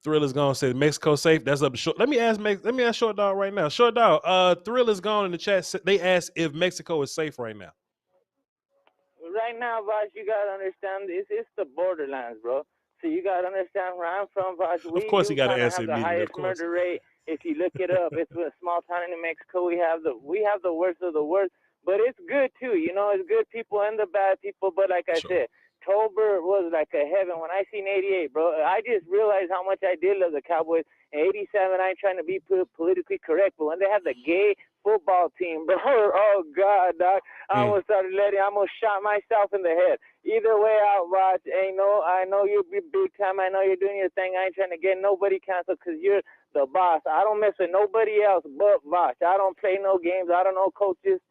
Thriller's gone say Mexico safe. That's up to Short. Let me ask Short Dog right now. Short Dog, Thriller's gone in the chat. They asked if Mexico is safe right now. Right now, Voch, you gotta understand it's the borderlands, bro. So you gotta understand where I'm from, Voch. Of course, you gotta answer the highest murder rate. If you look it up, it's a small town in New Mexico. We have the worst of the worst, but it's good too. You know, it's good people and the bad people. But like I said, Tolbert was like a heaven. When I seen 88, bro, I just realized how much I did love the Cowboys. In 87, I ain't trying to be politically correct, but when they had the gay football team, bro, oh God, dog, I almost started I almost shot myself in the head. Either way out, Voch, I know you're big time. I know you're doing your thing. I ain't trying to get nobody canceled because you're the boss. I don't mess with nobody else but Voch. I don't play no games. I don't know coaches,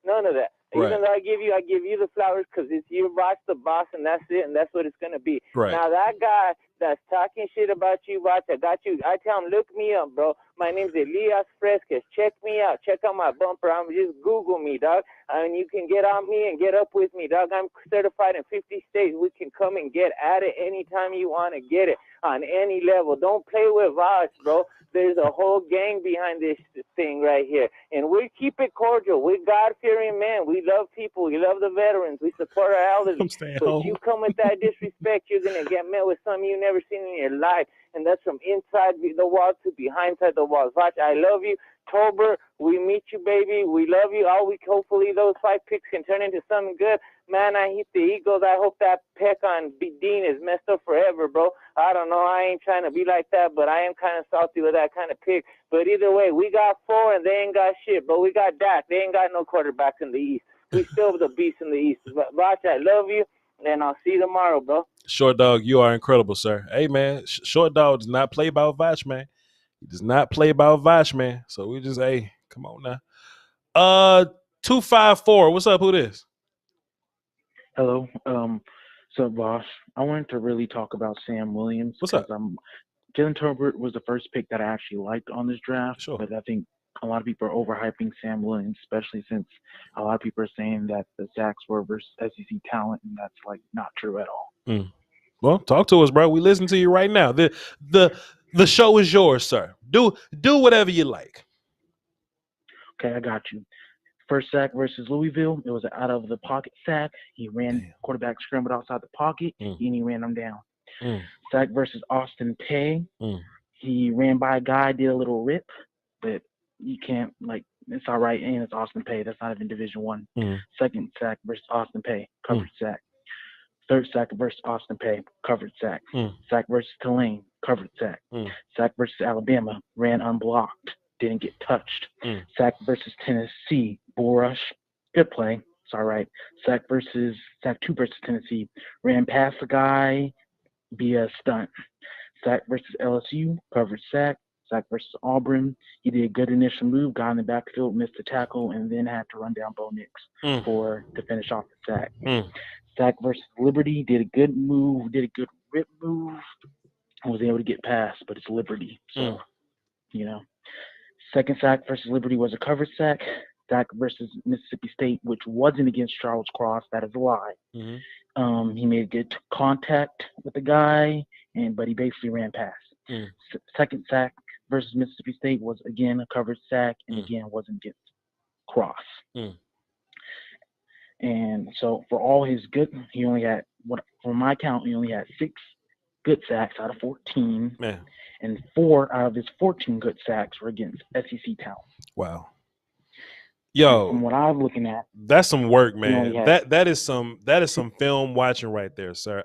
none of that. Right. Even though I give you the flowers because it's you, Voch, the boss, and that's it, and that's what it's gonna be. Right. Now that guy that's talking shit about you, Voch, I got you. I tell him, look me up, bro. My name's Elias Fresquez. Check me out. Check out my bumper. Just Google me, dog. And you can get on me and get up with me, dog. I'm certified in 50 states. We can come and get at it anytime you want to get it on any level. Don't play with Voch, bro. There's a whole gang behind this thing right here. And we keep it cordial. We're God-fearing men. We love people. We love the veterans. We support our elders. But you come with that disrespect, you're going to get met with something you've never seen in your life. And that's from inside the walls to behind the walls. Voch, I love you. Tolbert, we meet you, baby. We love you all week. Hopefully those 5 picks can turn into something good. Man, I hate the Eagles. I hope that peck on Dean is messed up forever, bro. I don't know. I ain't trying to be like that, but I am kind of salty with that kind of pick. But either way, we got 4 and they ain't got shit. But we got Dak. They ain't got no quarterbacks in the East. We still the beast in the East. Voch, I love you, and I'll see you tomorrow, bro. Short Dog, you are incredible, sir. Hey, man, Short Dog does not play about Voch, man. He does not play about Voch, man. So we just, hey, come on now. 254. What's up? Who this? Hello. So Voch, I wanted to really talk about Sam Williams. What's up? Jalen Tolbert was the first pick that I actually liked on this draft. Sure. But I think a lot of people are overhyping Sam Williams, especially since a lot of people are saying that the sacks were versus SEC talent, and that's like not true at all. Well, talk to us, bro. We listen to you right now. The show is yours, sir. Do whatever you like. Okay, I got you. First sack versus Louisville, it was an out of the pocket sack. He ran quarterback scrambled outside the pocket, and he ran him down. Sack versus Austin Peay. He ran by a guy, did a little rip, but you can't, like, it's all right, and it's Austin Peay. That's not even Division I. Second sack versus Austin Peay, covered sack. Third sack versus Austin Peay, covered sack. Sack versus Tulane, covered sack. Sack versus Alabama, ran unblocked, didn't get touched. Sack versus Tennessee, bull rush, good play. It's all right. Sack two versus Tennessee, ran past the guy via stunt. Sack versus LSU, covered sack. Sack versus Auburn, he did a good initial move, got in the backfield, missed the tackle, and then had to run down Bo Nix to finish off the sack. Sack versus Liberty, did a good move, did a good rip move, was able to get past, but it's Liberty. So, Second sack versus Liberty was a covered sack. Sack versus Mississippi State, which wasn't against Charles Cross. That is a lie. He made good contact with the guy, but he basically ran past. Second sack versus Mississippi State was, again, a covered sack, and again, wasn't against Cross. And so for all his good, he only had, from my count, he only had 6 good sacks out of 14. And 4 out of his 14 good sacks were against SEC talent. Wow. Yo, from what I'm looking at, that's some work, man. That is some film watching right there, sir.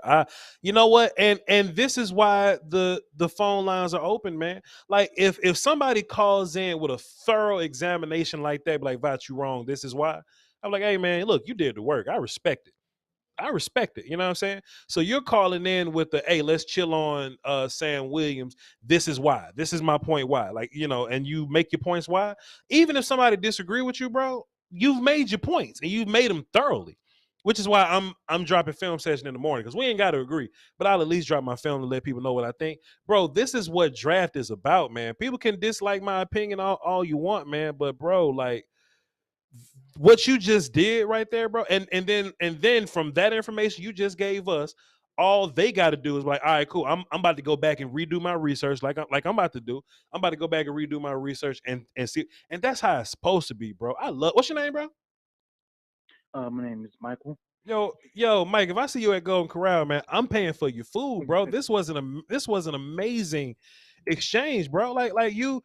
You know what? And this is why the phone lines are open, man. Like if somebody calls in with a thorough examination like that, like, Voch, you wrong. This is why. I'm like, hey, man, look, you did the work. I respect it. You know what I'm saying? So you're calling in with the, hey, let's chill on Sam Williams. This is why. This is my point why. Like, and you make your points why. Even if somebody disagree with you, bro, you've made your points and you've made them thoroughly, which is why I'm dropping film session in the morning, because we ain't got to agree, but I'll at least drop my film to let people know what I think. Bro, this is what draft is about, man. People can dislike my opinion all you want, man, but bro, like, what you just did right there, bro, and then from that information you just gave us, all they got to do is like, all right, cool. I'm about to go back and redo my research, like I'm about to do. I'm about to go back and redo my research and see, and that's how it's supposed to be, bro. What's your name, bro? My name is Michael. Yo, Mike, if I see you at Golden Corral, man, I'm paying for your food, bro. This was an amazing exchange, bro. Like you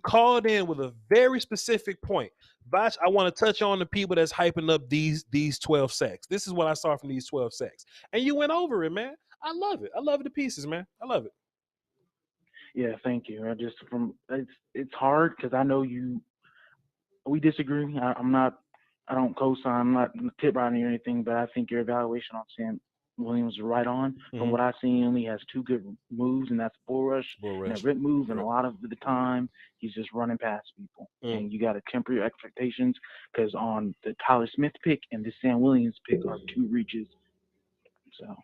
called in with a very specific point. Voch, I want to touch on the people that's hyping up these 12 sacks. This is what I saw from these 12 sacks. And you went over it, man. I love it. I love it to pieces, man. I love it. Yeah, thank you. It's hard because I know we disagree. I don't co-sign, I'm not tip riding or anything, but I think your evaluation on Sam Williams is right on. From what I've seen, he only has 2 good moves, and that's bull rush and a rip move, and a lot of the time he's just running past people. And you got to temper your expectations, because on the Tyler Smith pick and the Sam Williams pick are 2 reaches. So,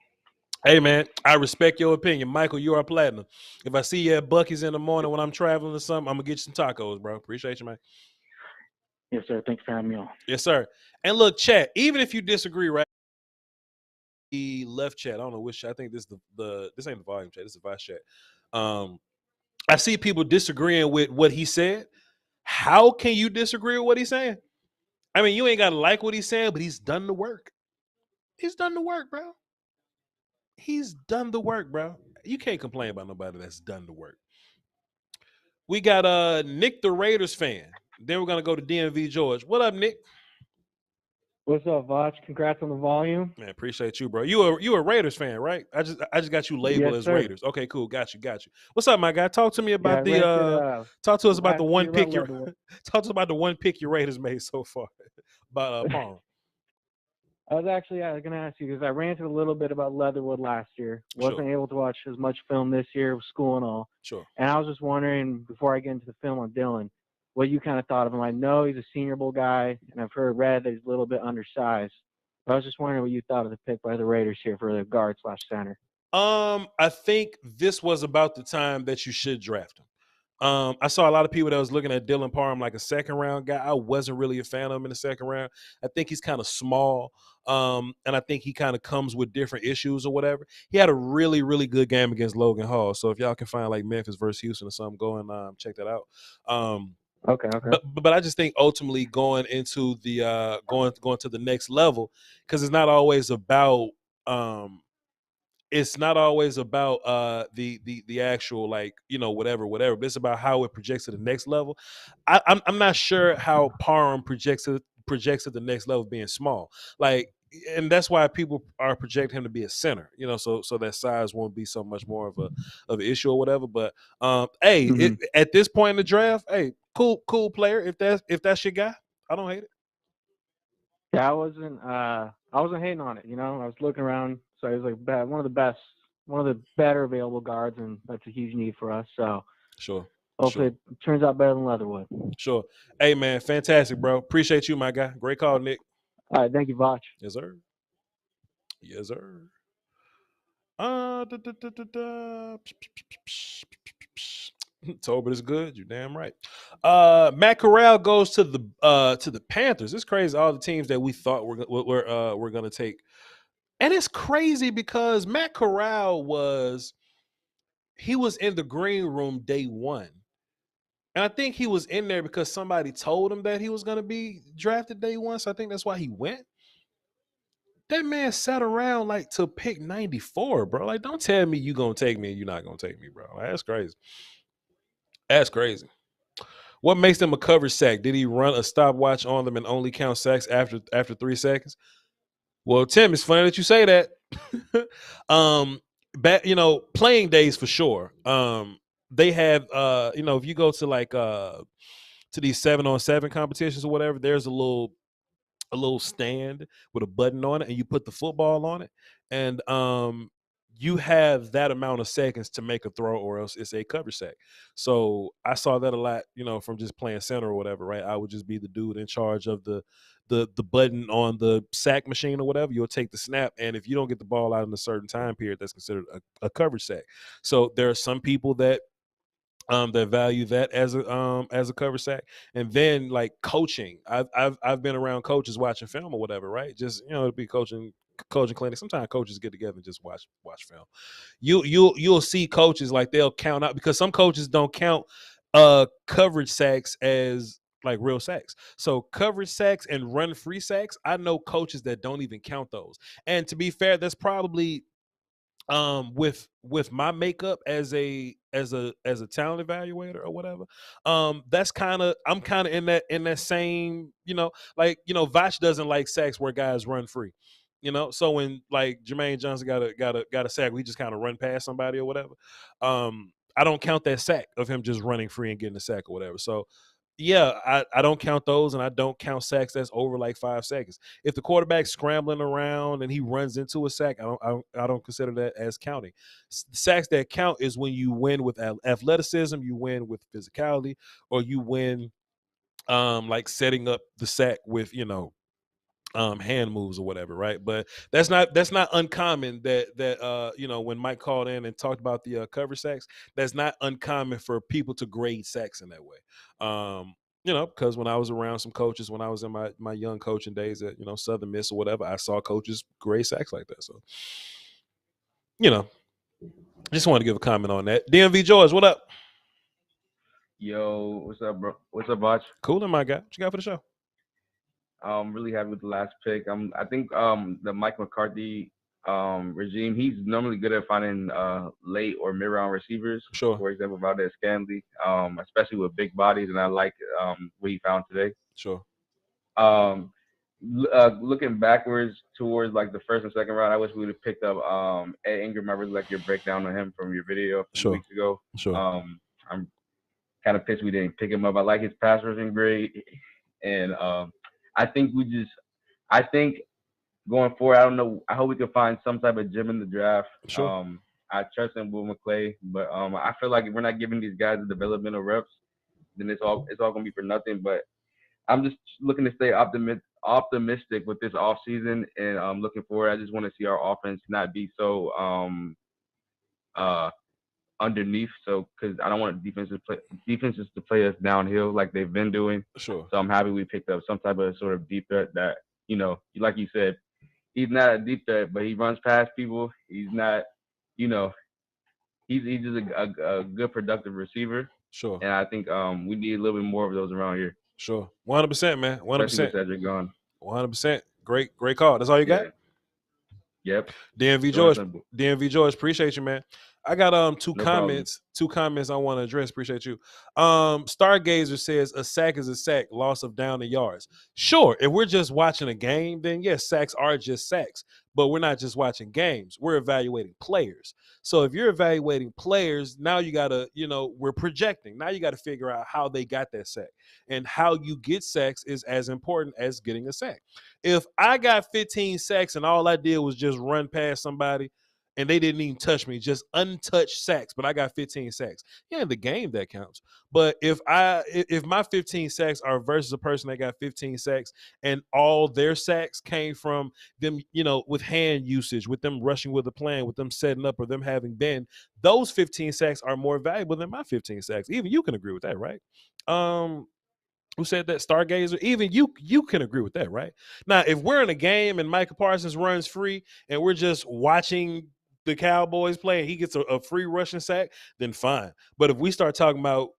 hey, man, I respect your opinion. Michael, you are platinum. If I see you at Buc-ee's in the morning when I'm traveling or something, I'm going to get you some tacos, bro. Appreciate you, man. Yes, sir. Thanks for having me on. Yes, sir. And look, chat, even if you disagree, right? The left chat, I don't know which chat. I think this this ain't the volume chat. This is the Voch chat. I see people disagreeing with what he said. How can you disagree with what he's saying? I mean, you ain't got to like what he's saying, but he's done the work. He's done the work, bro. He's done the work, bro. You can't complain about nobody that's done the work. We got Nick, the Raiders fan. Then we're gonna go to DMV George. What up, Nick? What's up, Voch? Congrats on the volume. Man, appreciate you, bro. You a Raiders fan, right? I just got you labeled as Raiders. Okay, cool. Got you. What's up, my guy? Talk to me about talk to us about the one pick talk to us about the one pick your Raiders made so far. About Palm. I was actually going to ask you, because I ranted a little bit about Leatherwood last year. Wasn't able to watch as much film this year with school and all. Sure. And I was just wondering, before I get into the film on Dylan, what you kind of thought of him. I know he's a Senior Bowl guy, and I've read that he's a little bit undersized. But I was just wondering what you thought of the pick by the Raiders here for the guard/center. I think this was about the time that you should draft him. I saw a lot of people that was looking at Dylan Parham like a second round guy. I wasn't really a fan of him in the second round. I think he's kind of small. And I think he kind of comes with different issues or whatever. He had a really, really good game against Logan Hall. So if y'all can find like Memphis versus Houston or something, go and check that out. Okay. But I just think ultimately going into the going to the next level, because it's not always about the actual, like, whatever, but it's about how it projects to the next level. I'm not sure how Parham projects to the next level being small, like, and that's why people are projecting him to be a center, so that size won't be so much more of an issue or whatever. But hey, at this point in the draft, hey, cool player. If that's your guy, I don't hate it. Yeah, I wasn't hating on it. I was looking around, so he was like one of the better available guards, and that's a huge need for us. So sure. Hopefully it turns out better than Leatherwood. Sure. Hey man, fantastic, bro. Appreciate you, my guy. Great call, Nick. All right, thank you, Voch. Yes, sir. Yes, sir. Tolbert is good. You're damn right. Matt Corral goes to the Panthers. It's crazy, all the teams that we thought were gonna take, and it's crazy because Matt Corral was in the green room day one, and I think he was in there because somebody told him that he was gonna be drafted day one. So I think that's why he went. That man sat around like to pick 94, bro. Like, don't tell me you gonna take me and you're not gonna take me, bro. Like, that's crazy. That's crazy. What makes them a coverage sack? Did he run a stopwatch on them and only count sacks after 3 seconds? Well, Tim, it's funny that you say that. Playing days for sure. They have if you go to like to these 7-on-7 competitions or whatever, there's a little stand with a button on it, and you put the football on it, and you have that amount of seconds to make a throw, or else it's a cover sack. So I saw that a lot, from just playing center or whatever, right? I would just be the dude in charge of the button on the sack machine or whatever. You'll take the snap, and if you don't get the ball out in a certain time period, that's considered a coverage sack. So there are some people that value that as a cover sack. And then like coaching, I've been around coaches watching film or whatever, right? Just to be coaching clinic. Sometimes coaches get together and just watch film. You'll see coaches like they'll count out, because some coaches don't count coverage sacks as like real sacks. So coverage sacks and run free sacks, I know coaches that don't even count those. And to be fair, that's probably with my makeup as a talent evaluator or whatever, that's I'm kind of in that same, Voch doesn't like sacks where guys run free, so when like Jermaine Johnson got a sack, we just kind of run past somebody or whatever. I don't count that sack of him just running free and getting a sack or whatever. So yeah, I don't count those, and I don't count sacks that's over like 5 seconds. If the quarterback's scrambling around and he runs into a sack, I don't consider that as counting. Sacks that count is when you win with athleticism, you win with physicality, or you win like setting up the sack with hand moves or whatever, right? But that's not uncommon that when Mike called in and talked about the cover sacks, that's not uncommon for people to grade sacks in that way. Because when I was around some coaches, when I was in my young coaching days at Southern Miss or whatever, I saw coaches grade sacks like that. So just wanted to give a comment on that. DMV George, what up? Yo, what's up, bro? What's up, Voch? Coolin', my guy. What you got for the show? I'm really happy with the last pick. I think the Mike McCarthy regime, he's normally good at finding late or mid-round receivers. Sure. For example, Valdez Scantling, especially with big bodies, and I like what he found today. Sure. Looking backwards towards like the first and second round, I wish we would have picked up Ed Ingram. I really like your breakdown on him from your video a few weeks ago. Sure. I'm kind of pissed we didn't pick him up. I like his pass rushing grade, and I think going forward, I don't know. I hope we can find some type of gem in the draft. Sure. I trust in Will McClay, but I feel like if we're not giving these guys the developmental reps, then it's all gonna be for nothing. But I'm just looking to stay optimistic with this offseason, and I'm looking forward. I just want to see our offense not be so underneath. So because I don't want defenses to play us downhill like they've been doing. Sure. So I'm happy we picked up some type of sort of deep threat that, you know, like you said, he's not a deep threat, but he runs past people. He's not, you know, he's just a good productive receiver. Sure. And I think we need a little bit more of those around here. Sure. 100%, man. 100%. Especially with Cedric gone. 100%. Great call. That's all you got? Yep. DMV George, appreciate you, man. I got two comments I want to address. Appreciate you. Stargazer says a sack is a sack, loss of down and yards. Sure, if we're just watching a game, then yes, sacks are just sacks. But we're not just watching games. We're evaluating players. So if you're evaluating players, now you got to, you know, we're projecting. Now you got to figure out how they got that sack. And how you get sacks is as important as getting a sack. If I got 15 sacks and all I did was just run past somebody and they didn't even touch me, just untouched sacks, but I got 15 sacks. Yeah, in the game that counts. But if my 15 sacks are versus a person that got 15 sacks and all their sacks came from them, you know, with hand usage, with them rushing with a plan, with them setting up or them having been, those 15 sacks are more valuable than my 15 sacks. Even you can agree with that, right? Who said that? Stargazer? Even you can agree with that, right? Now, if we're in a game and Micah Parsons runs free and we're just watching the Cowboys play and he gets a free rushing sack, then fine. But if we start talking about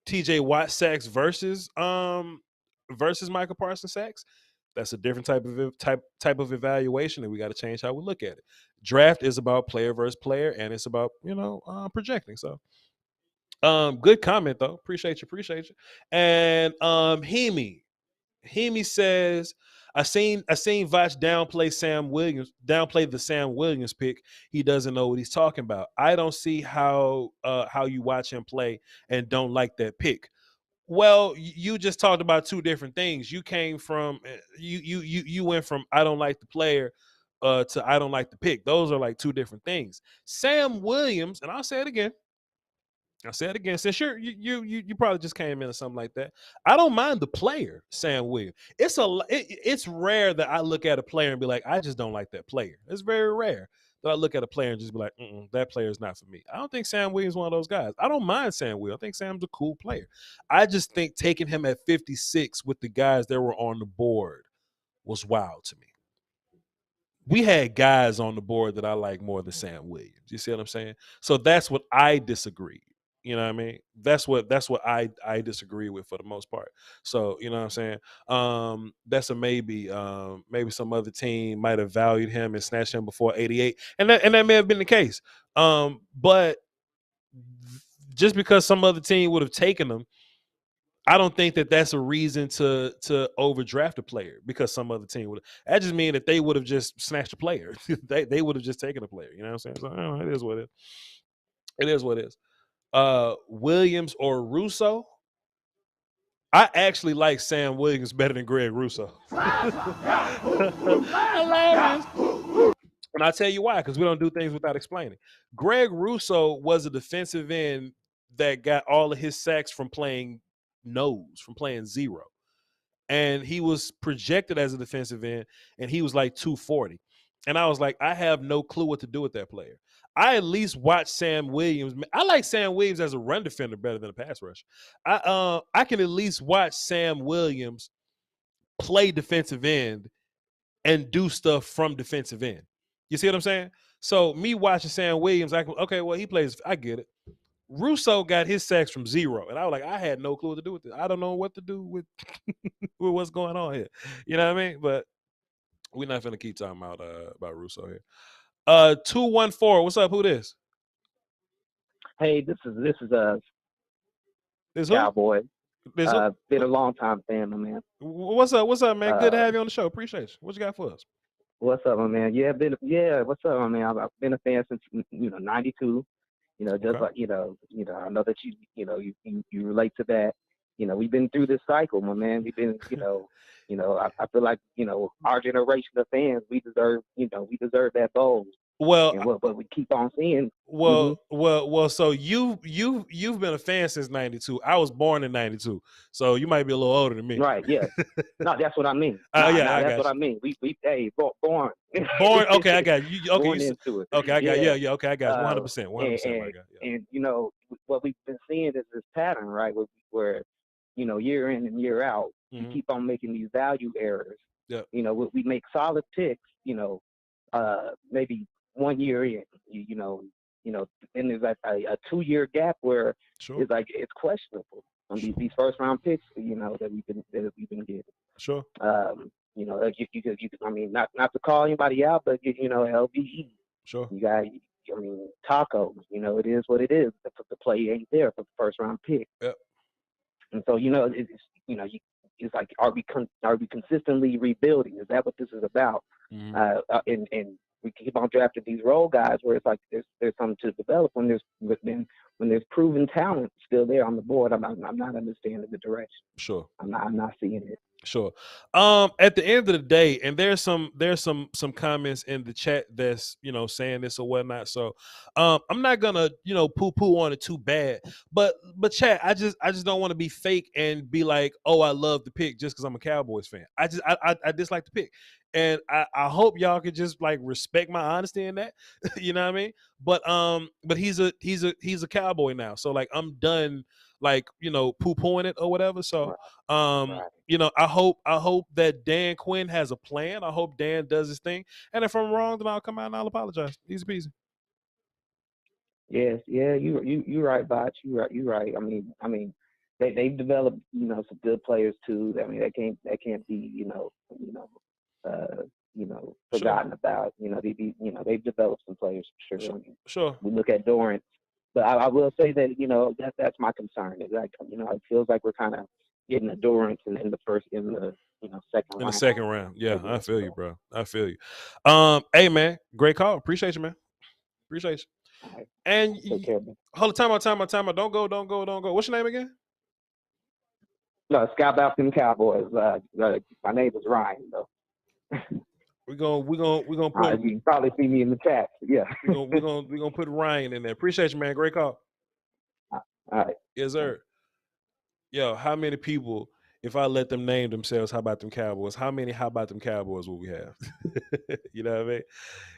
TJ Watt sacks versus Micah Parsons sacks, that's a different type of evaluation, and we got to change how we look at it. Draft is about player versus player, and it's about, you know, projecting. So good comment though. Appreciate you. And Hemi says, I seen Voch downplay the Sam Williams pick. He doesn't know what he's talking about. I don't see how you watch him play and don't like that pick. Well, you just talked about two different things. You came from you went from I don't like the player to I don't like the pick. Those are like two different things. Sam Williams, and I'll say it again, since you probably just came in or something like that. I don't mind the player, Sam Williams. It's rare that I look at a player and be like, I just don't like that player. It's very rare that I look at a player and just be like, that player is not for me. I don't think Sam Williams is one of those guys. I don't mind Sam Williams. I think Sam's a cool player. I just think taking him at 56 with the guys that were on the board was wild to me. We had guys on the board that I like more than Sam Williams. You see what I'm saying? So that's what I disagree. You know what I mean? That's what I disagree with for the most part. So, you know what I'm saying? That's a maybe. Maybe some other team might have valued him and snatched him before 88. And that may have been the case. But just because some other team would have taken him, I don't think that that's a reason to overdraft a player because some other team would. That just means that they would have just snatched a player. they would have just taken a player. You know what I'm saying? So, it is what it is. It is what it is. Williams or Russo? I actually like Sam Williams better than Greg Russo. Hilarious. And I'll tell you why, because we don't do things without explaining. Greg Russo was a defensive end that got all of his sacks from playing nose, from playing zero. And he was projected as a defensive end, and he was like 240. And I was like, I have no clue what to do with that player. I at least watch Sam Williams. I like Sam Williams as a run defender better than a pass rusher. I can at least watch Sam Williams play defensive end and do stuff from defensive end. You see what I'm saying? So me watching Sam Williams, he plays. I get it. Russo got his sacks from zero, and I was like, I had no clue what to do with it. I don't know what to do with with what's going on here. You know what I mean? But we're not going to keep talking about Russo here. 214. What's up? Who this? Hey, this is Cowboy. Been a long time fan, my man. What's up, man? Good to have you on the show. Appreciate you. What you got for us? What's up, my man? What's up, my man? I've been a fan since '92. Just like I know that you relate to that. We've been through this cycle, my man. We've been, I feel like our generation of fans, we deserve that bowl. Well, and what we keep on seeing. Well. So you've been a fan since '92. I was born in '92, so you might be a little older than me. Right? Yeah. No, that's what I mean. That's what I mean. We born. Born. Okay, I got you. Okay, born into it. Okay, I got yeah. Okay, I got 100%. 100%. And you know what we've been seeing is this pattern, right? Where you know, year in and year out, we keep on making these value errors. Yeah. You know, we make solid picks. You know, maybe 1 year in. You know, then there's like a 2-year gap where it's like it's questionable. These first round picks, you know, that we've been getting. Sure. You know, like you I mean, not to call anybody out, but you know, LVE. Sure. You got, I mean, Taco. You know, it is what it is. The play ain't there for the first round pick. Yep. And so, you know, it's like, are we consistently rebuilding? Is that what this is about? And we keep on drafting these role guys where it's like there's something to develop when there's proven talent still there on the board. I'm not understanding the direction. Sure. I'm not seeing it. Sure. At the end of the day, and there's some comments in the chat that's, you know, saying this or whatnot. So I'm not gonna, you know, poo on it too bad. But chat, I just don't want to be fake and be like, oh, I love the pick just because I'm a Cowboys fan. I dislike the pick. And I hope y'all could just like respect my honesty in that. You know what I mean? But he's a Cowboy now. So like I'm done like, you know, poo-pooing it or whatever. So you know, I hope that Dan Quinn has a plan. I hope Dan does his thing. And if I'm wrong, then I'll come out and I'll apologize. Easy peasy. Yes, yeah, you right, Voch. You right. I mean, they've developed, you know, some good players too. I mean, they can't be, forgotten about. You know, they've developed some players for sure. Sure. I mean, Sure. We look at Dorrance, but I will say that, you know, that's my concern. Is like, you know, it feels like we're kind of getting a Dorrance in the second round. In the second round. Yeah, I feel you, bro. I feel you. Hey man, great call. Appreciate you, man. Appreciate you. Right. And hold on, time out. Don't go. What's your name again? No, Scout Balcony Cowboys. My name is Ryan, though. We're gonna put. You can probably see me in the chat. Yeah. we're gonna put Ryan in there. Appreciate you, man. Great call. All right. Yes, sir. Yo, how many people, if I let them name themselves, how about them Cowboys? How about them Cowboys will we have? You know what I mean?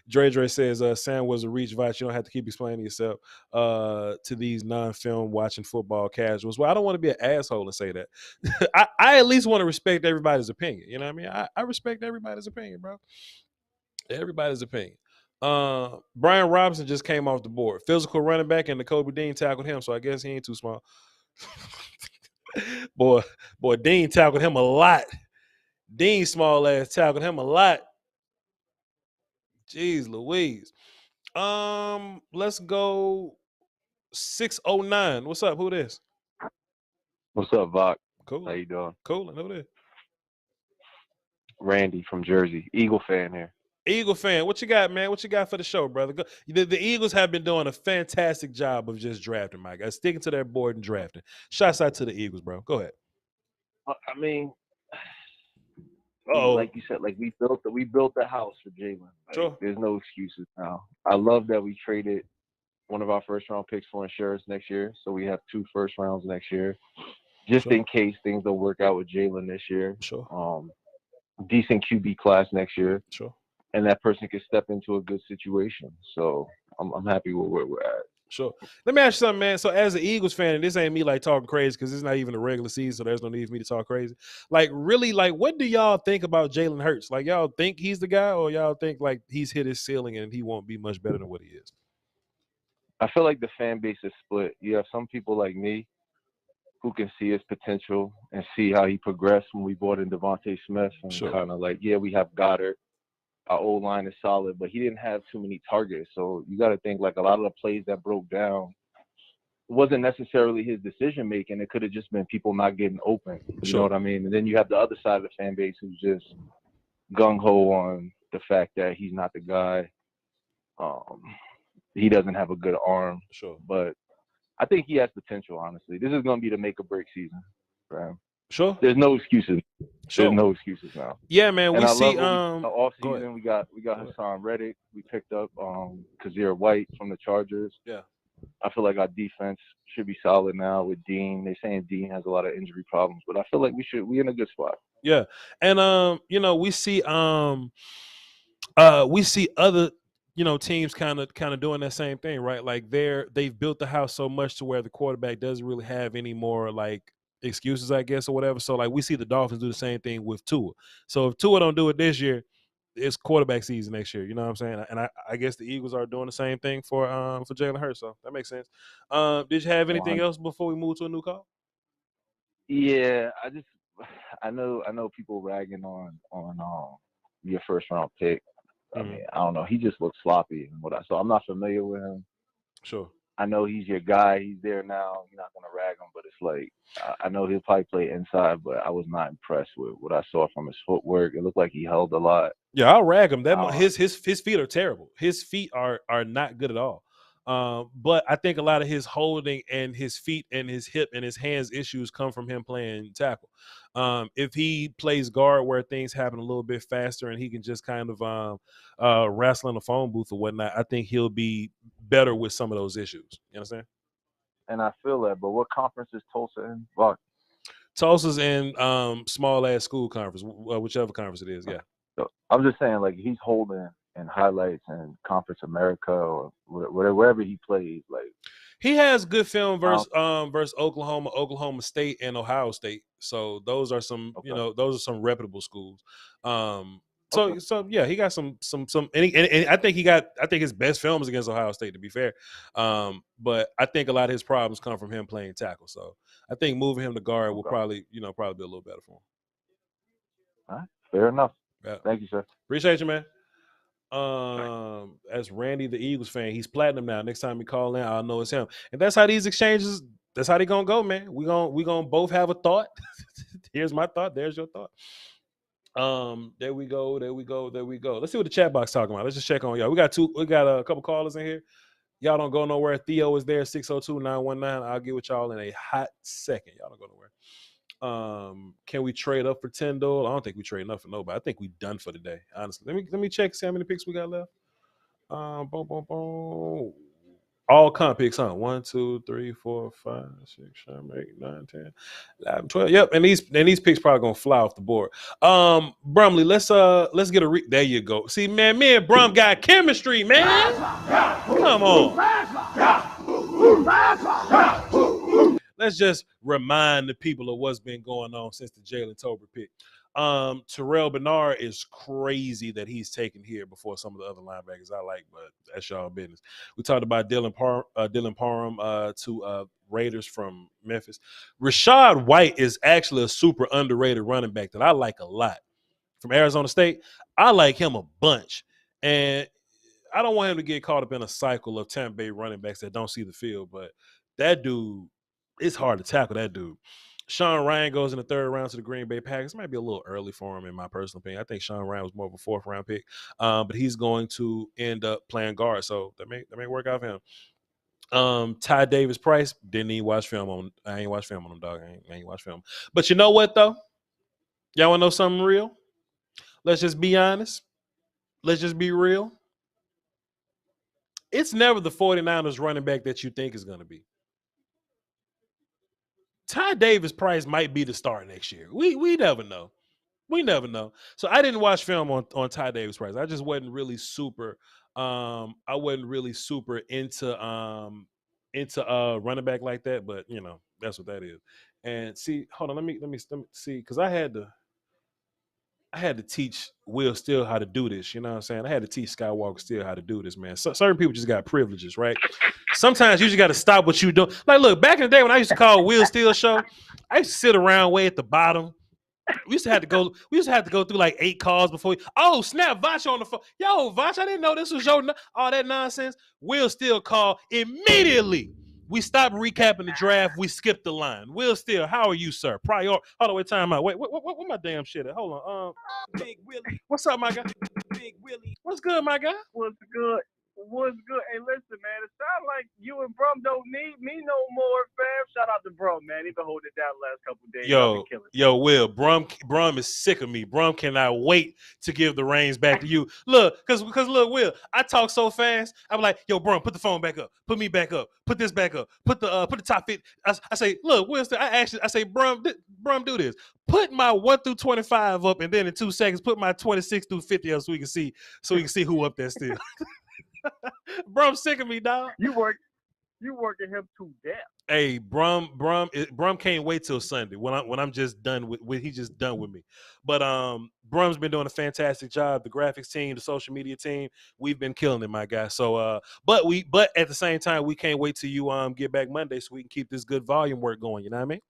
Dre says, Sam was a reach, Voch. You don't have to keep explaining yourself to these non-film watching football casuals. Well, I don't want to be an asshole and say that. I at least want to respect everybody's opinion. You know what I mean? I respect everybody's opinion, bro. Everybody's opinion. Brian Robinson just came off the board. Physical running back, and Nakobe Dean tackled him, so I guess he ain't too small. Boy, Dean tackled him a lot. Dean small ass tackled him a lot. Jeez Louise. Let's go 609. What's up? Who this? What's up, Voch? Cool. How you doing? Cool. I know that. Randy from Jersey. Eagle fan here. Eagle fan. What you got, man? What you got for the show, brother? The Eagles have been doing a fantastic job of just drafting, my guys. Sticking to their board and drafting. Shouts out to the Eagles, bro. Go ahead. I mean, like you said, like we built the house for Jalen. Like, sure. There's no excuses now. I love that we traded one of our first round picks for insurance next year, so we have 2 first rounds next year, just in case things don't work out with Jalen this year. Sure. Decent QB class next year. Sure. And that person can step into a good situation. So I'm happy with where we're at. Sure. Let me ask you something, man. So as an Eagles fan, and this ain't me like talking crazy because it's not even a regular season, so there's no need for me to talk crazy. Like, really, like, what do y'all think about Jalen Hurts? Like, y'all think he's the guy, or y'all think like he's hit his ceiling and he won't be much better than what he is? I feel like the fan base is split. You have some people like me who can see his potential and see how he progressed when we brought in Devontae Smith, and kind of like, yeah, we have Gardner. Our old line is solid, but he didn't have too many targets. So you got to think like a lot of the plays that broke down wasn't necessarily his decision making. It could have just been people not getting open. You know what I mean? And then you have the other side of the fan base who's just gung ho on the fact that he's not the guy. He doesn't have a good arm. Sure. But I think he has potential. Honestly, this is going to be the make or break season for him. Sure. There's no excuses. There's no excuses now. Yeah, man. And We I see love the offseason. We got Hassan Reddick. We picked up Kazir White from the Chargers. Yeah. I feel like our defense should be solid now with Dean. They're saying Dean has a lot of injury problems, but I feel like we're in a good spot. Yeah. And we see other teams kind of doing that same thing, right? Like they've built the house so much to where the quarterback doesn't really have any more like excuses, I guess, or whatever. So like we see the Dolphins do the same thing with Tua. So if Tua don't do it this year, it's quarterback season next year. You know what I'm saying? And I guess the Eagles are doing the same thing for Jalen Hurts. So that makes sense. Did you have anything else before we move to a new call? Yeah, I know people ragging on your first round pick. I mean, I don't know. He just looks sloppy in what I saw. I'm not familiar with him. Sure. I know he's your guy. He's there now. You're not gonna rag him, but it's like I know he'll probably play inside, but I was not impressed with what I saw from his footwork. It looked like he held a lot. Yeah, I'll rag him. His feet are terrible. His feet are not good at all. But I think a lot of his holding and his feet and his hip and his hands issues come from him playing tackle. If he plays guard where things happen a little bit faster and he can just kind of wrestle in the phone booth or whatnot, I think he'll be better with some of those issues. You understand? And I feel that. But what conference is Tulsa in? Well, Tulsa's in small ass school conference, whichever conference it is. Yeah. So I'm just saying, like, he's holding in highlights and Conference America or wherever he plays. Like, he has good film versus Oklahoma, Oklahoma State, and Ohio State. So those are some, those are some reputable schools. So yeah, he got some, and I think his best film is against Ohio State, to be fair. But I think a lot of his problems come from him playing tackle. So I think moving him to guard will probably be a little better for him. All right, fair enough. Yeah. Thank you, sir. Appreciate you, man. As Randy, the Eagles fan, he's platinum now. Next time we call in, I'll know it's him. And that's how these exchanges. That's how they gonna go, man. We gonna both have a thought. Here's my thought. There's your thought. There we go. Let's see what the chat box talking about. Let's just check on y'all. We got a couple callers in here. Y'all don't go nowhere. Theo is there, 602-919. I'll get with y'all in a hot second. Y'all don't go nowhere. Can we trade up for $10? I don't think we trade enough for nobody. I think we done for today. Honestly, let me check, see how many picks we got left. All comp picks, huh? 1, 2, 3, 4, 5, 6, 7, 8, 9, 10, 11, 12. Yep, and these picks probably gonna fly off the board. Brumley, let's get a there you go. See, man, me and Brum got chemistry, man. Come on. Let's just remind the people of what's been going on since the Jalen Tolbert pick. Terrell Bernard is crazy that he's taken here before some of the other linebackers I like, but that's y'all business. We talked about Dylan Parham to Raiders from Memphis. Rachaad White is actually a super underrated running back that I like a lot. From Arizona State, I like him a bunch. And I don't want him to get caught up in a cycle of Tampa Bay running backs that don't see the field, but that dude, it's hard to tackle that dude. Sean Ryan goes in the third round to the Green Bay Packers. It might be a little early for him, in my personal opinion. I think Sean Ryan was more of a fourth round pick, but he's going to end up playing guard, so that may work out for him. Ty Davis Price, didn't even watch film on. I ain't watched film on him, dog. I ain't watched film. But you know what though? Y'all want to know something real? Let's just be honest. Let's just be real. It's never the 49ers running back that you think is going to be. Ty Davis Price might be the star next year. We never know. We never know. So I didn't watch film on Ty Davis Price. I just wasn't really super. I wasn't really super into running back like that. But you know that's what that is. And see, hold on. Let me see, because I had to teach Will Steele how to do this. You know what I'm saying? I had to teach Skywalker Steele how to do this, man. So, certain people just got privileges, right? Sometimes you just got to stop what you're doing. Like, look, back in the day when I used to call Will Steele show, I used to sit around way at the bottom. We used to have to go through like 8 calls before. Snap, Voch on the phone. Yo, Voch, I didn't know this was all that nonsense. Will Steele called immediately. We stopped recapping the draft. We skipped the line. Will Steele, how are you, sir? Hold on, wait, time out. Wait, what my damn shit at? Hold on. Big Willie. What's up, my guy? Big Willie. What's good, my guy? What's good? What's good? Hey, listen, man. It sounds like you and Brum don't need me no more, fam. Shout out to Brum, man. He been holding it down the last couple of days. Yo, Will, Brum is sick of me. Brum cannot wait to give the reins back to you. Look, because look, Will, I talk so fast. I'm like, yo, Brum, put the phone back up. Put me back up. Put this back up. Put the top 50. I say, look, Will, I say, Brum, do this. Put my 1 through 25 up, and then in 2 seconds, put my 26 through 50 up so we can see who up there still. Brum's sick of me, dog. You working him to death. Hey, Brum can't wait till Sunday when I'm just done with he's just done with me. But Brum's been doing a fantastic job. The graphics team, the social media team, we've been killing it, my guy. So but at the same time, we can't wait till you get back Monday so we can keep this good volume work going. You know what I mean?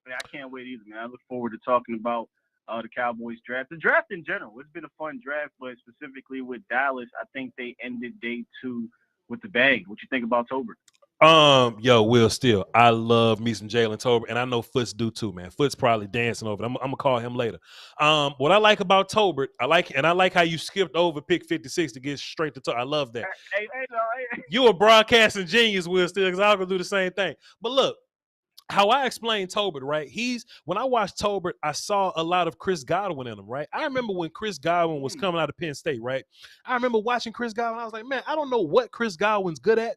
I can't wait either, man. I look forward to talking about the Cowboys draft. The draft in general, it's been a fun draft, but specifically with Dallas, I think they ended day 2 with the bang. What you think about Tolbert? Yo, Will, still, I love me some Jalen Tolbert, and I know Foots do too, man. Foots probably dancing over it. I'm gonna call him later. What I like about Tolbert, I like how you skipped over pick 56 to get straight to Tolbert. I love that. Hey. You a broadcasting genius, Will, still, because I'm gonna do the same thing. But look, how I explain Tolbert, right? When I watched Tolbert, I saw a lot of Chris Godwin in him, right? I remember when Chris Godwin was coming out of Penn State, right? I remember watching Chris Godwin. I was like, man, I don't know what Chris Godwin's good at,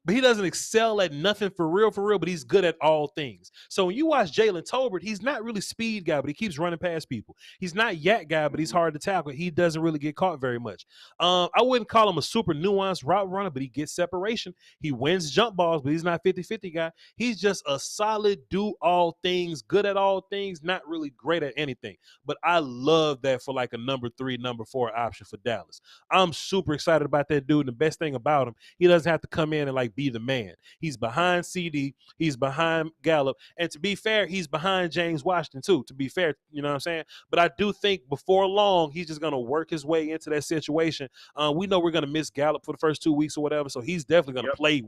but he doesn't excel at nothing for real, but he's good at all things. So when you watch Jalen Tolbert, he's not really speed guy, but he keeps running past people. He's not yak guy, but he's hard to tackle. He doesn't really get caught very much. I wouldn't call him a super nuanced route runner, but he gets separation. He wins jump balls, but he's not 50-50 guy. He's just a solid do all things, good at all things, not really great at anything. But I love that for like a number 3, number 4 option for Dallas. I'm super excited about that dude. And the best thing about him, he doesn't have to come in and like be the man. He's behind CD, he's behind Gallup, and to be fair, he's behind James Washington too, to be fair, you know what I'm saying? But I do think before long, he's just going to work his way into that situation. We know we're going to miss Gallup for the first 2 weeks or whatever, so he's definitely going to play.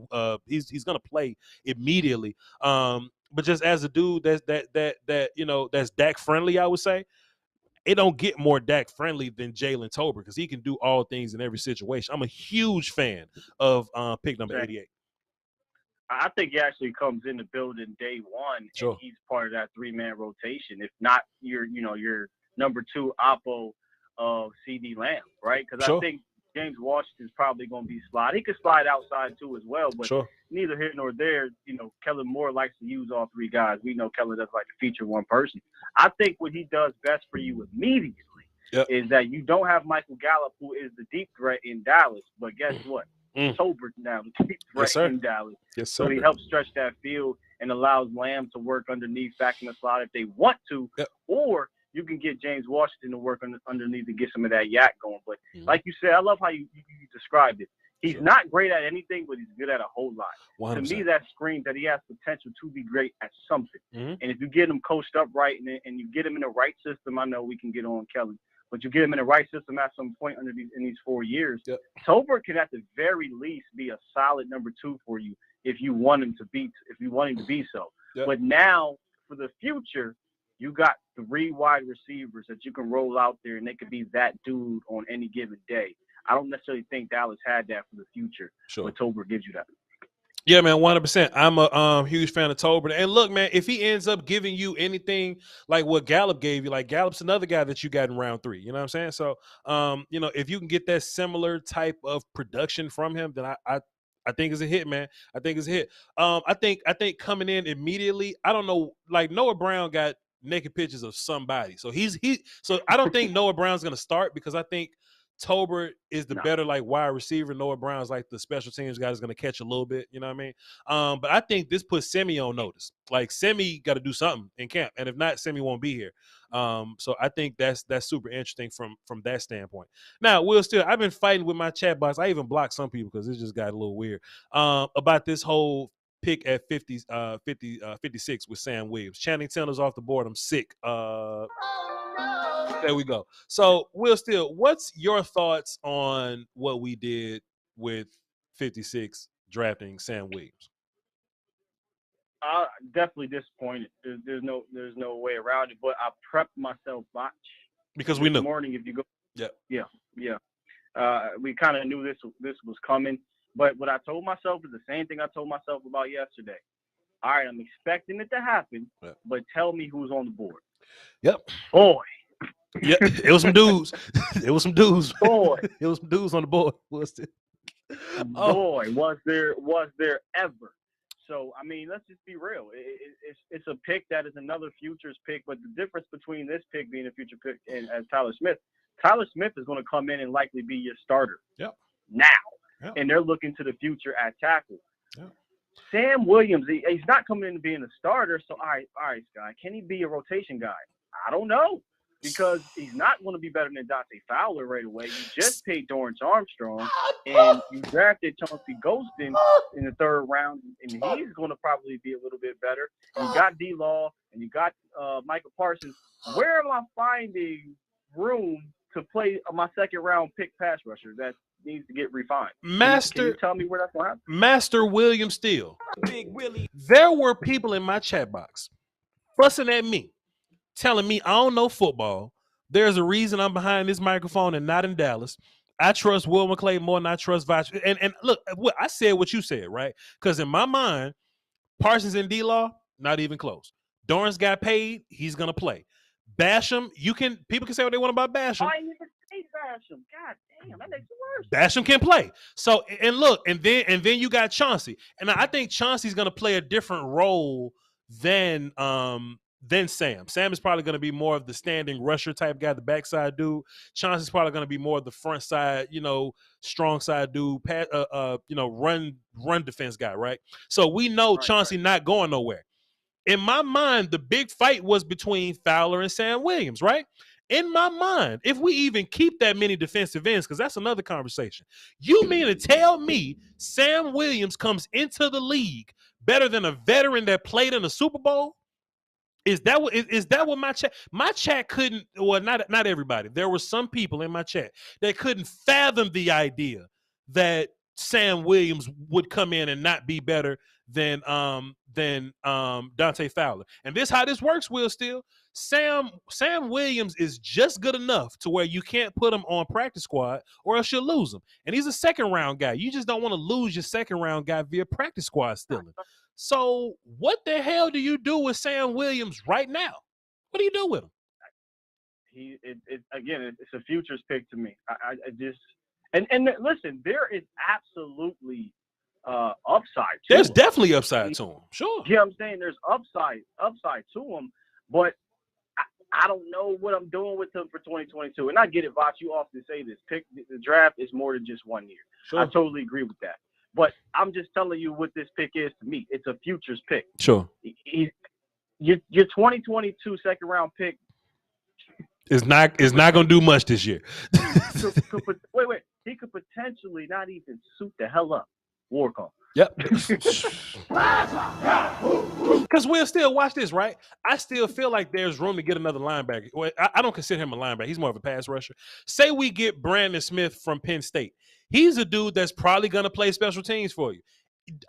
He's going to play immediately. But just as a dude that you know, that's Dak friendly, I would say, it don't get more Dak friendly than Jalen Tolbert because he can do all things in every situation. I'm a huge fan of pick number 88. I think he actually comes in the building day 1, sure, and he's part of that 3-man rotation. If not, your number 2 oppo of CD Lamb, right? Because sure, I think James Washington's probably going to be slide. He could slide outside too as well, but sure, neither here nor there. You know, Kellen Moore likes to use all 3 guys. We know Kellen doesn't like to feature one person. I think what he does best for you immediately is that you don't have Michael Gallup, who is the deep threat in Dallas, but guess what? Tolbert now the deep threat in Dallas. Yes, sir. So he helps stretch that field and allows Lamb to work underneath, back in the slot if they want to, or you can get James Washington to work underneath to get some of that yak going. But like you said, I love how you described it. He's not great at anything, but he's good at a whole lot. 100%. To me, that screams that he has potential to be great at something. And if you get him coached up right and you get him in the right system, I know we can get on Kelly, but you get him in the right system at some point in these 4 years. Tolbert can at the very least be a solid number 2 for you if you want him to be so. But now for the future, you got 3 wide receivers that you can roll out there, and they could be that dude on any given day. I don't necessarily think Dallas had that for the future, but Tolbert gives you that. Yeah, man, 100%. I'm a huge fan of Tolbert. And look, man, if he ends up giving you anything like what Gallup gave you, like Gallup's another guy that you got in round 3. You know what I'm saying? So, you know, if you can get that similar type of production from him, then I think it's a hit, man. I think it's a hit. I think coming in immediately, I don't know, like Noah Brown got naked pictures of somebody. So so I don't think Noah Brown's gonna start because I think Tolbert is the better like wide receiver. Noah Brown's like the special teams guy is going to catch a little bit, you know what I mean? But I think this puts Semi on notice. Like Semi got to do something in camp, and if not, Semi won't be here. So I think that's super interesting from that standpoint. Now, I've been fighting with my chat box. I even blocked some people because it just got a little weird about this whole pick at 56 with Sam Williams. Channing Taylor's off the board. I'm sick. There we go. So, what's your thoughts on what we did with 56 drafting Sam Williams? Definitely disappointed. There's no way around it. But I prepped myself much because we knew. This morning, if you go, yeah. We kind of knew this was coming. But what I told myself is the same thing I told myself about yesterday. All right, I'm expecting it to happen, but tell me who's on the board. Yep. Boy. Yeah, it was some dudes. It was some dudes. Boy. It was some dudes on the board. Was it? Boy, was there ever. So, I mean, let's just be real. It's a pick that is another futures pick, but the difference between this pick being a future pick and as Tyler Smith is going to come in and likely be your starter now. Yep. And they're looking to the future at tackle. Yep. Sam Williams, he's not coming in being a starter. So, all right, Sky, can he be a rotation guy? I don't know, because he's not going to be better than Dante Fowler right away. You just paid Dorrance Armstrong, and you drafted Chauncey Golston in the 3rd round, and he's going to probably be a little bit better. And you got D-Law, and you got Michael Parsons. Where am I finding room to play my 2nd-round pick pass rusher that needs to get refined? Can you tell me where that's going to happen? Master William Steele. Big Willie. There were people in my chat box fussing at me, telling me I don't know football. There's a reason I'm behind this microphone and not in Dallas. I trust Will McClay more than I trust Voch. And look, I said what you said, right? Because in my mind, Parsons and D-Law, not even close. Dorrance got paid. He's going to play. Basham, people can say what they want about Basham. I didn't even say Basham. God damn, that makes it worse. Basham can play. So, and look, and then you got Chauncey. And I think Chauncey's going to play a different role than Sam. Sam is probably going to be more of the standing rusher type guy, the backside dude. Chauncey's probably going to be more of the front side, strong side dude, run defense guy, right? So we know Chauncey not going nowhere. In my mind, the big fight was between Fowler and Sam Williams, right? In my mind, if we even keep that many defensive ends, because that's another conversation. You mean to tell me Sam Williams comes into the league better than a veteran that played in a Super Bowl? Is that what my chat couldn't? Well, not everybody. There were some people in my chat that couldn't fathom the idea that Sam Williams would come in and not be better than Dante Fowler. And this how this works, Will Steele. Sam Williams is just good enough to where you can't put him on practice squad or else you'll lose him. And he's a 2nd-round guy. You just don't want to lose your 2nd-round guy via practice squad stealing. So what the hell do you do with Sam Williams right now? What do you do with him? It's a futures pick to me. I just and listen, there is absolutely upside to There's him. Definitely upside to him. Sure. Yeah, I'm saying there's upside to him, but I don't know what I'm doing with him for 2022. And I get it, Voch. You often say this. The draft is more than just 1 year. Sure. I totally agree with that. But I'm just telling you what this pick is to me. It's a futures pick. Sure. Your 2022 2nd-round pick is not going to do much this year. Wait. He could potentially not even suit the hell up. Walk on. Yep. Because we'll still watch this, right? I still feel like there's room to get another linebacker. Well, I don't consider him a linebacker. He's more of a pass rusher. Say we get Brandon Smith from Penn State. He's a dude that's probably going to play special teams for you.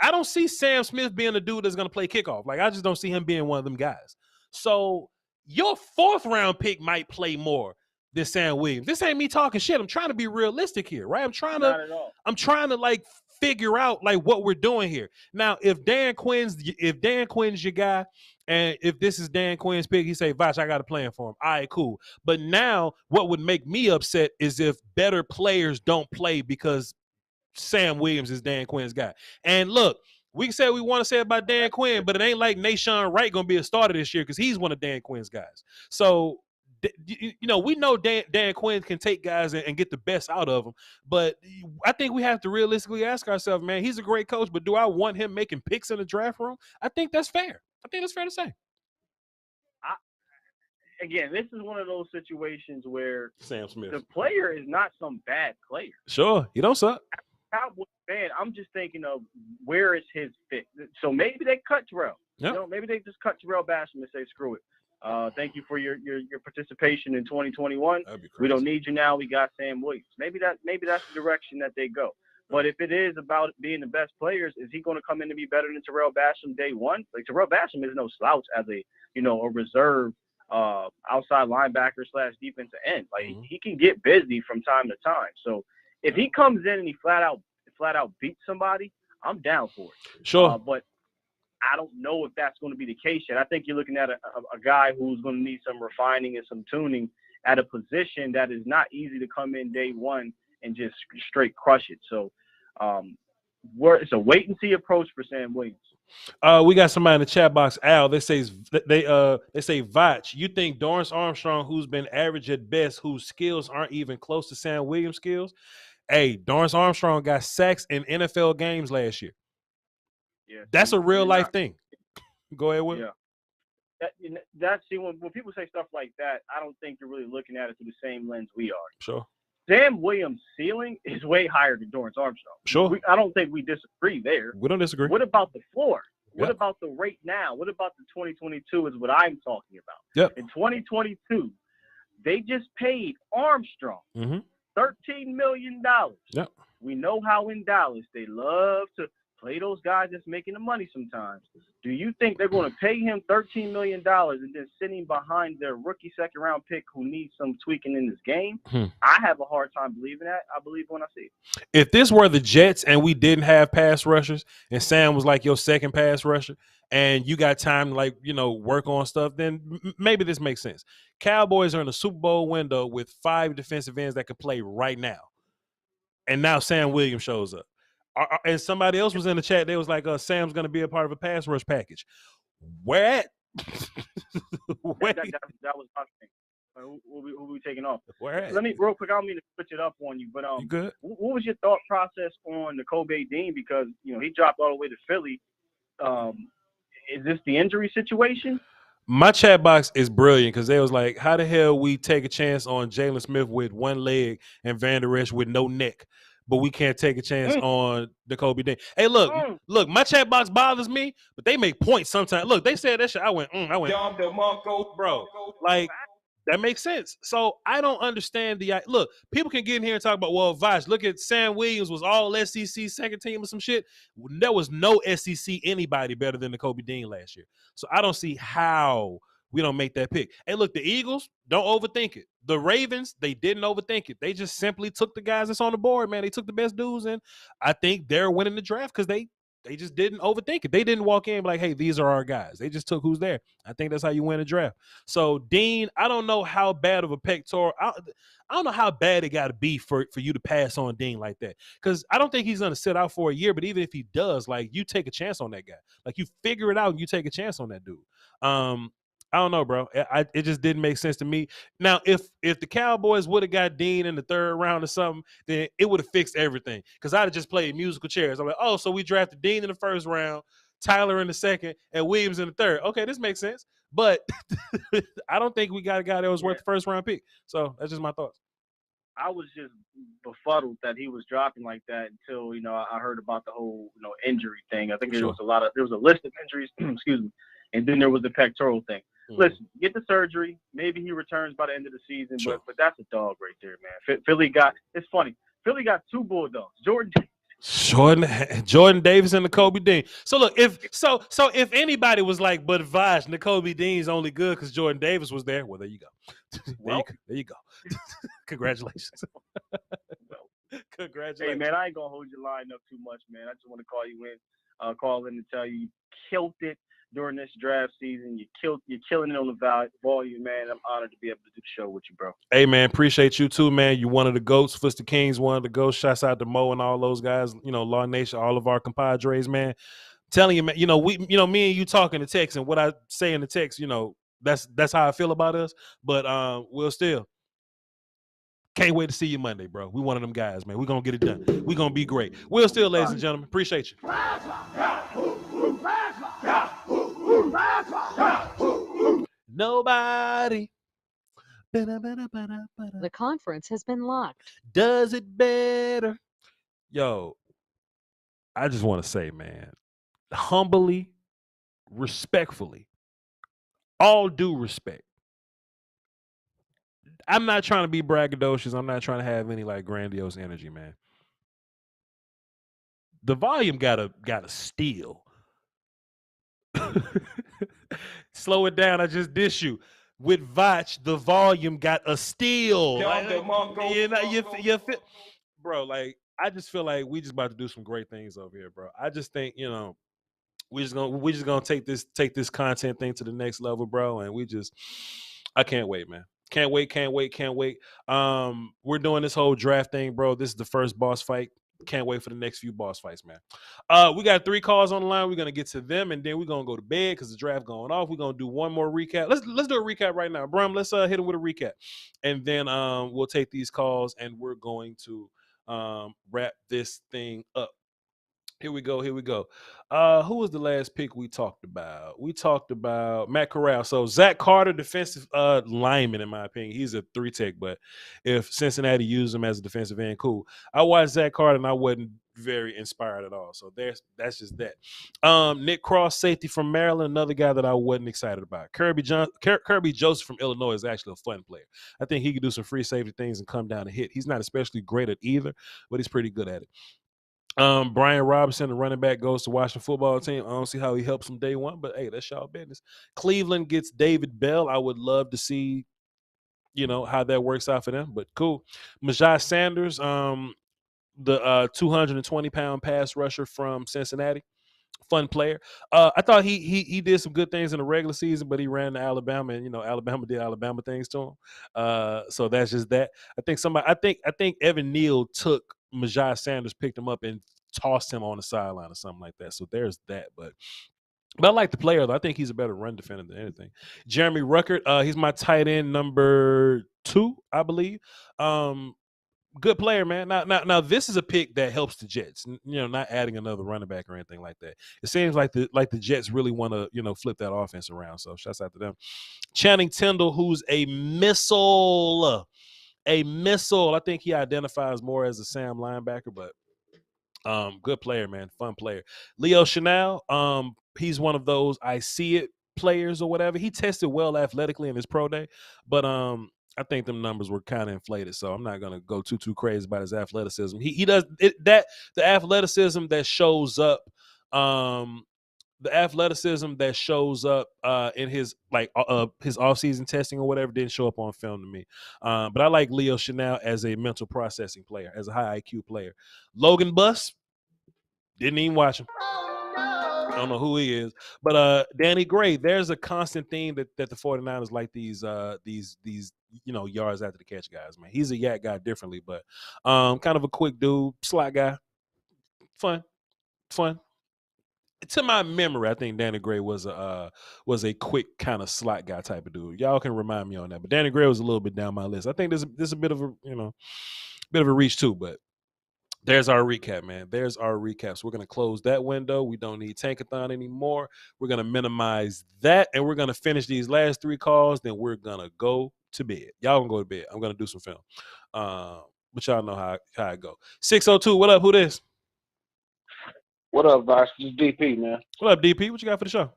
I don't see Sam Smith being a dude that's going to play kickoff. Like, I just don't see him being one of them guys. So your 4th-round pick might play more than Sam Williams. This ain't me talking shit. I'm trying to be realistic here, right? I'm trying to like figure out like what we're doing here. Now, if Dan Quinn's your guy, and if this is Dan Quinn's pick, he say, Voch, I got a plan for him. All right, cool. But now what would make me upset is if better players don't play because Sam Williams is Dan Quinn's guy. And look, we can say what we want to say about Dan Quinn, but it ain't like Nashawn Wright going to be a starter this year because he's one of Dan Quinn's guys. So, we know Dan Quinn can take guys and get the best out of them, but I think we have to realistically ask ourselves, man, he's a great coach, but do I want him making picks in the draft room? I think that's fair. I think that's fair to say. Again, this is one of those situations where Sam Smith, the player is not some bad player. Sure, he don't suck. Cowboys fan, I'm just thinking of where is his fit. So maybe they cut Terrell. Yep. Maybe they just cut Terrell Basham and say, screw it. Thank you for your participation in 2021. We don't need you now. We got Sam Williams. Maybe that's the direction that they go. But if it is about being the best players, is he going to come in to be better than Terrell Basham day one? Like, Terrell Basham is no slouch as a reserve outside linebacker / defensive end. Like, he can get busy from time to time. So If he comes in and he flat out beats somebody, I'm down for it. Sure. But I don't know if that's going to be the case yet. I think you're looking at a guy who's going to need some refining and some tuning at a position that is not easy to come in day one and just straight crush it. So it's a wait and see approach for Sam Williams. We got somebody in the chat box, Al. They say Voch, you think Dorrance Armstrong, who's been average at best, whose skills aren't even close to Sam Williams' skills? Hey, Dorrance Armstrong got sacks in NFL games last year. Yeah, that's a real life thing. Go ahead, Will. Yeah. That's when people say stuff like that, I don't think you're really looking at it through the same lens we are. Sure. Sam Williams' ceiling is way higher than Dorrance Armstrong. Sure. I don't think we disagree there. We don't disagree. What about the floor? What Yep. about the rate now? What about the 2022 is what I'm talking about. Yep. In 2022, they just paid Armstrong $13 million. Yep. We know how in Dallas they love to play those guys that's making the money sometimes. Do you think they're going to pay him $13 million and then sitting behind their rookie second-round pick who needs some tweaking in his game? I have a hard time believing that. I believe when I see it. If this were the Jets and we didn't have pass rushers and Sam was like your second pass rusher and you got time to work on stuff, then maybe this makes sense. Cowboys are in a Super Bowl window with 5 defensive ends that could play right now. And now Sam Williams shows up. And somebody else was in the chat. They was like, Sam's going to be a part of a pass rush package. Where at? That was my thing. Who we taking off? Where at? Let me, real quick, I don't mean to switch it up on you, but you good? What was your thought process on Nakobe Dean? Because, he dropped all the way to Philly. Is this the injury situation? My chat box is brilliant because they was like, how the hell we take a chance on Jalen Smith with one leg and Van Der Esch with no neck, but we can't take a chance on Nakobe Dean. Hey, look, my chat box bothers me, but they make points sometimes. Look, they said that shit. I went, bro, like, that makes sense. So I don't understand look, people can get in here and talk about, well, Voch, look at Sam Williams was all SEC second team or some shit. There was no SEC anybody better than Nakobe Dean last year. So I don't see how we don't make that pick. Hey, look, the Eagles, don't overthink it. The Ravens, they didn't overthink it. They just simply took the guys that's on the board, man. They took the best dudes, and I think they're winning the draft because they just didn't overthink it. They didn't walk in like, hey, these are our guys. They just took who's there. I think that's how you win a draft. So, Dean, I don't know how bad of a pectoral. I don't know how bad it got to be for you to pass on Dean like that. Because I don't think he's going to sit out for a year. But even if he does, like, you take a chance on that guy. Like, you figure it out and you take a chance on that dude. I don't know, bro. It just didn't make sense to me. Now, if the Cowboys would have got Dean in the 3rd round or something, then it would have fixed everything. Because I'd have just played musical chairs. I'm like, oh, so we drafted Dean in the 1st round, Tyler in the 2nd, and Williams in the 3rd. Okay, this makes sense. But I don't think we got a guy that was worth the 1st round pick. So that's just my thoughts. I was just befuddled that he was dropping like that until, I heard about the whole, injury thing. I think there was a list of injuries, excuse me, and then there was the pectoral thing. Listen, get the surgery. Maybe he returns by the end of the season, but that's a dog right there, man. It's funny. Philly got 2 Bulldogs. Jordan Davis and Nakobe Dean. So look, if anybody was like, but Voch, Nakobe Dean's only good because Jordan Davis was there. Well, there you go. There you go. Congratulations. Congratulations. Hey man, I ain't gonna hold your line up too much, man. I just want to call in and tell you killed it during this draft season. You're killing it on the volume, man. I'm honored to be able to do the show with you, bro. Hey, man, appreciate you too, man. You one of the GOATs. Foster Kings, one of the GOATs. Shouts out to Mo and all those guys, Law Nation, all of our compadres, man. I'm telling you, man, me and you talking the text, and what I say in the text, that's how I feel about us. But we'll still can't wait to see you Monday, bro. We one of them guys, man. We're gonna get it done. We're gonna be great. We'll still, ladies and gentlemen. Appreciate you. Nobody. The conference has been locked. Does it better. Yo, I just want to say, man, humbly, respectfully, all due respect. I'm not trying to be braggadocious. I'm not trying to have any like grandiose energy, man. The volume gotta steal. Slow it down. I just dish you. With Voch, the volume got a steal. You feel, bro, like I just feel like we just about to do some great things over here, bro. I just think, we just gonna take this content thing to the next level, bro. And I can't wait, man. Can't wait. We're doing this whole draft thing, bro. This is the first boss fight. Can't wait for the next few boss fights, man. We got 3 calls on the line. We're gonna get to them, and then we're gonna go to bed because the draft going off. We're gonna do one more recap. Let's do a recap right now, Brum. Let's hit him with a recap, and then we'll take these calls, and we're going to wrap this thing up. Here we go. Who was the last pick we talked about? We talked about Matt Corral. So Zach Carter, defensive lineman, in my opinion. He's a 3-tech, but if Cincinnati used him as a defensive end, cool. I watched Zach Carter, and I wasn't very inspired at all. So that's just that. Nick Cross, safety from Maryland, another guy that I wasn't excited about. Kirby Joseph from Illinois is actually a fun player. I think he could do some free safety things and come down and hit. He's not especially great at either, but he's pretty good at it. Brian Robinson, the running back, goes to Washington football team. I don't see how he helps from day one, but hey, that's y'all business. Cleveland gets David Bell. I would love to see, how that works out for them, but cool. Majai Sanders, the 220-pound pass rusher from Cincinnati. Fun player. I thought he did some good things in the regular season, but he ran to Alabama, and Alabama did Alabama things to him. So that's just that. I think Evan Neal took Majai Sanders, picked him up and tossed him on the sideline or something like that. So there's that. But I like the player, though. I think he's a better run defender than anything. Jeremy Ruckert, he's my tight end number 2, I believe. Good player, man. Now, this is a pick that helps the Jets. Not adding another running back or anything like that. It seems like the Jets really want to, flip that offense around. So shouts out to them. Channing Tindall, who's a missile. I think he identifies more as a Sam linebacker, but good player, man. Fun player. Leo Chanel, he's one of those I see it players or whatever. He tested well athletically in his pro day, but I think them numbers were kind of inflated, so I'm not gonna go too crazy about his athleticism. He does it, that the athleticism that shows up, in his his offseason testing or whatever didn't show up on film to me. But I like Leo Chanel as a mental processing player, as a high IQ player. Logan Buss, didn't even watch him. I don't know who he is, but Danny Gray. There's a constant theme that the 49ers like these yards after the catch guys. Man, he's a yak guy differently, but kind of a quick dude, slot guy, fun. To my memory, I think Danny Gray was a quick kind of slot guy type of dude. Y'all can remind me on that, but Danny Gray was a little bit down my list. I think there's a bit of a reach too, but. There's our recap, man. There's our recap. So we're going to close that window. We don't need Tankathon anymore. We're going to minimize that, and we're going to finish these last 3 calls. Then we're going to go to bed. Y'all going to go to bed. I'm going to do some film. But y'all know how I go. 602, what up? Who this? What up, Voch? This is DP, man. What up, DP? What you got for the show?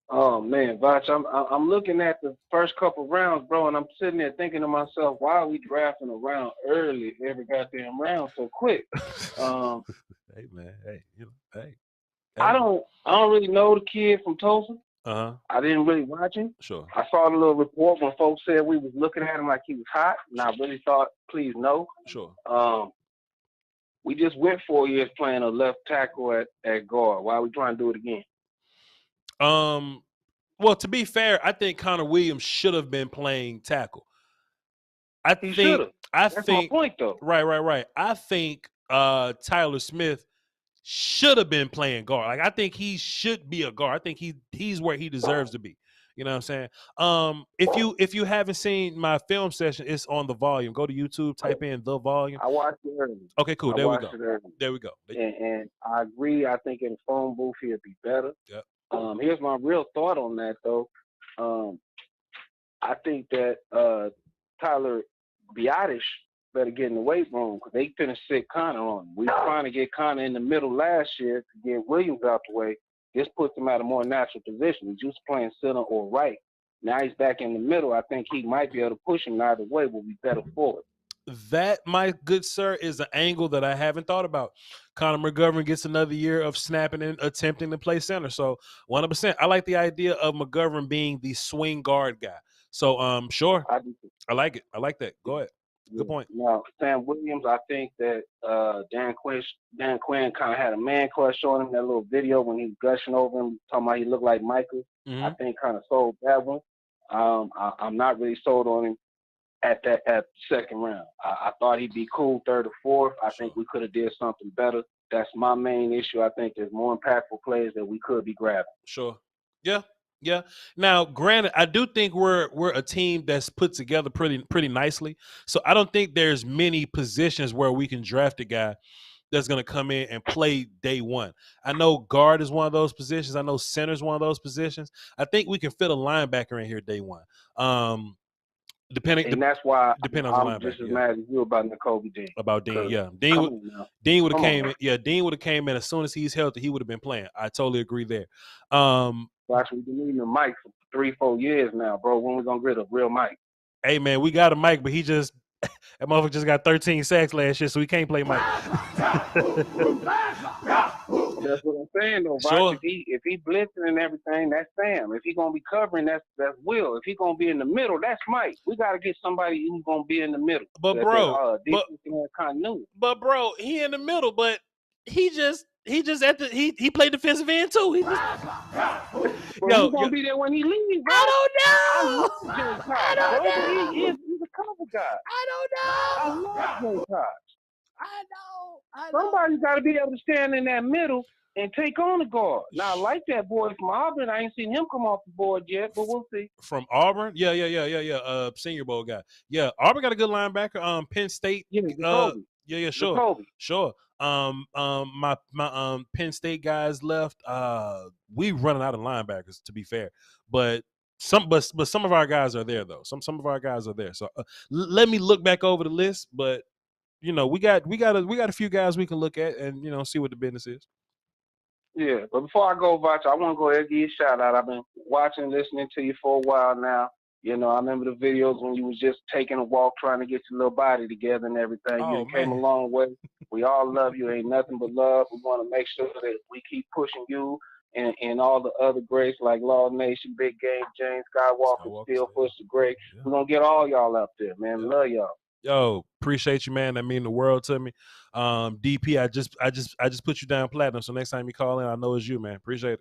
Oh man, Voch, I'm looking at the first couple rounds, bro, and I'm sitting there thinking to myself, why are we drafting around early every goddamn round so quick? Hey man, hey. I don't really know the kid from Tulsa. Uh-huh. I didn't really watch him. Sure. I saw the little report when folks said we was looking at him like he was hot, and I really thought, please no. Sure. We just went 4 years playing a left tackle at guard. Why are we trying to do it again? Well, to be fair, I think Connor Williams should have been playing tackle. He should have. That's my point, though. Right. I think Tyler Smith should have been playing guard. Like I think he should be a guard. I think he's where he deserves to be. You know what I'm saying? If you haven't seen my film session, it's on The Volume. Go to YouTube, type in The Volume. I watched it early. Okay, cool. There we go. And I agree. I think in the phone booth he'll be better. Yep. Here's my real thought on that, though. I think that Tyler Biotish better get in the weight room because they finna sit Connor on him. We were trying to get Connor in the middle last year to get Williams out the way. This puts him at a more natural position. He's used to playing center or right. Now he's back in the middle. I think he might be able to push him either way, but be better forward. That, my good sir, is an angle that I haven't thought about. Connor McGovern gets another year of snapping and attempting to play center. So 100%. I like the idea of McGovern being the swing guard guy. So sure. I like it. I like that. Go ahead. Good point. Now, Sam Williams, I think that Dan Quinn kind of had a man crush on him. That little video when he was gushing over him, talking about he looked like Michael. I think kind of sold that one. I'm not really sold on him at the second round. I thought he'd be cool third or fourth. I think we could have did something better. That's my main issue. I think there's more impactful players that we could be grabbing. Sure. Yeah. Yeah. Now, granted, I do think we're a team that's put together pretty nicely. So I don't think there's many positions where we can draft a guy that's going to come in and play day one. I know guard is one of those positions. I know center is one of those positions. I think we can fit a linebacker in here day one. And that's why depending I'm on the just as mad as you about Nakobe Dean. About Dean, yeah. Dean would have came in. Yeah, Dean would have came in as soon as he's healthy. He would have been playing. I totally agree there. Gosh, we've been needing a mic for 3-4 years now, bro. When we gonna get a real mic? Hey man, we got a mic, but that motherfucker just got 13 sacks last year, so we can't play mic. That's what I'm saying though, Sure. Voch. If he blitzing and everything, that's Sam. If he gonna be covering, that's Will. If he gonna be in the middle, that's Mike. We gotta get somebody who's gonna be in the middle. But bro, but bro, he in the middle, but he played defensive end too. He just he's gonna be there when he leaves. Bro. I don't know. I don't know. He's a cover guy. I love Jay Cox. I know. Somebody's got to be able to stand in that middle and take on the guard. Now, I like that boy from Auburn. I ain't seen him come off the board yet, but we'll see. From Auburn? Yeah. Senior Bowl guy. Yeah, Auburn got a good linebacker. Penn State. Sure. My Penn State guys left. We running out of linebackers, to be fair, but some of our guys are there though. Some of our guys are there. So let me look back over the list, but we got a few guys we can look at and see what the business is. Yeah, but before I go, Voch, I want to go ahead and give you a shout out. I've been watching, listening to you for a while now. I remember the videos when you was just taking a walk, trying to get your little body together and everything. You came a long way. We all love you. Ain't nothing but love. We want to make sure that we keep pushing you and all the other greats like Law Nation, Big Game, James Skywalker, Steel Push the Great. We're gonna get all y'all up there, man. Love y'all. Yo, appreciate you, man. That mean the world to me. DP, I just put you down platinum. So next time you call in, I know it's you, man. Appreciate it.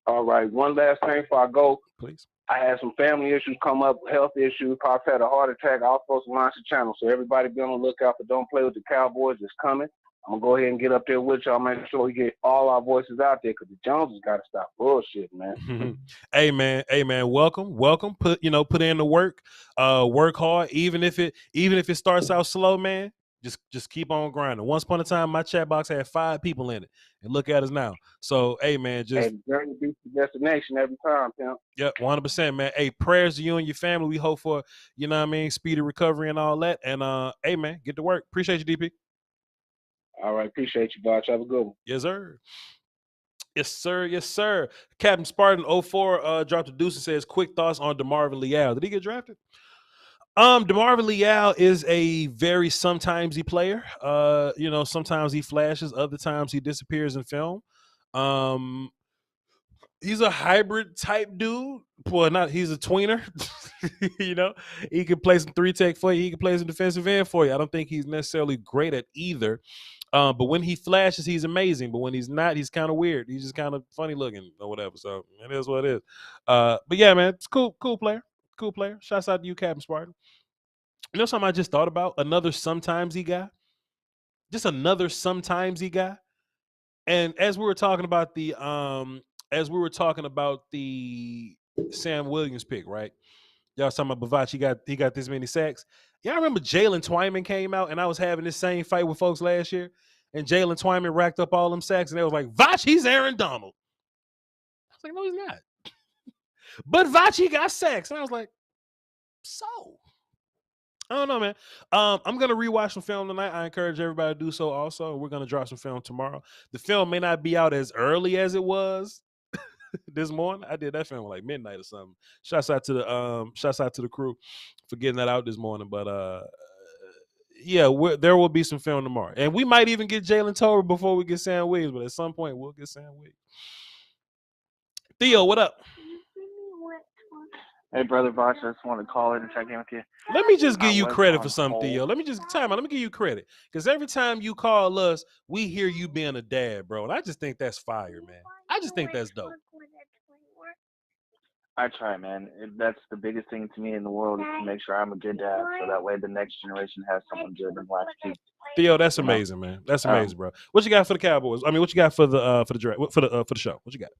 All right. One last thing before I go. Please. I had some family issues come up, health issues. Pops had a heart attack. I was supposed to launch the channel. So everybody be on the lookout for Don't Play with the Cowboys. It's coming. I'm going to go ahead and get up there with y'all, make sure we get all our voices out there because the Joneses got to stop bullshit, man. Hey, man. Welcome. Put in the work. Work hard. Even if it starts out slow, man, just keep on grinding. Once upon a time, my chat box had 5 people in it. And look at us now. So, hey, man, just journey beats the destination every time, pimp. Yep, 100%, man. Hey, prayers to you and your family. We hope for, speedy recovery and all that. And hey, man, get to work. Appreciate you, DP. All right, appreciate you, Voch. Have a good one. Yes, sir. Yes, sir. Captain Spartan 04 dropped a deuce and says, quick thoughts on DeMarvin Leal. Did he get drafted? DeMarvin Leal is a very sometimesy player. Sometimes he flashes, other times he disappears in film. He's a hybrid type dude. Well, he's a tweener. He can play some 3-tech for you. He can play some defensive end for you. I don't think he's necessarily great at either. But when he flashes, he's amazing. But when he's not, he's kind of weird. He's just kind of funny looking or whatever. So it is what it is. But yeah, man, it's cool player. Cool player. Shouts out to you, Captain Spartan. Something I just thought about? Another sometimesy guy. Just another sometimesy guy. And as we were talking about the Sam Williams pick, right? Y'all was talking about Voch, he got this many sacks. Y'all remember Jalen Twyman came out and I was having this same fight with folks last year, and Jalen Twyman racked up all them sacks, and they was like, Voch, he's Aaron Donald. I was like, no, he's not. But Voch, he got sacks. And I was like, so I don't know, man. I'm gonna rewatch some film tonight. I encourage everybody to do so also. We're gonna drop some film tomorrow. The film may not be out as early as it was this morning. I did that film like midnight or something. Shouts out to the crew for getting that out this morning. But yeah, there will be some film tomorrow, and we might even get Jalen Tolbert before we get Sam Williams. But at some point, we'll get Sam Williams. Theo, what up? Hey, brother Voch, I just want to call in and check in with you. Let me just give you was credit on for something, hold. Theo. Let me give you credit. Because every time you call us, we hear you being a dad, bro. And I just think that's fire, man. I just think that's dope. I try, man. That's the biggest thing to me in the world is to make sure I'm a good dad, so that way the next generation has someone good in life too. Theo, that's amazing, man. That's amazing, bro. What you got for the Cowboys? I mean, what you got for the draft? For the show? What you got?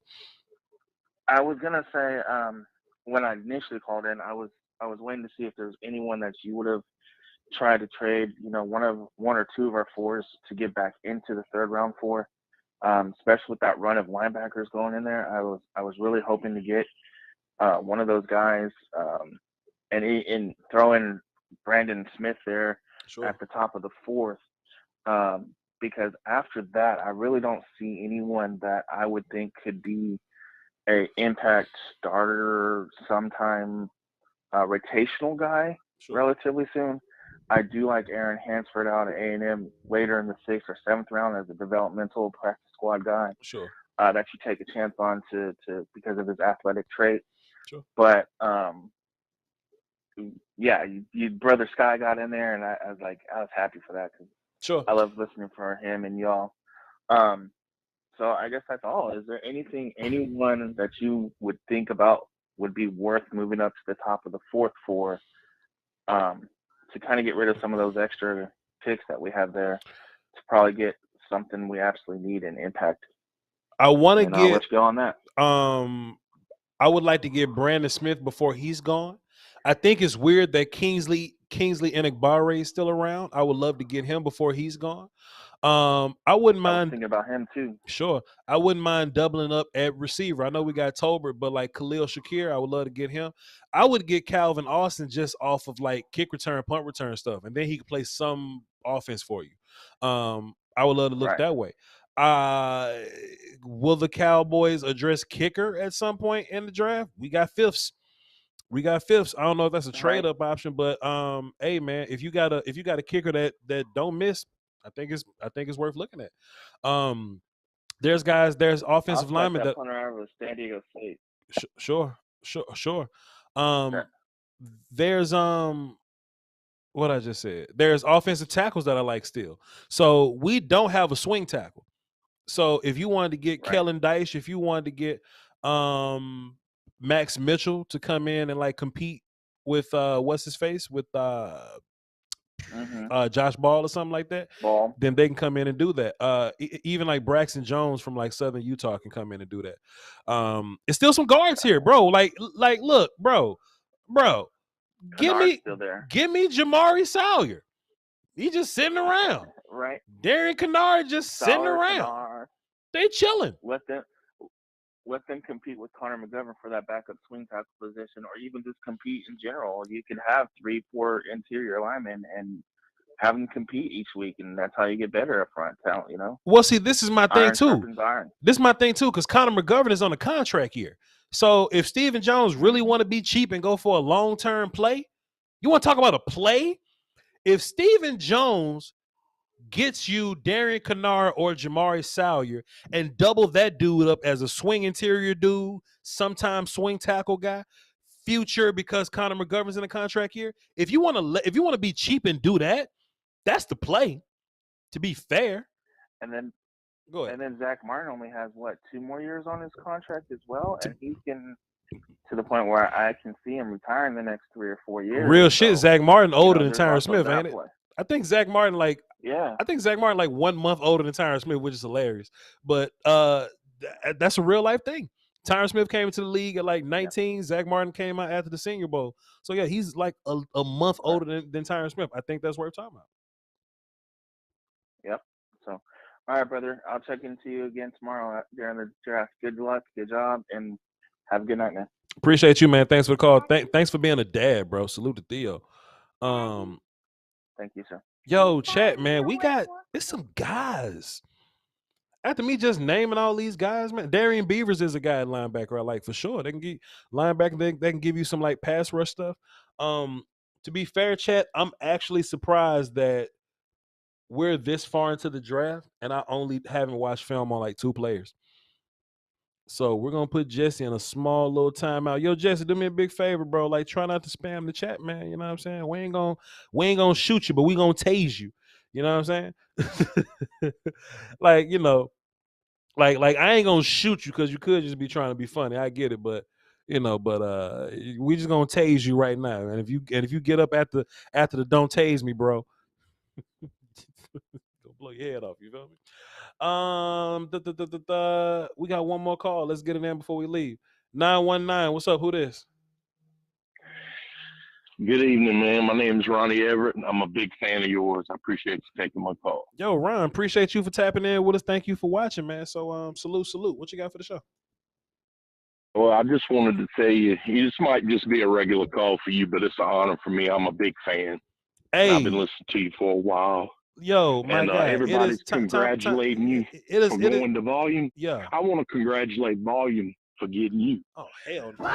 I was gonna say, when I initially called in, I was waiting to see if there was anyone that you would have tried to trade, one or two of our fours to get back into the third round for, especially with that run of linebackers going in there. I was really hoping to get one of those guys, and throw in Brandon Smith there at the top of the fourth, because after that, I really don't see anyone that I would think could be a impact starter, sometime rotational guy relatively soon. I do like Aaron Hansford out of A&M later in the 6th or 7th round as a developmental practice squad guy. Sure. That you take a chance on to because of his athletic trait. Sure. But yeah, you brother Sky got in there, and I was happy for that because sure, I love listening for him and y'all. So I guess that's all. Is there anyone that you would think about would be worth moving up to the top of the fourth for, to kind of get rid of some of those extra picks that we have there to probably get something we absolutely need and impact? I want to I'll let you go on that. I would like to get Brandon Smith before he's gone. I think it's weird that Kingsley Enagbare is still around. I would love to get him before he's gone. I wouldn't mind thinking about him too. Sure. I wouldn't mind doubling up at receiver. I know we got Tolbert, but like Khalil Shakir, I would love to get him. I would get Calvin Austin just off of like kick return, punt return stuff, and then he could play some offense for you. I would love to look that way. Will the Cowboys address kicker at some point in the draft? We got fifths. I don't know if that's a trade up option, but hey man, if you got a kicker that don't miss, I think it's worth looking at. There's offensive linemen that punter out of San Diego State. Sure. There's what I just said. There's offensive tackles that I like still. So we don't have a swing tackle. So if you wanted to get Kellen Dyche, if you wanted to get Max Mitchell to come in and like compete with what's his face with Josh Ball or something like that, then they can come in and do that. Even like Braxton Jones from like Southern Utah can come in and do that. It's still some guards here, bro. Like look, bro. Give me Jamari Salyer. He just sitting around. Right. Darian Kennard just sitting around. They chilling. Let them compete with Connor McGovern for that backup swing tackle position, or even just compete in general. You can have 3-4 interior linemen and have them compete each week, and that's how you get better up front talent, Well, see, this is my thing too. This is my thing too, because Connor McGovern is on a contract year. So if Stephen Jones really want to be cheap and go for a long-term play, you want to talk about a play? If Stephen Jones gets you Darian Kennard or Jamari Salyer and double that dude up as a swing interior dude, sometimes swing tackle guy, future because Connor McGovern's in a contract year. If you want to be cheap and do that, that's the play. To be fair, and then go ahead. And then Zach Martin only has 2 more years on his contract as well, and he can to the point where I can see him retiring the next 3 or 4 years. Real shit, Zach Martin older than Tyron Smith, ain't it? I think Zach Martin like 1 month older than Tyron Smith, which is hilarious. But that's a real life thing. Tyron Smith came into the league at like 19. Yeah. Zach Martin came out after the Senior Bowl. So yeah, he's like a month older than Tyron Smith. I think that's worth talking about. Yep. So, all right, brother. I'll check into you again tomorrow during the draft. Good luck, good job, and have a good night, man. Appreciate you, man. Thanks for the call. Thanks for being a dad, bro. Salute to Theo. Thank you, sir. Yo, chat, man. It's some guys. After me just naming all these guys, man, Darian Beavers is a guy at linebacker I like for sure. They can get linebacker. They can give you some like pass rush stuff. To be fair, chat, I'm actually surprised that we're this far into the draft and I only haven't watched film on like 2 players. So we're gonna put Jesse in a small little timeout. Yo, Jesse, do me a big favor, bro. Like, try not to spam the chat, man. You know what I'm saying? We ain't gonna shoot you, but we gonna tase you. You know what I'm saying? Like, you know, like I ain't gonna shoot you because you could just be trying to be funny. I get it, but we just gonna tase you right now. And if you get up after the don't tase me, bro, gonna blow your head off. You feel me? We got one more call. Let's get it in before we leave. 919. What's up? Who this? Good evening, man. My name is Ronnie Everett, and I'm a big fan of yours. I appreciate you taking my call. Yo, Ron, appreciate you for tapping in with us. Thank you for watching, man. So, salute. What you got for the show? Well, I just wanted to tell you, this might just be a regular call for you, but it's an honor for me. I'm a big fan. Hey. I've been listening to you for a while. Yo, my guy. Everybody's congratulating you for going to Volume. Yeah. I want to congratulate Volume for getting you. Oh, hell no.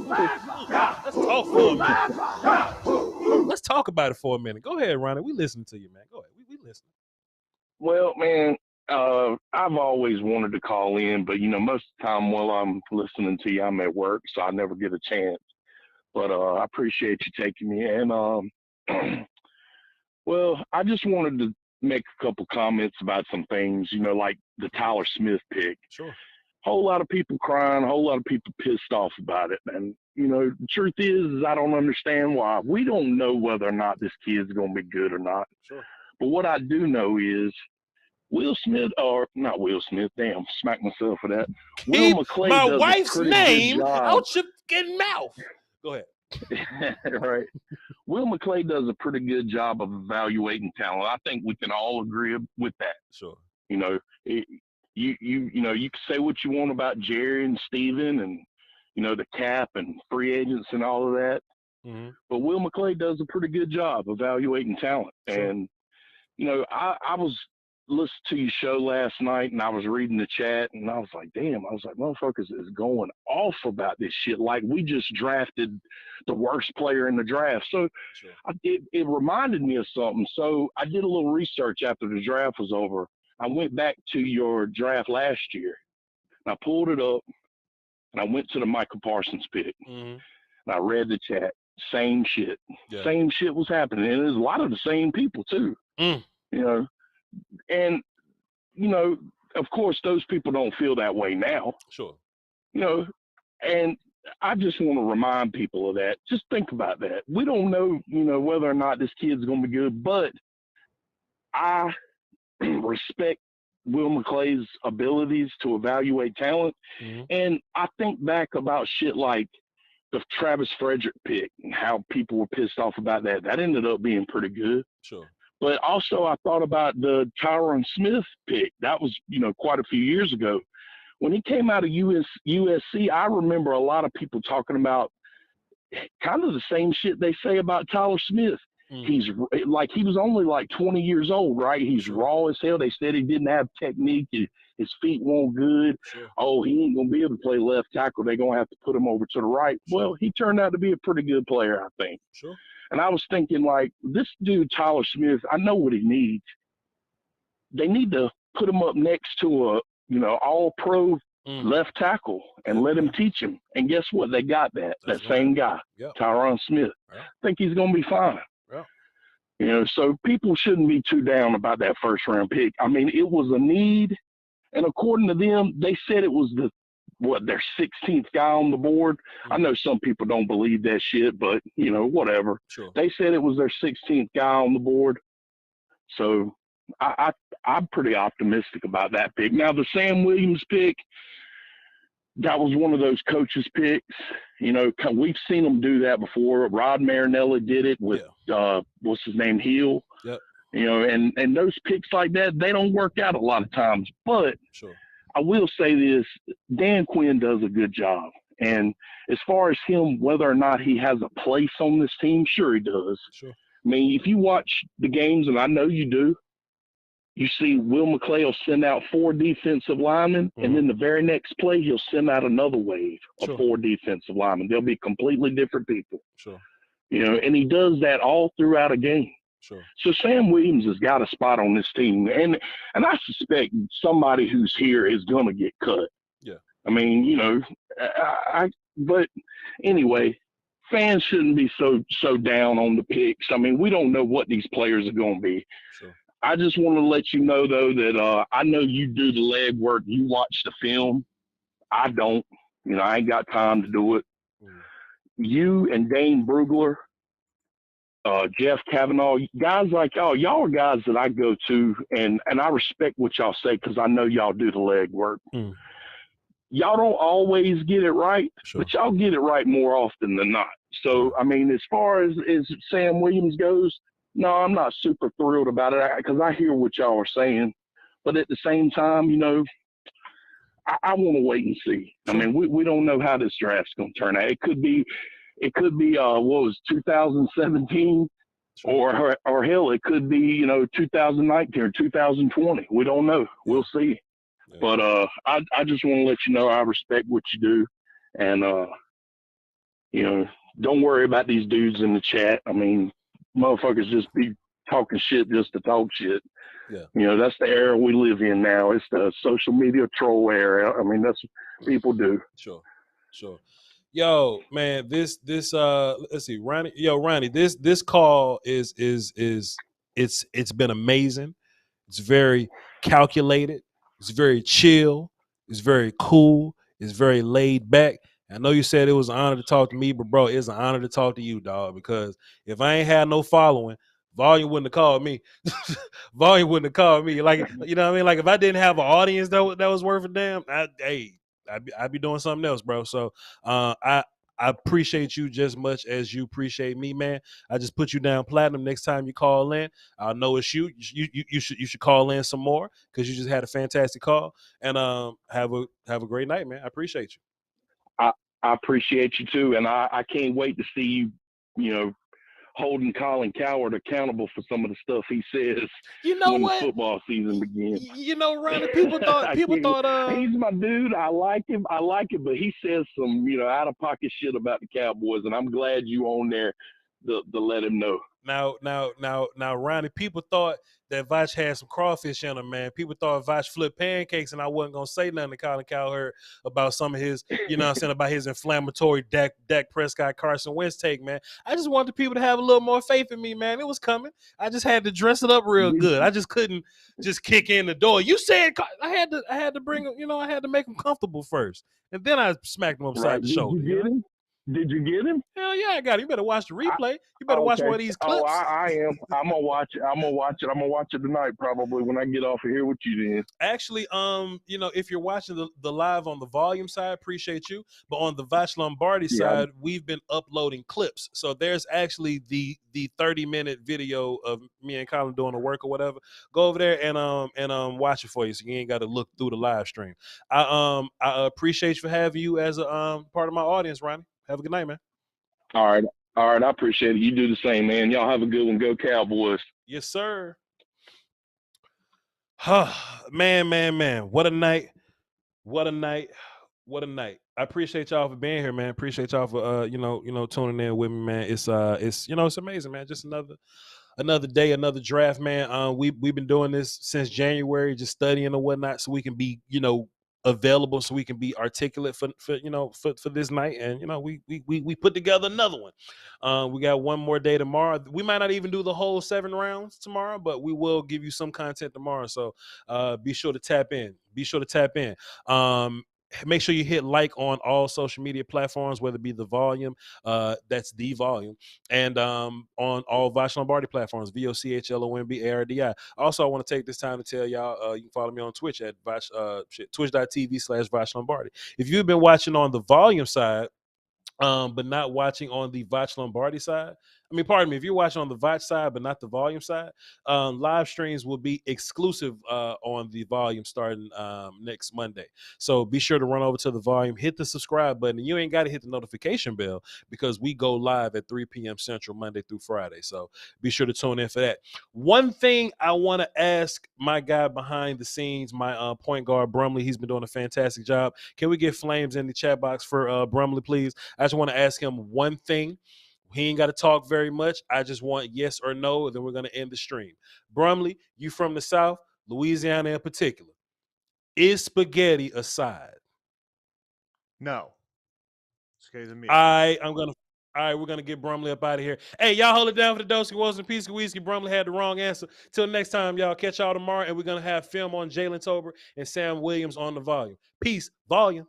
Let's talk for a minute. Let's talk about it for a minute. Go ahead, Ronnie. We listening to you, man. Go ahead. We listening. Well, man, I've always wanted to call in, but, most of the time while I'm listening to you, I'm at work, so I never get a chance. But I appreciate you taking me. And, well, I just wanted to make a couple comments about some things, like the Tyler Smith pick. Sure. Whole lot of people crying, a whole lot of people pissed off about it. And, the truth is I don't understand why. We don't know whether or not this kid's going to be good or not. Sure. But what I do know is smack myself for that. Keep Will McClay my does wife's a pretty name good job. out your fucking mouth. Go ahead. Right. Will McClay does a pretty good job of evaluating talent. I think we can all agree with that. Sure. You can say what you want about Jerry and Steven and, the cap and free agents and all of that. Mm-hmm. But Will McClay does a pretty good job evaluating talent. Sure. And, I was listening to your show last night and I was reading the chat and I was like, damn, motherfuckers is going off about this shit. Like we just drafted the worst player in the draft. So sure. It reminded me of something. So I did a little research after the draft was over. I went back to your draft last year and I pulled it up and I went to the Michael Parsons pick. Mm-hmm. And I read the chat. Same shit. Yeah. Same shit was happening. And there's a lot of the same people too. Mm. And, of course, those people don't feel that way now. Sure. And I just want to remind people of that. Just think about that. We don't know, whether or not this kid's going to be good, but I respect Will McClay's abilities to evaluate talent. Mm-hmm. And I think back about shit like the Travis Frederick pick and how people were pissed off about that. That ended up being pretty good. Sure. But also I thought about the Tyron Smith pick. That was, quite a few years ago. When he came out of USC, I remember a lot of people talking about kind of the same shit they say about Tyler Smith. Mm. He was only like 20 years old, right? He's raw as hell. They said he didn't have technique. His feet weren't good. Sure. Oh, he ain't going to be able to play left tackle. They're going to have to put him over to the right. Sure. Well, he turned out to be a pretty good player, I think. Sure. And I was thinking, like, this dude, Tyler Smith, I know what he needs. They need to put him up next to a, all-pro left tackle and let him teach him. And guess what? They got that same guy, Yep. Tyron Smith. Yeah. I think he's going to be fine. Yeah. So people shouldn't be too down about that first-round pick. I mean, it was a need. And according to them, they said it was their 16th guy on the board. I know some people don't believe that shit, but, whatever. Sure. They said it was their 16th guy on the board. So I'm pretty optimistic about that pick. Now, the Sam Williams pick, that was one of those coaches' picks. We've seen them do that before. Rod Marinelli did it with, what's his name, Hill. Yep. And those picks like that, they don't work out a lot of times. But sure. I will say this, Dan Quinn does a good job. And as far as him, whether or not he has a place on this team, sure he does. Sure. I mean, if you watch the games, and I know you do, you see Will McClay will send out 4 defensive linemen, and then the very next play he'll send out another wave of 4 defensive linemen. They'll be completely different people. Sure. And he does that all throughout a game. Sure. So Sam Williams has got a spot on this team, and I suspect somebody who's here is going to get cut. Yeah. I mean, you know, but anyway, fans shouldn't be so down on the picks. I mean, we don't know what these players are going to be. Sure. I just want to let you know, though, that I know you do the legwork. You watch the film. I don't. You know, I ain't got time to do it. You and Dane Brugler, Jeff Kavanaugh, guys like y'all are guys that I go to, and I respect what y'all say because I know y'all do the legwork. Y'all don't always get it right, but y'all get it right more often than not. So, I mean, as far as Sam Williams goes, no, I'm not super thrilled about it because I hear what y'all are saying. But at the same time, you know, I want to wait and see. I mean, we don't know how this draft's going to turn out. It could be what was 2017 or hell, it could be, you know, 2019 or 2020. We don't know. We'll see. Yeah. But I just want to let you know I respect what you do. And, you know, don't worry about these dudes in the chat. I mean, motherfuckers just be talking shit just to talk shit. Yeah. You know, that's the era we live in now. It's the social media troll era. I mean, that's what people do. Sure. Yo, man, this let's see, Ronnie. Yo, Ronnie, this call is it's been amazing. It's very calculated. It's very chill. It's very cool. It's very laid back. I know you said it was an honor to talk to me, but bro, it's an honor to talk to you, dog. Because if I ain't had no following, Volume wouldn't have called me. Volume wouldn't have called me. Like, you know what I mean? Like, if I didn't have an audience that was worth a damn, I'd be doing something else, bro. So I appreciate you just much as you appreciate me, man. I just put you down platinum. Next time you call in, I'll know it's you. You should call in some more because you just had a fantastic call. And have a great night, man. I appreciate you. I appreciate you too, and I can't wait to see you. You know, holding Colin Cowherd accountable for some of the stuff he says. You know when what? The football season begins. You know, Ronnie, people thought he's my dude. I like him, but he says some, you know, out of pocket shit about the Cowboys, and I'm glad you on there to let him know. Now, Ronnie, people thought that Voch had some crawfish in him, man. People thought Voch flipped pancakes, and I wasn't gonna say nothing to Colin Cowherd about some of his, you know what I'm saying, about his inflammatory Dak Prescott, Carson Wentz take, man. I just wanted people to have a little more faith in me, man. It was coming. I just had to dress it up real good. I just couldn't just kick in the door. You said I had to bring him, you know, I had to make him comfortable first, and then I smacked him upside the shoulder. Did you get him? Hell yeah, I got him. You better watch the replay. You better watch one of these clips. Oh, I am. I'm gonna watch it. I'm gonna watch it tonight, probably when I get off of here with you. Then actually, you know, if you're watching the live on the volume side, appreciate you. But on the Voch Lombardi side, we've been uploading clips. So there's actually the 30-minute video of me and Colin doing the work or whatever. Go over there and watch it for you, so you ain't got to look through the live stream. I appreciate you for having you as a part of my audience, Ronnie. Have a good night, man. All right. I appreciate it. You do the same, man. Y'all have a good one. Go Cowboys. Yes, sir. Man. What a night. I appreciate y'all for being here, man. Appreciate y'all for you know tuning in with me, man. It's you know, it's amazing, man. Just another day, another draft, man. We've been doing this since January, just studying and whatnot, so we can be, you know, available, so we can be articulate for this night. And you know, we put together another one. We got one more day tomorrow. We might not even do the whole 7 rounds tomorrow, but we will give you some content tomorrow. So be sure to tap in. Make sure you hit like on all social media platforms, whether it be the volume, that's the volume, and on all Voch Lombardi platforms, VOCHLOMBARDI. Also, I want to take this time to tell y'all, you can follow me on Twitch at twitch.tv/Voch Lombardi. If you've been watching on the volume side, but not watching on the Voch Lombardi side, I mean, pardon me, if you're watching on the Voch side but not the volume side, live streams will be exclusive on the volume starting next Monday. So be sure to run over to the volume, hit the subscribe button. You ain't got to hit the notification bell because we go live at 3 p.m. Central Monday through Friday. So be sure to tune in for that. One thing I want to ask my guy behind the scenes, my point guard, Brumley, he's been doing a fantastic job. Can we get flames in the chat box for Brumley, please? I just want to ask him one thing. He ain't got to talk very much. I just want yes or no, and then we're going to end the stream. Brumley, you from the South, Louisiana in particular. Is spaghetti a side? No. Spaghetti's a meal. All right, we're going to get Brumley up out of here. Hey, y'all hold it down for the Dosey Woes and Peace Whiskey. Brumley had the wrong answer. Till next time, y'all. Catch y'all tomorrow, and we're going to have film on Jalen Tober and Sam Williams on the volume. Peace. Volume.